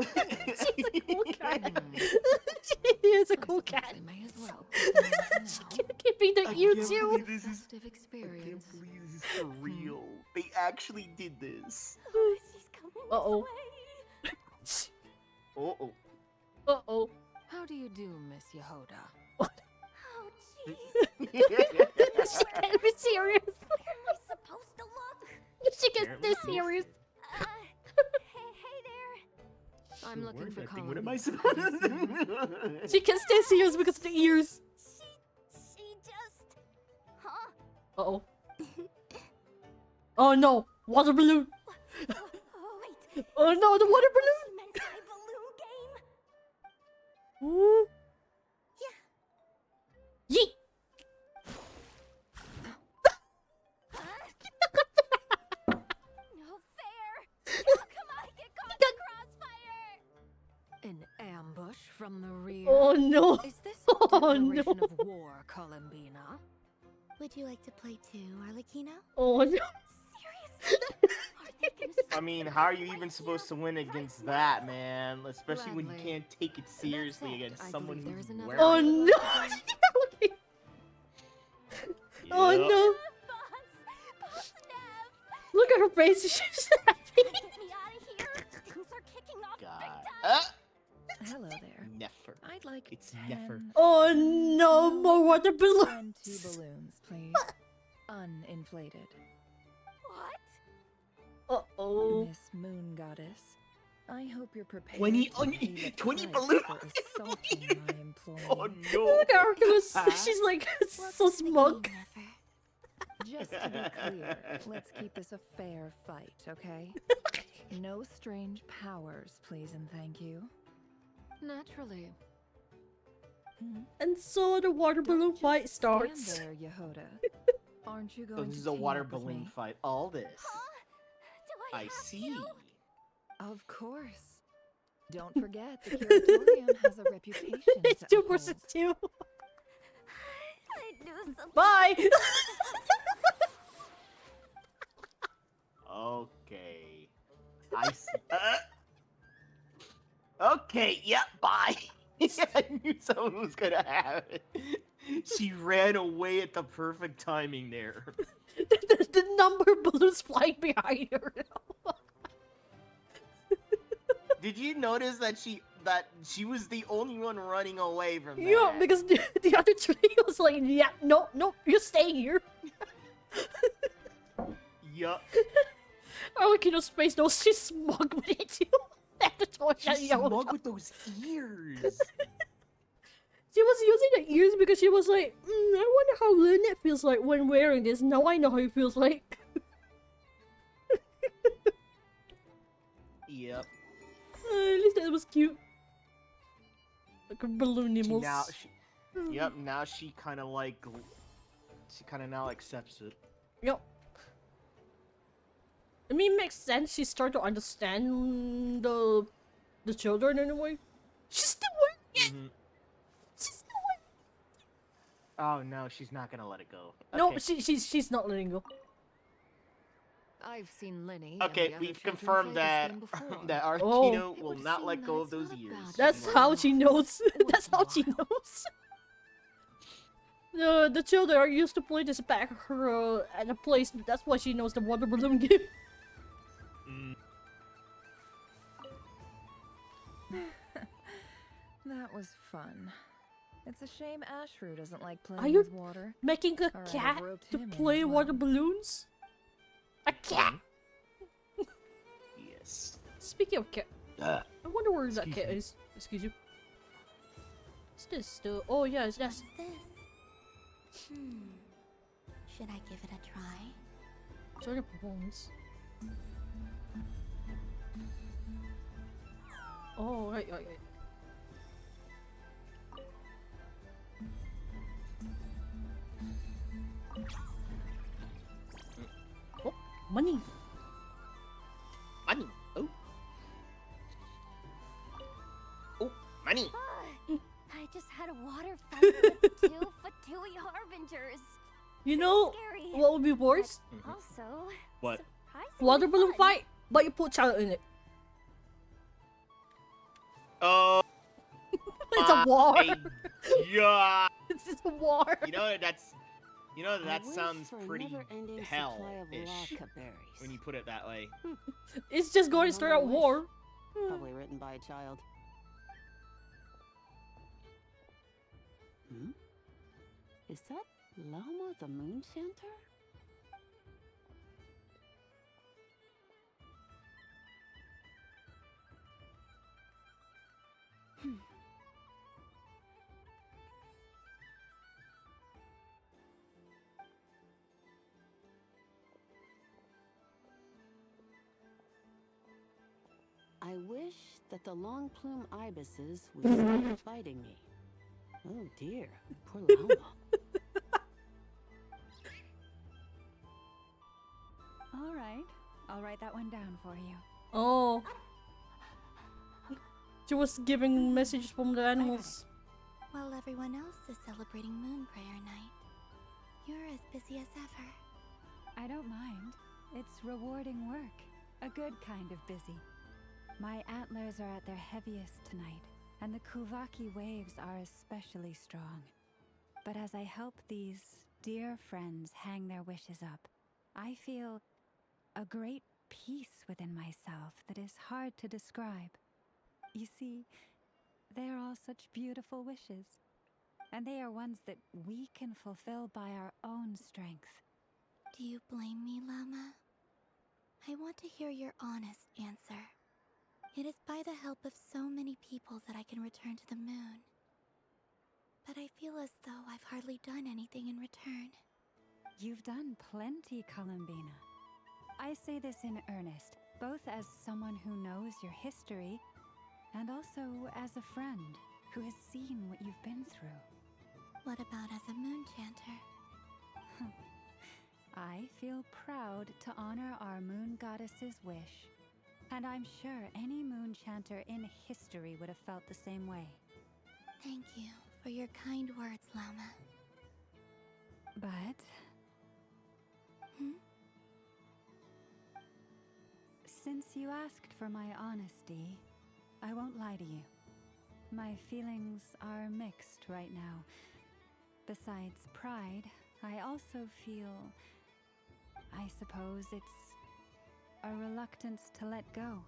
Speaker 1: She's a cool cat. She is a cool cat.
Speaker 10: May as well.
Speaker 1: She can give me the ear too.
Speaker 6: This is
Speaker 10: Festive experience.
Speaker 6: I can't believe this is for real. They actually did this.
Speaker 1: Uh-oh.
Speaker 6: Uh-oh.
Speaker 1: Uh-oh.
Speaker 10: How do you do, Miss Yehoda?
Speaker 3: Oh, jeez.
Speaker 1: She can't be serious.
Speaker 3: Where am I supposed to look?
Speaker 1: She gets this serious.
Speaker 3: Hey there.
Speaker 10: I'm looking for
Speaker 6: What am
Speaker 10: Columbine.
Speaker 6: I supposed to do?
Speaker 1: She can stay serious because of the ears.
Speaker 3: She just... Huh?
Speaker 1: Uh-oh. Oh no! Water balloon!
Speaker 3: Oh, wait.
Speaker 1: Oh no, the water balloon!
Speaker 3: She meant my balloon game?
Speaker 1: Ooh.
Speaker 3: Yeah.
Speaker 1: Yeet!
Speaker 3: No fair. How come I get caught in the crossfire?
Speaker 10: An ambush from the rear.
Speaker 1: Oh no!
Speaker 10: Is this a
Speaker 1: Oh
Speaker 10: declaration
Speaker 1: no!
Speaker 10: of war, Columbina?
Speaker 5: Would you like to play too, Arlecchino?
Speaker 1: Oh no!
Speaker 3: Seriously? Are they gonna
Speaker 6: I mean, how are you even supposed to win against that, man? Especially when you
Speaker 10: Gladly.
Speaker 6: can't take it seriously
Speaker 10: That said,
Speaker 6: against
Speaker 10: I
Speaker 6: someone
Speaker 10: believe
Speaker 6: who's
Speaker 10: there is another
Speaker 6: wearing
Speaker 1: Oh
Speaker 6: it.
Speaker 1: no! Oh
Speaker 6: Yep.
Speaker 1: no!
Speaker 3: Boss Nev!
Speaker 1: Look at her face, she's happy!
Speaker 3: Get me out of here! Things are kicking off big
Speaker 6: God.
Speaker 3: time!
Speaker 12: Hello there.
Speaker 6: Never.
Speaker 12: I'd like
Speaker 6: It's
Speaker 12: 10,
Speaker 6: never.
Speaker 1: Oh no, more water
Speaker 12: 20
Speaker 1: balloons!
Speaker 12: balloons, please. Uninflated.
Speaker 3: What?
Speaker 1: Uh-oh.
Speaker 12: Miss Moon Goddess, I hope you're prepared
Speaker 6: 20
Speaker 12: to pay the
Speaker 6: 20
Speaker 12: price
Speaker 6: balloons?
Speaker 12: for assaulting my employee.
Speaker 6: Oh no!
Speaker 1: Look at her,
Speaker 6: Huh?
Speaker 1: she's like so smug.
Speaker 12: Just to be clear, let's keep this a fair fight, okay? No strange powers, please and thank you.
Speaker 10: Naturally.
Speaker 1: And so the water balloon
Speaker 12: Don't
Speaker 1: fight
Speaker 12: just
Speaker 1: starts.
Speaker 12: Stand there, Yehoda. Aren't you
Speaker 6: So
Speaker 12: going
Speaker 6: this
Speaker 12: to
Speaker 6: is a
Speaker 12: team
Speaker 6: water
Speaker 12: up with
Speaker 6: balloon
Speaker 12: me?
Speaker 6: fight. All this.
Speaker 3: Do I
Speaker 6: I
Speaker 3: have
Speaker 6: see.
Speaker 3: to?
Speaker 12: Of course. Don't forget, the curatorium has a reputation
Speaker 1: It's
Speaker 12: to
Speaker 1: 2
Speaker 12: uphold.
Speaker 1: versus 2.
Speaker 3: I knew something.
Speaker 1: Bye!
Speaker 6: Okay. I see. Okay, yep, bye. I knew someone was gonna have it. She ran away at the perfect timing there.
Speaker 1: the number balloons flying behind her.
Speaker 6: Did you notice that she was the only one running away from that?
Speaker 1: Yeah, because the other three was like, yeah, no, you're staying here.
Speaker 6: Yup.
Speaker 1: Arlecchino Space knows she's smug with it too. At the torch
Speaker 6: She's smug with those ears.
Speaker 1: She was using the ears because she was like, I wonder how Lynette feels like when wearing this. Now I know how it feels like.
Speaker 6: Yep.
Speaker 1: At least that was cute. Like a balloon animals.
Speaker 6: Yep, now she kind of like, she kind of now accepts it.
Speaker 1: Yep. I mean, it makes sense. She started to understand the children in a way. She's still wearing it. She's still wearing it.
Speaker 6: Oh no, she's not gonna let it go.
Speaker 1: No,
Speaker 6: Okay.
Speaker 1: she's not letting go.
Speaker 10: I've seen Lenny.
Speaker 6: Okay, we've confirmed that that our
Speaker 1: Oh.
Speaker 6: Tino will not let go of those ears.
Speaker 1: That's how she knows. That's how she knows. The children are used to play this back her at a place. That's why she knows the water balloon game.
Speaker 12: That was fun. It's a shame Ashru doesn't like
Speaker 1: Are
Speaker 12: playing
Speaker 1: you
Speaker 12: with water.
Speaker 1: making a
Speaker 12: or I'd have
Speaker 1: cat
Speaker 12: roped
Speaker 1: to
Speaker 12: him in
Speaker 1: play
Speaker 12: as
Speaker 1: water
Speaker 12: well.
Speaker 1: balloons? A cat.
Speaker 6: Yes.
Speaker 1: Speaking of cat, I wonder where that cat is. Excuse you. What's this still? Oh yeah, it's
Speaker 5: What's
Speaker 1: that.
Speaker 5: this? Should I give it a try?
Speaker 1: Sort of bones. Oh right. Oh, money.
Speaker 6: Money. Oh. Oh, money.
Speaker 4: I just had a water fight with two Fatui harbingers.
Speaker 1: You know
Speaker 4: Scary.
Speaker 1: what would be worse?
Speaker 4: Also,
Speaker 6: What?
Speaker 1: Water balloon fight, but you put child in it.
Speaker 6: Oh.
Speaker 1: It's a war.
Speaker 6: Yeah.
Speaker 1: It's just a war.
Speaker 6: You know that
Speaker 16: wish
Speaker 6: sounds
Speaker 16: for a
Speaker 6: pretty
Speaker 16: never-ending supply of
Speaker 6: hell-ish
Speaker 16: laka berries.
Speaker 6: when you put it that way.
Speaker 1: It's just going to start a war.
Speaker 16: Probably written by a child. Hmm? Is that Lama the Moon Chanter? I wish that the long plume ibises would stop fighting me. Oh dear, poor Lama.
Speaker 8: All right, I'll write that one down for you.
Speaker 1: Oh. She was giving messages from the animals.
Speaker 5: While everyone else is celebrating Moon Prayer Night, you're as busy as ever.
Speaker 8: I don't mind. It's rewarding work. A good kind of busy. My antlers are at their heaviest tonight, and the Kuvaki waves are especially strong. But as I help these dear friends hang their wishes up, I feel a great peace within myself that is hard to describe. You see, they are all such beautiful wishes, and they are ones that we can fulfill by our own strength.
Speaker 5: Do you blame me, Lama? I want to hear your honest answer. It is by the help of so many people that I can return to the moon. But I feel as though I've hardly done anything in return.
Speaker 8: You've done plenty, Columbina. I say this in earnest, both as someone who knows your history, and also as a friend who has seen what you've been through.
Speaker 5: What about as a moon chanter?
Speaker 8: I feel proud to honor our moon goddess's wish. And I'm sure any moon chanter in history would have felt the same way.
Speaker 5: Thank you for your kind words, Lama.
Speaker 8: But... Since you asked for my honesty, I won't lie to you. My feelings are mixed right now. Besides pride, I also feel... I suppose it's a reluctance to let go.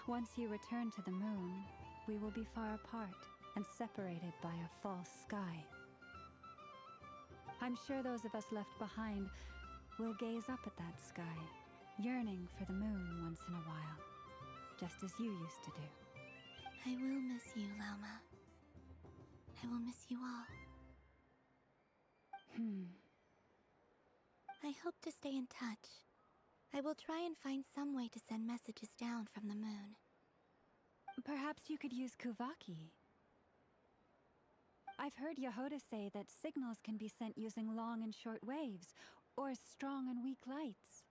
Speaker 8: Once you return to the moon, we will be far apart and separated by a false sky. I'm sure those of us left behind will gaze up at that sky, yearning for the moon once in a while, just as you used to do.
Speaker 5: I will miss you, Lama. I will miss you all. I hope to stay in touch. I will try and find some way to send messages down from the moon.
Speaker 8: Perhaps you could use Kuvaki. I've heard Yehoda say that signals can be sent using long and short waves, or strong and weak lights.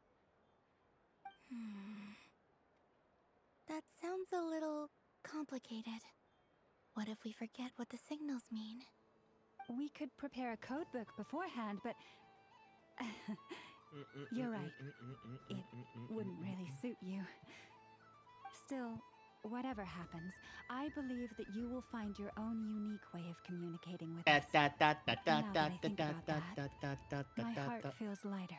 Speaker 5: That sounds a little complicated. What if we forget what the signals mean?
Speaker 8: We could prepare a codebook beforehand, but... You're right. It wouldn't really suit you. Still, whatever happens, I believe that you will find your own unique way of communicating with us. Now that I think about that, my heart feels lighter.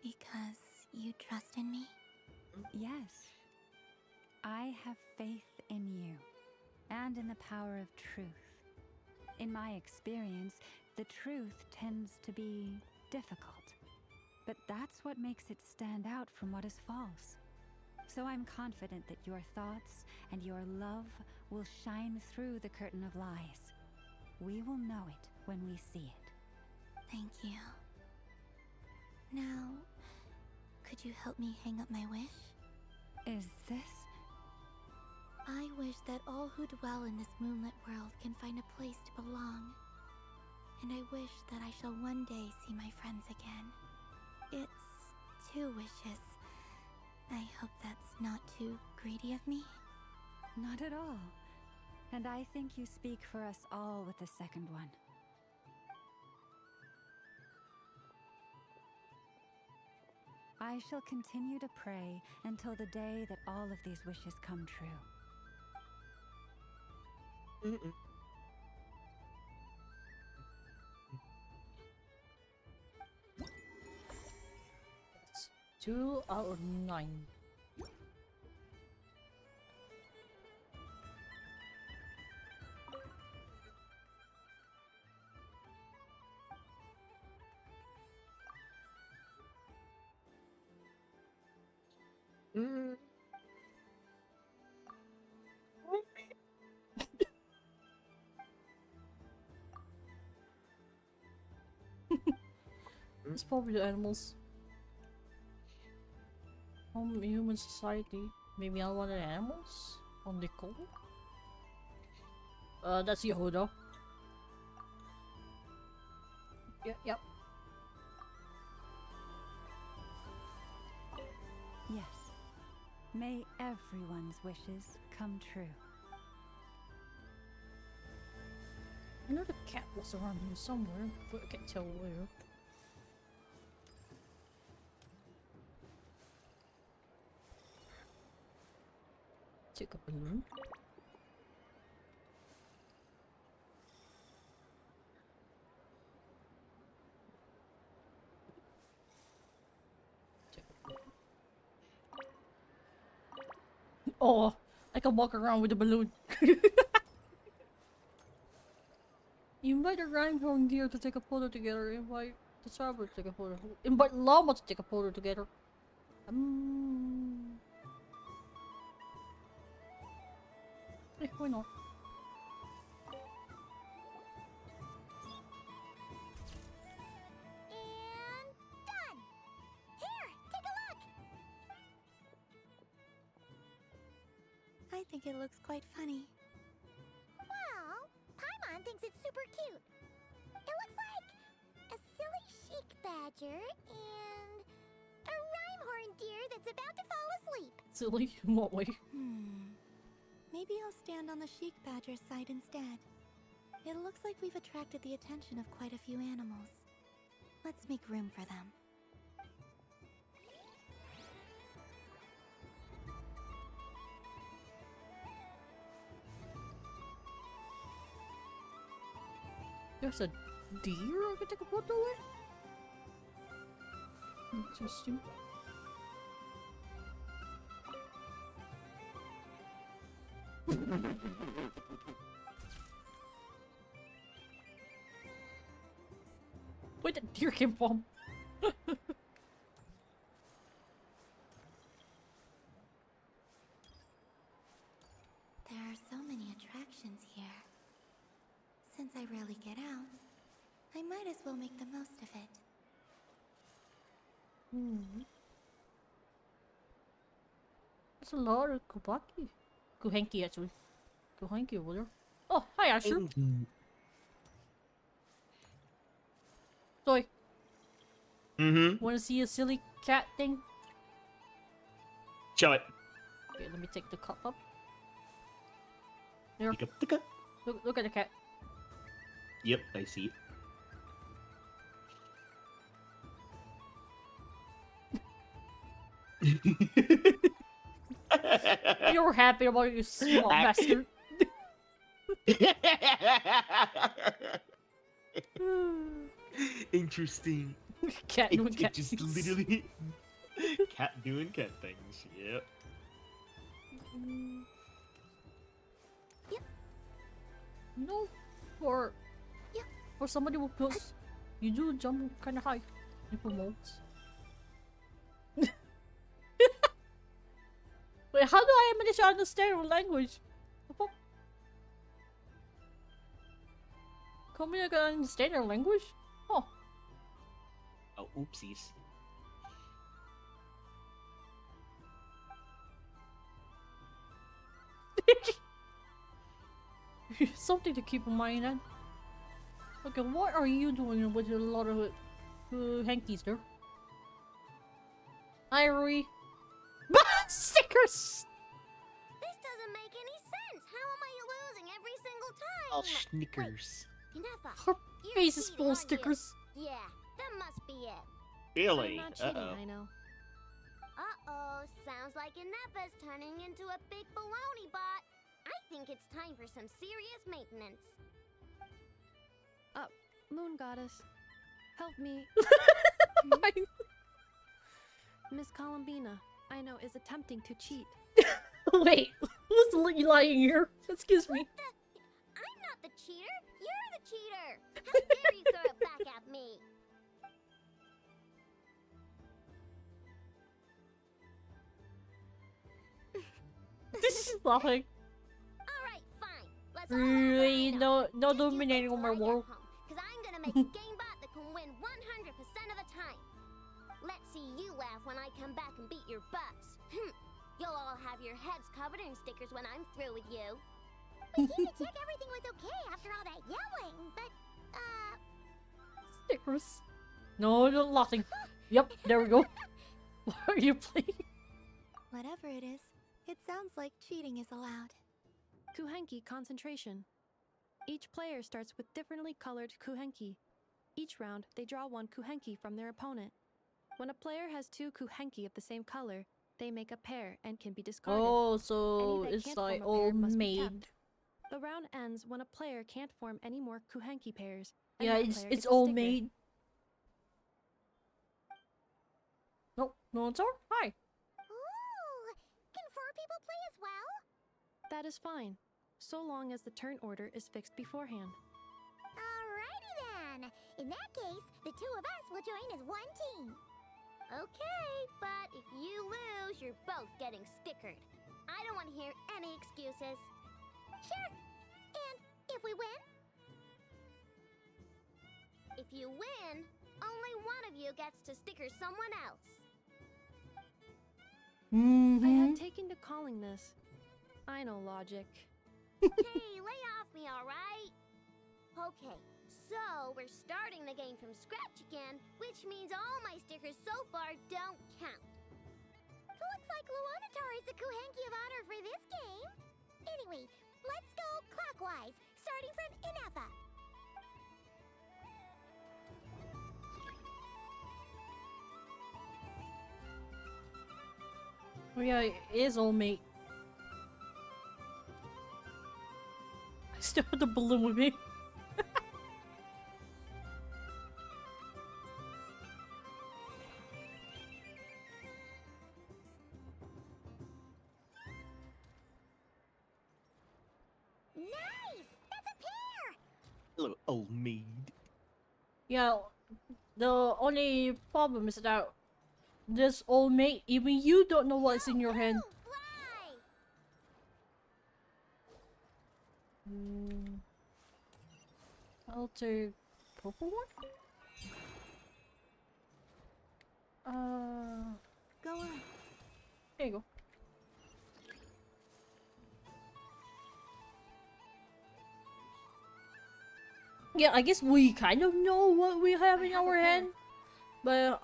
Speaker 5: Because you trust in me?
Speaker 8: Yes. I have faith in you, and in the power of truth. In my experience, the truth tends to be difficult. But that's what makes it stand out from what is false. So I'm confident that your thoughts and your love will shine through the curtain of lies. We will know it when we see it.
Speaker 5: Thank you. Now, could you help me hang up my wish?
Speaker 8: Is this?
Speaker 5: I wish that all who dwell in this moonlit world can find a place to belong. And I wish that I shall one day see my friends again. It's 2 wishes. I hope that's not too greedy of me.
Speaker 8: Not at all. And I think you speak for us all with the second one. I shall continue to pray until the day that all of these wishes come true.
Speaker 1: It's 2 out of 9. It's probably the animals. Human society. Maybe I want the animals? On the call? That's Yehuda. Yep.
Speaker 8: Yes. May everyone's wishes come true.
Speaker 1: I know the cat was around here somewhere, but I can't tell where. Take a balloon. Oh, I can walk around with a balloon. Invite a rhinehorn deer to take a photo together. Invite the traveler to take a photo. Invite llama to take a photo together. Hey, why not?
Speaker 3: And done! Here, take a look!
Speaker 5: I think it looks quite funny.
Speaker 3: Well, Paimon thinks it's super cute. It looks like a silly chic badger and a rhyme deer that's about to fall asleep.
Speaker 1: Silly? In what way?
Speaker 5: Maybe I'll stand on the chic badger's side instead. It looks like we've attracted the attention of quite a few animals. Let's make room for them.
Speaker 1: There's a deer I can take a photo with? Interesting. Where did deer came from?
Speaker 5: There are so many attractions here. Since I rarely get out, I might as well make the most of it.
Speaker 1: There's a lot of Kubaki. Kuhenki, actually. Kuhenki over there. Oh, hi, Asher. Soy. Wanna see a silly cat thing?
Speaker 6: Show it.
Speaker 1: Okay, let me take the cup up. There.
Speaker 6: Pick up the cup.
Speaker 1: Look at the cat.
Speaker 6: Yep, I see it.
Speaker 1: You're happy about your small bastard.
Speaker 6: Interesting.
Speaker 1: Cat doing cat
Speaker 6: it just
Speaker 1: things.
Speaker 6: literally cat doing cat things. Yep.
Speaker 1: No, for somebody who feels you do jump kind of high. It promotes. Wait, how do I manage to understand your language? Come here, I can understand your language? Oh.
Speaker 6: Oh, oopsies.
Speaker 1: Something to keep in mind then. Okay, what are you doing with a lot of hankies there? Irie. Stickers!
Speaker 3: This doesn't make any sense. How am I losing every single time?
Speaker 6: All Snickers.
Speaker 3: Ineffa,
Speaker 1: Her
Speaker 3: you're
Speaker 1: face is
Speaker 3: cheating,
Speaker 1: full of
Speaker 3: aren't you?
Speaker 1: stickers.
Speaker 3: Yeah, that must be it.
Speaker 6: Really?
Speaker 4: I'm not cheating,
Speaker 6: Uh-oh.
Speaker 4: I know.
Speaker 3: Uh-oh, sounds like Ineffa's turning into a big baloney bot. I think it's time for some serious maintenance.
Speaker 18: Moon Goddess, help me. Miss Columbina, I know, is attempting to cheat.
Speaker 1: Wait, who's lying here? Excuse me.
Speaker 3: I'm not the cheater. You're the cheater. How dare you throw it back at me?
Speaker 1: This is laughing.
Speaker 3: Alright, fine. Let's
Speaker 1: Really, no dominating on my world.
Speaker 3: Because I'm gonna make a game bot that can win 100% of the time. Let's see you laugh when I come back and beat your butts. You'll all have your heads covered in stickers when I'm through with you. We came to check everything was okay after all that yelling, but,
Speaker 1: Stickers. No, nothing. Yep, there we go. What are you playing?
Speaker 5: Whatever it is, it sounds like cheating is allowed.
Speaker 18: Kuhenki concentration. Each player starts with differently colored kuhenki. Each round, they draw one kuhenki from their opponent. When a player has two kuhenki of the same color, they make a pair and can be discarded.
Speaker 1: Oh, so
Speaker 18: Any that
Speaker 1: it's
Speaker 18: can't
Speaker 1: like
Speaker 18: form a pair
Speaker 1: all
Speaker 18: must be
Speaker 1: made.
Speaker 18: kept. The round ends when a player can't form any more kuhenki pairs. and
Speaker 1: Yeah,
Speaker 18: that
Speaker 1: it's
Speaker 18: player
Speaker 1: it's
Speaker 18: is a
Speaker 1: all
Speaker 18: sticker.
Speaker 1: made. Nope, no one's on. Hi.
Speaker 3: ooh, can 4 people play as well?
Speaker 18: That is fine, so long as the turn order is fixed beforehand.
Speaker 3: Alrighty then. In that case, the 2 of us will join as one team. Okay, but if you lose, you're both getting stickered. I don't want to hear any excuses. Sure. And if we win? If you win, only one of you gets to sticker someone else.
Speaker 18: I had taken to calling this. I know logic.
Speaker 3: Hey, lay off me, alright? Okay, so we're starting the game from scratch again, which means all my stickers so far don't count. Looks like Luonatar is the Kuhenki of honor for this game. Anyway, let's go clockwise, starting from Ineffa.
Speaker 1: Oh yeah, it is all made. I still have the balloon with me.
Speaker 3: Nice! That's a pair!
Speaker 6: Hello, old maid.
Speaker 1: Yeah, the only problem is that this old mate, even you don't know what's in your hand. I'll take purple one.
Speaker 5: Go on.
Speaker 1: There you go. Yeah, I guess we kind of know what we have in our hand, but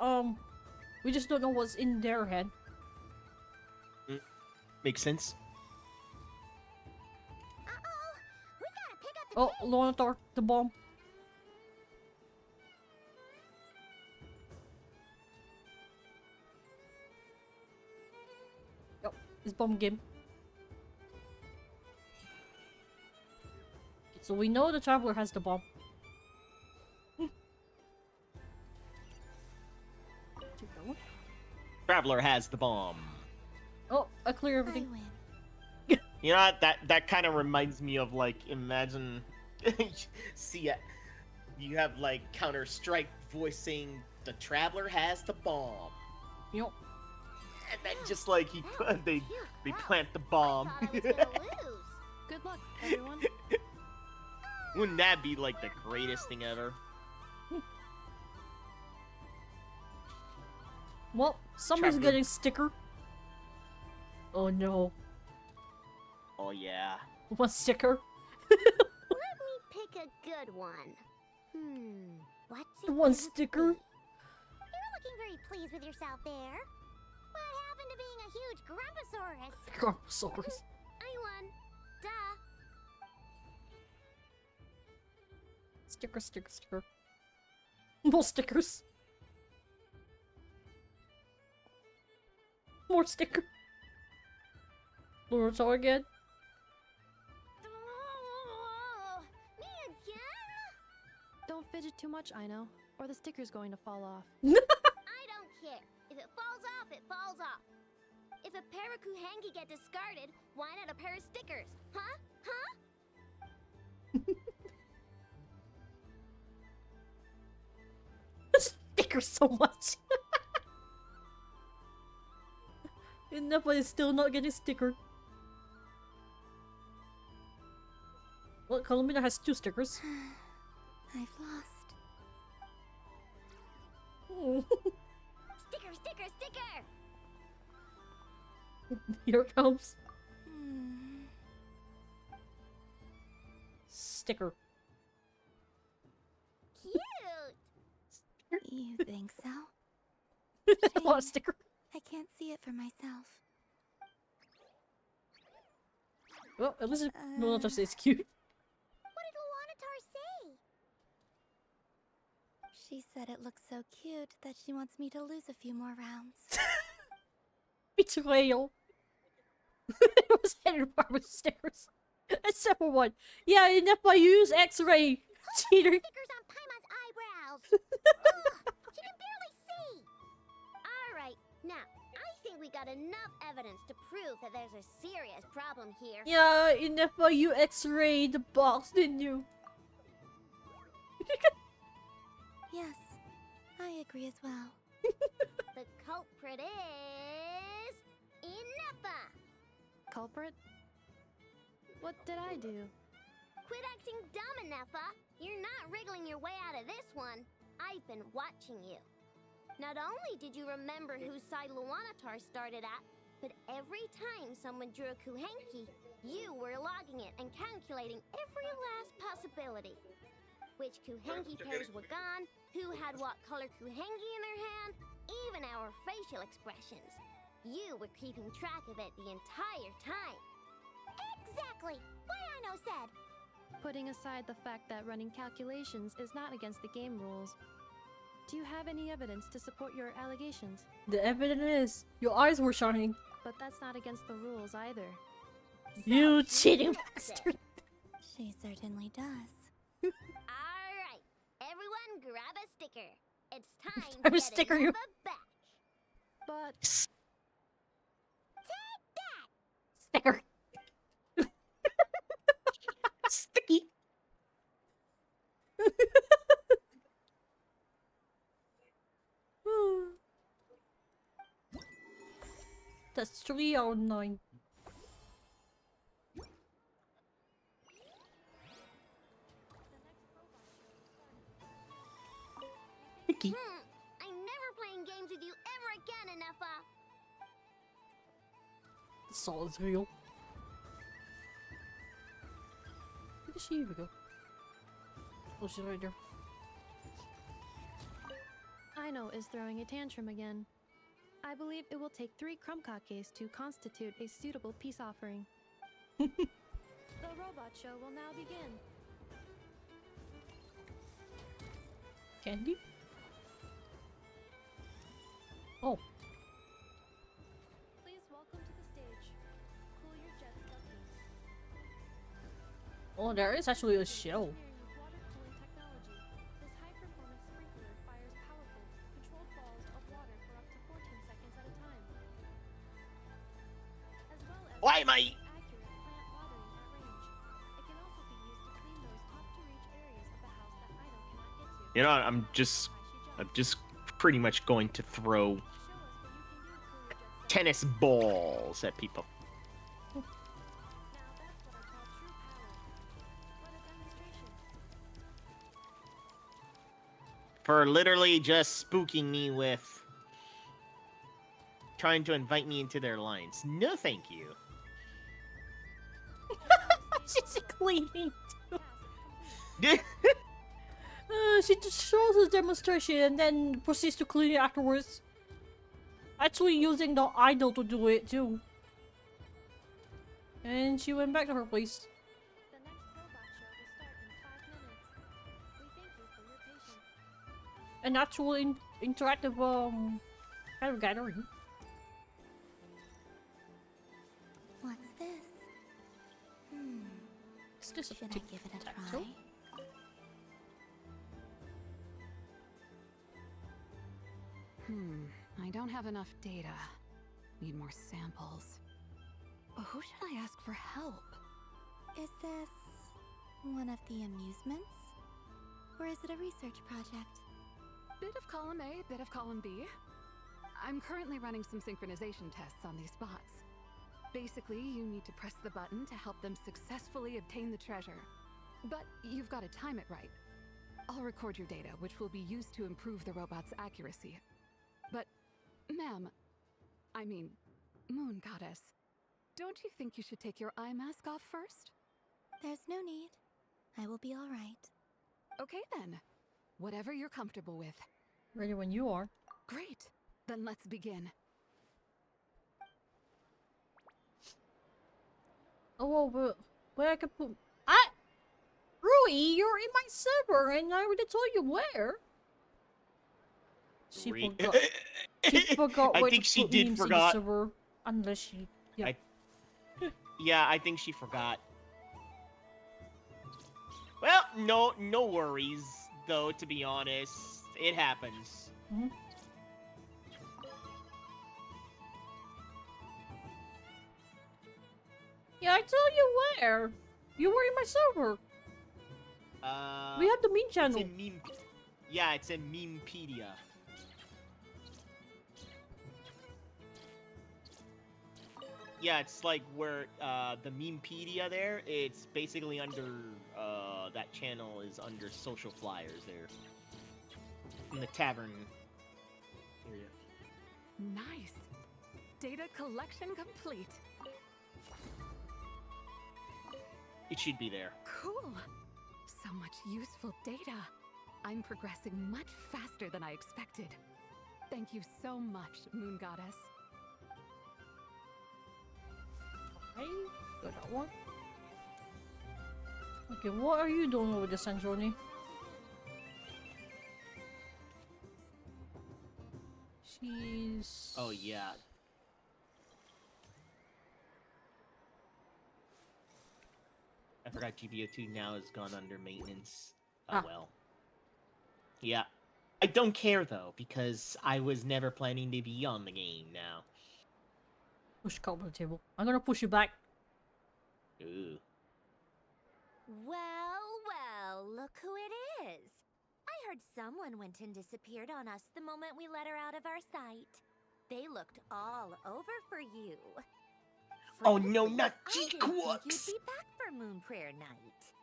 Speaker 1: we just don't know what's in their hand.
Speaker 6: Makes sense.
Speaker 1: Oh, Lonatar, the bomb. It's bomb game. So we know the Traveler has the bomb.
Speaker 6: Traveler has the bomb.
Speaker 1: Oh, I clear everything.
Speaker 6: You know what? That kind of reminds me of, like, imagine, see, you have like Counter-Strike voicing the Traveler has the bomb.
Speaker 1: Yep.
Speaker 6: And then just like they plant the bomb.
Speaker 18: Good luck, everyone.
Speaker 6: Wouldn't that be like the greatest thing ever?
Speaker 1: Well, someone's
Speaker 6: Traveler.
Speaker 1: getting sticker. Oh no.
Speaker 6: Oh yeah.
Speaker 1: One sticker.
Speaker 3: Let me pick a good one. What's it
Speaker 1: One
Speaker 3: gonna
Speaker 1: sticker.
Speaker 3: be? You're not looking very pleased with yourself there. What happened to being a huge Grumposaurus?
Speaker 1: Grumposaurus.
Speaker 3: I won. Duh.
Speaker 1: Sticker, sticker, sticker. More stickers. More sticker. Lunatar again.
Speaker 3: Me again?
Speaker 18: Don't fidget too much, Ino, or the sticker's going to fall off.
Speaker 3: I don't care. If it falls off, it falls off. If a pair of Kuhangi get discarded, why not a pair of stickers? Huh? Huh?
Speaker 1: Stickers so much. And Nepha is still not getting stickered. Well, Columbina has 2 stickers.
Speaker 5: I've lost.
Speaker 3: Sticker, sticker, sticker!
Speaker 1: Here it comes. Sticker.
Speaker 3: Cute!
Speaker 5: You think so?
Speaker 1: Want a sticker?
Speaker 5: I can't see it for myself.
Speaker 1: Well, at least Lunatar says cute.
Speaker 3: What did Luanatar say?
Speaker 5: She said it looks so cute that she wants me to lose a few more rounds.
Speaker 1: Betrayal. It was headed with stickers. Except for one. Yeah, and if I use X-ray. Cheater.
Speaker 3: Stickers on Paima's eyebrows. Ugh, she can barely see. Alright, now, I think we got enough evidence to prove that there's a serious problem here.
Speaker 1: Yeah, and if I you X-ray the box, didn't you?
Speaker 5: Yes, I agree as well.
Speaker 3: The culprit is... Inepa!
Speaker 18: Culprit? What did I do?
Speaker 3: Quit acting dumb, Inepa! You're not wriggling your way out of this one. I've been watching you. Not only did you remember whose side Luanatar started at, but every time someone drew a Kuhenki, you were logging it and calculating every last possibility. Which Kuhenki pairs were gone, who had what color Kuhenki in their hand, even our facial expressions. You were keeping track of it the entire time. Exactly! What Ino said!
Speaker 18: Putting aside the fact that running calculations is not against the game rules, do you have any evidence to support your allegations?
Speaker 1: The evidence is your eyes were shining.
Speaker 18: But that's not against the rules either.
Speaker 1: You cheating bastard!
Speaker 5: She certainly does.
Speaker 3: Alright, everyone grab a sticker. It's time
Speaker 1: I
Speaker 3: to
Speaker 1: will
Speaker 3: get
Speaker 1: sticker you.
Speaker 3: Inepa back.
Speaker 18: But...
Speaker 3: Take that!
Speaker 1: Sticker.
Speaker 6: Sticky.
Speaker 1: That's 3 out of 9.
Speaker 6: Sticky.
Speaker 3: I'm never playing games with you ever again, Inepa!
Speaker 1: The solid's real. Where did she even go? Oh, she's right there.
Speaker 18: Ino is throwing a tantrum again. I believe it will take 3 Krumkakes to constitute a suitable peace offering. The robot show will now begin.
Speaker 1: Candy? Oh.
Speaker 18: Please welcome to the stage
Speaker 1: Oh, there is actually a shell.
Speaker 6: Why am I? You know, I'm just pretty much going to throw tennis balls at people. For literally just spooking me with trying to invite me into their lines. No, thank you.
Speaker 1: She's cleaning too. She just shows a demonstration and then proceeds to clean it afterwards. Actually using the idol to do it too. And she went back to her place. An actual interactive kind of gathering.
Speaker 5: What's this?
Speaker 1: Is this a
Speaker 5: Should I give it a try?
Speaker 21: I don't have enough data. Need more samples. Who should I ask for help?
Speaker 5: Is this one of the amusements? Or is it a research project?
Speaker 21: Bit of column A, bit of column B. I'm currently running some synchronization tests on these bots. Basically, you need to press the button to help them successfully obtain the treasure. But you've got to time it right. I'll record your data, which will be used to improve the robot's accuracy. But, ma'am, I mean, Moon Goddess, don't you think you should take your eye mask off first?
Speaker 5: There's no need. I will be all right.
Speaker 21: Okay then. Whatever you're comfortable with.
Speaker 1: Ready when you are.
Speaker 21: Great. Then let's begin.
Speaker 1: Oh, well, where I can put... Rui, you're in my server and I already told you where. She forgot. She forgot where
Speaker 6: I think
Speaker 1: to
Speaker 6: she
Speaker 1: put
Speaker 6: did
Speaker 1: memes
Speaker 6: forgot.
Speaker 1: in the server. Unless she... Yeah.
Speaker 6: Yeah, I think she forgot. Well, no worries, though, to be honest. It happens.
Speaker 1: Mm-hmm. Yeah, I tell you where. You were in my server. We have the meme channel.
Speaker 6: It's in meme. Yeah, it's in Memepedia. Yeah, it's like where the Memepedia there. It's basically under that channel is under social flyers there in the tavern area.
Speaker 21: Nice. Data collection complete.
Speaker 6: It should be there.
Speaker 21: Cool. So much useful data. I'm progressing much faster than I expected. Thank you so much, Moon Goddess.
Speaker 1: I got that one. Okay, what are you doing over there, Sanjoni? She's...
Speaker 6: Oh, yeah. I forgot GBO2 now has gone under maintenance. Oh, well. Yeah. I don't care, though, because I was never planning to be on the game now.
Speaker 1: Push the on the table. I'm gonna push you back.
Speaker 6: Ooh.
Speaker 3: Well, look who it is. I heard someone went and disappeared on us the moment we let her out of our sight. They looked all over for you.
Speaker 6: Oh no, not
Speaker 3: I didn't think
Speaker 6: G-Quarks!
Speaker 3: you'd be back for Moon Prayer Night.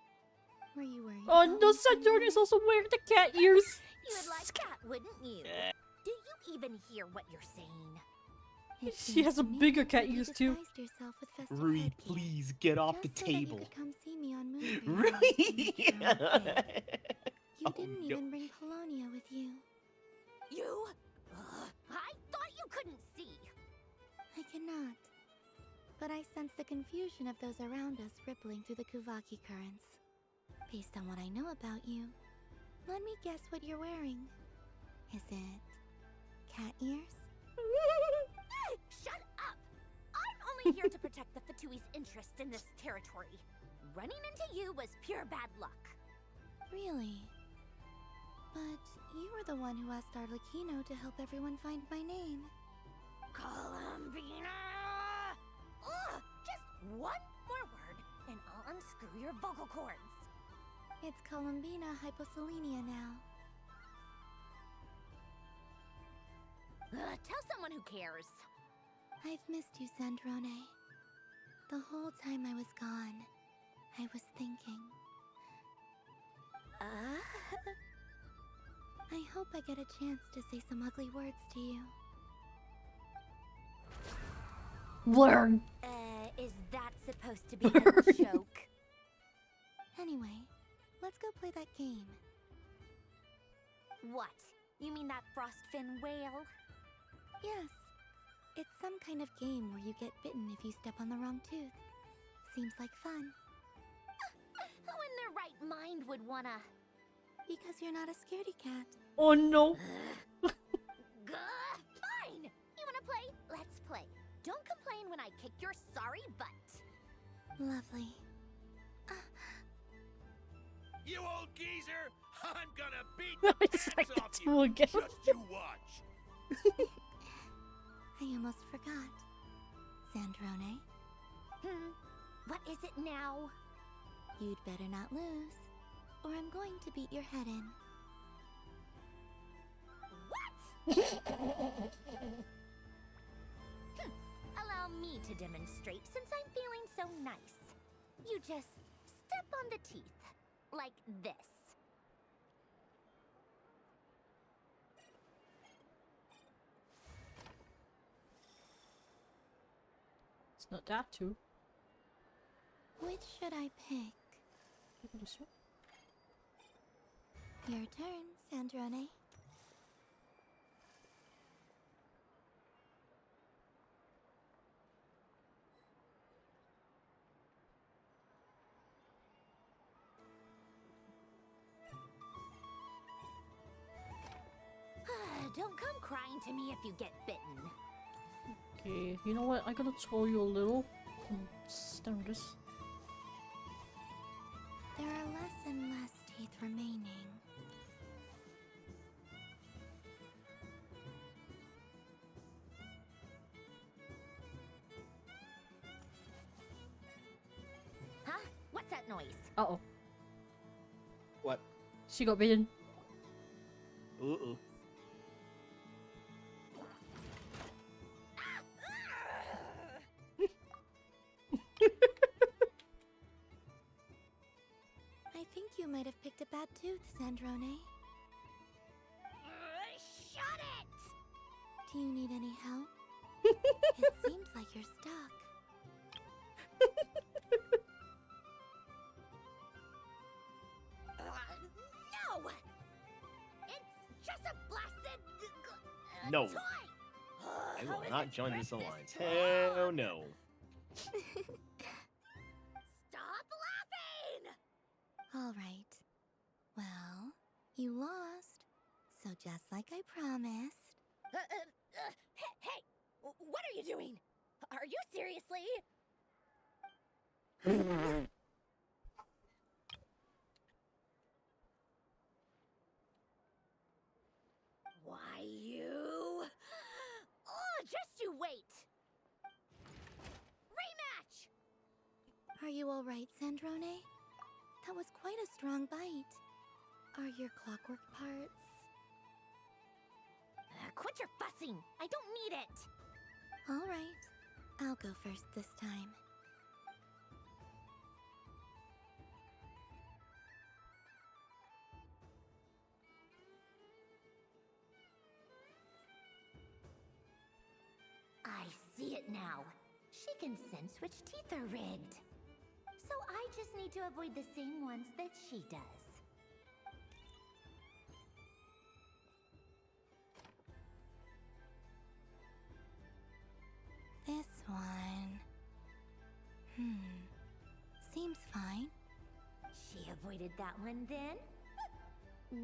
Speaker 5: Were you worried?
Speaker 1: Oh no, Sanjoni's also wearing the cat ears.
Speaker 3: You would like that, wouldn't you? Do you even hear what you're saying?
Speaker 1: She has a bigger cat ears too.
Speaker 6: Rui, please get off the table.
Speaker 5: You could come see me on Moon
Speaker 6: Rui!
Speaker 5: You didn't even bring Polonia with you.
Speaker 3: You? I thought you couldn't see.
Speaker 5: I cannot. But I sense the confusion of those around us rippling through the Kuvaki currents. Based on what I know about you, let me guess what you're wearing. Is it cat ears?
Speaker 3: Shut up! I'm only here to protect the Fatui's interest in this territory. running into you was pure bad luck.
Speaker 5: Really? But you were the one who asked Arlecchino to help everyone find my name.
Speaker 3: Columbina! Ugh! Just one more word, and I'll unscrew your vocal cords.
Speaker 5: It's Columbina hyposelenia now.
Speaker 3: Tell someone who cares.
Speaker 5: I've missed you, Sandrone. The whole time I was gone, I was thinking. I hope I get a chance to say some ugly words to you.
Speaker 1: Word.
Speaker 3: Is that supposed to be a joke?
Speaker 5: Anyway, let's go play that game.
Speaker 3: What? You mean that frostfin whale?
Speaker 5: Yes. It's some kind of game where you get bitten if you step on the wrong tooth. Seems like fun.
Speaker 3: Who in their right mind would wanna?
Speaker 5: Because you're not a scaredy cat.
Speaker 1: Oh no.
Speaker 3: Fine! You wanna play? Let's play. Don't complain when I kick your sorry butt.
Speaker 5: Lovely.
Speaker 20: You old geezer! I'm gonna beat the
Speaker 1: It's
Speaker 20: pants
Speaker 1: like
Speaker 20: off
Speaker 1: it's
Speaker 20: you!
Speaker 1: again.
Speaker 20: Just you watch!
Speaker 5: I almost forgot. Sandrone,
Speaker 3: What is it now?
Speaker 5: you'd better not lose, or I'm going to beat your head in.
Speaker 3: Allow me to demonstrate since I'm feeling so nice. You just step on the teeth, like this.
Speaker 1: It's not that too.
Speaker 5: Which should I pick?
Speaker 1: This one.
Speaker 5: Your turn, Sandrone.
Speaker 3: Don't come crying to me if you get bitten.
Speaker 1: Okay, you know what? I gotta tell you a little. Stand this.
Speaker 5: There are less and less teeth remaining.
Speaker 3: Huh? What's that noise?
Speaker 1: Uh-oh.
Speaker 6: What?
Speaker 1: She got bitten.
Speaker 6: Uh-oh.
Speaker 5: I think you might have picked a bad tooth, Sandrone.
Speaker 3: Shut it!
Speaker 5: Do you need any help? It seems like you're stuck.
Speaker 3: No! It's just a blasted
Speaker 6: No.
Speaker 3: toy!
Speaker 6: I will not join this alliance. Hell no.
Speaker 3: Stop laughing!
Speaker 5: All right. Well, you lost. So just like I promised.
Speaker 3: Hey! What are you doing? Are you seriously? Why, you... Oh, just you wait! Rematch!
Speaker 5: Are you all right, Sandrone? That was quite a strong bite. Are your clockwork parts?
Speaker 3: Quit your fussing! I don't need it!
Speaker 5: All right. I'll go first this time.
Speaker 3: I see it now. She can sense which teeth are rigged. So I just need to avoid the same ones that she does.
Speaker 5: This one. Seems fine.
Speaker 3: She avoided that one then?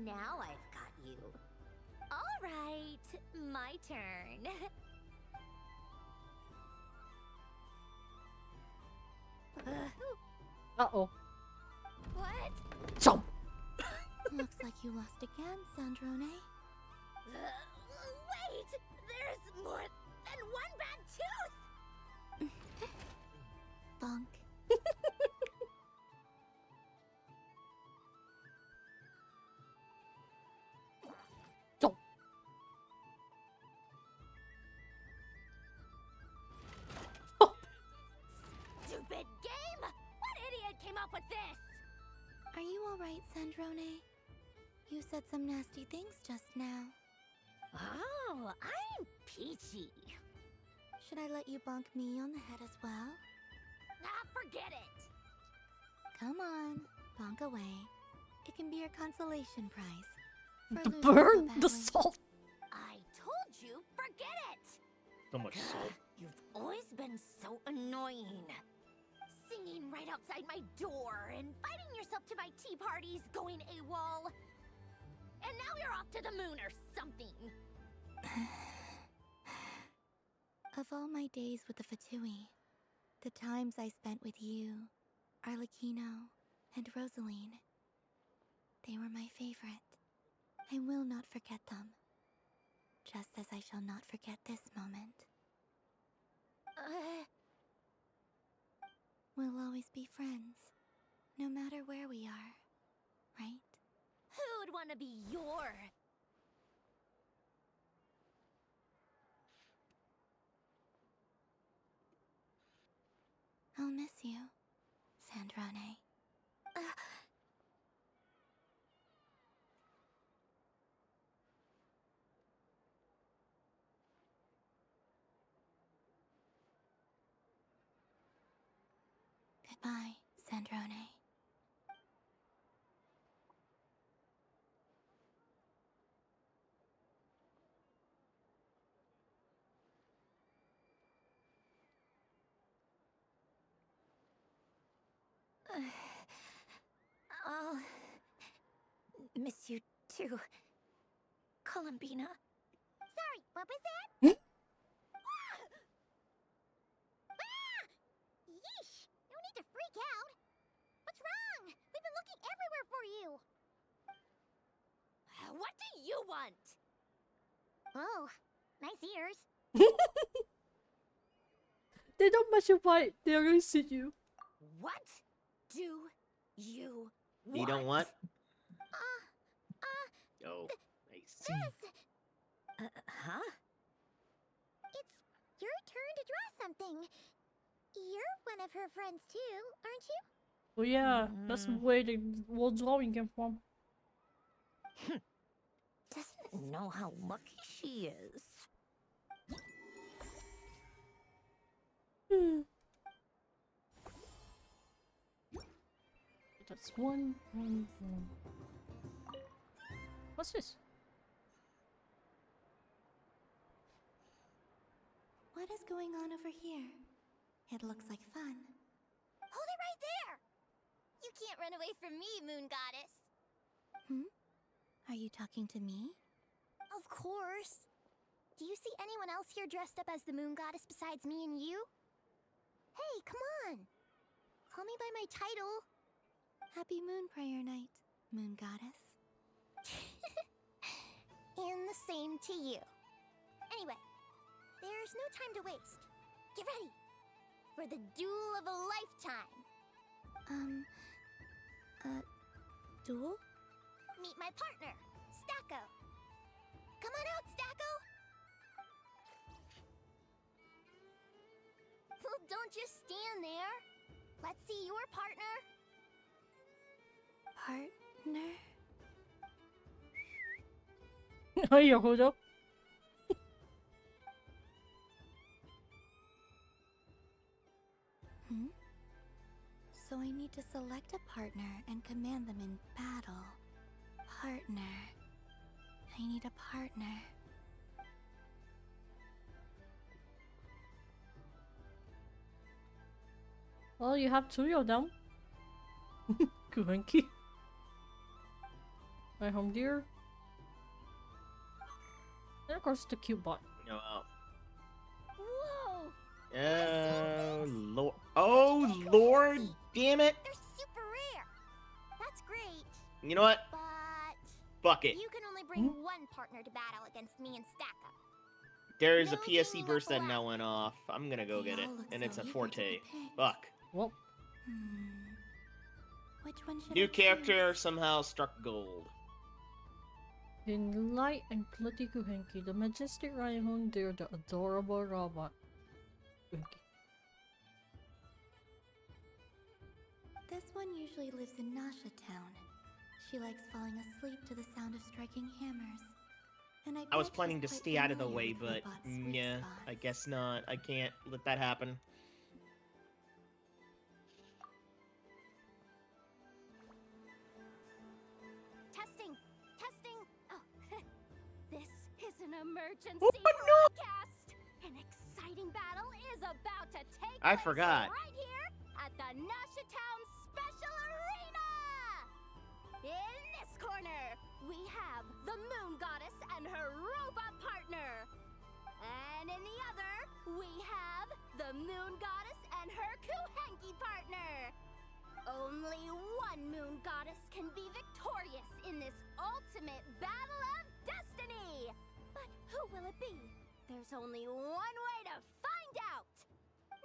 Speaker 3: Now I've got you. All right, my turn.
Speaker 1: Uh-oh.
Speaker 3: What?
Speaker 1: Jump!
Speaker 5: Looks like you lost again, Sandrone.
Speaker 3: Wait! There's more than one bad tooth!
Speaker 5: Bonk.
Speaker 1: Jump!
Speaker 3: Stupid game! What idiot came up with this?
Speaker 5: Are you alright, Sandrone? You said some nasty things just now.
Speaker 3: Oh, I'm peachy.
Speaker 5: Should I let you bonk me on the head as well?
Speaker 3: Ah, forget it!
Speaker 5: Come on, bonk away. It can be your consolation prize. For losing
Speaker 1: Burn
Speaker 5: so
Speaker 1: the
Speaker 5: badly.
Speaker 1: salt!
Speaker 3: I told you, forget it!
Speaker 6: So much salt.
Speaker 3: You've always been so annoying. Singing right outside my door, inviting yourself to my tea parties, going AWOL. And now you're off to the moon or something.
Speaker 5: Of all my days with the Fatui, the times I spent with you, Arlecchino, and Rosaline, they were my favorite. I will not forget them. Just as I shall not forget this moment. We'll always be friends, no matter where we are, right?
Speaker 3: Who would want to be your...
Speaker 5: I'll miss you, Sandrone. Goodbye, Sandrone.
Speaker 3: I'll miss you too, Columbina. Sorry, what was that? Yeesh! No need to freak out. What's wrong? We've been looking everywhere for you. What do you want? Oh, nice ears.
Speaker 1: They don't match your bite. They already see you.
Speaker 3: What do you want?
Speaker 6: You don't want? Oh, I see.
Speaker 3: This. Huh? It's your turn to draw something. You're one of her friends too, aren't you?
Speaker 1: Oh yeah, that's where the whole drawing came from.
Speaker 3: Doesn't know how lucky she is.
Speaker 1: That's one. What's this?
Speaker 5: What is going on over here? It looks like fun.
Speaker 3: Hold it right there! You can't run away from me, Moon Goddess.
Speaker 5: Are you talking to me?
Speaker 3: Of course. Do you see anyone else here dressed up as the Moon Goddess besides me and you? Hey, come on! Call me by my title.
Speaker 5: Happy Moon Prayer Night, Moon Goddess.
Speaker 3: And the same to you. Anyway, there's no time to waste. Get ready for the duel of a lifetime.
Speaker 5: Duel?
Speaker 3: Meet my partner, Stacko. Come on out, Stacko. Well, don't just stand there. Let's see your partner.
Speaker 5: Partner?
Speaker 1: Ay, hold up.
Speaker 5: So I need to select a partner and command them in battle. Partner. I need a partner.
Speaker 1: Well, you have two of them. Kuhenki. My home dear. And of course the cute bot.
Speaker 3: Whoa!
Speaker 6: Oh lord! Oh lord! Damn it!
Speaker 3: There's
Speaker 6: You know what?
Speaker 3: But
Speaker 6: Fuck it.
Speaker 3: you can only bring one partner to battle against me and Stacka.
Speaker 6: There is a PSC burst that now went off. I'm gonna go get it, and it's a Forte. Fuck.
Speaker 1: Well.
Speaker 5: Which one should
Speaker 6: New
Speaker 5: I
Speaker 6: character somehow struck gold.
Speaker 1: In light and Clutty Kuhenki, the majestic Raihon Deer, the adorable robot. Kuhenki.
Speaker 5: This one usually lives in Nasha Town. She likes falling asleep to the sound of striking hammers. And
Speaker 6: I was
Speaker 5: bet
Speaker 6: planning to
Speaker 5: she's quite
Speaker 6: stay out of the
Speaker 5: familiar
Speaker 6: way,
Speaker 5: with
Speaker 6: but
Speaker 5: robots' weak
Speaker 6: yeah,
Speaker 5: spots.
Speaker 6: I guess not. I can't let that happen.
Speaker 3: Testing! Testing! Oh, this is an emergency
Speaker 6: Oh, no!
Speaker 3: broadcast! An exciting battle is about to take
Speaker 6: I
Speaker 3: place
Speaker 6: forgot.
Speaker 3: right here at the Nasha Town Special Arena! In this corner, we have the Moon Goddess and her robot partner. And in the other, we have the Moon Goddess and her Kuhenki partner. Only one Moon Goddess can be victorious in this ultimate battle of destiny! But who will it be? There's only one way to find out!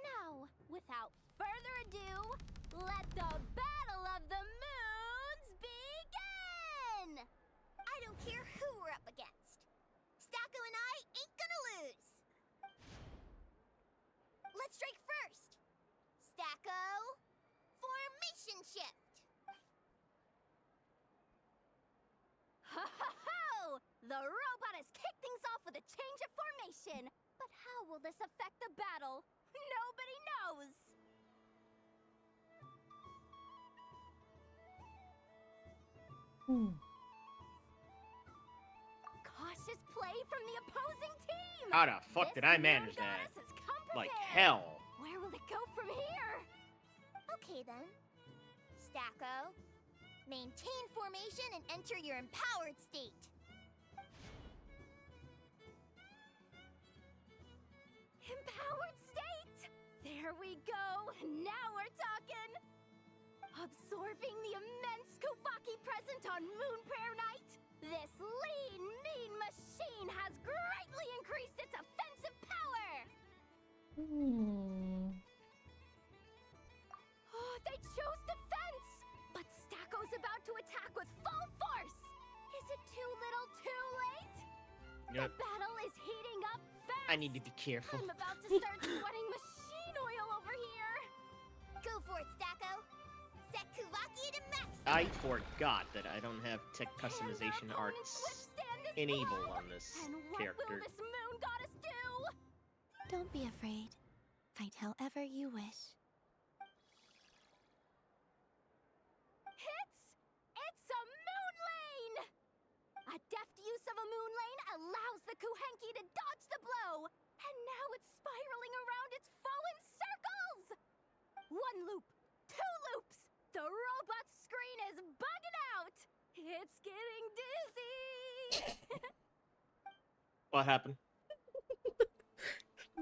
Speaker 3: Now, without further ado, let the Battle of the Moons begin! I don't care who we're up against. Stacko and I ain't gonna lose! Let's strike first! Stacko, formation shift! Ho ho ho! The robot has kicked things off with a change of formation. But how will this affect the battle? Nobody knows! Cautious play from the opposing team!
Speaker 6: How the fuck did I
Speaker 3: This
Speaker 6: manage
Speaker 3: Moon
Speaker 6: that?
Speaker 3: Goddess has come
Speaker 6: Like
Speaker 3: prepared.
Speaker 6: hell.
Speaker 3: Where will it go from here? Okay then. Stacko, maintain formation and enter your empowered state. Empowered state! There we go! Now we're talking! Absorbing the immense Kuvaki present on Moon Prayer Night, this lean, mean machine has greatly increased its offensive power! Oh, they chose defense! But Stacko's about to attack with full force! Is it too little too late?
Speaker 6: Yep.
Speaker 3: The battle is heating up fast!
Speaker 6: I need to be careful.
Speaker 3: I'm about to start sweating machine oil over here! Go for it, Stacko! Set Kuvaki to max!
Speaker 6: I forgot that I don't have tech customization arts enabled on this
Speaker 3: And what will
Speaker 6: character.
Speaker 3: this Moon Goddess do?
Speaker 5: Don't be afraid. Fight however you wish.
Speaker 3: It's a moon lane! A deft use of a moon lane allows the Kuhenki to dodge the blow, and now it's spiraling around its foe in circles! One loop, two loops, the robot's screen is bugging out! It's getting dizzy!
Speaker 6: What happened?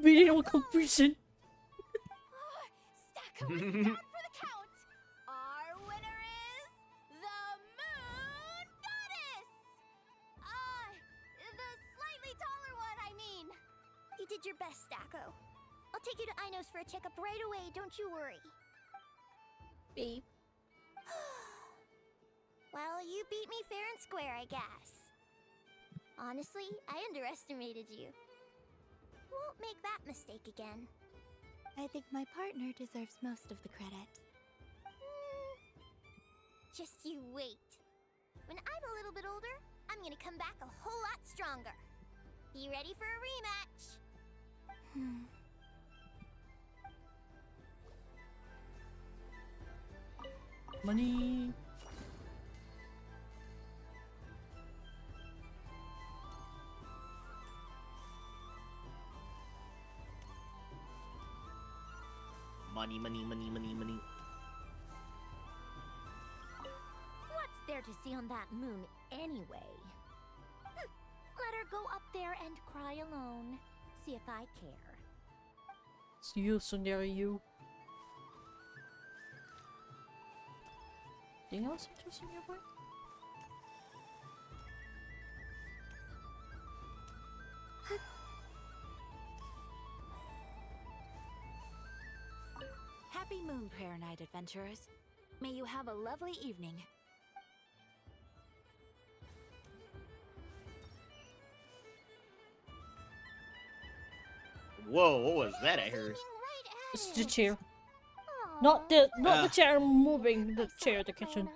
Speaker 1: Video completion.
Speaker 3: Stacko is down for the count! Our winner is the Moon Goddess! The slightly taller one, I mean. You did your best, Stacko. I'll take you to Inos for a checkup right away, don't you worry.
Speaker 1: Babe.
Speaker 3: Well, you beat me fair and square, I guess. Honestly, I underestimated you. Won't make that mistake again.
Speaker 5: I think my partner deserves most of the credit.
Speaker 3: Just you wait. When I'm a little bit older, I'm gonna come back a whole lot stronger. Be ready for a rematch.
Speaker 1: Money.
Speaker 6: Money, money, money, money, money.
Speaker 3: What's there to see on that moon anyway? Let her go up there and cry alone. See if I care.
Speaker 1: See you, Sundari, you. Anything else interesting, your boy?
Speaker 17: Moon Prayer Night, adventurers. May you have a lovely evening.
Speaker 6: Whoa, what was that I heard?
Speaker 1: It's the chair. Not the chair moving, the chair, the kitchen.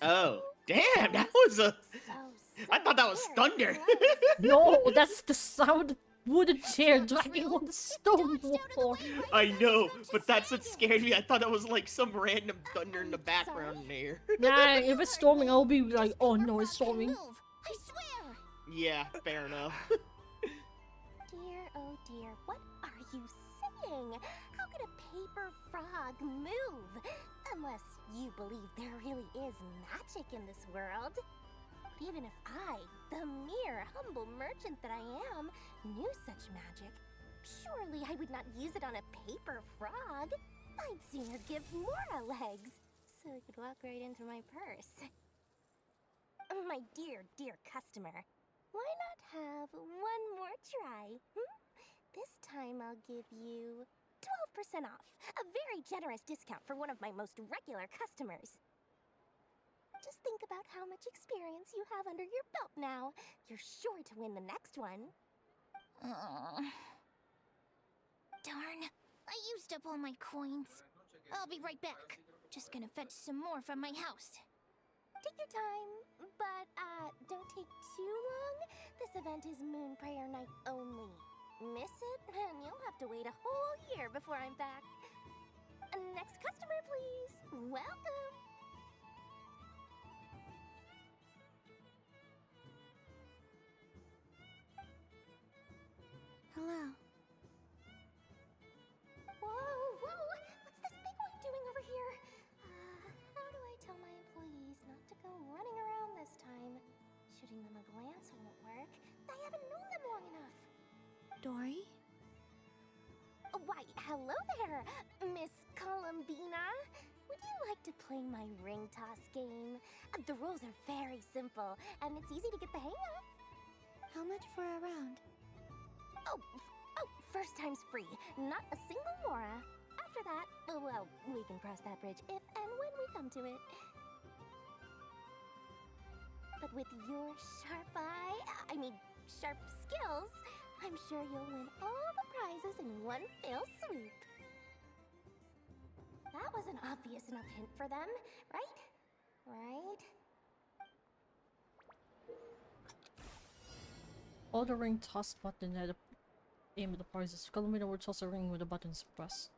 Speaker 6: Oh, damn, that was a... I thought that was thunder.
Speaker 1: No, that's the sound of wooden chair dragging on the stone wall.
Speaker 6: I know, but that's what scared me. I thought that was like some random thunder in the background there.
Speaker 1: Nah, if it's storming, I'll be like, oh no, it's storming.
Speaker 3: I swear!
Speaker 6: Yeah, fair enough.
Speaker 3: Dear, oh dear, what are you saying? How could a paper frog move? Unless you believe there really is magic in this world. But even if I, the mere humble merchant that I am, knew such magic, surely I would not use it on a paper frog. I'd sooner give Mora legs, so it could walk right into my purse. My dear, dear customer, why not have one more try? This time I'll give you 12% off, a very generous discount for one of my most regular customers. Just think about how much experience you have under your belt now. You're sure to win the next one. Darn, I used up all my coins. I'll be right back. Just gonna fetch some more from my house. Take your time, but don't take too long. This event is Moon Prayer Night only. Miss it, and you'll have to wait a whole year before I'm back. Next customer, please. Welcome.
Speaker 5: Hello.
Speaker 3: Whoa, whoa! What's this big one doing over here? How do I tell my employees not to go running around this time? Shooting them a glance won't work. I haven't known them long enough.
Speaker 5: Dory?
Speaker 3: Why, hello there, Miss Columbina. Would you like to play my ring toss game? The rules are very simple, and it's easy to get the hang of.
Speaker 5: How much for a round?
Speaker 3: Oh, first time's free. Not a single Mora. After that, well, we can cross that bridge if and when we come to it. But with your sharp skills, I'm sure you'll win all the prizes in one fell swoop. That was an obvious enough hint for them, right? Right?
Speaker 1: Hold the ring toss button at the aim of the prizes. Columbina will toss a ring with the buttons pressed.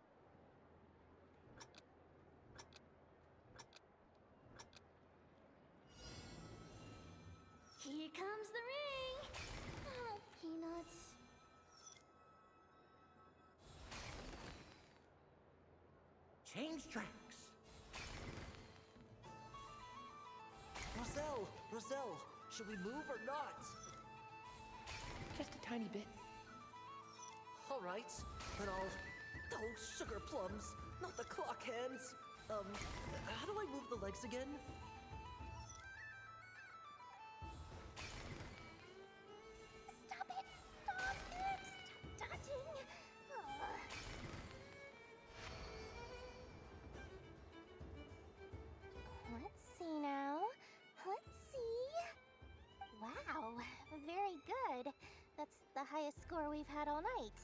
Speaker 3: Here comes the ring! Oh, peanuts.
Speaker 22: Change tracks. Roselle, should we move or not?
Speaker 11: Just a tiny bit.
Speaker 22: All right, but oh, sugar plums, not the clock hands. How do I move the legs again?
Speaker 3: Stop it! Stop touching! Let's see now. Let's see. Wow, very good. That's the highest score we've had all night.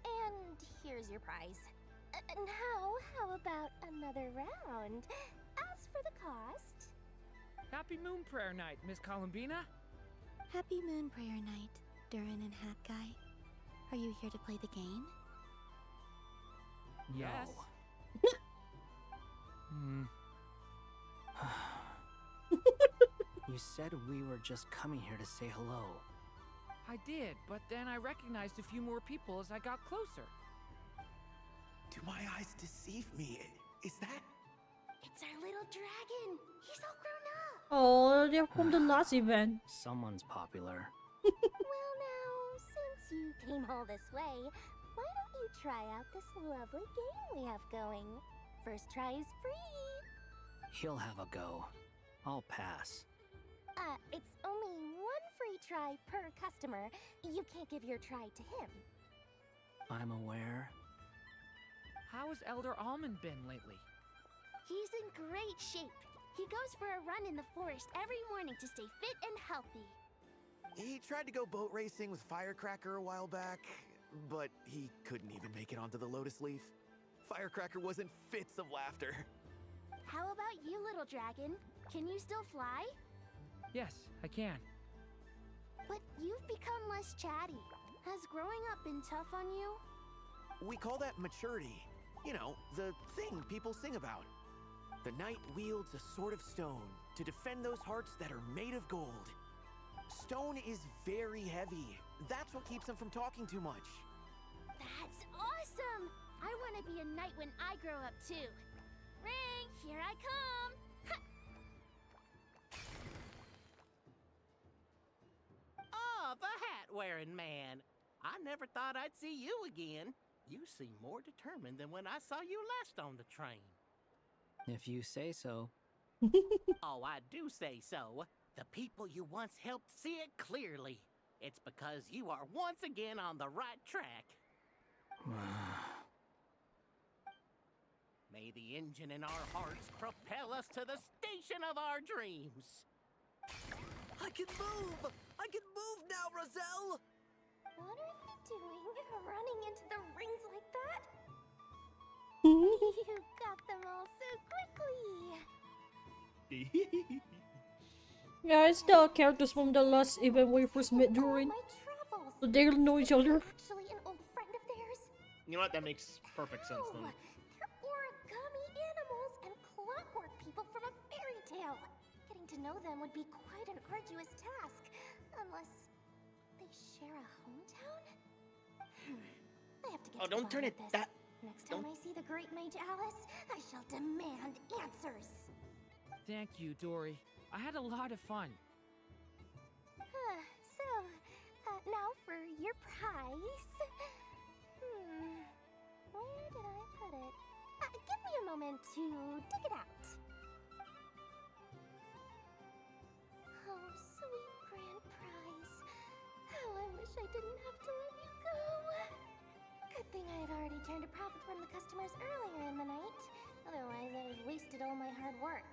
Speaker 3: And here's your prize. Now, how about another round? As for the cost...
Speaker 2: Happy Moon Prayer Night, Miss Columbina.
Speaker 5: Happy Moon Prayer Night, Durin and Hat Guy. Are you here to play the game?
Speaker 2: Yes.
Speaker 13: You said we were just coming here to say hello.
Speaker 2: I did, but then I recognized a few more people as I got closer.
Speaker 20: Do my eyes deceive me? Is that...
Speaker 3: It's our little dragon! He's all grown up!
Speaker 1: Oh, they're from the last event.
Speaker 13: Someone's popular.
Speaker 3: Well now, since you came all this way, why don't you try out this lovely game we have going? First try is free!
Speaker 13: He'll have a go. I'll pass.
Speaker 3: It's only one free try per customer. You can't give your try to him.
Speaker 13: I'm aware.
Speaker 2: How has Elder Almond been lately?
Speaker 3: He's in great shape. He goes for a run in the forest every morning to stay fit and healthy.
Speaker 7: He tried to go boat racing with Firecracker a while back, but he couldn't even make it onto the Lotus Leaf. Firecracker was in fits of laughter.
Speaker 3: How about you, little dragon? Can you still fly?
Speaker 2: Yes, I can.
Speaker 3: But you've become less chatty. Has growing up been tough on you?
Speaker 7: We call that maturity. You know, the thing people sing about. The knight wields a sword of stone to defend those hearts that are made of gold. Stone is very heavy. That's what keeps them from talking too much.
Speaker 3: That's awesome! I want to be a knight when I grow up too. Ring, here I come!
Speaker 14: Oh, the hat-wearing man. I never thought I'd see you again. You seem more determined than when I saw you last on the train.
Speaker 13: If you say so.
Speaker 14: Oh, I do say so. The people you once helped see it clearly. It's because you are once again on the right track. May the engine in our hearts propel us to the station of our dreams.
Speaker 22: I can move! I can move now, Roselle!
Speaker 3: What are you doing? Running into the rings like that?
Speaker 1: Hmm?
Speaker 3: You got them all so quickly.
Speaker 1: Yeah, it's the characters from the last event we first met during. So they know each other.
Speaker 3: Actually, an old friend of theirs.
Speaker 6: You know what? That makes perfect sense then.
Speaker 3: They're origami animals and clockwork people from a fairy tale. Getting to know them would be quite an arduous task, unless they share a hometown. I have to get to
Speaker 6: don't
Speaker 3: the
Speaker 6: turn
Speaker 3: bottom
Speaker 6: it
Speaker 3: of this.
Speaker 6: that.
Speaker 3: Next time I see the Great Mage Alice, I shall demand answers.
Speaker 2: Thank you, Dory. I had a lot of fun.
Speaker 3: Now for your prize. Where did I put it? Give me a moment to dig it out. Oh, sweet grand prize. How I wish I didn't have to let you go. Good thing I've already turned a profit from the customers earlier in the night. Otherwise, I'd have wasted all my hard work.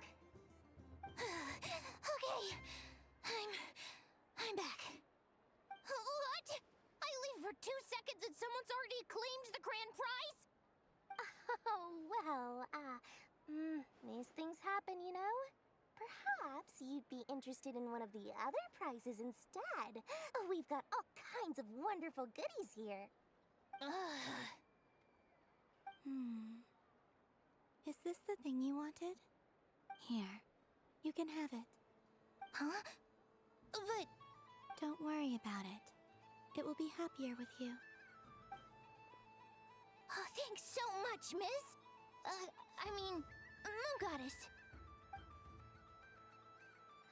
Speaker 3: Okay, I'm back. What? I leave for 2 seconds and someone's already claimed the grand prize? Oh, well, these things happen, you know? Perhaps you'd be interested in one of the other prizes instead. We've got all kinds of wonderful goodies here.
Speaker 5: Is this the thing you wanted? Here, you can have it.
Speaker 3: Huh? But...
Speaker 5: Don't worry about it. It will be happier with you.
Speaker 3: Oh, thanks so much, miss. Moon Goddess.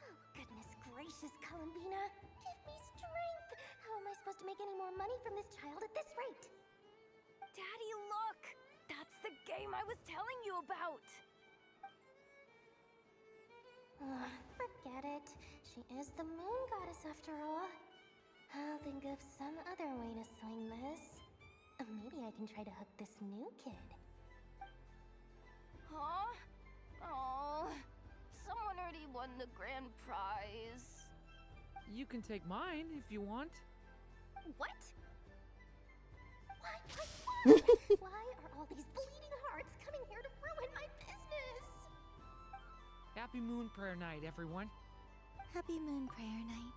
Speaker 3: Oh, goodness gracious, Columbina. Give me strength. How am I supposed to make any more money from this child at this rate?
Speaker 15: Daddy, look! That's the game I was telling you about!
Speaker 3: Forget it. She is the Moon Goddess after all. I'll think of some other way to swing this. Maybe I can try to hook this new kid.
Speaker 15: Huh? Oh, someone already won the grand prize.
Speaker 2: You can take mine if you want.
Speaker 3: What? Why are all these bleeding hearts coming here to ruin my business?
Speaker 2: Happy Moon Prayer Night, everyone.
Speaker 5: Happy Moon Prayer Night.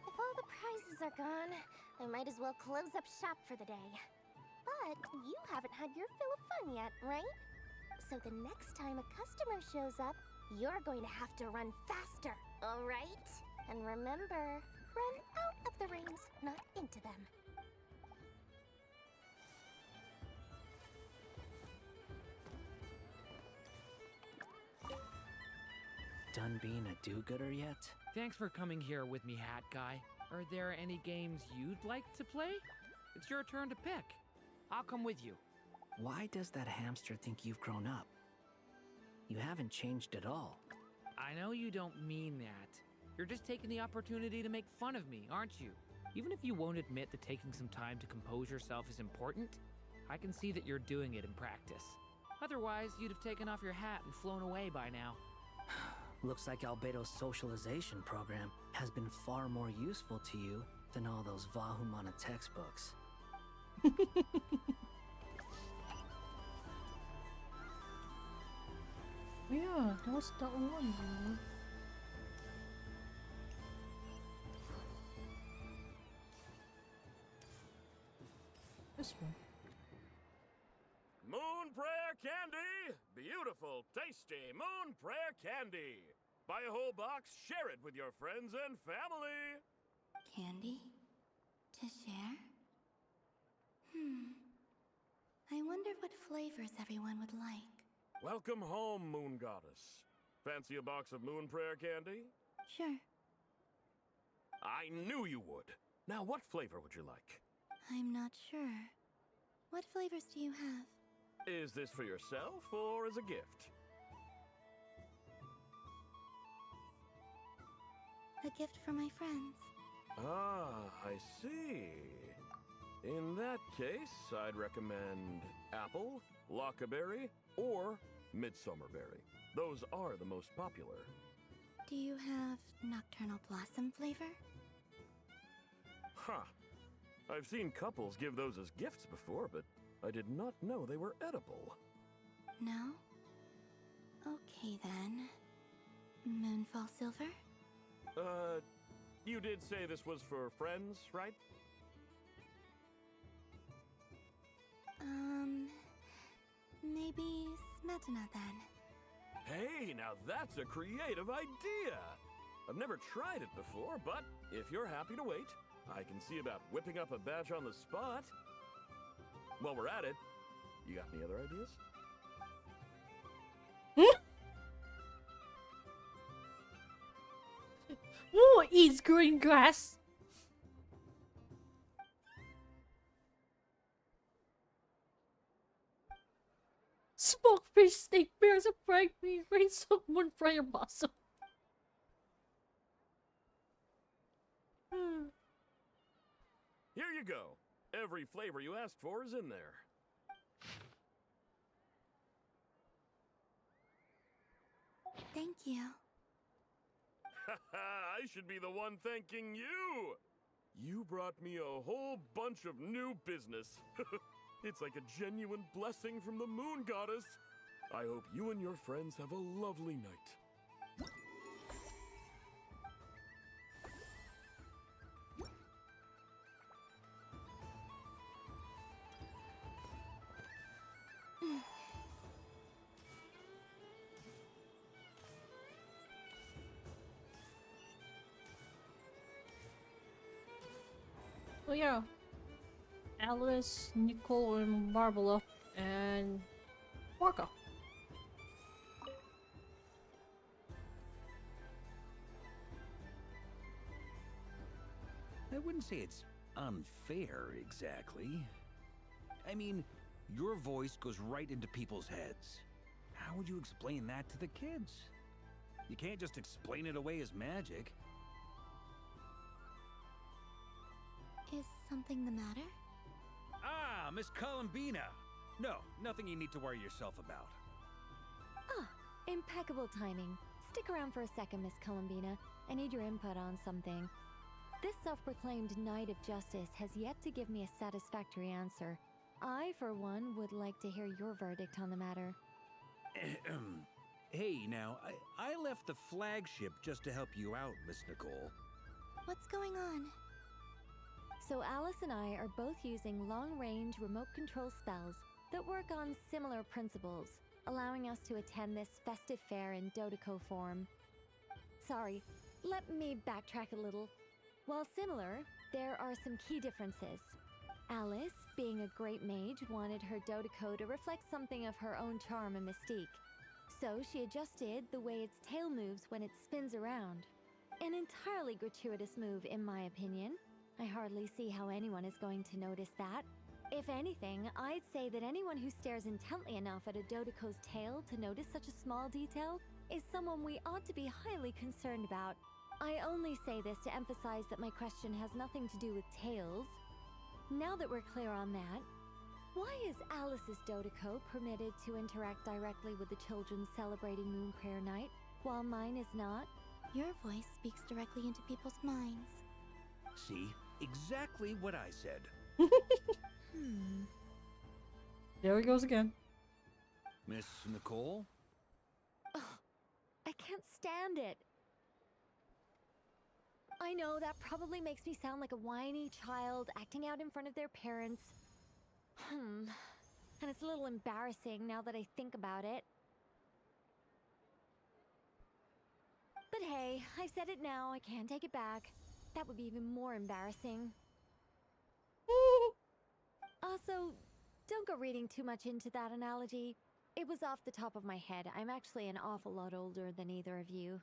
Speaker 3: If all the prizes are gone, I might as well close up shop for the day. But you haven't had your fill of fun yet, right? So the next time a customer shows up, you're going to have to run faster, all right? And remember, run out of the rings, not into them.
Speaker 13: Done being a do-gooder yet?
Speaker 2: Thanks for coming here with me, Hat Guy. Are there any games you'd like to play? It's your turn to pick. I'll come with you.
Speaker 13: Why does that hamster think you've grown up? You haven't changed at all.
Speaker 2: I know you don't mean that. You're just taking the opportunity to make fun of me, aren't you? Even if you won't admit that taking some time to compose yourself is important, I can see that you're doing it in practice. Otherwise, you'd have taken off your hat and flown away by now.
Speaker 13: Looks like Albedo's socialization program has been far more useful to you than all those Vahumana textbooks.
Speaker 1: Yeah, that was that one. This one.
Speaker 20: Moon Prayer Candy! Beautiful, tasty Moon Prayer Candy! Buy a whole box, share it with your friends and family!
Speaker 5: Candy? To share? I wonder what flavors everyone would like.
Speaker 20: Welcome home, Moon Goddess. Fancy a box of Moon Prayer Candy?
Speaker 5: Sure.
Speaker 20: I knew you would. Now, what flavor would you like?
Speaker 5: I'm not sure. What flavors do you have?
Speaker 20: Is this for yourself or as a gift?
Speaker 5: A gift for my friends.
Speaker 20: Ah, I see. In that case, I'd recommend apple, lockaberry, or midsummerberry. Those are the most popular.
Speaker 5: Do you have nocturnal blossom flavor?
Speaker 20: Huh. I've seen couples give those as gifts before, but I did not know they were edible.
Speaker 5: No? Okay then. Moonfall silver?
Speaker 20: You did say this was for friends, right?
Speaker 5: Maybe smetana then.
Speaker 20: Hey, now that's a creative idea! I've never tried it before, but if you're happy to wait, I can see about whipping up a batch on the spot. While we're at it, you got any other ideas?
Speaker 1: Who eats green grass? Smoked fish, steak, bears, and fried meat, rain soaked moon prayer blossom.
Speaker 20: Here you go. Every flavor you asked for is in there.
Speaker 5: Thank you.
Speaker 20: I should be the one thanking you! You brought me a whole bunch of new business. It's like a genuine blessing from the Moon Goddess. I hope you and your friends have a lovely night.
Speaker 1: Oh yeah. Alice, Nicole, and Barbara, and Orca.
Speaker 9: I wouldn't say it's unfair, exactly. I mean, your voice goes right into people's heads. How would you explain that to the kids? You can't just explain it away as magic.
Speaker 5: Is something the matter?
Speaker 9: Ah, Miss Columbina! No, nothing you need to worry yourself about.
Speaker 4: Ah, impeccable timing. Stick around for a second, Miss Columbina. I need your input on something. This self-proclaimed Knight of Justice has yet to give me a satisfactory answer. I, for one, would like to hear your verdict on the matter.
Speaker 9: Hey, now, I left the flagship just to help you out, Miss Nicole.
Speaker 5: What's going on?
Speaker 4: So Alice and I are both using long-range remote control spells that work on similar principles, allowing us to attend this festive fair in Dodeco form. Sorry, let me backtrack a little. While similar, there are some key differences. Alice, being a great mage, wanted her Dodeco to reflect something of her own charm and mystique. So she adjusted the way its tail moves when it spins around. An entirely gratuitous move, in my opinion. I hardly see how anyone is going to notice that. If anything, I'd say that anyone who stares intently enough at a Dodoco's tail to notice such a small detail is someone we ought to be highly concerned about. I only say this to emphasize that my question has nothing to do with tails. Now that we're clear on that, why is Alice's Dodoco permitted to interact directly with the children celebrating Moon Prayer Night, while mine is not?
Speaker 5: Your voice speaks directly into people's minds.
Speaker 9: See? Exactly what I said.
Speaker 1: There he goes again.
Speaker 9: Miss Nicole?
Speaker 4: Ugh, I can't stand it. I know that probably makes me sound like a whiny child acting out in front of their parents. And it's a little embarrassing now that I think about it. But hey, I've said it now, I can't take it back. That would be even more embarrassing. Also, don't go reading too much into that analogy. It was off the top of my head. I'm actually an awful lot older than either of you.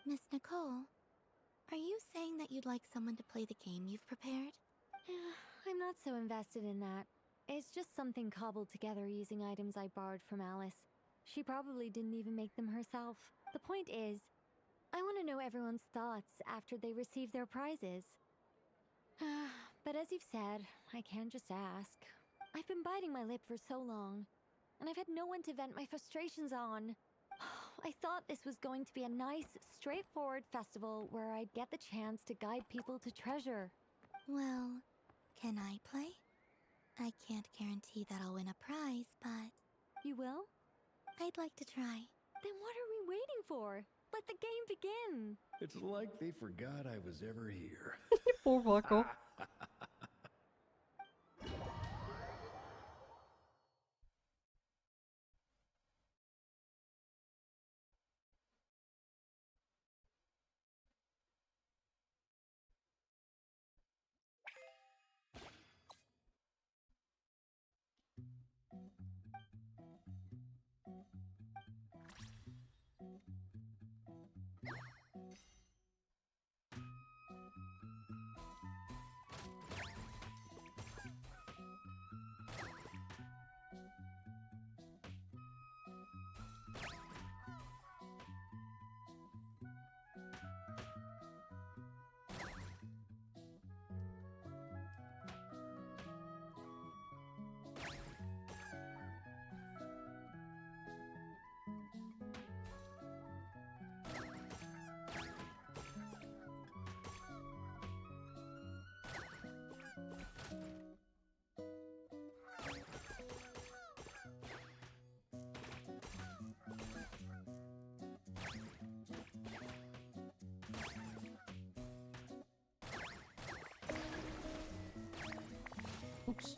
Speaker 5: Miss Nicole, are you saying that you'd like someone to play the game you've prepared?
Speaker 4: I'm not so invested in that. It's just something cobbled together using items I borrowed from Alice. She probably didn't even make them herself. The point is, I want to know everyone's thoughts after they receive their prizes. But as you've said, I can't just ask. I've been biting my lip for so long, and I've had no one to vent my frustrations on. I thought this was going to be a nice, straightforward festival where I'd get the chance to guide people to treasure.
Speaker 5: Well, can I play? I can't guarantee that I'll win a prize, but...
Speaker 4: You will?
Speaker 5: I'd like to try.
Speaker 4: Then what are we waiting for? Let the game begin!
Speaker 10: It's like they forgot I was ever here.
Speaker 1: Poor Marco. Oops.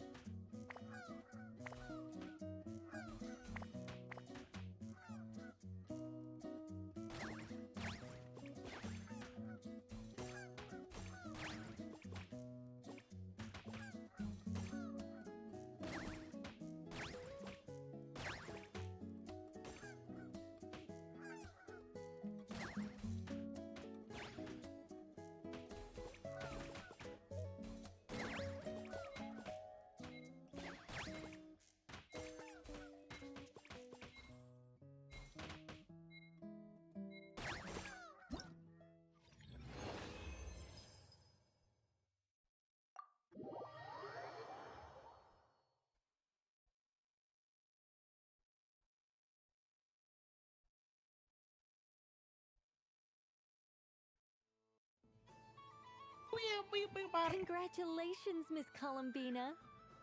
Speaker 4: Congratulations, Miss Columbina!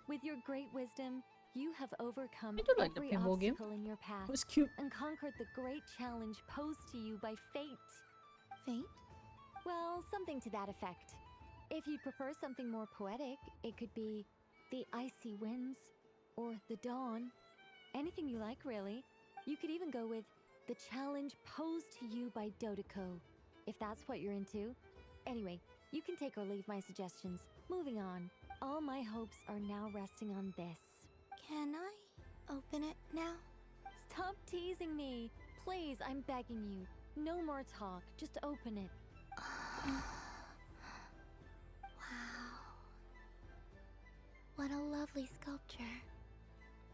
Speaker 4: With your great wisdom, you have overcome
Speaker 1: I do like the
Speaker 4: every
Speaker 1: pinball game.
Speaker 4: obstacle in your path
Speaker 1: It was cute.
Speaker 4: and conquered the great challenge posed to you by fate.
Speaker 5: Fate?
Speaker 4: Well, something to that effect. If you'd prefer something more poetic, it could be the icy winds or the dawn. Anything you like, really. You could even go with the challenge posed to you by Dodoco, if that's what you're into. Anyway, you can take or leave my suggestions. Moving on. All my hopes are now resting on this.
Speaker 5: Can I open it now?
Speaker 4: Stop teasing me. Please, I'm begging you. No more talk. Just open it.
Speaker 5: Wow. What a lovely sculpture.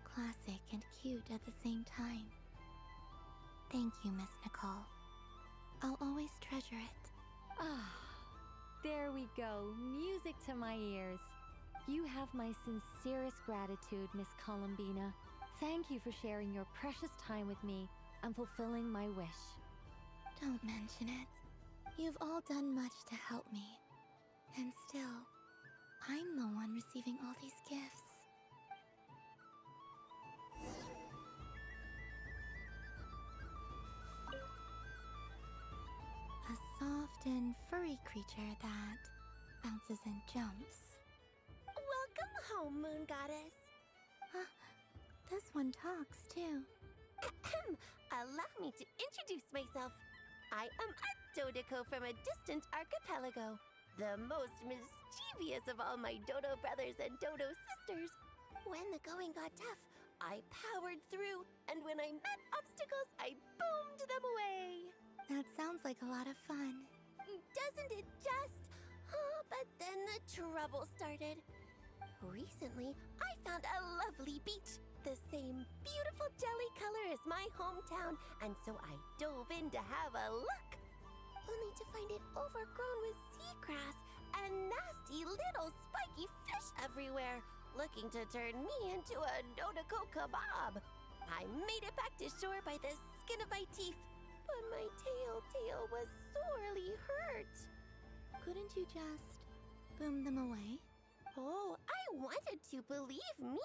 Speaker 5: Classic and cute at the same time. Thank you, Miss Nicole. I'll always treasure it.
Speaker 4: Ah, there we go. Music to my ears. You have my sincerest gratitude, Miss Columbina. Thank you for sharing your precious time with me and fulfilling my wish.
Speaker 5: Don't mention it. You've all done much to help me. And still, I'm the one receiving all these gifts. A soft and furry creature that bounces and jumps.
Speaker 3: Welcome home, Moon Goddess.
Speaker 5: Huh? This one talks too.
Speaker 3: Allow me to introduce myself. I am a Dodoco from a distant archipelago, the most mischievous of all my Dodo brothers and Dodo sisters. When the going got tough, I powered through, and when I met obstacles, I boomed them away.
Speaker 5: That sounds like a lot of fun.
Speaker 3: Doesn't it just? Oh, but then the trouble started. Recently, I found a lovely beach, the same beautiful jelly color as my hometown, and so I dove in to have a look. Only to find it overgrown with seagrass and nasty little spiky fish everywhere, looking to turn me into a Dodoco kebab. I made it back to shore by the skin of my teeth, but my tail was sorely hurt.
Speaker 5: Couldn't you just boom them away?
Speaker 3: Oh, I wanted to, believe me.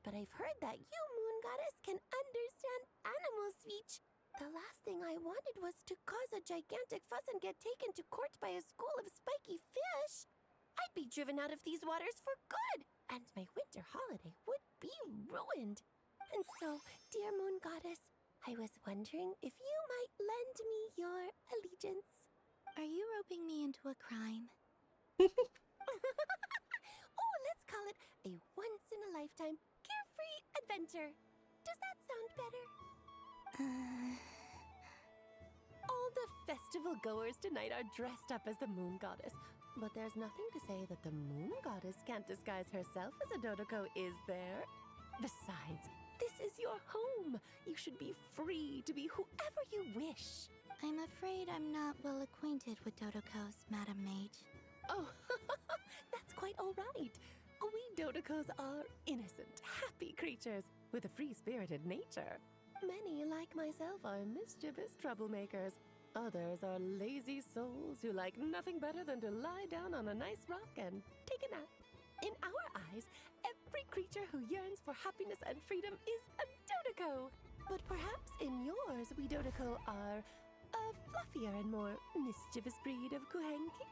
Speaker 3: But I've heard that you, Moon Goddess, can understand animal speech. The last thing I wanted was to cause a gigantic fuss and get taken to court by a school of spiky fish. I'd be driven out of these waters for good, and my winter holiday would be ruined. And so, dear Moon Goddess, I was wondering if you might lend me your allegiance.
Speaker 5: Are you roping me into a crime?
Speaker 3: Oh, let's call it a once-in-a-lifetime carefree adventure. Does that sound better? All the festival goers tonight are dressed up as the Moon Goddess. But there's nothing to say that the Moon Goddess can't disguise herself as a Dodoco, is there? Besides, this is your home. You should be free to be whoever you wish.
Speaker 5: I'm afraid I'm not well acquainted with Dodocos, Madam Mage.
Speaker 3: Oh, that's quite all right. We Dodocos are innocent, happy creatures with a free-spirited nature. Many, like myself, are mischievous troublemakers. Others are lazy souls who like nothing better than to lie down on a nice rock and take a nap. In our eyes, every creature who yearns for happiness and freedom is a Dodoco. But perhaps in yours, we Dodoco are a fluffier and more mischievous breed of Kuhenki.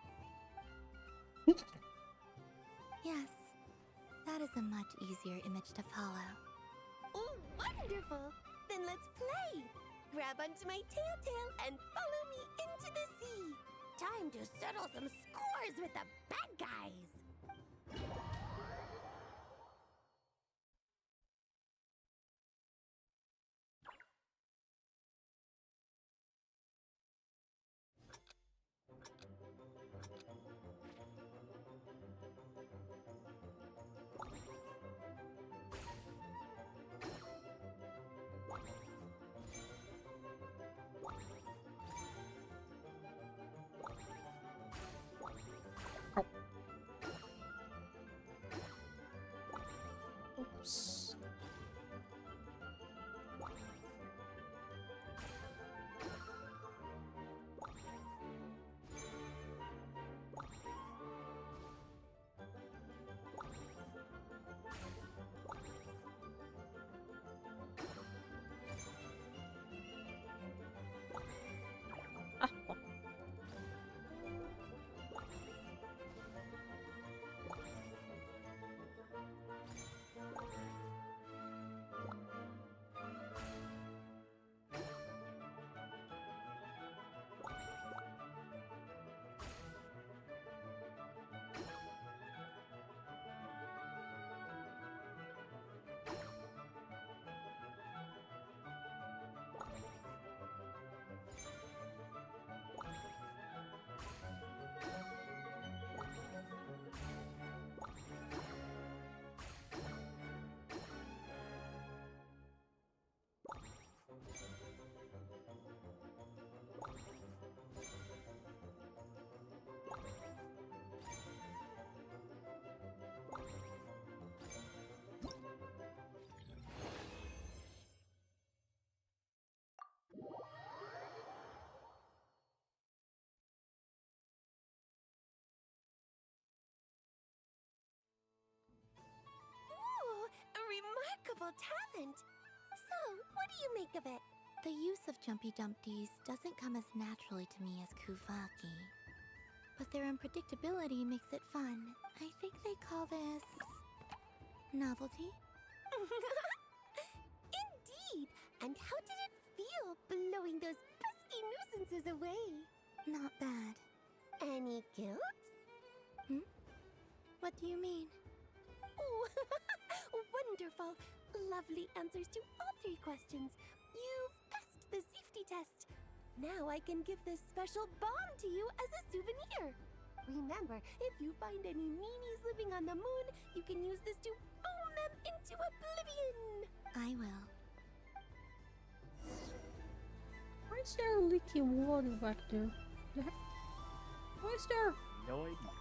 Speaker 5: Yes, that is a much easier image to follow.
Speaker 3: Oh, wonderful! Then let's play! Grab onto my tail and follow me into the sea! Time to settle some scores with the bad guys!
Speaker 5: remarkable talent. So, what do you make of it? The use of Jumpy Dumpties doesn't come as naturally to me as Kuvaki. But their unpredictability makes it fun. I think they call this... novelty? Indeed! And how did it feel blowing those pesky nuisances away? Not bad. Any guilt? What do you mean? Oh, wonderful! Lovely answers to all 3 questions. You've passed the safety test. Now I can give this special bomb to you as a souvenir. Remember, if you find any meanies living on the moon, you can use this to boom them into oblivion. I will.
Speaker 1: Why is there leaky water back there? Why is there
Speaker 6: No idea.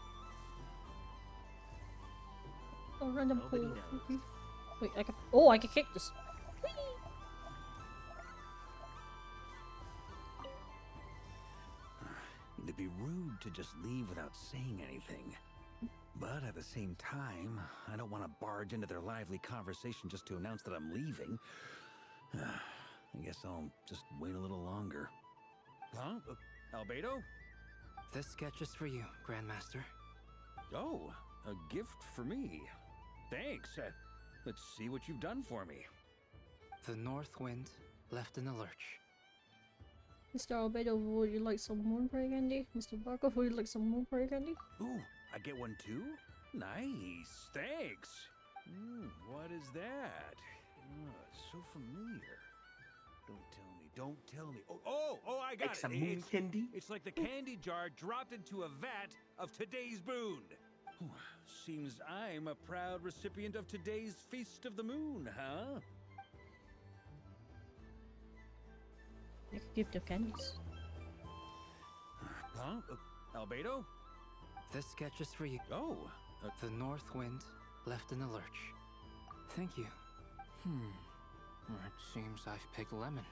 Speaker 1: a random
Speaker 6: Nobody
Speaker 1: pool?
Speaker 6: knows.
Speaker 1: Wait, I can. Oh, I can kick this.
Speaker 9: It'd be rude to just leave without saying anything. But at the same time, I don't want to barge into their lively conversation just to announce that I'm leaving. I guess I'll just wait a little longer. Huh? Albedo?
Speaker 11: This sketch is for you, Grandmaster.
Speaker 9: Oh, a gift for me. Thanks. Let's see what you've done for me.
Speaker 11: The North Wind left in the lurch.
Speaker 1: Mr. Albedo, would you like some moonberry candy? Mr. Barker, would you like some moonberry candy?
Speaker 9: Ooh, I get one too? Nice, thanks. What is that? It's so familiar. Don't tell me. Oh, I got
Speaker 6: Like
Speaker 9: it.
Speaker 6: some moon candy?
Speaker 9: It's like the candy jar dropped into a vat of today's boon. Seems I'm a proud recipient of today's Feast of the Moon, huh?
Speaker 1: You can give the candies.
Speaker 9: Huh? Albedo?
Speaker 11: This sketch is for you.
Speaker 9: Oh.
Speaker 11: The North Wind left in the lurch. Thank you. It seems I've picked lemon.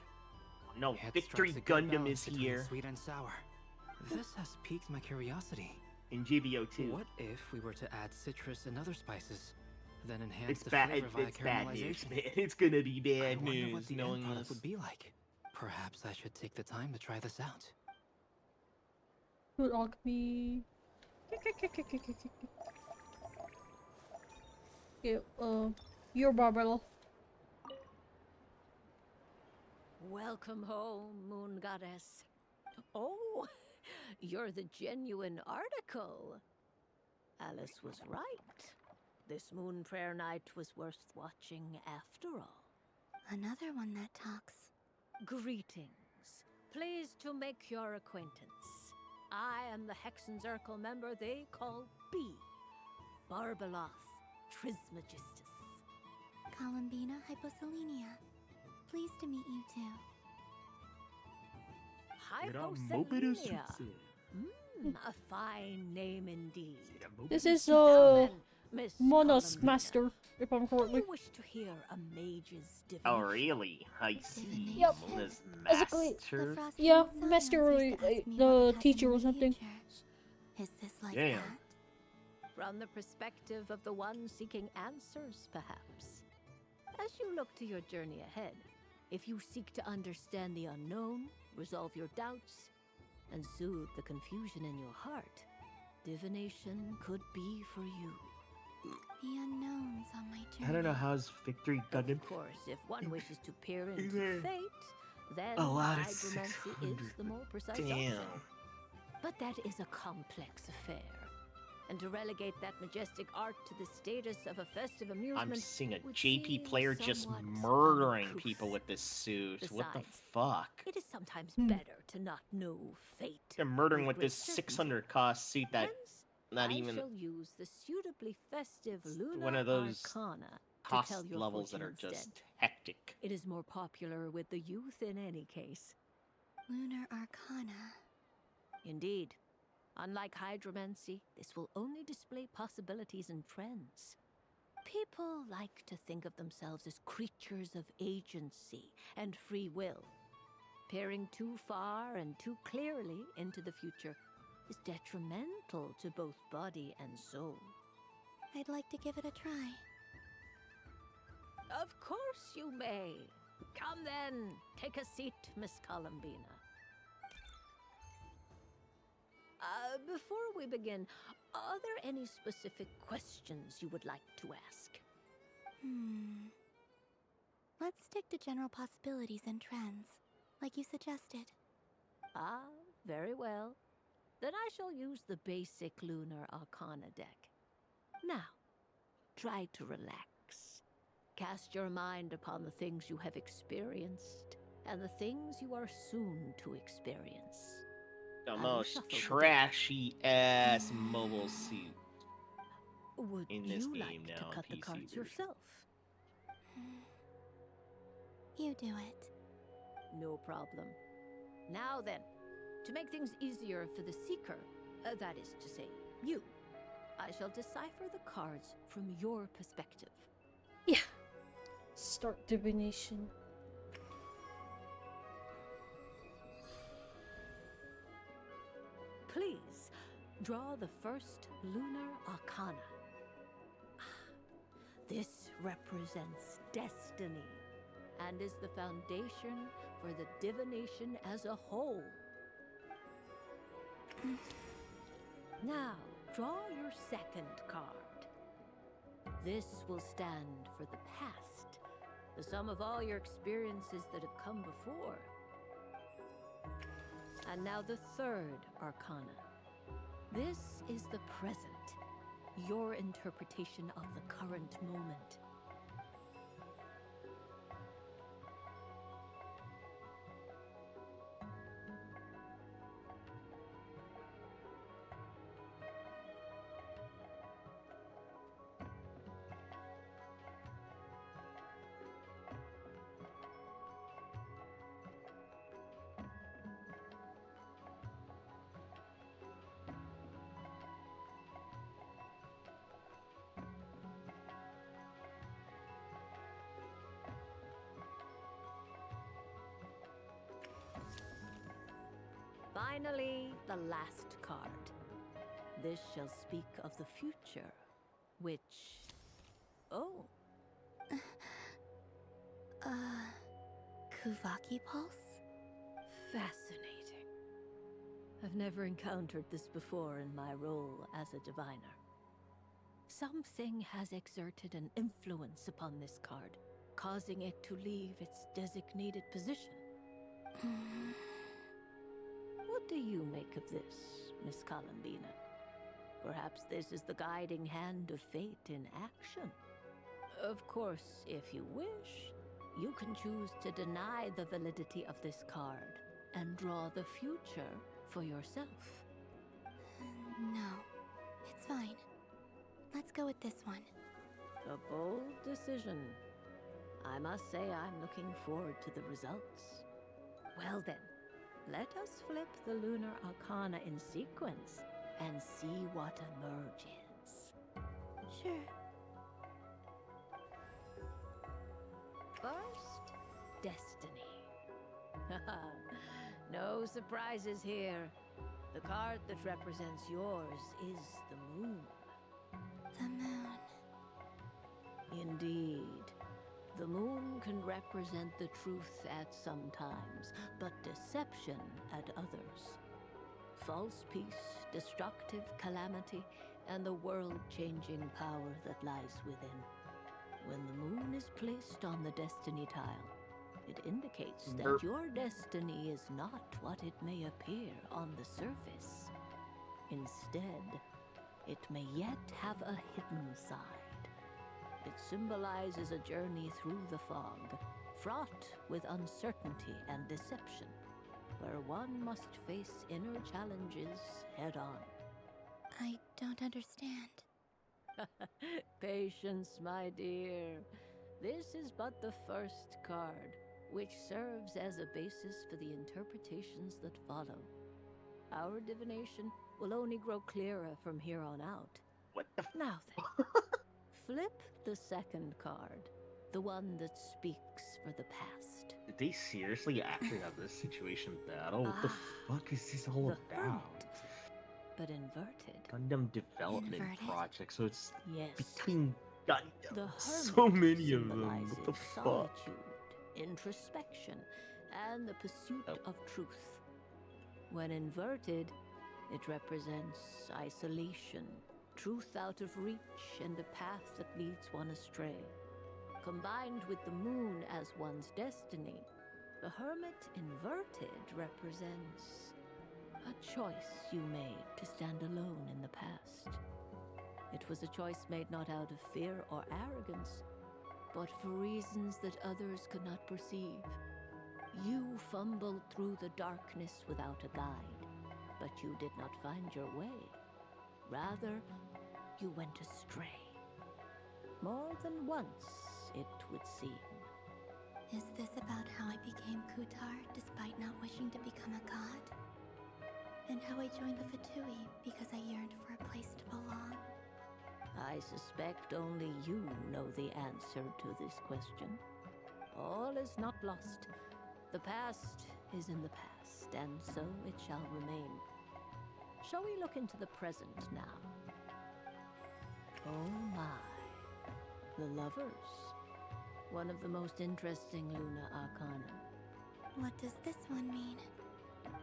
Speaker 6: No,
Speaker 11: It
Speaker 6: Victory
Speaker 11: strikes a good
Speaker 6: Gundam
Speaker 11: balance
Speaker 6: is
Speaker 11: between
Speaker 6: here.
Speaker 11: Sweet and sour. This has piqued my curiosity.
Speaker 6: In GBO too.
Speaker 11: What if we were to add citrus and other spices, then enhance
Speaker 6: It's
Speaker 11: the
Speaker 6: bad.
Speaker 11: flavor via
Speaker 6: It's bad news,
Speaker 11: caramelization?
Speaker 6: man. It's gonna be
Speaker 11: I
Speaker 6: bad
Speaker 11: wonder
Speaker 6: news
Speaker 11: what the
Speaker 6: knowing
Speaker 11: end product
Speaker 6: this.
Speaker 11: would be like. Perhaps I should take the time to try this out.
Speaker 1: Good alchemy. Okay, you're Barbara.
Speaker 12: Welcome home, Moon Goddess. Oh, you're the genuine article. Alice was right. This moon prayer night was worth watching after all.
Speaker 5: Another one that talks.
Speaker 12: Greetings. Pleased to make your acquaintance. I am the Hexenzirkel member they call B. Barbeloth Trismegistus.
Speaker 5: Columbina Hyposelenia. Pleased to meet you too.
Speaker 12: Hyposelenia. A fine name indeed.
Speaker 1: This is
Speaker 12: Miss
Speaker 1: Mona's
Speaker 12: Columbina,
Speaker 1: master, if I'm correctly.
Speaker 12: I wish to hear a mage's divination.
Speaker 6: Oh really? I see.
Speaker 1: Yep.
Speaker 6: Mona's
Speaker 1: Basically,
Speaker 6: master.
Speaker 1: yeah, master or the teacher or something.
Speaker 5: Is this like
Speaker 6: Damn.
Speaker 5: that?
Speaker 12: From the perspective of the one seeking answers, perhaps. As you look to your journey ahead, if you seek to understand the unknown, resolve your doubts, and soothe the confusion in your heart, divination could be for you.
Speaker 5: The unknowns on my journey.
Speaker 6: I don't know how's Victory Gundam.
Speaker 12: Of course, if one wishes to peer into fate, then
Speaker 6: A lot of
Speaker 12: hydromancy is
Speaker 6: 600.
Speaker 12: the more precise
Speaker 6: Damn.
Speaker 12: option. But that is a complex affair. And to relegate that majestic art to the status of a festive amusement,
Speaker 6: I'm seeing a
Speaker 12: would
Speaker 6: JP
Speaker 12: seem
Speaker 6: player just
Speaker 12: somewhat
Speaker 6: murdering
Speaker 12: uncouth.
Speaker 6: people with this suit. What the
Speaker 12: Besides,
Speaker 6: fuck?
Speaker 12: It is sometimes better to not know fate.
Speaker 6: They're murdering with
Speaker 12: great
Speaker 6: this
Speaker 12: certainty.
Speaker 6: 600 cost suit that not
Speaker 12: I
Speaker 6: even
Speaker 12: shall use the suitably festive lunar
Speaker 6: one of those
Speaker 12: arcana to
Speaker 6: cost
Speaker 12: tell your
Speaker 6: levels that
Speaker 12: fortune
Speaker 6: are
Speaker 12: instead.
Speaker 6: just hectic.
Speaker 12: It is more popular with the youth in any case.
Speaker 5: Lunar Arcana.
Speaker 12: Indeed. Unlike hydromancy, this will only display possibilities and trends. People like to think of themselves as creatures of agency and free will. Peering too far and too clearly into the future is detrimental to both body and soul.
Speaker 5: I'd like to give it a try.
Speaker 12: Of course you may. Come then, take a seat, Miss Columbina. Before we begin, are there any specific questions you would like to ask?
Speaker 5: Let's stick to general possibilities and trends, like you suggested.
Speaker 12: Ah, very well. Then I shall use the basic Lunar Arcana deck. Now, try to relax. Cast your mind upon the things you have experienced and the things you are soon to experience.
Speaker 6: The
Speaker 12: I will
Speaker 6: most
Speaker 12: shuffle the deck.
Speaker 6: trashy ass mobile suit
Speaker 12: Would
Speaker 6: in this
Speaker 12: you
Speaker 6: game
Speaker 12: like
Speaker 6: now
Speaker 12: to
Speaker 6: on
Speaker 12: cut the
Speaker 6: PC
Speaker 12: cards
Speaker 6: version.
Speaker 12: yourself?
Speaker 5: You do it.
Speaker 12: No problem. Now then, to make things easier for the seeker, that is to say, you, I shall decipher the cards from your perspective.
Speaker 1: Yeah. Start divination.
Speaker 12: Please, draw the first Lunar Arcana. This represents destiny and is the foundation for the divination as a whole. Now, draw your second card. This will stand for the past, the sum of all your experiences that have come before. And now the third Arcana. This is the present, your interpretation of the current moment. Finally, the last card. This shall speak of the future, which... Oh,
Speaker 5: Kuvaki Pulse?
Speaker 12: fascinating. I've never encountered this before in my role as a diviner. Something has exerted an influence upon this card, causing it to leave its designated position. What do you make of this, Miss Columbina? Perhaps this is the guiding hand of fate in action. Of course, if you wish, you can choose to deny the validity of this card and draw the future for yourself.
Speaker 5: No, it's fine. Let's go with this one.
Speaker 12: A bold decision. I must say I'm looking forward to the results. Well then, let us flip the Lunar Arcana in sequence and see what emerges.
Speaker 5: Sure.
Speaker 12: First, destiny. No surprises here. The card that represents yours is the moon.
Speaker 5: The moon.
Speaker 12: Indeed. The moon can represent the truth at some times, but deception at others. False peace, destructive calamity, and the world-changing power that lies within. When the moon is placed on the destiny tile, it indicates that your destiny is not what it may appear on the surface. Instead, it may yet have a hidden side. It symbolizes a journey through the fog, fraught with uncertainty and deception, where one must face inner challenges head-on.
Speaker 5: I don't understand.
Speaker 12: Patience, my dear. This is but the first card, which serves as a basis for the interpretations that follow. Our divination will only grow clearer from here on out.
Speaker 6: What the
Speaker 12: Now then, flip the second card, the one that speaks for the past.
Speaker 6: Did they seriously actually have this situation battle? What the fuck is this all
Speaker 12: the
Speaker 6: about?
Speaker 12: hermit, but inverted.
Speaker 6: Gundam development project, so it's
Speaker 12: Yes.
Speaker 6: between
Speaker 12: The
Speaker 6: So
Speaker 12: hermit
Speaker 6: many of them. What the
Speaker 12: symbolizes
Speaker 6: fuck?
Speaker 12: solitude, introspection, and the pursuit of truth. When inverted, it represents isolation, truth out of reach, and a path that leads one astray. Combined with the moon as one's destiny, the hermit inverted represents a choice you made to stand alone in the past. It was a choice made not out of fear or arrogance, but for reasons that others could not perceive. You fumbled through the darkness without a guide, but you did not find your way. Rather, you went astray. More than once, it would seem.
Speaker 5: Is this about how I became Kutar despite not wishing to become a god? And how I joined the Fatui because I yearned for a place to belong?
Speaker 12: I suspect only you know the answer to this question. All is not lost. The past is in the past, and so it shall remain. Shall we look into the present now? Oh my. The lovers. One of the most interesting Luna Arcana.
Speaker 5: What does this one mean?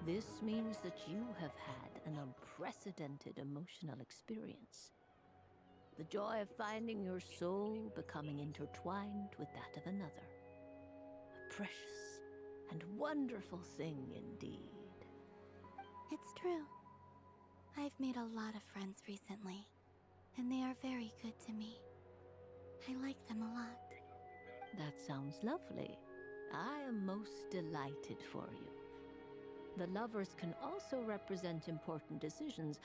Speaker 12: This means that you have had an unprecedented emotional experience. The joy of finding your soul becoming intertwined with that of another. A precious and wonderful thing indeed.
Speaker 5: It's true. I've made a lot of friends recently, and they are very good to me. I like them a lot.
Speaker 12: That sounds lovely. I am most delighted for you. The lovers can also represent important decisions,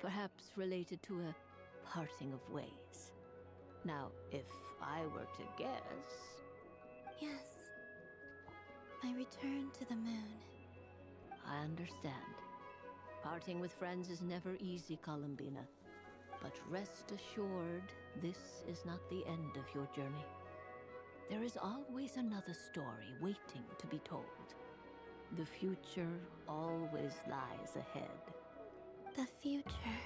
Speaker 12: perhaps related to a parting of ways. Now, if I were to guess...
Speaker 5: Yes. My return to the moon.
Speaker 12: I understand. Parting with friends is never easy, Columbina. But rest assured, this is not the end of your journey. There is always another story waiting to be told. The future always lies ahead.
Speaker 5: The future.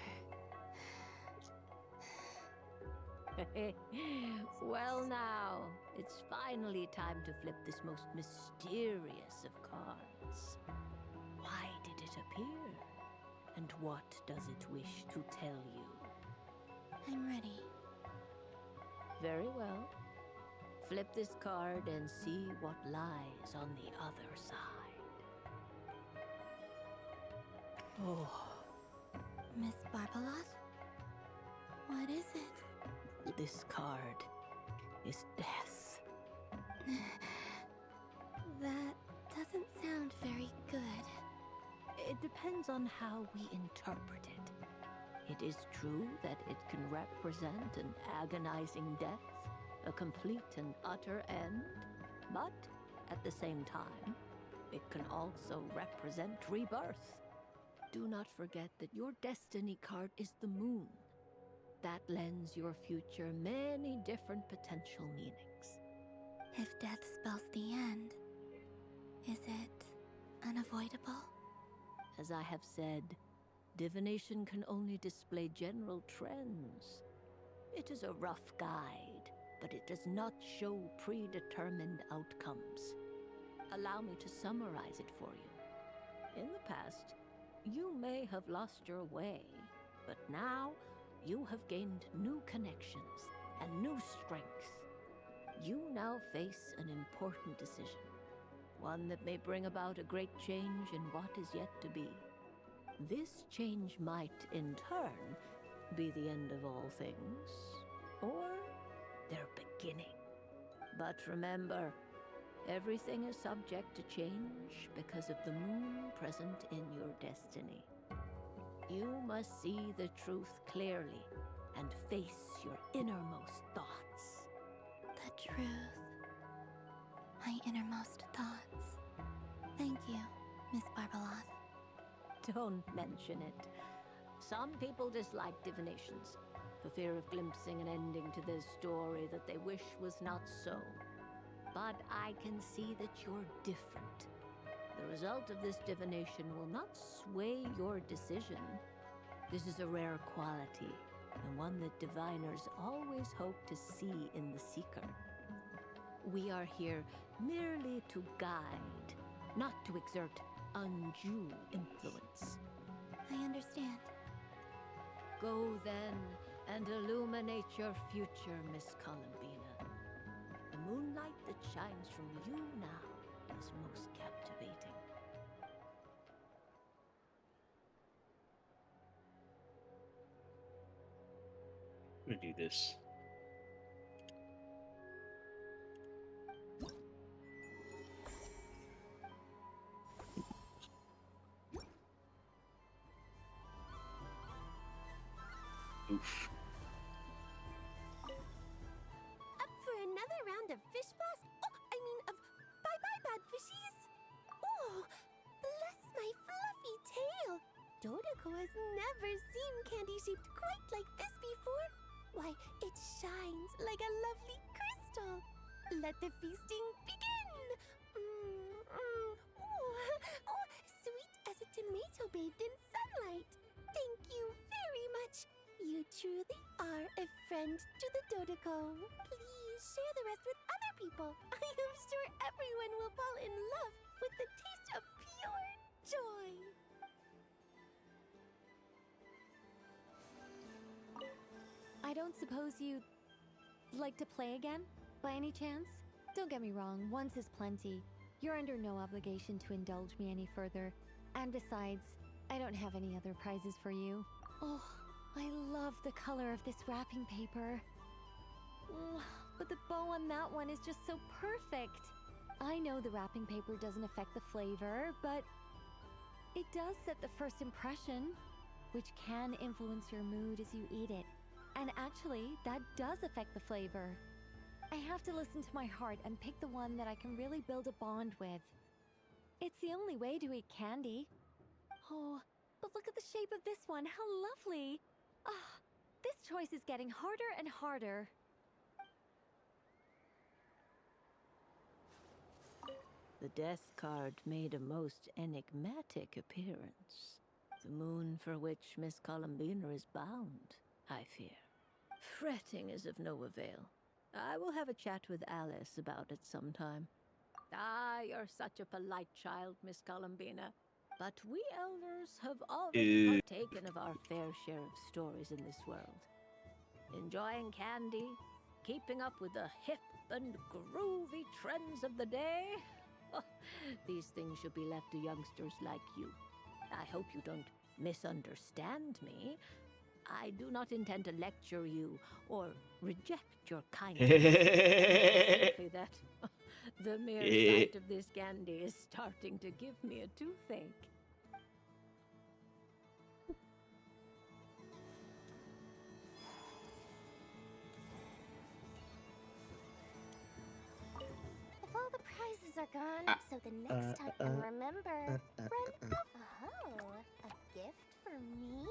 Speaker 12: Well now, it's finally time to flip this most mysterious of cards. Why did it appear? And what does it wish to tell you?
Speaker 5: I'm ready.
Speaker 12: Very well. Flip this card and see what lies on the other side. Oh.
Speaker 5: Miss Barbaloth? What is it?
Speaker 12: This card is death.
Speaker 5: That doesn't sound very good.
Speaker 12: It depends on how we interpret it. It is true that it can represent an agonizing death, a complete and utter end, but at the same time, it can also represent rebirth. Do not forget that your destiny card is the moon. That lends your future many different potential meanings.
Speaker 5: If death spells the end, is it unavoidable?
Speaker 12: As I have said, divination can only display general trends. It is a rough guide, but it does not show predetermined outcomes. Allow me to summarize it for you. In the past, you may have lost your way, but now you have gained new connections and new strength. You now face an important decision, one that may bring about a great change in what is yet to be. This change might, in turn, be the end of all things, or their beginning. But remember, everything is subject to change because of the moon present in your destiny. You must see the truth clearly and face your innermost thoughts.
Speaker 5: The truth. My innermost thoughts. Thank you, Miss Barbaloth.
Speaker 12: Don't mention it. Some people dislike divinations, for fear of glimpsing an ending to their story that they wish was not so. But I can see that you're different. The result of this divination will not sway your decision. This is a rare quality, the one that diviners always hope to see in the seeker. We are here merely to guide, not to exert undue influence.
Speaker 5: I understand.
Speaker 12: Go then and illuminate your future, Miss Columbina. The moonlight that shines from you now is most captivating.
Speaker 6: I'm gonna do this. Oof.
Speaker 3: Up for another round of fish blast? Of bye-bye, bad fishies! Oh, bless my fluffy tail! Dodoko has never seen candy shaped quite like this before. Why, it shines like a lovely crystal. Let the feasting begin! Oh, sweet as a tomato bathed in sunlight. Thank you very much. You truly are a friend to the Dodoko. Please share the rest with other people. I am sure everyone will fall in love with the taste of pure joy.
Speaker 4: I don't suppose you'd like to play again, by any chance? Don't get me wrong, once is plenty. You're under no obligation to indulge me any further. And besides, I don't have any other prizes for you. Oh, I love the color of this wrapping paper. But the bow on that one is just so perfect. I know the wrapping paper doesn't affect the flavor, but it does set the first impression, which can influence your mood as you eat it. And actually, that does affect the flavor. I have to listen to my heart and pick the one that I can really build a bond with. It's the only way to eat candy. Oh, but look at the shape of this one. How lovely. Ah, this choice is getting harder and harder.
Speaker 12: The death card made a most enigmatic appearance. The moon for which Miss Columbina is bound, I fear. Fretting is of no avail. I will have a chat with Alice about it sometime. Ah, you're such a polite child, Miss Columbina. But we elders have already partaken of our fair share of stories in this world. Enjoying candy, keeping up with the hip and groovy trends of the day. These things should be left to youngsters like you. I hope you don't misunderstand me. I do not intend to lecture you or reject your kindness. Simply that the mere sight of this candy is starting to give me a toothache.
Speaker 3: If all the prizes are gone, so the next time, and remember, run up. Oh, a gift for me?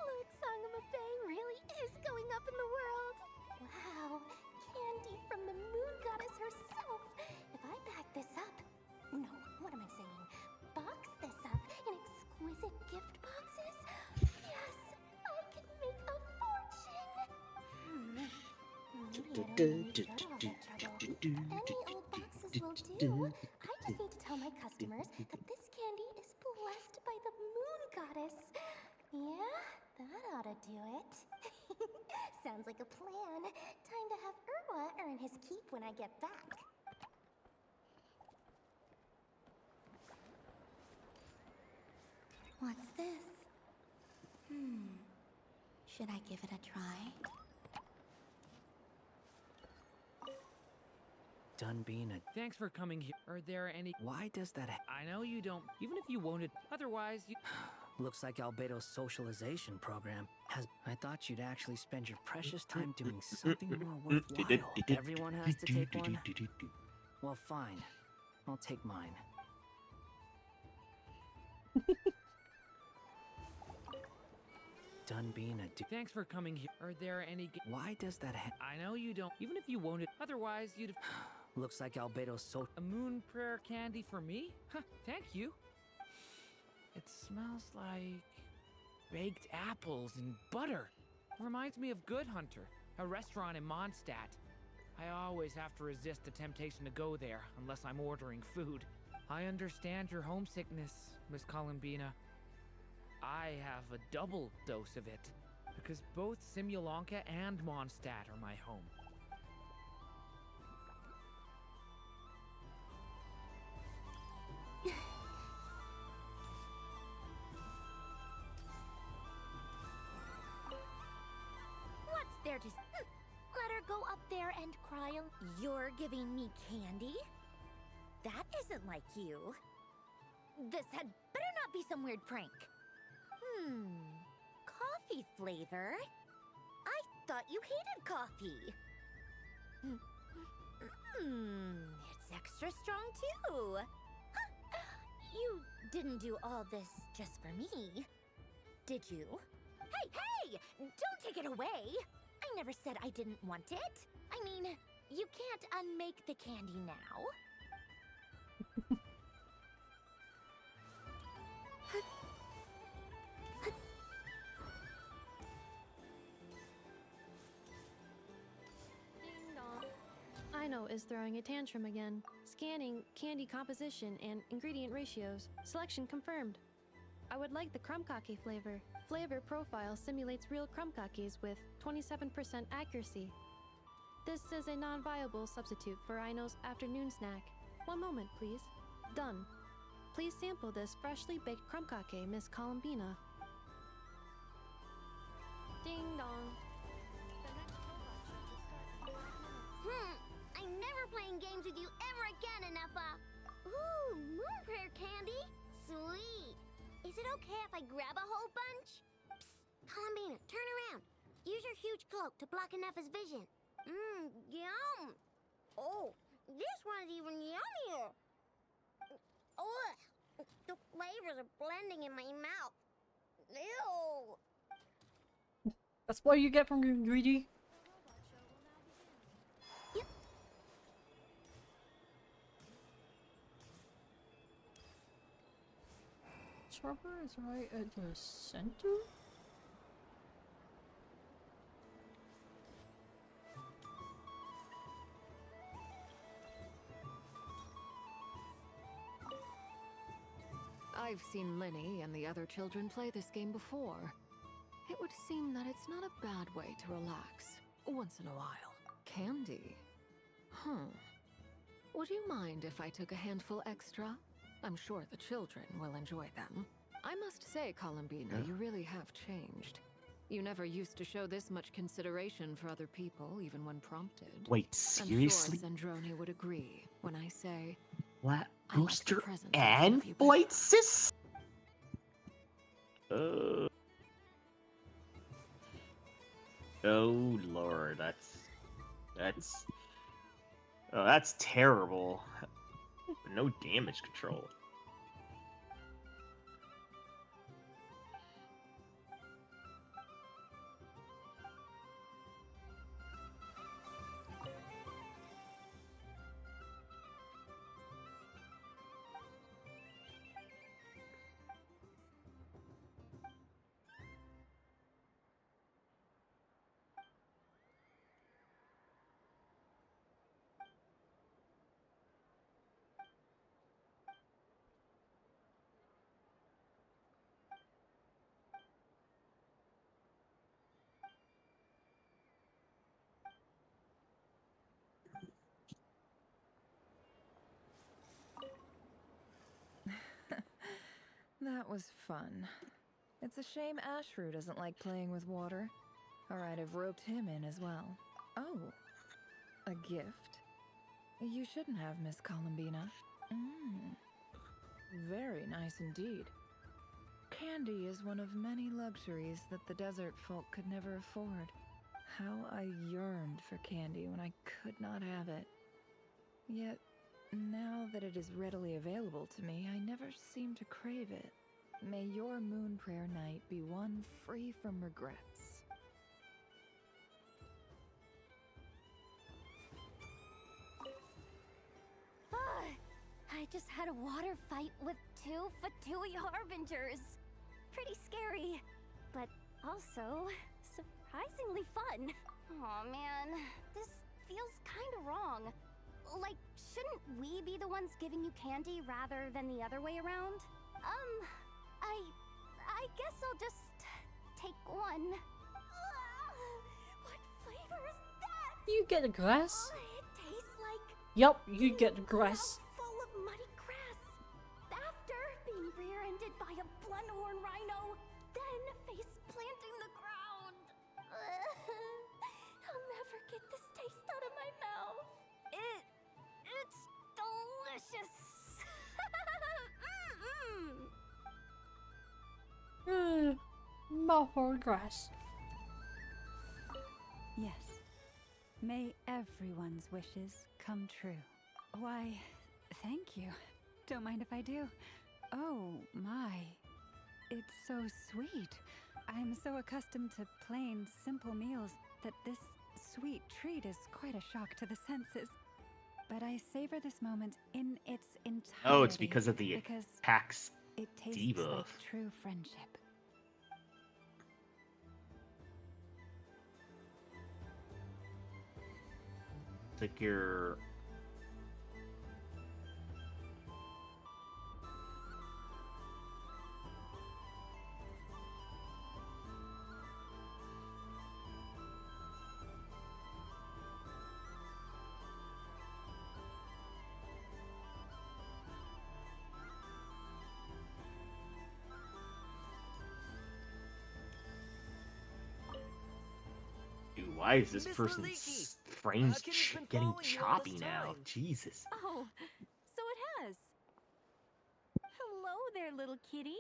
Speaker 3: Lord Song of a Bay really is going up in the world. Wow, candy from the moon goddess herself. If I bag this up, no, what am I saying? Box this up in exquisite gift boxes? Yes, I can make a fortune. Maybe I don't even need to go to all that trouble. Any old boxes will do. I just need to tell my customers that this candy is blessed by the moon goddess. Yeah, that ought to do it. Sounds like a plan. Time to have Irwa earn his keep when I get back.
Speaker 5: What's this? Should I give it a try?
Speaker 11: Done being a...
Speaker 2: Thanks for coming here. Are there any...
Speaker 11: Why does that...
Speaker 2: I know you don't... Even if you wanted... Otherwise, you...
Speaker 13: Looks like Albedo's socialization program has... I thought you'd actually spend your precious time doing something more worthwhile. Everyone has to take one? Well, fine. I'll take mine. Done being a...
Speaker 2: Thanks for coming here. Are there any...
Speaker 11: Why does that
Speaker 2: I know you don't... Even if you wanted... Otherwise, you'd...
Speaker 13: Looks like Albedo's
Speaker 2: A moon prayer candy for me? Huh, thank you. It smells like... baked apples and butter. Reminds me of Good Hunter, a restaurant in Mondstadt. I always have to resist the temptation to go there unless I'm ordering food. I understand your homesickness, Miss Columbina. I have a double dose of it, because both Simulanka and Mondstadt are my home.
Speaker 3: What's there to... Let her go up there and cry. You're giving me candy? That isn't like you. This had better not be some weird prank. Coffee flavor? I thought you hated coffee. It's extra strong too. Huh. You didn't do all this just for me, did you? Hey! Don't take it away! I never said I didn't want it. I mean, you can't unmake the candy now.
Speaker 18: Ding dong. Aino is throwing a tantrum again. Scanning candy composition and ingredient ratios. Selection confirmed. I would like the krumkake flavor. Flavor profile simulates real krumkakes with 27% accuracy. This is a non-viable substitute for Aino's afternoon snack. One moment, please. Done. Please sample this freshly baked krumkake, Miss Columbina. Ding dong. The next robot show will start in 5 minutes.
Speaker 3: I'm never playing games with you ever again, Anefa. Ooh, moon prayer candy? Sweet. Is it okay if I grab a whole bunch? Psst, Columbina, turn around. Use your huge cloak to block Anefa's vision. Yum. Oh, this one's even yummier. Ugh, the flavors are blending in my mouth. Ew.
Speaker 1: That's what you get from being greedy. Trevor is right at the center?
Speaker 16: I've seen Linny and the other children play this game before. It would seem that it's not a bad way to relax, once in a while. Candy? Would you mind if I took a handful extra? I'm sure the children will enjoy them. I must say, Columbina, you really have changed. You never used to show this much consideration for other people, even when prompted.
Speaker 6: Wait, seriously?
Speaker 16: I'm sure Zandroni would agree when I say...
Speaker 6: What? Booster and Blight Sis? Oh lord, that's terrible. No damage control.
Speaker 19: That was fun. It's a shame Ashru doesn't like playing with water. Or I'd have roped him in as well. Oh, a gift? You shouldn't have, Miss Columbina. Very nice indeed. Candy is one of many luxuries that the desert folk could never afford. How I yearned for candy when I could not have it. Yet, now that it is readily available to me, I never seem to crave it. May your moon prayer night be one free from regrets.
Speaker 3: I just had a water fight with 2 Fatui Harbingers. Pretty scary, but also surprisingly fun. Oh man, this feels kind of wrong. Like, shouldn't we be the ones giving you candy rather than the other way around? I guess I'll just take one. What flavor is that?
Speaker 1: You get the grass?
Speaker 3: It tastes like
Speaker 1: Yup, you get the grass.
Speaker 3: full of muddy grass. After being rear-ended by a blunt-horn rhino, then face planting the ground. I'll never get this taste out of my mouth. It's delicious.
Speaker 1: Mouthful of grass.
Speaker 8: Yes. May everyone's wishes come true. Why, thank you. Don't mind if I do. Oh, my. It's so sweet. I'm so accustomed to plain, simple meals that this sweet treat is quite a shock to the senses. But I savor this moment in its entirety.
Speaker 6: Oh, it's because of the
Speaker 8: because
Speaker 6: PAX
Speaker 8: it tastes
Speaker 6: debuff.
Speaker 8: like true friendship.
Speaker 6: It's like you're... Dude, why is this
Speaker 22: Mr.
Speaker 6: person's
Speaker 22: Leaky!
Speaker 6: frames
Speaker 22: Kitty's been
Speaker 6: getting
Speaker 22: following you all
Speaker 6: choppy
Speaker 22: this
Speaker 6: now?
Speaker 22: time.
Speaker 6: Jesus.
Speaker 18: Oh, so it has. Hello there, little kitty.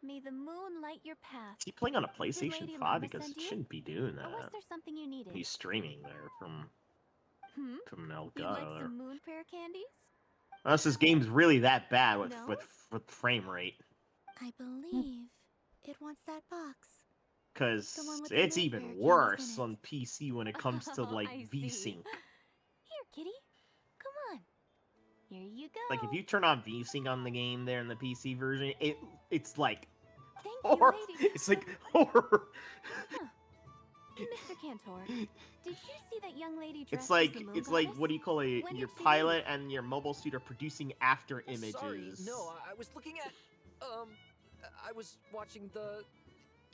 Speaker 18: May the moon light your path.
Speaker 6: Is he playing on a
Speaker 18: Did
Speaker 6: PlayStation
Speaker 18: Lady
Speaker 6: 5?
Speaker 18: Llama
Speaker 6: Because
Speaker 18: send
Speaker 6: it
Speaker 18: you?
Speaker 6: shouldn't be doing
Speaker 18: Or was
Speaker 6: that.
Speaker 18: there something you needed?
Speaker 6: He's streaming there from
Speaker 18: You'd like
Speaker 6: Elgato.
Speaker 18: some moon prayer candies?
Speaker 6: Unless this game's really that bad with,
Speaker 18: No?
Speaker 6: with frame rate.
Speaker 5: I believe it wants that box.
Speaker 6: Because
Speaker 5: The one with the
Speaker 6: it's
Speaker 5: moon
Speaker 6: even
Speaker 5: prayer candles
Speaker 6: worse
Speaker 5: in it.
Speaker 6: on PC when it comes to
Speaker 18: Oh,
Speaker 6: like
Speaker 18: I see.
Speaker 6: VSync.
Speaker 18: Here, kitty. Come on. Here you go.
Speaker 6: Like if you turn on VSync on the game there in the PC version, it's like
Speaker 18: Thank
Speaker 6: horror.
Speaker 18: you, lady.
Speaker 6: It's like horror.
Speaker 18: Mr. Cantor, did you see that young lady dressed
Speaker 6: It's like
Speaker 18: as the moon
Speaker 6: it's like
Speaker 18: goddess?
Speaker 6: what do you call it?
Speaker 18: When
Speaker 6: Your
Speaker 18: did she
Speaker 6: pilot and your mobile suit are producing after images.
Speaker 22: Sorry, no, I was looking at. I was watching the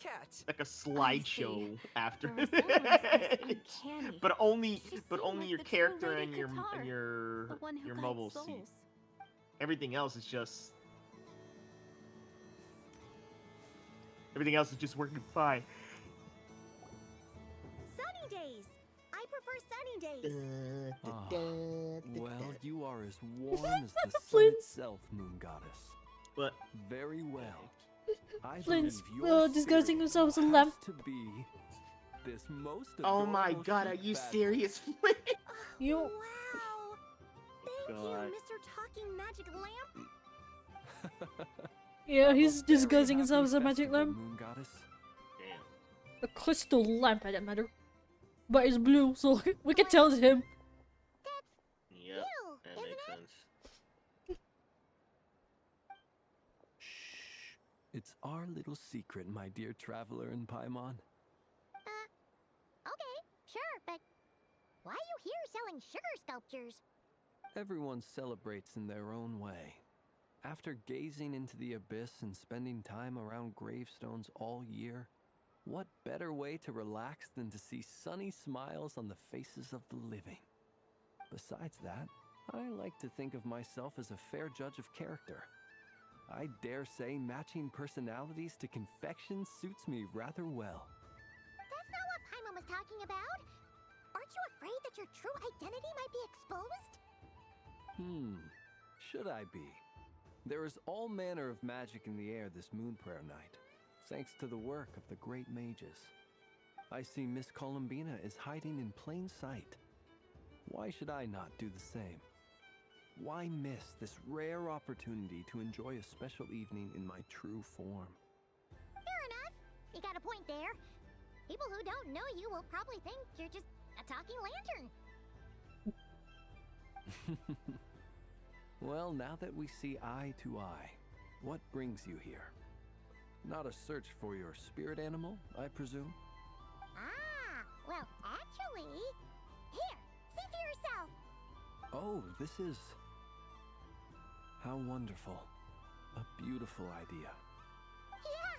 Speaker 22: cat.
Speaker 6: Like a slideshow after.
Speaker 18: The resemblance is uncanny.
Speaker 6: but only
Speaker 18: She
Speaker 6: but
Speaker 18: seemed
Speaker 6: only
Speaker 18: like
Speaker 6: your
Speaker 18: the true
Speaker 6: character
Speaker 18: Lady
Speaker 6: and your
Speaker 18: Qatar, the one who
Speaker 6: your
Speaker 18: guides
Speaker 6: mobile
Speaker 18: souls.
Speaker 6: suit. Everything else is just working fine.
Speaker 3: Sunny days. I prefer sunny days.
Speaker 21: Well, you are as warm as the sun
Speaker 1: Flint's-
Speaker 21: itself, Moon Goddess.
Speaker 6: But
Speaker 21: very well. I
Speaker 1: Flint's
Speaker 21: believe your
Speaker 1: disguising
Speaker 21: spirit
Speaker 1: themselves as a
Speaker 21: has
Speaker 1: lamp.
Speaker 21: to be this most
Speaker 6: oh my
Speaker 21: adorable
Speaker 6: god, are
Speaker 21: sheep
Speaker 6: you
Speaker 21: badger.
Speaker 6: serious, Flint?
Speaker 1: You
Speaker 3: Wow. Thank
Speaker 6: God.
Speaker 3: you, Mr. Talking Magic Lamp.
Speaker 1: Yeah, he's
Speaker 21: Very
Speaker 1: disguising himself as a
Speaker 21: happy
Speaker 1: magic
Speaker 21: festival,
Speaker 1: lamp.
Speaker 21: Moon Goddess.
Speaker 6: Damn.
Speaker 1: A crystal lamp, for that matter. But it's blue, so we can tell it's him.
Speaker 6: Yep, that makes sense.
Speaker 21: It's our little secret, my dear traveler in Paimon.
Speaker 3: Okay, sure, but why are you here selling sugar sculptures?
Speaker 21: Everyone celebrates in their own way. After gazing into the abyss and spending time around gravestones all year, what better way to relax than to see sunny smiles on the faces of the living? Besides that, I like to think of myself as a fair judge of character. I dare say matching personalities to confection suits me rather well.
Speaker 3: That's not what Paimon was talking about. Aren't you afraid that your true identity might be exposed?
Speaker 21: Should I be? There is all manner of magic in the air this moon prayer night, thanks to the work of the great mages. I see Miss Columbina is hiding in plain sight. Why should I not do the same? Why miss this rare opportunity to enjoy a special evening in my true form?
Speaker 3: Fair enough. You got a point there. People who don't know you will probably think you're just a talking lantern.
Speaker 21: Well, now that we see eye to eye, what brings you here? Not a search for your spirit animal, I presume?
Speaker 3: Ah,
Speaker 21: Oh, this is... How wonderful. A beautiful idea.
Speaker 3: Yeah!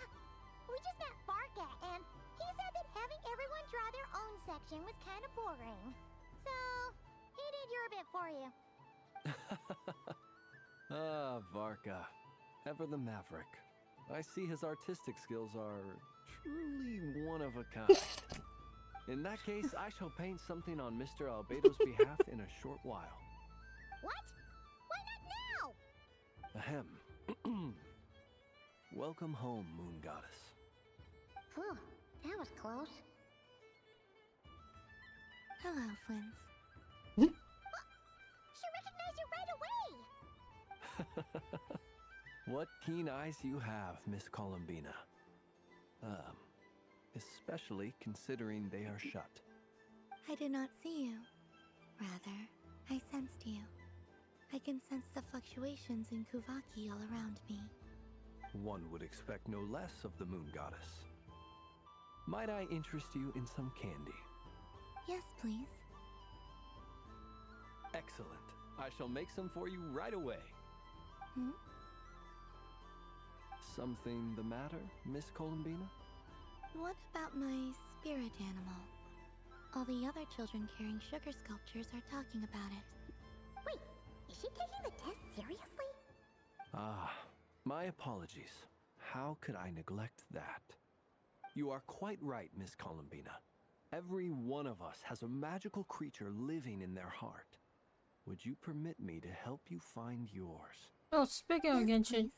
Speaker 3: We just met Barka, and he said that having everyone draw their own section was kind of boring. So, he did your bit for you.
Speaker 21: Ah, Varka. Ever the maverick. I see his artistic skills are truly one of a kind. In that case, I shall paint something on Mr. Albedo's behalf in a short while.
Speaker 3: What? Why not now?
Speaker 21: Ahem. Welcome home, Moon Goddess.
Speaker 3: Phew, that was close.
Speaker 5: Hello, Flint.
Speaker 3: She recognized you right away!
Speaker 21: What keen eyes you have, Miss Columbina. Especially considering they are shut.
Speaker 5: I did not see you. Rather, I sensed you. I can sense the fluctuations in Kuvaki all around me.
Speaker 21: One would expect no less of the Moon Goddess. Might I interest you in some candy?
Speaker 5: Yes, please.
Speaker 21: Excellent. I shall make some for you right away.
Speaker 5: Hmm?
Speaker 21: Something the matter, Miss Columbina?
Speaker 5: What about my spirit animal? All the other children carrying sugar sculptures are talking about it.
Speaker 3: Wait, is she taking the test seriously?
Speaker 21: Ah, my apologies. How could I neglect that? You are quite right, Miss Columbina. Every one of us has a magical creature living in their heart. Would you permit me to help you find yours?
Speaker 1: Oh, speaking of Genshin,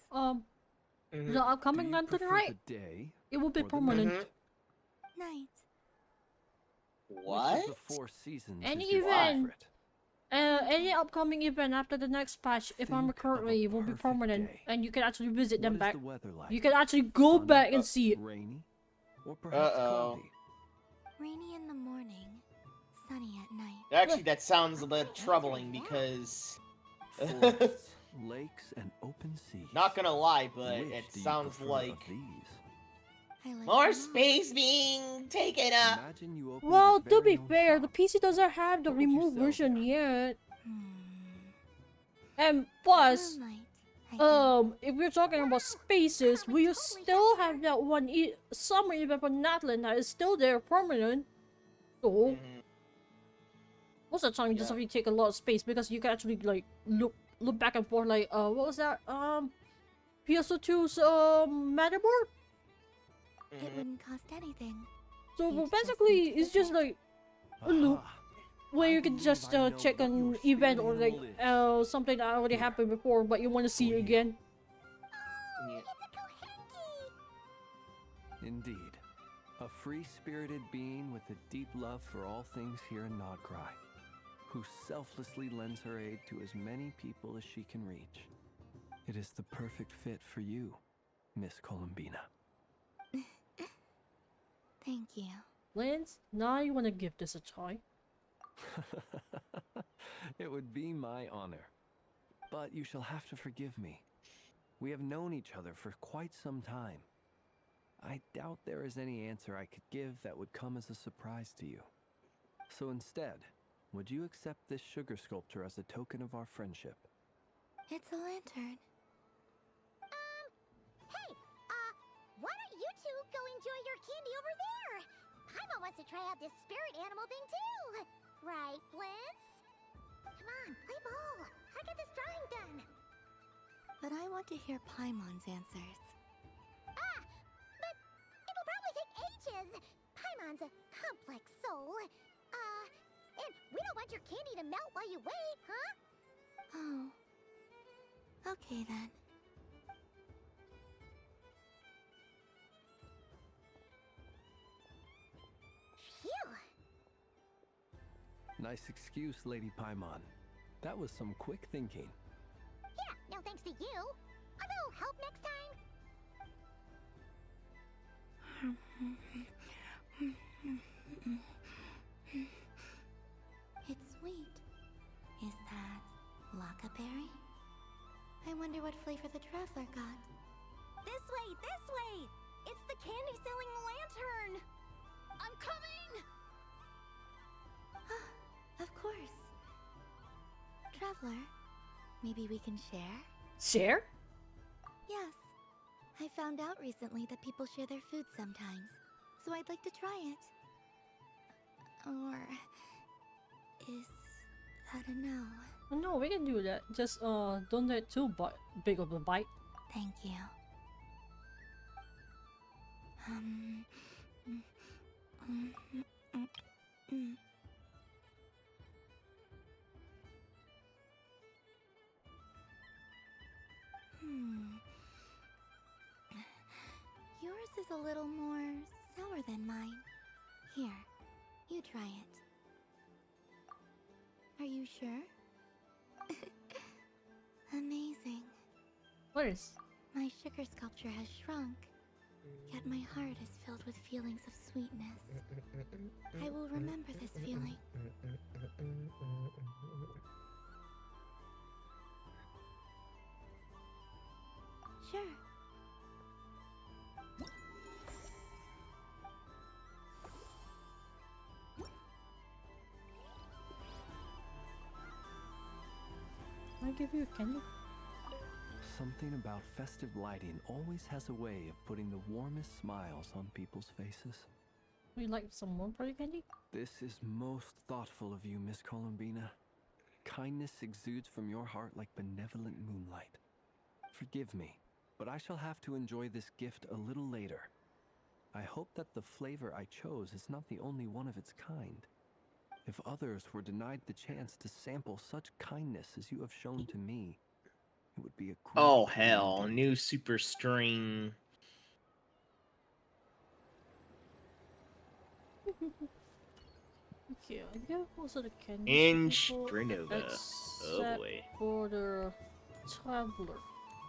Speaker 1: the upcoming Nocturne, right?
Speaker 21: Day
Speaker 1: it will be
Speaker 21: or the
Speaker 1: permanent.
Speaker 5: Night.
Speaker 6: What?
Speaker 21: Which of the 4 seasons
Speaker 1: Any
Speaker 21: is your
Speaker 1: event,
Speaker 21: favorite?
Speaker 1: any upcoming event after the next patch, if I'm correctly, will be permanent, and you can actually visit them
Speaker 21: What is
Speaker 1: back.
Speaker 21: the weather like?
Speaker 1: You can actually go back and see it.
Speaker 21: Rainy? Or perhaps cloudy?
Speaker 5: Rainy in the morning, sunny at night.
Speaker 6: Actually, that sounds a bit troubling because...
Speaker 21: Forests, lakes, and open seas.
Speaker 6: Not gonna lie, but
Speaker 21: Which
Speaker 6: it
Speaker 21: do you
Speaker 6: sounds
Speaker 21: prefer
Speaker 6: like...
Speaker 21: of these?
Speaker 6: More space being taken up!
Speaker 21: Imagine you open
Speaker 1: Well,
Speaker 21: your
Speaker 1: to
Speaker 21: very
Speaker 1: be
Speaker 21: own
Speaker 1: fair,
Speaker 21: shop.
Speaker 1: the PC doesn't have the
Speaker 21: What would you
Speaker 1: removed
Speaker 21: sell
Speaker 1: version yet.
Speaker 5: Hmm.
Speaker 1: And plus,
Speaker 5: Moonlight,
Speaker 1: if we're talking about spaces, we still have that one summer event for Natlan that is still there permanent. So, most of the time you just have to take a lot of space because you can actually like look back and forth like what was that? PS2's Matterboard?
Speaker 5: It wouldn't cost anything.
Speaker 1: So
Speaker 5: You'd just
Speaker 1: basically
Speaker 5: need to
Speaker 1: it's just like a loop where you can just check an event or like something that already happened before but you want to see it again.
Speaker 21: Indeed. A free-spirited being with a deep love for all things here in Nodcry, who selflessly lends her aid to as many people as she can reach. It is the perfect fit for you, Miss Columbina.
Speaker 5: Thank you.
Speaker 1: Lance, now you want to give this a try.
Speaker 21: It would be my honor. But you shall have to forgive me. We have known each other for quite some time. I doubt there is any answer I could give that would come as a surprise to you. So instead, would you accept this sugar sculpture as a token of our friendship?
Speaker 5: It's a lantern.
Speaker 3: Hey, why don't you two go enjoy your candy over there? Paimon wants to try out this spirit animal thing too. Right, Blitz? Come on, play ball. I got this drawing done.
Speaker 5: But I want to hear Paimon's answers.
Speaker 3: But it'll probably take ages. Paimon's a complex soul. And we don't want your candy to melt while you wait, huh?
Speaker 5: Oh. Okay then.
Speaker 3: Phew.
Speaker 21: Nice excuse, Lady Paimon. That was some quick thinking.
Speaker 3: Yeah, no thanks to you. A little help next time.
Speaker 5: It's sweet. Is that Laka berry? I wonder what flavor the traveler got.
Speaker 15: This way, this way! It's the candy-selling lantern! I'm coming!
Speaker 5: Of course. traveler. Maybe we can share?
Speaker 1: Share?
Speaker 5: Yes. I found out recently that people share their food sometimes, so I'd like to try it. Or is that a no?
Speaker 1: No, we can do that. Just don't get too big of a bite.
Speaker 5: Thank you. Yours is a little more sour than mine. Here, you try it. Are you sure? Amazing.
Speaker 1: What is?
Speaker 5: My sugar sculpture has shrunk, yet my heart is filled with feelings of sweetness. I will remember this feeling. Sure.
Speaker 1: I give you a candy.
Speaker 21: Something about festive lighting always has a way of putting the warmest smiles on people's faces.
Speaker 1: Would you like some more party candy?
Speaker 21: This is most thoughtful of you, Miss Columbina. Kindness exudes from your heart like benevolent moonlight. Forgive me, but I shall have to enjoy this gift a little later. I hope that the flavor I chose is not the only one of its kind. If others were denied the chance to sample such kindness as you have shown to me, it would be a great
Speaker 6: Oh
Speaker 21: pity
Speaker 6: hell,
Speaker 21: indeed.
Speaker 6: new super string.
Speaker 1: Okay, I get most of the candies
Speaker 6: And
Speaker 1: people,
Speaker 6: Strinova. Oh
Speaker 1: except
Speaker 6: boy.
Speaker 1: for the traveler.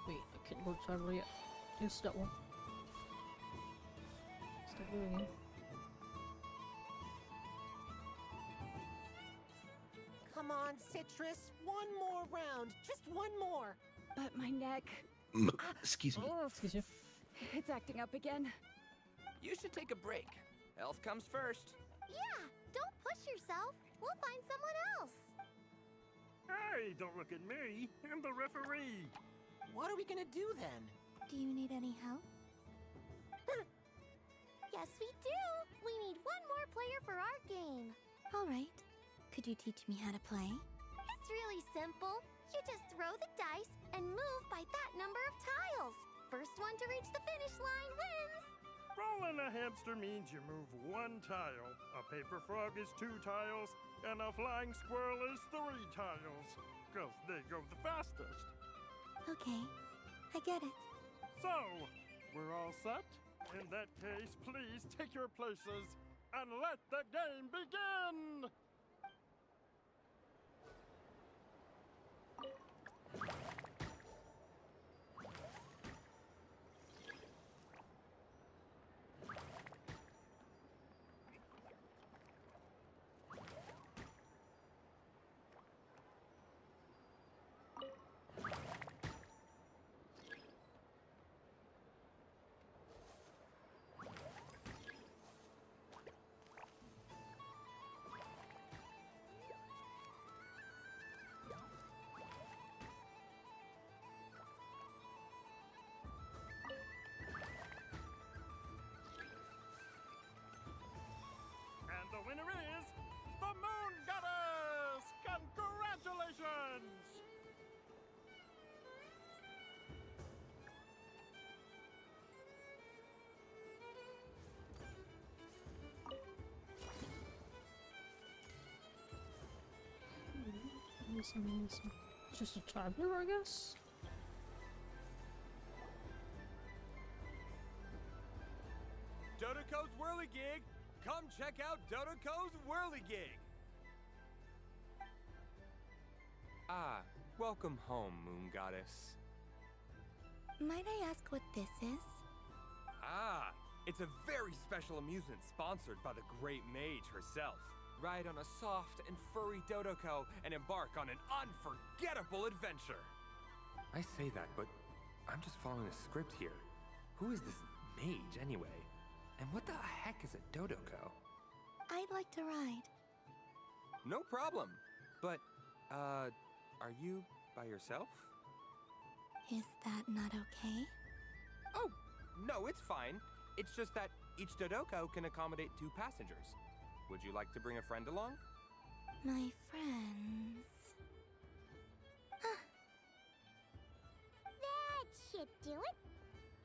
Speaker 1: Wait, I can't go to traveler yet. Use that one. Start doing it.
Speaker 14: Come on, Citrus. One more round. Just one more.
Speaker 8: But my neck.
Speaker 6: Excuse me.
Speaker 1: Excuse you.
Speaker 8: It's acting up again.
Speaker 11: You should take a break. Health comes first.
Speaker 3: Yeah, don't push yourself. We'll find someone else.
Speaker 7: Hey, don't look at me. I'm the referee.
Speaker 14: What are we gonna do then?
Speaker 5: Do you need any help?
Speaker 3: Yes, we do. We need one more player for our game.
Speaker 5: All right. Could you teach me how to play?
Speaker 3: It's really simple. You just throw the dice and move by that number of tiles. First one to reach the finish line wins.
Speaker 7: Rolling a hamster means you move one tile. A paper frog is 2 tiles, and a flying squirrel is 3 tiles. 'Cause they go the fastest.
Speaker 5: Okay, I get it.
Speaker 7: So, we're all set? In that case, please take your places and let the game begin! And the winner is the Moon Goddess! Congratulations!
Speaker 1: Listen. Just a traveler, I guess?
Speaker 17: Dodoco's Whirligig! Come check out Dodoco's Whirligig!
Speaker 23: Ah, welcome home, Moon Goddess.
Speaker 5: Might I ask what this is?
Speaker 23: Ah, it's a very special amusement sponsored by the great mage herself. Ride on a soft and furry Dodoco and embark on an unforgettable adventure. I say that, but I'm just following a script here. Who is this mage, anyway? And what the heck is a Dodoco?
Speaker 5: I'd like to ride.
Speaker 23: No problem. But, Are you by yourself?
Speaker 5: Is that not okay?
Speaker 23: Oh, no, it's fine. It's just that each Dodoko can accommodate 2 passengers. Would you like to bring a friend along?
Speaker 5: My friends.
Speaker 3: That should do it.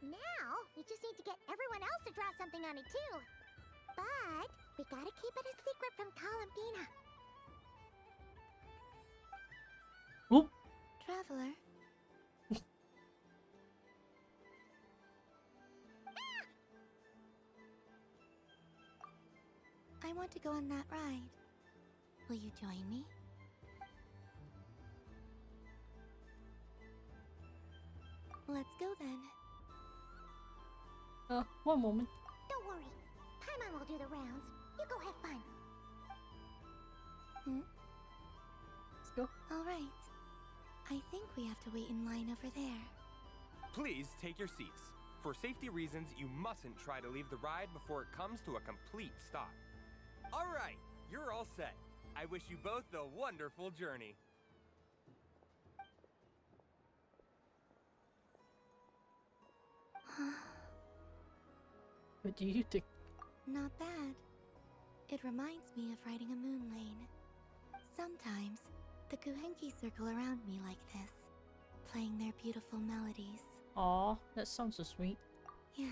Speaker 3: Now, we just need to get everyone else to draw something on it too. But we gotta keep it a secret from Columbina.
Speaker 1: Whoop.
Speaker 5: Traveler. I want to go on that ride. Will you join me? Let's go then.
Speaker 1: One moment.
Speaker 3: Don't worry. Paimon will do the rounds. You go have fun.
Speaker 1: Let's go.
Speaker 5: All right. I think we have to wait in line over there.
Speaker 23: Please take your seats. For safety reasons, you mustn't try to leave the ride before it comes to a complete stop. All right, you're all set. I wish you both a wonderful journey.
Speaker 1: What do you think?
Speaker 5: Not bad. It reminds me of riding a moon lane. Sometimes, the Kuhenki circle around me like this, playing their beautiful melodies.
Speaker 1: Aw, that sounds so sweet.
Speaker 5: Yeah.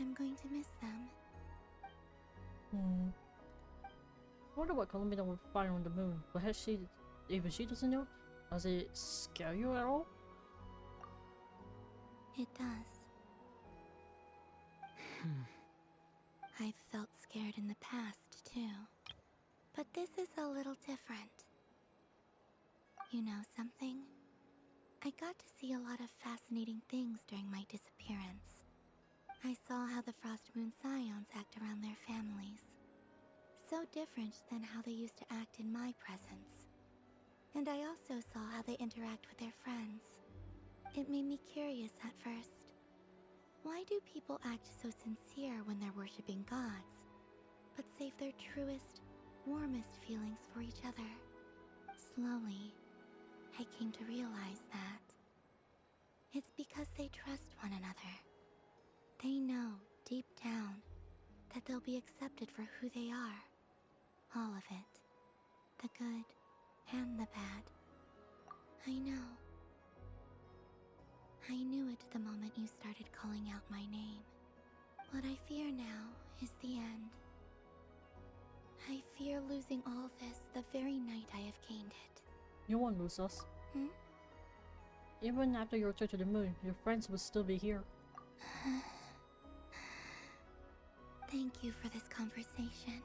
Speaker 5: I'm going to miss them.
Speaker 1: I wonder what Columbina will find on the moon. But has she, even she doesn't know? Does it scare you at all?
Speaker 5: It does. I've felt scared in the past, too. But this is a little different. You know something? I got to see a lot of fascinating things during my disappearance. I saw how the Frost Moon Scions act around their families. So different than how they used to act in my presence. And I also saw how they interact with their friends. It made me curious at first. Why do people act so sincere when they're worshipping gods, but save their truest, warmest feelings for each other? Slowly, I came to realize that it's because they trust one another. They know, deep down, that they'll be accepted for who they are. All of it. The good and the bad. I know. I knew it the moment you started calling out my name. What I fear now is the end. I fear losing all this the very night I have gained it.
Speaker 1: You won't lose us. Even after you return to the moon, your friends will still be here.
Speaker 5: Thank you for this conversation.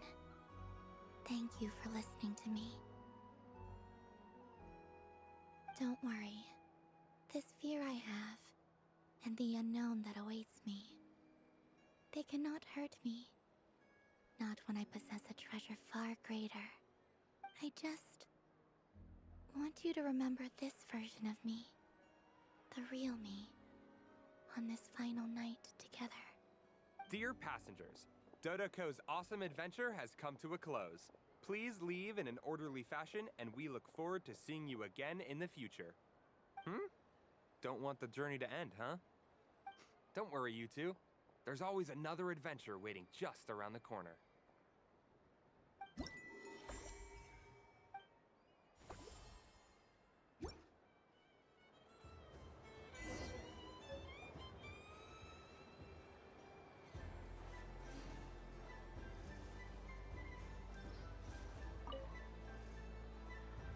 Speaker 5: Thank you for listening to me. Don't worry. This fear I have, and the unknown that awaits me, they cannot hurt me. Not when I possess a treasure far greater. I just want you to remember this version of me. The real me. On this final night together.
Speaker 23: Dear passengers, Dodoko's awesome adventure has come to a close. Please leave in an orderly fashion, and we look forward to seeing you again in the future. Don't want the journey to end, huh? Don't worry, you two. There's always another adventure waiting just around the corner.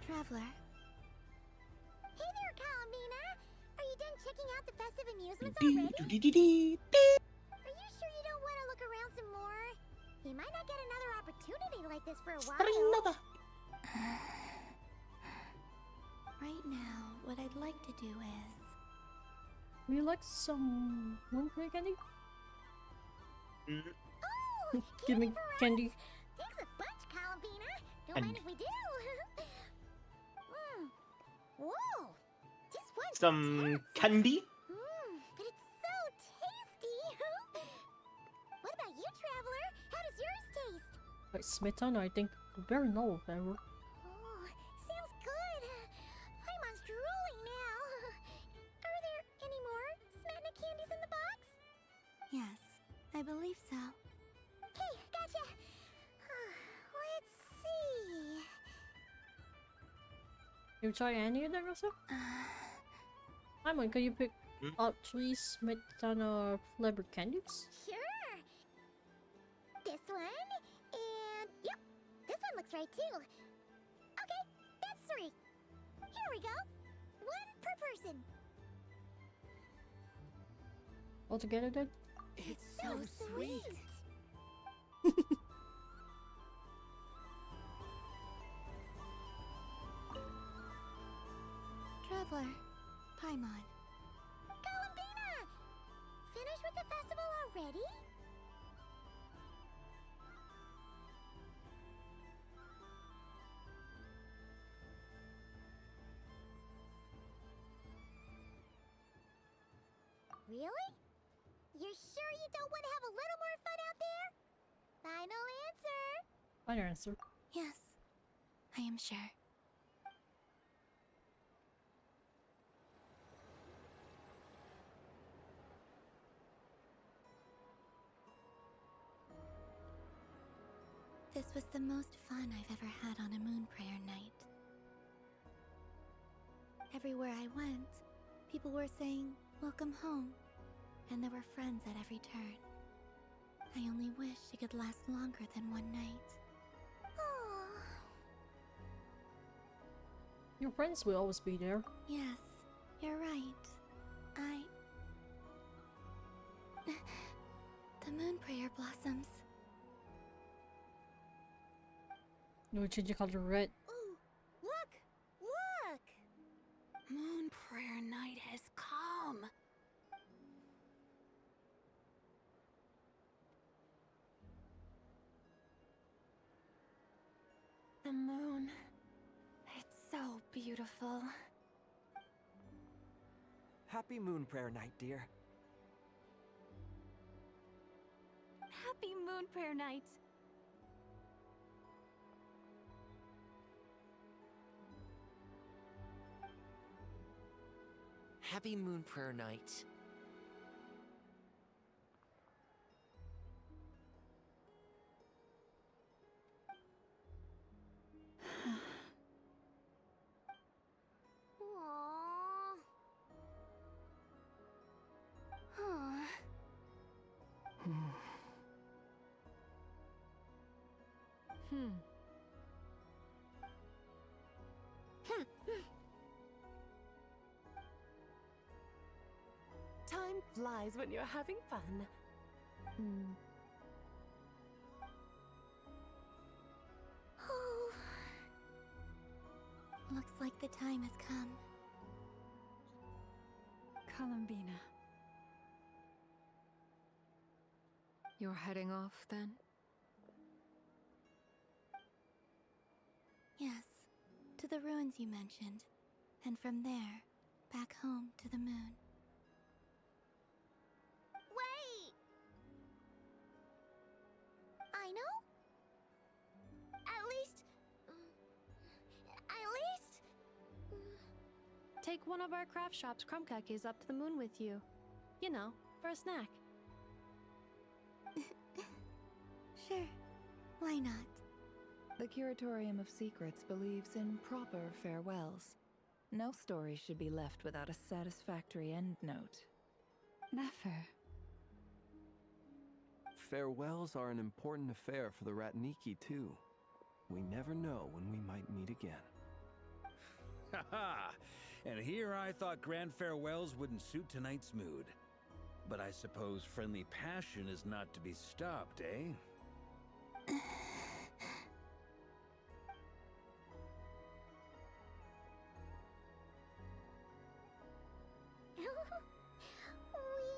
Speaker 5: Traveler.
Speaker 3: Hey there, Columbina! Are you done checking out the festive amusements already? Are you sure you don't want to look around some more? You might not get another opportunity like this for a while.
Speaker 5: Right now, what I'd like to do is...
Speaker 1: Would you like some moonfree candy?
Speaker 3: Oh!
Speaker 1: Give me candy.
Speaker 3: Thanks a bunch, Columbina! Don't mind if we do! Whoa! This one's
Speaker 6: Some candy?
Speaker 3: But it's so tasty! What about you, Traveler? How does yours taste?
Speaker 1: Like smetana, I think. Very novel flavor.
Speaker 3: Oh, sounds good!
Speaker 5: believe so.
Speaker 3: Okay, gotcha. Let's see.
Speaker 1: You try any of them also? Simon, can you pick up 3 Smetana flavored candies?
Speaker 3: Sure. This one, and yep, this one looks right too. Okay, that's 3. Here we go. 1 per person.
Speaker 1: All together then?
Speaker 3: It's so sweet.
Speaker 5: Traveler, Paimon.
Speaker 3: Columbina! Finished with the festival already? Really? You're sure you don't want to have a little more fun out there? Final answer.
Speaker 1: Final answer.
Speaker 5: Yes, I am sure. This was the most fun I've ever had on a moon prayer night. Everywhere I went, people were saying, "Welcome home," and there were friends at every turn. I only wish it could last longer than one night.
Speaker 1: Your friends will always be there.
Speaker 5: Yes, you're right. The moon prayer blossoms.
Speaker 1: No, change the color red.
Speaker 3: Ooh, look! Look!
Speaker 5: Moon prayer night has come.
Speaker 4: The moon. It's so beautiful.
Speaker 17: Happy Moon Prayer Night, dear.
Speaker 18: Happy Moon Prayer Night!
Speaker 9: Happy Moon Prayer Night.
Speaker 3: Aww. Huh.
Speaker 10: Time flies when you're having fun.
Speaker 5: Oh. Looks like the time has come.
Speaker 8: Columbina.
Speaker 16: You're heading off then?
Speaker 5: Yes, to the ruins you mentioned. And from there, back home to the moon.
Speaker 3: Wait! I know? At least...
Speaker 18: Take one of our craft shop's crumb cookies up to the moon with you. You know, for a snack.
Speaker 5: Sure, why not?
Speaker 19: The Curatorium of Secrets believes in proper farewells. No story should be left without a satisfactory endnote.
Speaker 8: Never.
Speaker 21: Farewells are an important affair for the Ratniki, too. We never know when we might meet again.
Speaker 20: Haha! And here I thought grand farewells wouldn't suit tonight's mood. But I suppose friendly passion is not to be stopped, eh?
Speaker 3: We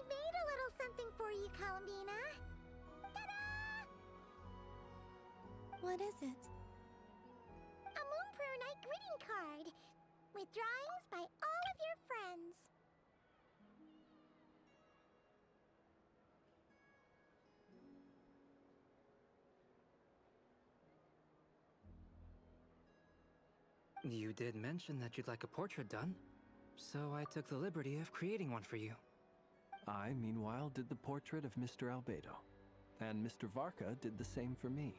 Speaker 3: made a little something for you, Columbina. Ta-da!
Speaker 5: What is it?
Speaker 3: A Moon Prayer Night greeting card with drawings by all of your friends.
Speaker 11: You did mention that you'd like a portrait done, so I took the liberty of creating one for you.
Speaker 21: I, meanwhile, did the portrait of Mr. Albedo. and Mr. Varka did the same for me.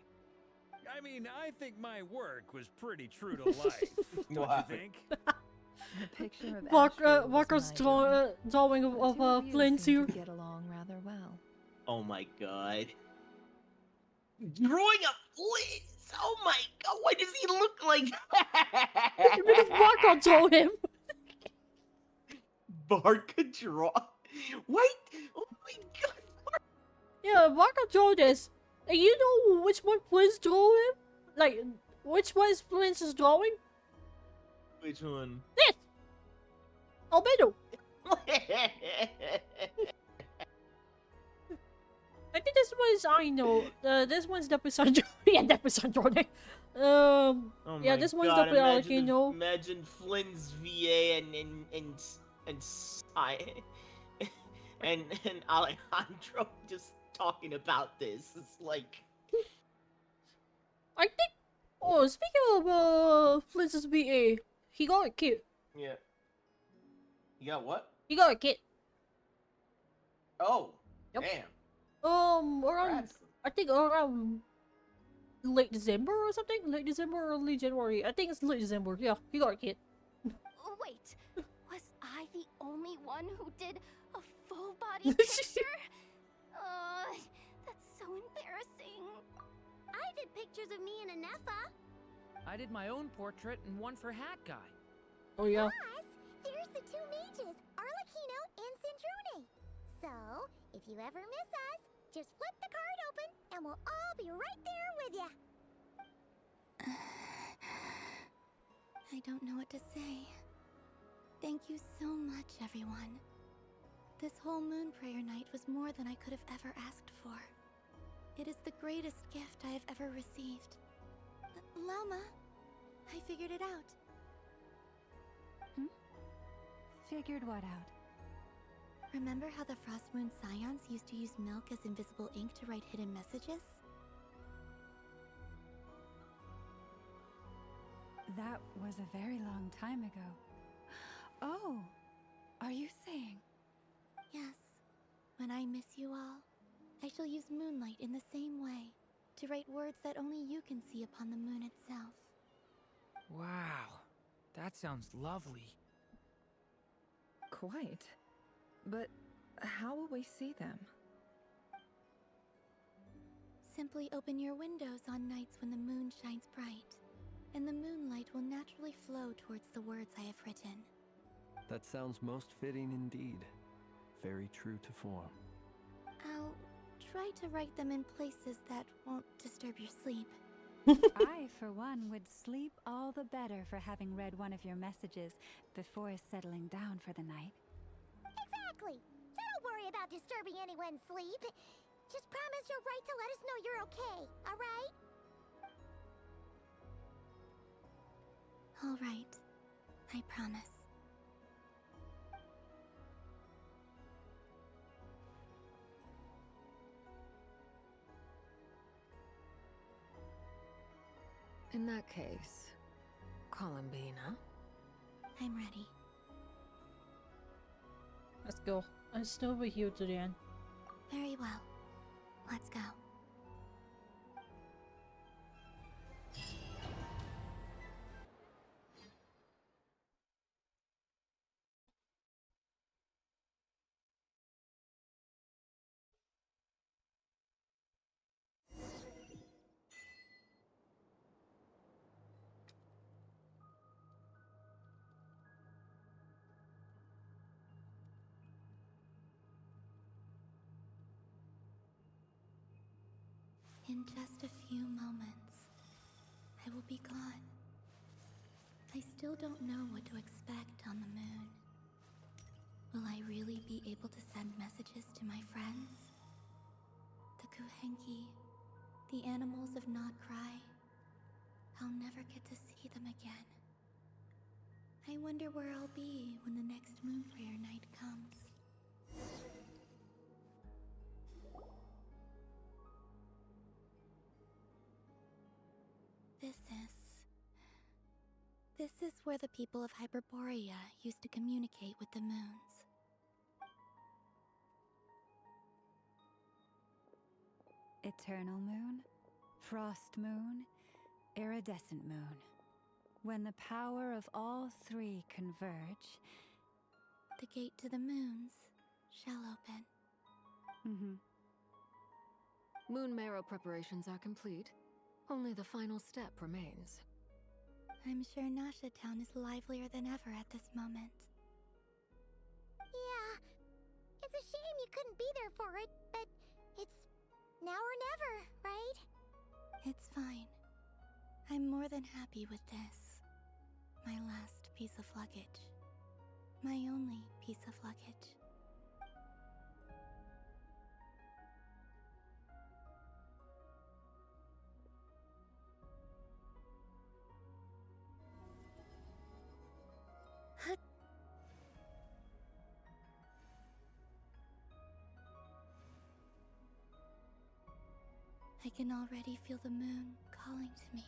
Speaker 20: I mean, I think my work was pretty true to life. Don't you think?
Speaker 19: The picture of Ashfield
Speaker 1: Walker's
Speaker 19: was an idea.
Speaker 1: drawing
Speaker 19: The two
Speaker 1: of
Speaker 19: you
Speaker 1: Flint
Speaker 19: seem
Speaker 1: here.
Speaker 19: to get along rather well.
Speaker 6: Oh my god. Drawing up Liz! Oh my god, why does he look like that?
Speaker 1: Because Walker drew him.
Speaker 6: Barca draw. What? Oh my god.
Speaker 1: Yeah, Walker drew this. And you know which one Flint's drawing? Like, which one is Flint's drawing?
Speaker 6: Which one?
Speaker 1: This! Albedo! I think this one is I know. This one's definitely Sandro. Yeah, definitely Sandro.
Speaker 6: Oh
Speaker 1: yeah,
Speaker 6: my
Speaker 1: this one's
Speaker 6: god,
Speaker 1: definitely
Speaker 6: imagine
Speaker 1: Arlecchino.
Speaker 6: Imagine Flynn's VA and and Alejandro just talking about this. It's like
Speaker 1: I think. Oh, speaking of Flint's VA, he got a kid.
Speaker 6: yeah. You got what?
Speaker 1: He got a kid.
Speaker 6: Oh,
Speaker 1: Yep.
Speaker 6: damn.
Speaker 1: Around
Speaker 6: Congrats.
Speaker 1: I think around late December or something. Late December or early January. I think it's late December. Yeah, he got a kid.
Speaker 3: Wait, was I the only one who did a full body picture? That's so embarrassing. I did pictures of me and Anefa.
Speaker 2: I did my own portrait and one for Hat Guy.
Speaker 1: Oh yeah.
Speaker 3: Plus, there's the two mages, Arlecchino and Sandrone. So, if you ever miss us, just flip the card open and we'll all be right there with you.
Speaker 5: I don't know what to say. Thank you so much, everyone. This whole Moon Prayer night was more than I could have ever asked for. It is the greatest gift I have ever received. Lama, I figured it out.
Speaker 8: Figured what out?
Speaker 5: Remember how the Frost Moon Scions used to use milk as invisible ink to write hidden messages?
Speaker 8: That was a very long time ago. Oh, are you saying?
Speaker 5: Yes. When I miss you all, I shall use moonlight in the same way, to write words that only you can see upon the moon itself.
Speaker 2: Wow, that sounds lovely.
Speaker 19: Quite. But how will we see them?
Speaker 5: Simply open your windows on nights when the moon shines bright, and the moonlight will naturally flow towards the words I have written.
Speaker 21: That sounds most fitting indeed. Very true to form.
Speaker 5: I'll try to write them in places that won't disturb your sleep.
Speaker 8: I, for one, would sleep all the better for having read one of your messages before settling down for the night.
Speaker 3: Exactly. So don't worry about disturbing anyone's sleep. Just promise you'll write to let us know you're okay, alright?
Speaker 5: All right. I promise.
Speaker 16: In that case, Columbina.
Speaker 5: I'm ready.
Speaker 1: Let's go. I'm still over here to the end.
Speaker 5: Very well. Let's go. In just a few moments, I will be gone. I still don't know what to expect on the moon. Will I really be able to send messages to my friends? The Kuhenki, the animals of Not Cry. I'll never get to see them again. I wonder where I'll be when the next Moon Prayer night comes. This is where the people of Hyperborea used to communicate with the moons.
Speaker 8: Eternal moon, frost moon, iridescent moon. When the power of all three converge,
Speaker 5: the gate to the moons shall open.
Speaker 16: Moon marrow preparations are complete. Only the final step remains.
Speaker 5: I'm sure Nasha Town is livelier than ever at this moment.
Speaker 3: Yeah, it's a shame you couldn't be there for it, but it's now or never, right?
Speaker 5: It's fine. I'm more than happy with this. My last piece of luggage. My only piece of luggage. I can already feel the moon calling to me.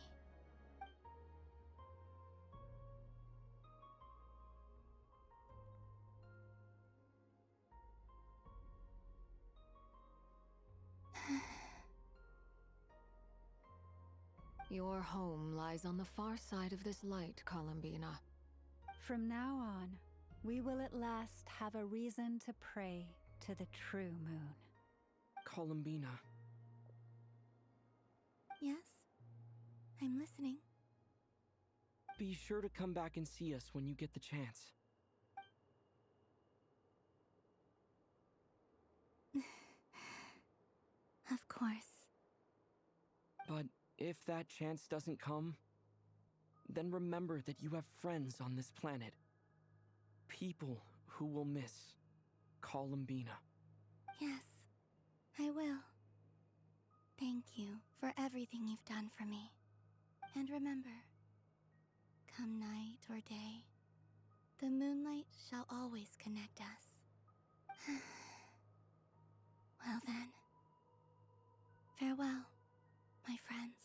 Speaker 16: Your home lies on the far side of this light, Columbina.
Speaker 8: From now on, we will at last have a reason to pray to the true moon.
Speaker 2: Columbina.
Speaker 5: Yes? I'm listening.
Speaker 2: Be sure to come back and see us when you get the chance.
Speaker 5: Of course.
Speaker 2: But if that chance doesn't come, then remember that you have friends on this planet. People who will miss Columbina.
Speaker 5: Yes, I will. Thank you for everything you've done for me. And remember, come night or day, the moonlight shall always connect us. Well then, farewell, my friends.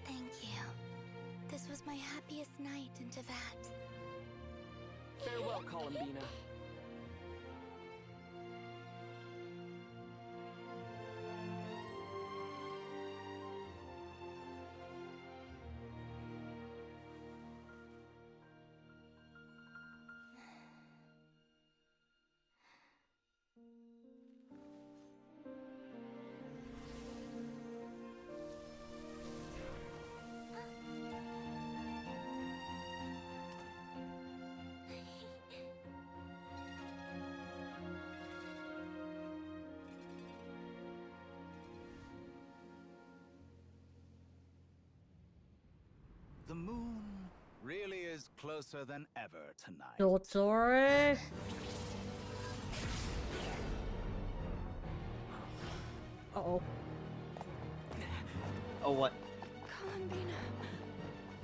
Speaker 5: Thank you. This was my happiest night in Tevat.
Speaker 2: Farewell, Columbina.
Speaker 12: The moon really is closer than ever tonight.
Speaker 1: Dottore. Uh-oh.
Speaker 6: Oh, what?
Speaker 5: Columbina.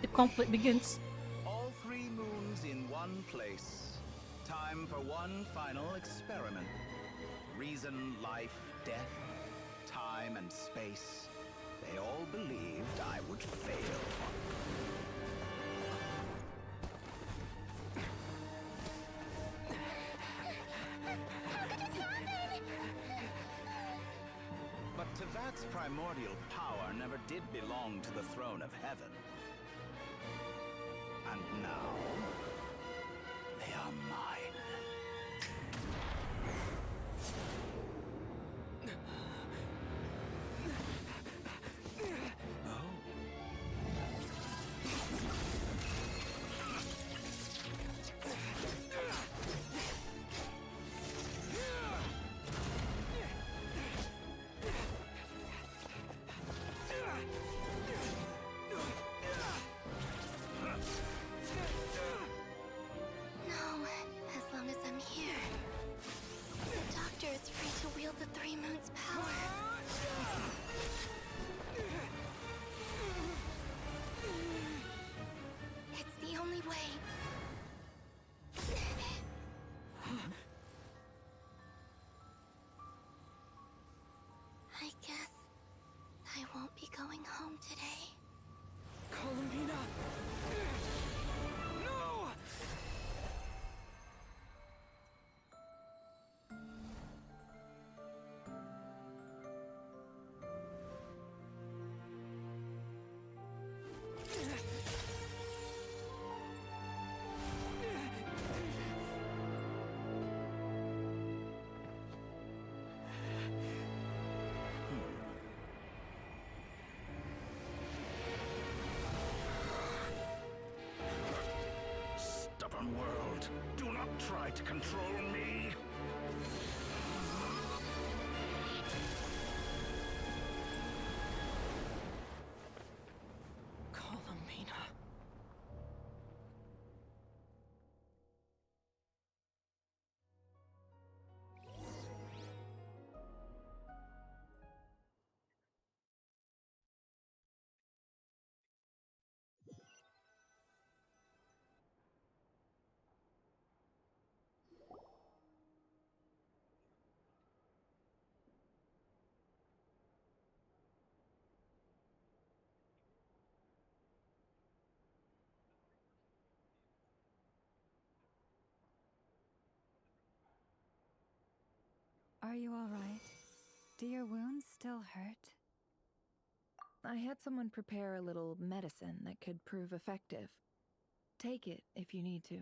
Speaker 1: The conflict begins.
Speaker 12: All three moons in one place. Time for one final experiment. Reason, life, death, time and space. They all believed I would fail. But Tevat's primordial power never did belong to the throne of heaven. And now, they are mine. try to control me?
Speaker 16: Columbina.
Speaker 8: Are you all right? Do your wounds still hurt?
Speaker 19: I had someone prepare a little medicine that could prove effective. Take it if you need to.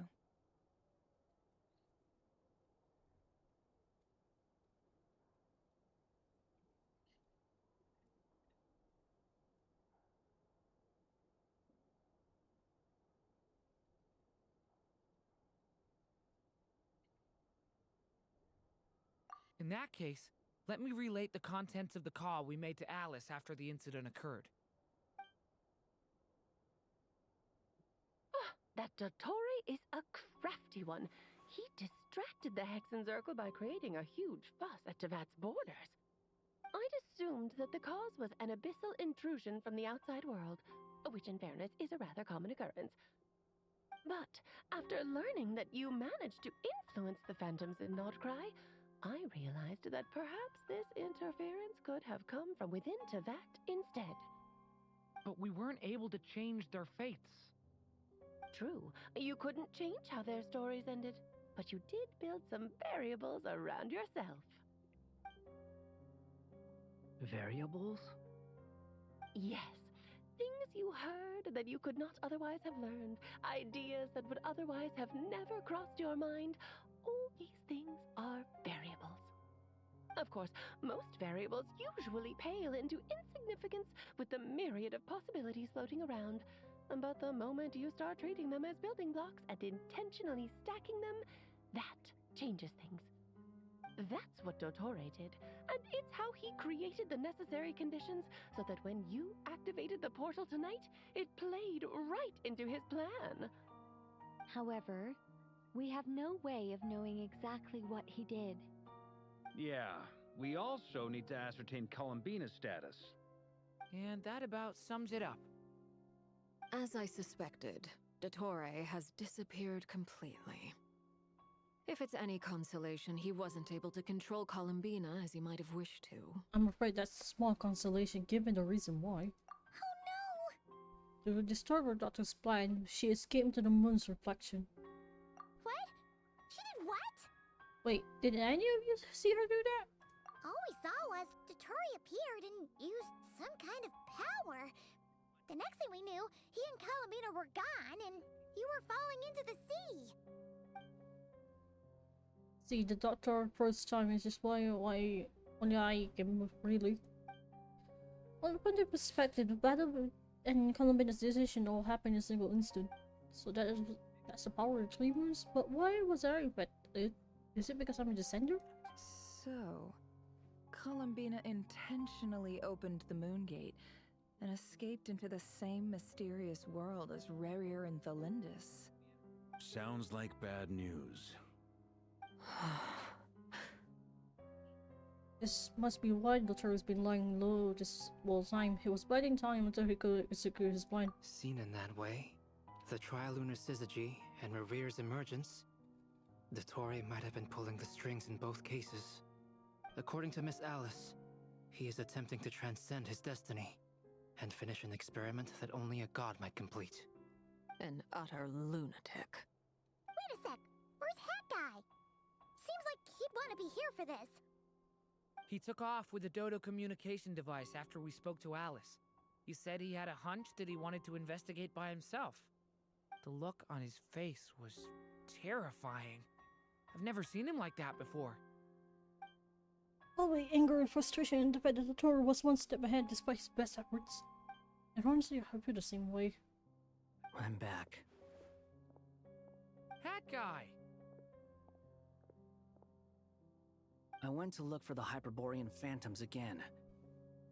Speaker 13: In that case, let me relate the contents of the call we made to Alice after the incident occurred.
Speaker 15: That Dottore is a crafty one. He distracted the Hexenzirkel by creating a huge fuss at Tevat's borders. I'd assumed that the cause was an abyssal intrusion from the outside world, which in fairness is a rather common occurrence. But after learning that you managed to influence the phantoms in Nordcry, I realized that perhaps this interference could have come from within Tevat instead.
Speaker 13: But we weren't able to change their fates.
Speaker 15: True, you couldn't change how their stories ended, but you did build some variables around yourself.
Speaker 13: Variables?
Speaker 15: Yes, things you heard that you could not otherwise have learned, ideas that would otherwise have never crossed your mind. All these things are variables. Of course, most variables usually pale into insignificance with the myriad of possibilities floating around. But the moment you start treating them as building blocks and intentionally stacking them, that changes things. That's what Dottore did, and it's how he created the necessary conditions so that when you activated the portal tonight, it played right into his plan.
Speaker 4: However, we have no way of knowing exactly what he did.
Speaker 20: Yeah, we also need to ascertain Columbina's status.
Speaker 13: And that about sums it up.
Speaker 16: As I suspected, Dottore has disappeared completely. If it's any consolation, he wasn't able to control Columbina as he might have wished to.
Speaker 1: I'm afraid that's small consolation given the reason why.
Speaker 3: Oh
Speaker 1: no! To disturb her daughter's plan, she escaped into the moon's reflection.
Speaker 3: What? She did what?
Speaker 1: Wait, did any of you see her do that?
Speaker 3: All we saw was Dottore appeared and used some kind of power. The next thing we knew, he and Columbina were gone and you were falling into the sea.
Speaker 1: See, the doctor first time is just why only I can move freely. Well, from the perspective, the battle and Columbina's decision all happened in a single instant. So that's the power of 3 moons. But why was I affected? Is it because I'm a descender?
Speaker 19: So, Columbina intentionally opened the moon gate and escaped into the same mysterious world as Rerir and Thalindis.
Speaker 20: Sounds like bad news.
Speaker 1: This must be why the Doctor has been lying low this whole time. He was biding time until he could execute his plan.
Speaker 11: Seen in that way, the Trilunar Syzygy and Revir's emergence, Dottore might have been pulling the strings in both cases. According to Miss Alice, he is attempting to transcend his destiny and finish an experiment that only a god might complete.
Speaker 16: An utter lunatic.
Speaker 3: Wait a sec, where's Hat Guy? Seems like he'd want to be here for this.
Speaker 13: He took off with the Dodo communication device after we spoke to Alice. He said he had a hunch that he wanted to investigate by himself. The look on his face was terrifying. I've never seen him like that before.
Speaker 1: All my anger and frustration and the fact that the Doctor was one step ahead despite his best efforts. And honestly, I feel the same way.
Speaker 11: I'm back.
Speaker 13: Hat Guy!
Speaker 7: I went to look for the Hyperborean phantoms again.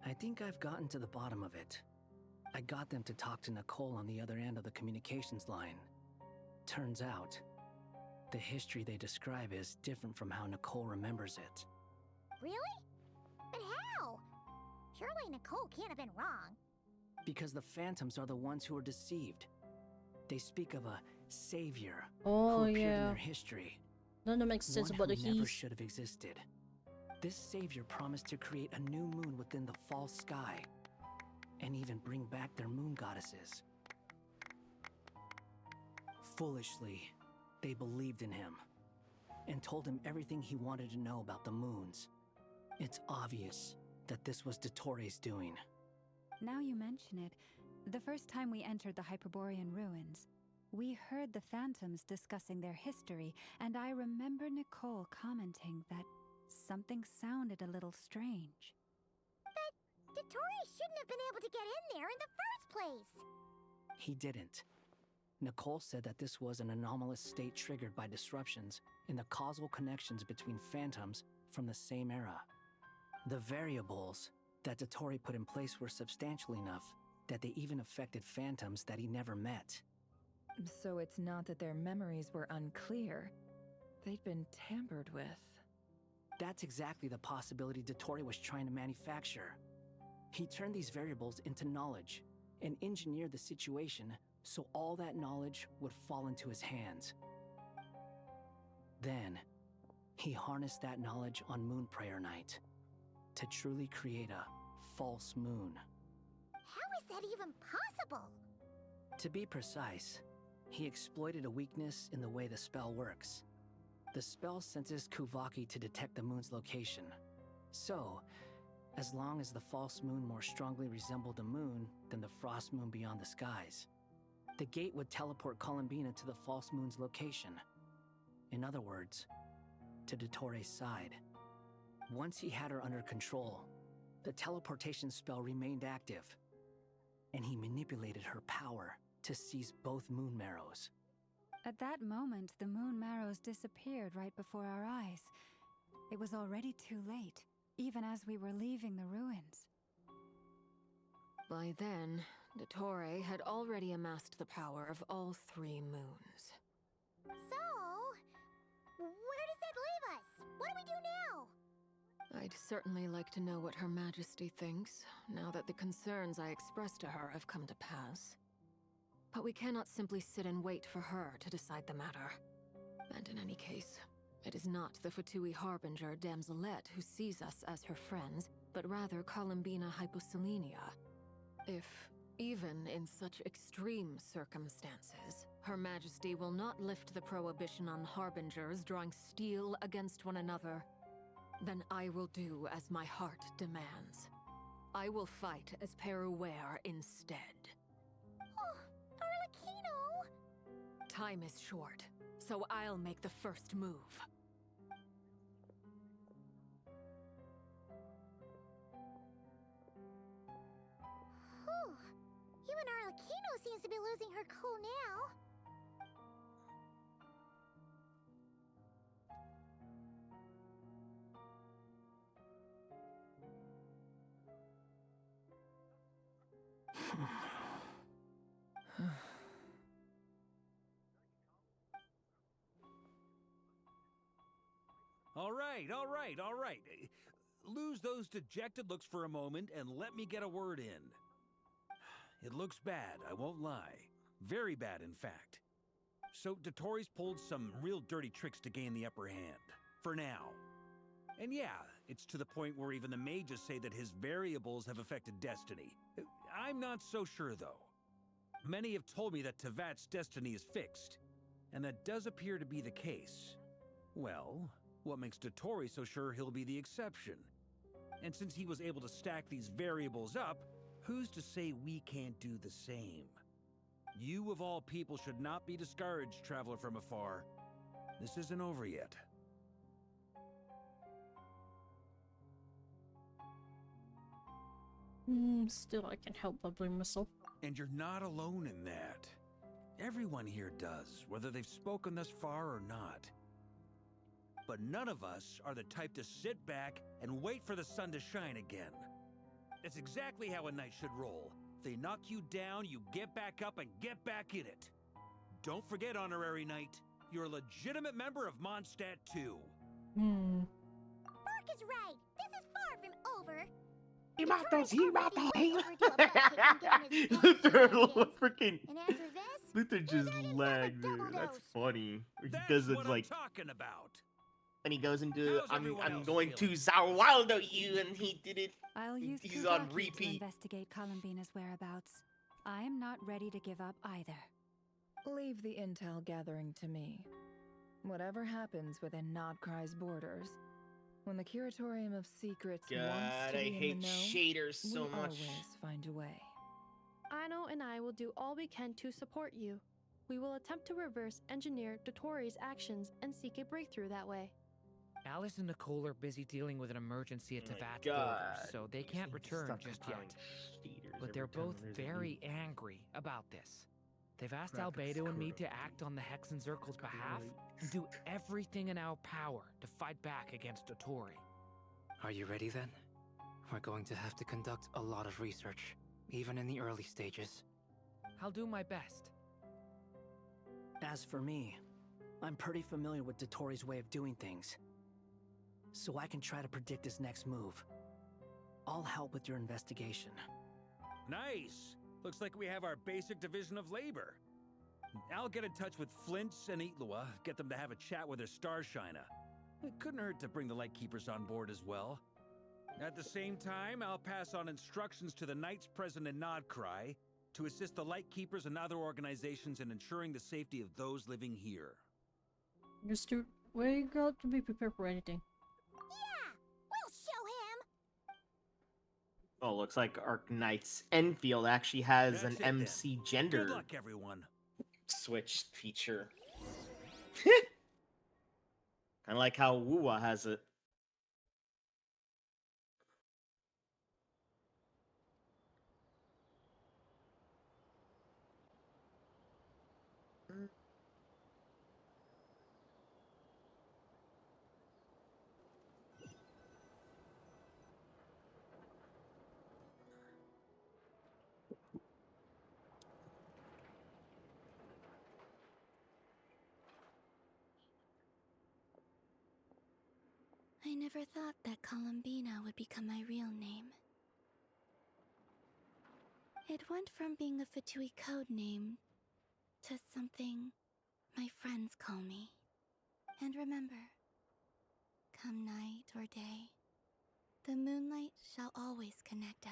Speaker 7: I think I've gotten to the bottom of it. I got them to talk to Nicole on the other end of the communications line. Turns out, the history they describe is different from how Nicole remembers it.
Speaker 3: Really? But how? Surely Nicole can't have been wrong.
Speaker 7: Because the phantoms are the ones who are deceived. They speak of a savior
Speaker 1: Oh,
Speaker 7: who appeared in
Speaker 1: yeah.
Speaker 7: their history.
Speaker 1: None that makes sense
Speaker 7: One
Speaker 1: about the
Speaker 7: who never
Speaker 1: he's.
Speaker 7: should have existed. This savior promised to create a new moon within the false sky, and even bring back their moon goddesses. Foolishly, they believed in him, and told him everything he wanted to know about the moons. It's obvious that this was Dottoro's doing.
Speaker 8: Now you mention it, the first time we entered the Hyperborean ruins, we heard the phantoms discussing their history, and I remember Nicole commenting that something sounded a little strange.
Speaker 3: But Dottori shouldn't have been able to get in there in the first place.
Speaker 7: He didn't. Nicole said that this was an anomalous state triggered by disruptions in the causal connections between phantoms from the same era. The variables that Dottori put in place were substantial enough that they even affected phantoms that he never met.
Speaker 19: So it's not that their memories were unclear. They'd been tampered with.
Speaker 7: That's exactly the possibility Dottori was trying to manufacture. He turned these variables into knowledge and engineered the situation so all that knowledge would fall into his hands. Then, he harnessed that knowledge on Moon Prayer Night to truly create a false moon.
Speaker 3: How is that even possible?
Speaker 7: To be precise, he exploited a weakness in the way the spell works. The spell senses Kuvaki to detect the moon's location. So, as long as the false moon more strongly resembled the moon than the frost moon beyond the skies, the gate would teleport Columbina to the false moon's location. In other words, to Dottoro's side. Once he had her under control, the teleportation spell remained active, and he manipulated her power to seize both moon marrows.
Speaker 8: At that moment, the moon marrows disappeared right before our eyes. It was already too late, even as we were leaving the ruins.
Speaker 16: By then, Dottore had already amassed the power of all 3 moons.
Speaker 3: So, where does that leave us? What do we do now?
Speaker 16: I'd certainly like to know what Her Majesty thinks, now that the concerns I expressed to her have come to pass. But we cannot simply sit and wait for her to decide the matter. And in any case, it is not the Fatui Harbinger Damselette who sees us as her friends, but rather Columbina Hyposelenia. If, even in such extreme circumstances, Her Majesty will not lift the prohibition on Harbingers drawing steel against one another, then I will do as my heart demands. I will fight as Peruware instead.
Speaker 3: Oh, Arlecchino!
Speaker 16: Time is short, so I'll make the first move.
Speaker 3: Whew. Even Arlecchino seems to be losing her cool now.
Speaker 20: All right. Lose those dejected looks for a moment and let me get a word in. It looks bad, I won't lie. Very bad, in fact. So Dottori's pulled some real dirty tricks to gain the upper hand. For now. And yeah, it's to the point where even the mages say that his variables have affected destiny. I'm not so sure, though. Many have told me that Tevat's destiny is fixed, and that does appear to be the case. Well, what makes Dottori so sure he'll be the exception? And since he was able to stack these variables up, who's to say we can't do the same? You of all people should not be discouraged, traveler from afar. This isn't over yet.
Speaker 1: Still, I can't help but blame myself.
Speaker 20: And you're not alone in that. Everyone here does, whether they've spoken thus far or not. but none of us are the type to sit back and wait for the sun to shine again. It's exactly how a knight should roll. If they knock you down, you get back up and get back in it. Don't forget, Honorary Knight, you're a legitimate member of Mondstadt too.
Speaker 3: Mark is right. This is far from over.
Speaker 6: Luther freaking Luther just lagged there. That's funny. He does it like
Speaker 20: talking about.
Speaker 6: And he goes into
Speaker 20: How's
Speaker 6: I'm
Speaker 20: everyone else
Speaker 6: going
Speaker 20: feeling?
Speaker 6: to Zawaldo you, and he did it.
Speaker 8: I'll use
Speaker 6: He's on
Speaker 8: Kuvaki to
Speaker 6: repeat.
Speaker 8: investigate Columbina's whereabouts. I am not ready to give up either.
Speaker 19: Leave the intel gathering to me. Whatever happens within Nodcry's borders, when the Curatorium of Secrets wants
Speaker 6: God,
Speaker 19: to
Speaker 6: I
Speaker 19: be
Speaker 6: hate
Speaker 19: in the know,
Speaker 6: shaders so
Speaker 19: we
Speaker 6: much.
Speaker 19: always find a way.
Speaker 18: Aino and I will do all we can to support you. We will attempt to reverse engineer Dotori's actions and seek a breakthrough that way.
Speaker 13: Alice and Nicole are busy dealing with an emergency at
Speaker 6: Oh my
Speaker 13: Tevat's
Speaker 6: God.
Speaker 13: borders, so they can't return
Speaker 6: Stop
Speaker 13: just
Speaker 6: comparing
Speaker 13: yet.
Speaker 6: shaders
Speaker 13: But
Speaker 6: every
Speaker 13: they're
Speaker 6: time
Speaker 13: both
Speaker 6: there's a
Speaker 13: very angry about this. They've asked
Speaker 6: Graphics
Speaker 13: Albedo and me
Speaker 6: code.
Speaker 13: to act on the Hexen Circle's behalf and do everything in our power to fight back against Dotori.
Speaker 11: Are you ready then? We're going to have to conduct a lot of research, even in the early stages.
Speaker 13: I'll do my best.
Speaker 7: As for me, I'm pretty familiar with Dotori's way of doing things, so I can try to predict his next move. I'll help with your investigation.
Speaker 20: Nice. Looks like we have our basic division of labor. I'll get in touch with Flints and Eatlua, get them to have a chat with their Starshiner. It couldn't hurt to bring the Lightkeepers on board as well. At the same time, I'll pass on instructions to the Knights present in Nodcry to assist the Lightkeepers and other organizations in ensuring the safety of those living here.
Speaker 1: Just to we got to be prepared for anything.
Speaker 3: We'll show him.
Speaker 6: Oh, looks like Arc Knight's Enfield actually has
Speaker 20: That's
Speaker 6: an
Speaker 20: it then.
Speaker 6: MC gender
Speaker 20: Good luck, everyone.
Speaker 6: switch feature. Kind of like how Wuwa has it.
Speaker 5: I never thought that Columbina would become my real name. It went from being a Fatui code name to something my friends call me. And remember, come night or day, the moonlight shall always connect us.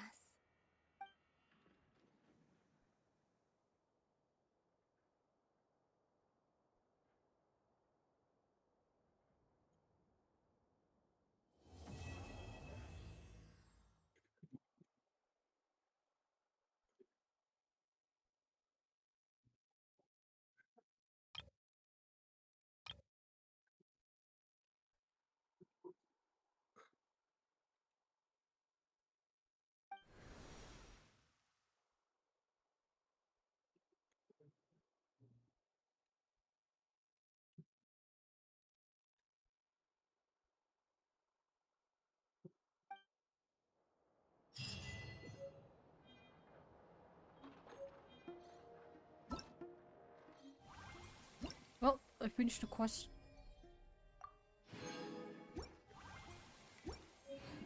Speaker 1: Well, I finished the quest.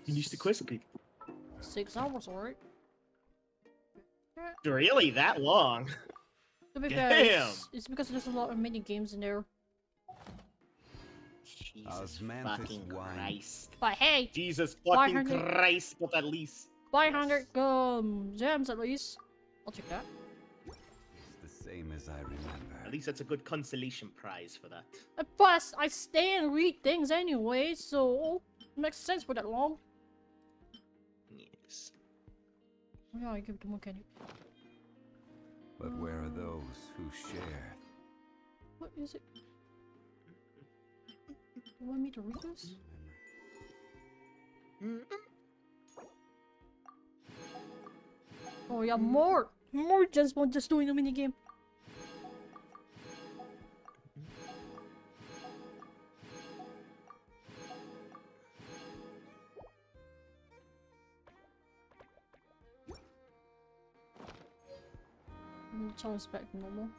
Speaker 6: Finish the quest, okay.
Speaker 1: 6 hours, alright.
Speaker 6: Really? That long?
Speaker 1: To be fair,
Speaker 6: Damn!
Speaker 1: it's because there's a lot of mini games in there.
Speaker 6: Jesus fucking Christ.
Speaker 1: But hey!
Speaker 6: Jesus fucking
Speaker 1: 500
Speaker 6: Christ, but at least.
Speaker 1: 500 gems at least. I'll take that.
Speaker 12: It's the same as I remember.
Speaker 6: At least that's a good consolation prize for that.
Speaker 1: And plus, I stay and read things anyway, so it makes sense for that long.
Speaker 6: Yes.
Speaker 1: Oh, yeah, I give it to one candy.
Speaker 12: But where are those who share?
Speaker 1: What is it? You want me to read this? Oh yeah, more just one just doing a mini game. Sounds back normal.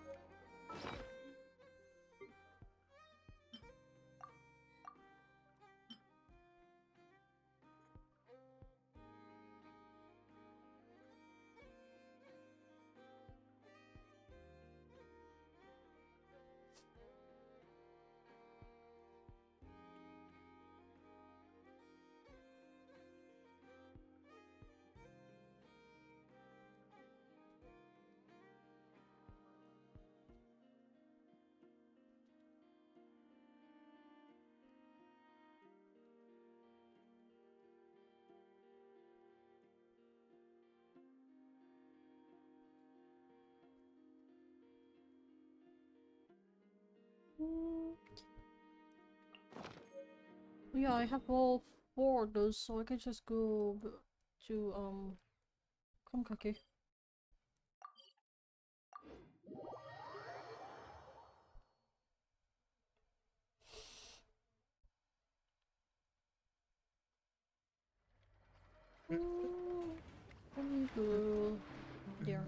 Speaker 1: Yeah, I have all 4 of those, so I can just go to Kumkake. Let me go there.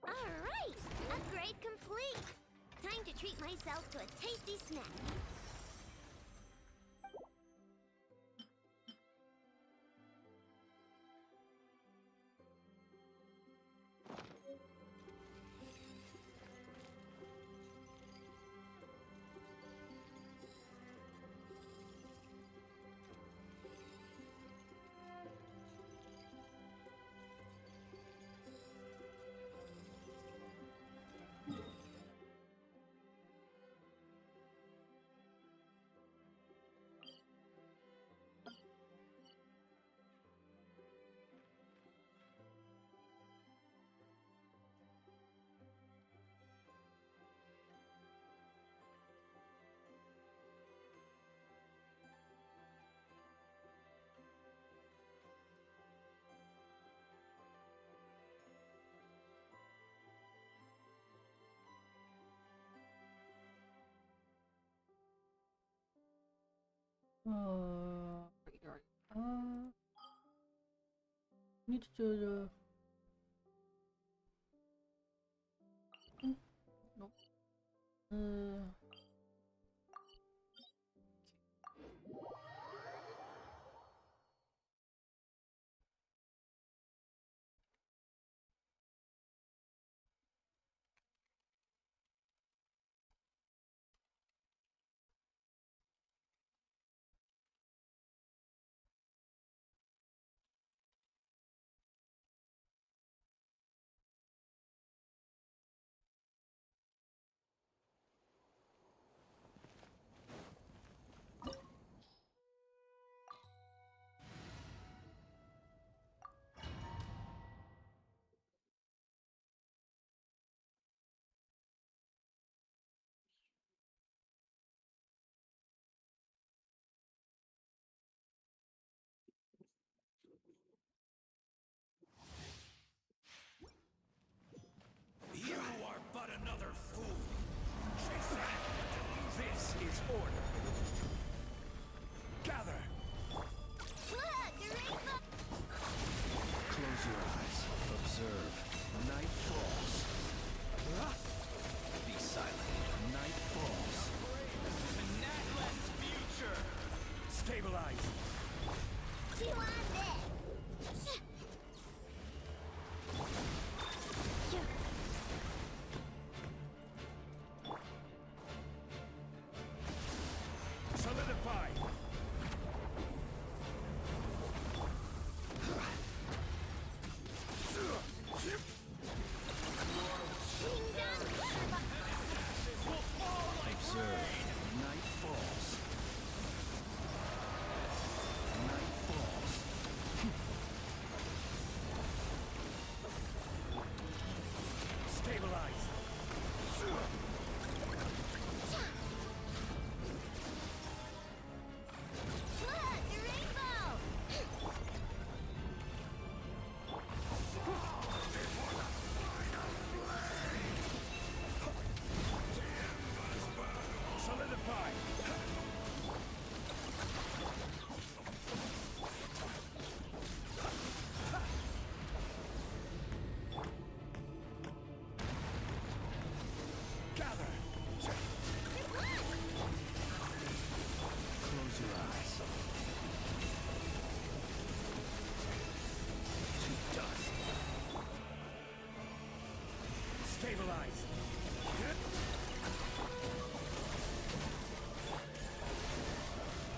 Speaker 3: Alright! Upgrade complete! Time to treat myself to a tasty snack. Right. Need to do the. Nope.
Speaker 12: You are but another fool. Chasing after this is order. Gather.
Speaker 3: Look, the rainbow!
Speaker 12: Close your eyes. Observe. Night falls. Be silent. Night falls. Natless future. Stabilize.
Speaker 3: You want this?
Speaker 7: eyes.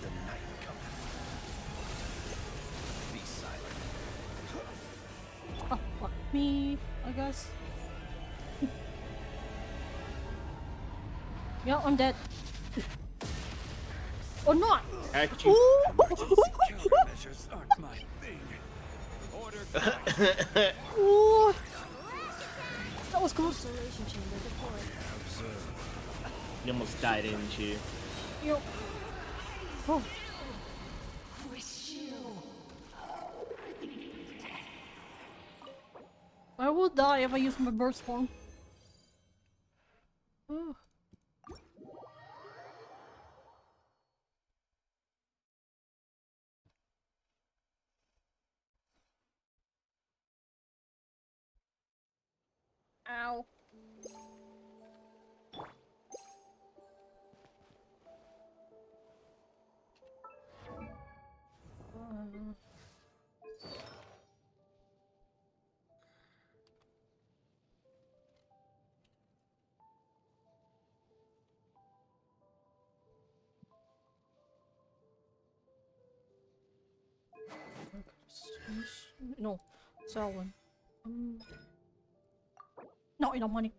Speaker 12: The night cometh. Be silent.
Speaker 1: Oh, fuck me, I guess. Yeah, I'm dead. Or not.
Speaker 6: Actually,
Speaker 20: Countermeasures aren't my thing. Order
Speaker 1: Ooh. That was close.
Speaker 18: Isolation chamber deployed.
Speaker 6: you almost died, didn't you?
Speaker 1: Yo. Oh. I will die if I use my burst form. Ooh. Ow. No, sell one. Not enough money.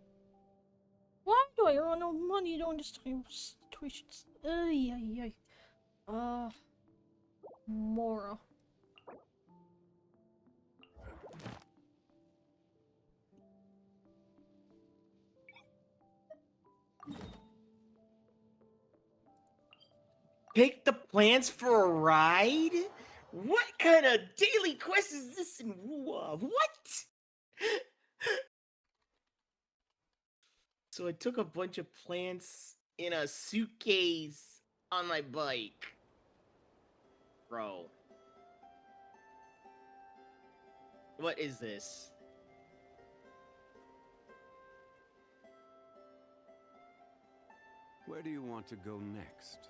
Speaker 1: Why do I earn no money during this time? Situations. Ay, ay, ay. Mora.
Speaker 6: Take the plants for a ride? What kind of daily quest is this in what? So I took a bunch of plants in a suitcase on my bike. Bro. What is this?
Speaker 14: Where do you want to go next?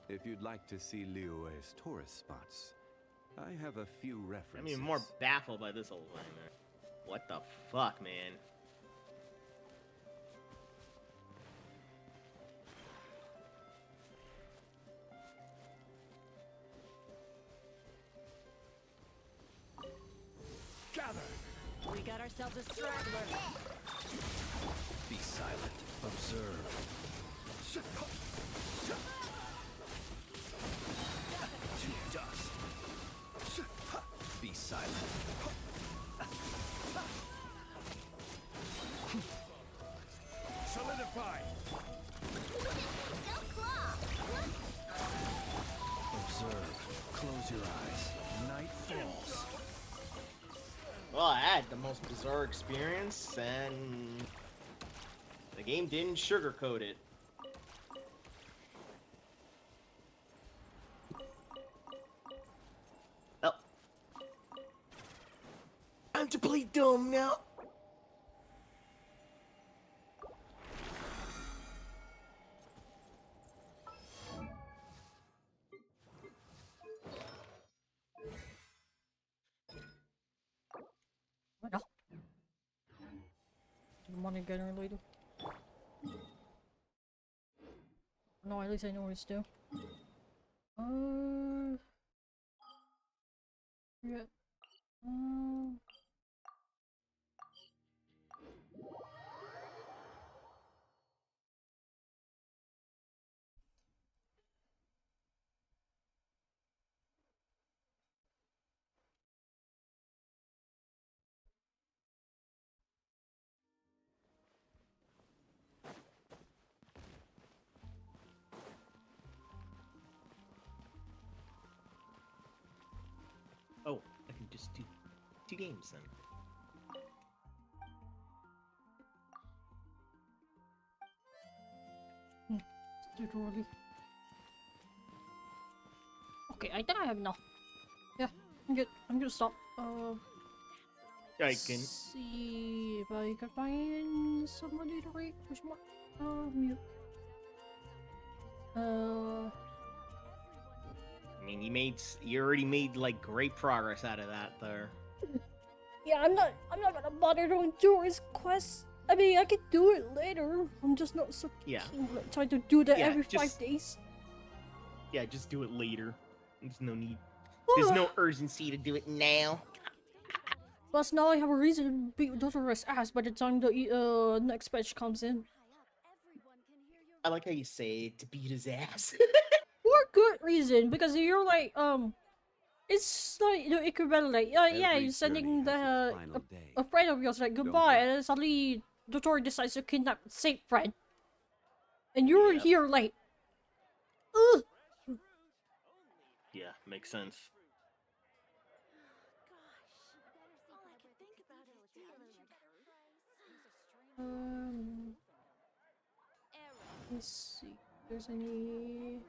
Speaker 14: If you'd like to see Liyue's tourist spots, I have a few references.
Speaker 6: I'm even more baffled by this whole thing. What the fuck, man?
Speaker 7: Gather!
Speaker 15: We got ourselves a straggler.
Speaker 12: Be silent. Observe. To dust. Be silent.
Speaker 20: Solidify.
Speaker 12: Observe. Close your eyes. Night falls.
Speaker 6: Well, I had the most bizarre experience, and the game didn't sugarcoat it. Oh. Time to play dumb now.
Speaker 1: Bueno. The money generator. No, at least I know what it's do. Yeah.
Speaker 6: Oh, I can just do 2 games then.
Speaker 1: Literally. Okay, I think I have enough. Yeah, I'm good. I'm gonna stop.
Speaker 6: I can
Speaker 1: see if I can find somebody to read. Which one? Mute.
Speaker 6: I mean, you already made like great progress out of that there.
Speaker 1: Yeah, I'm not gonna bother doing tourist quests. I mean, I could do it later. I'm just not so
Speaker 6: Yeah.
Speaker 1: keen on trying to do that
Speaker 6: Yeah,
Speaker 1: every
Speaker 6: just-
Speaker 1: 5 days.
Speaker 6: Yeah, just do it later. There's no need. There's no urgency to do it now.
Speaker 1: Plus, now I have a reason to beat Dotter's ass by the time the next patch comes in.
Speaker 6: I like how you say it, to beat his ass.
Speaker 1: For good reason, because you're like, it's like the equivalent, like, yeah,
Speaker 14: Every
Speaker 1: you're sending
Speaker 14: journey
Speaker 1: the
Speaker 14: has its final day.
Speaker 1: a friend of yours like
Speaker 14: Don't
Speaker 1: goodbye,
Speaker 14: worry.
Speaker 1: and then suddenly Dottor decides to kidnap the same friend, and you're here like, ugh.
Speaker 6: Yeah, makes sense.
Speaker 1: Let's see if there's any.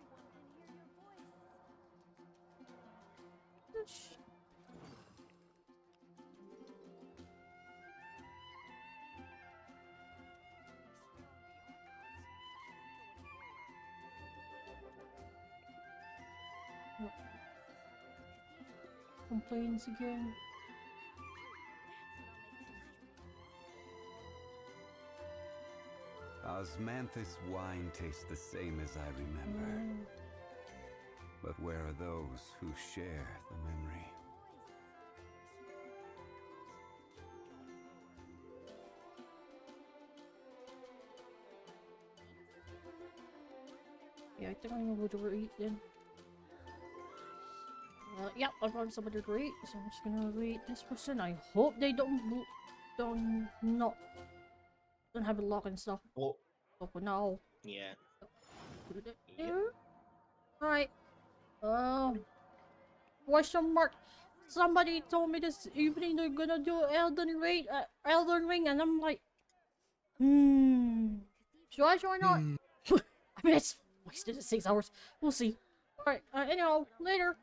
Speaker 1: Complaints again.
Speaker 14: Osmanthus wine tastes the same as I remember. But where are those who share the memory?
Speaker 1: Yeah, I think I'm gonna go to rate then. Yep, I found somebody to rate, so I'm just gonna rate this person. I hope they don't have it locked and stuff.
Speaker 6: Well,
Speaker 1: but for now,
Speaker 6: yeah.
Speaker 1: put it there. Alright. Question mark. Somebody told me this evening they're gonna do Elden Ring, and I'm like, should I or not? I mean, it's wasted 6 hours. We'll see. Alright, anyhow, later.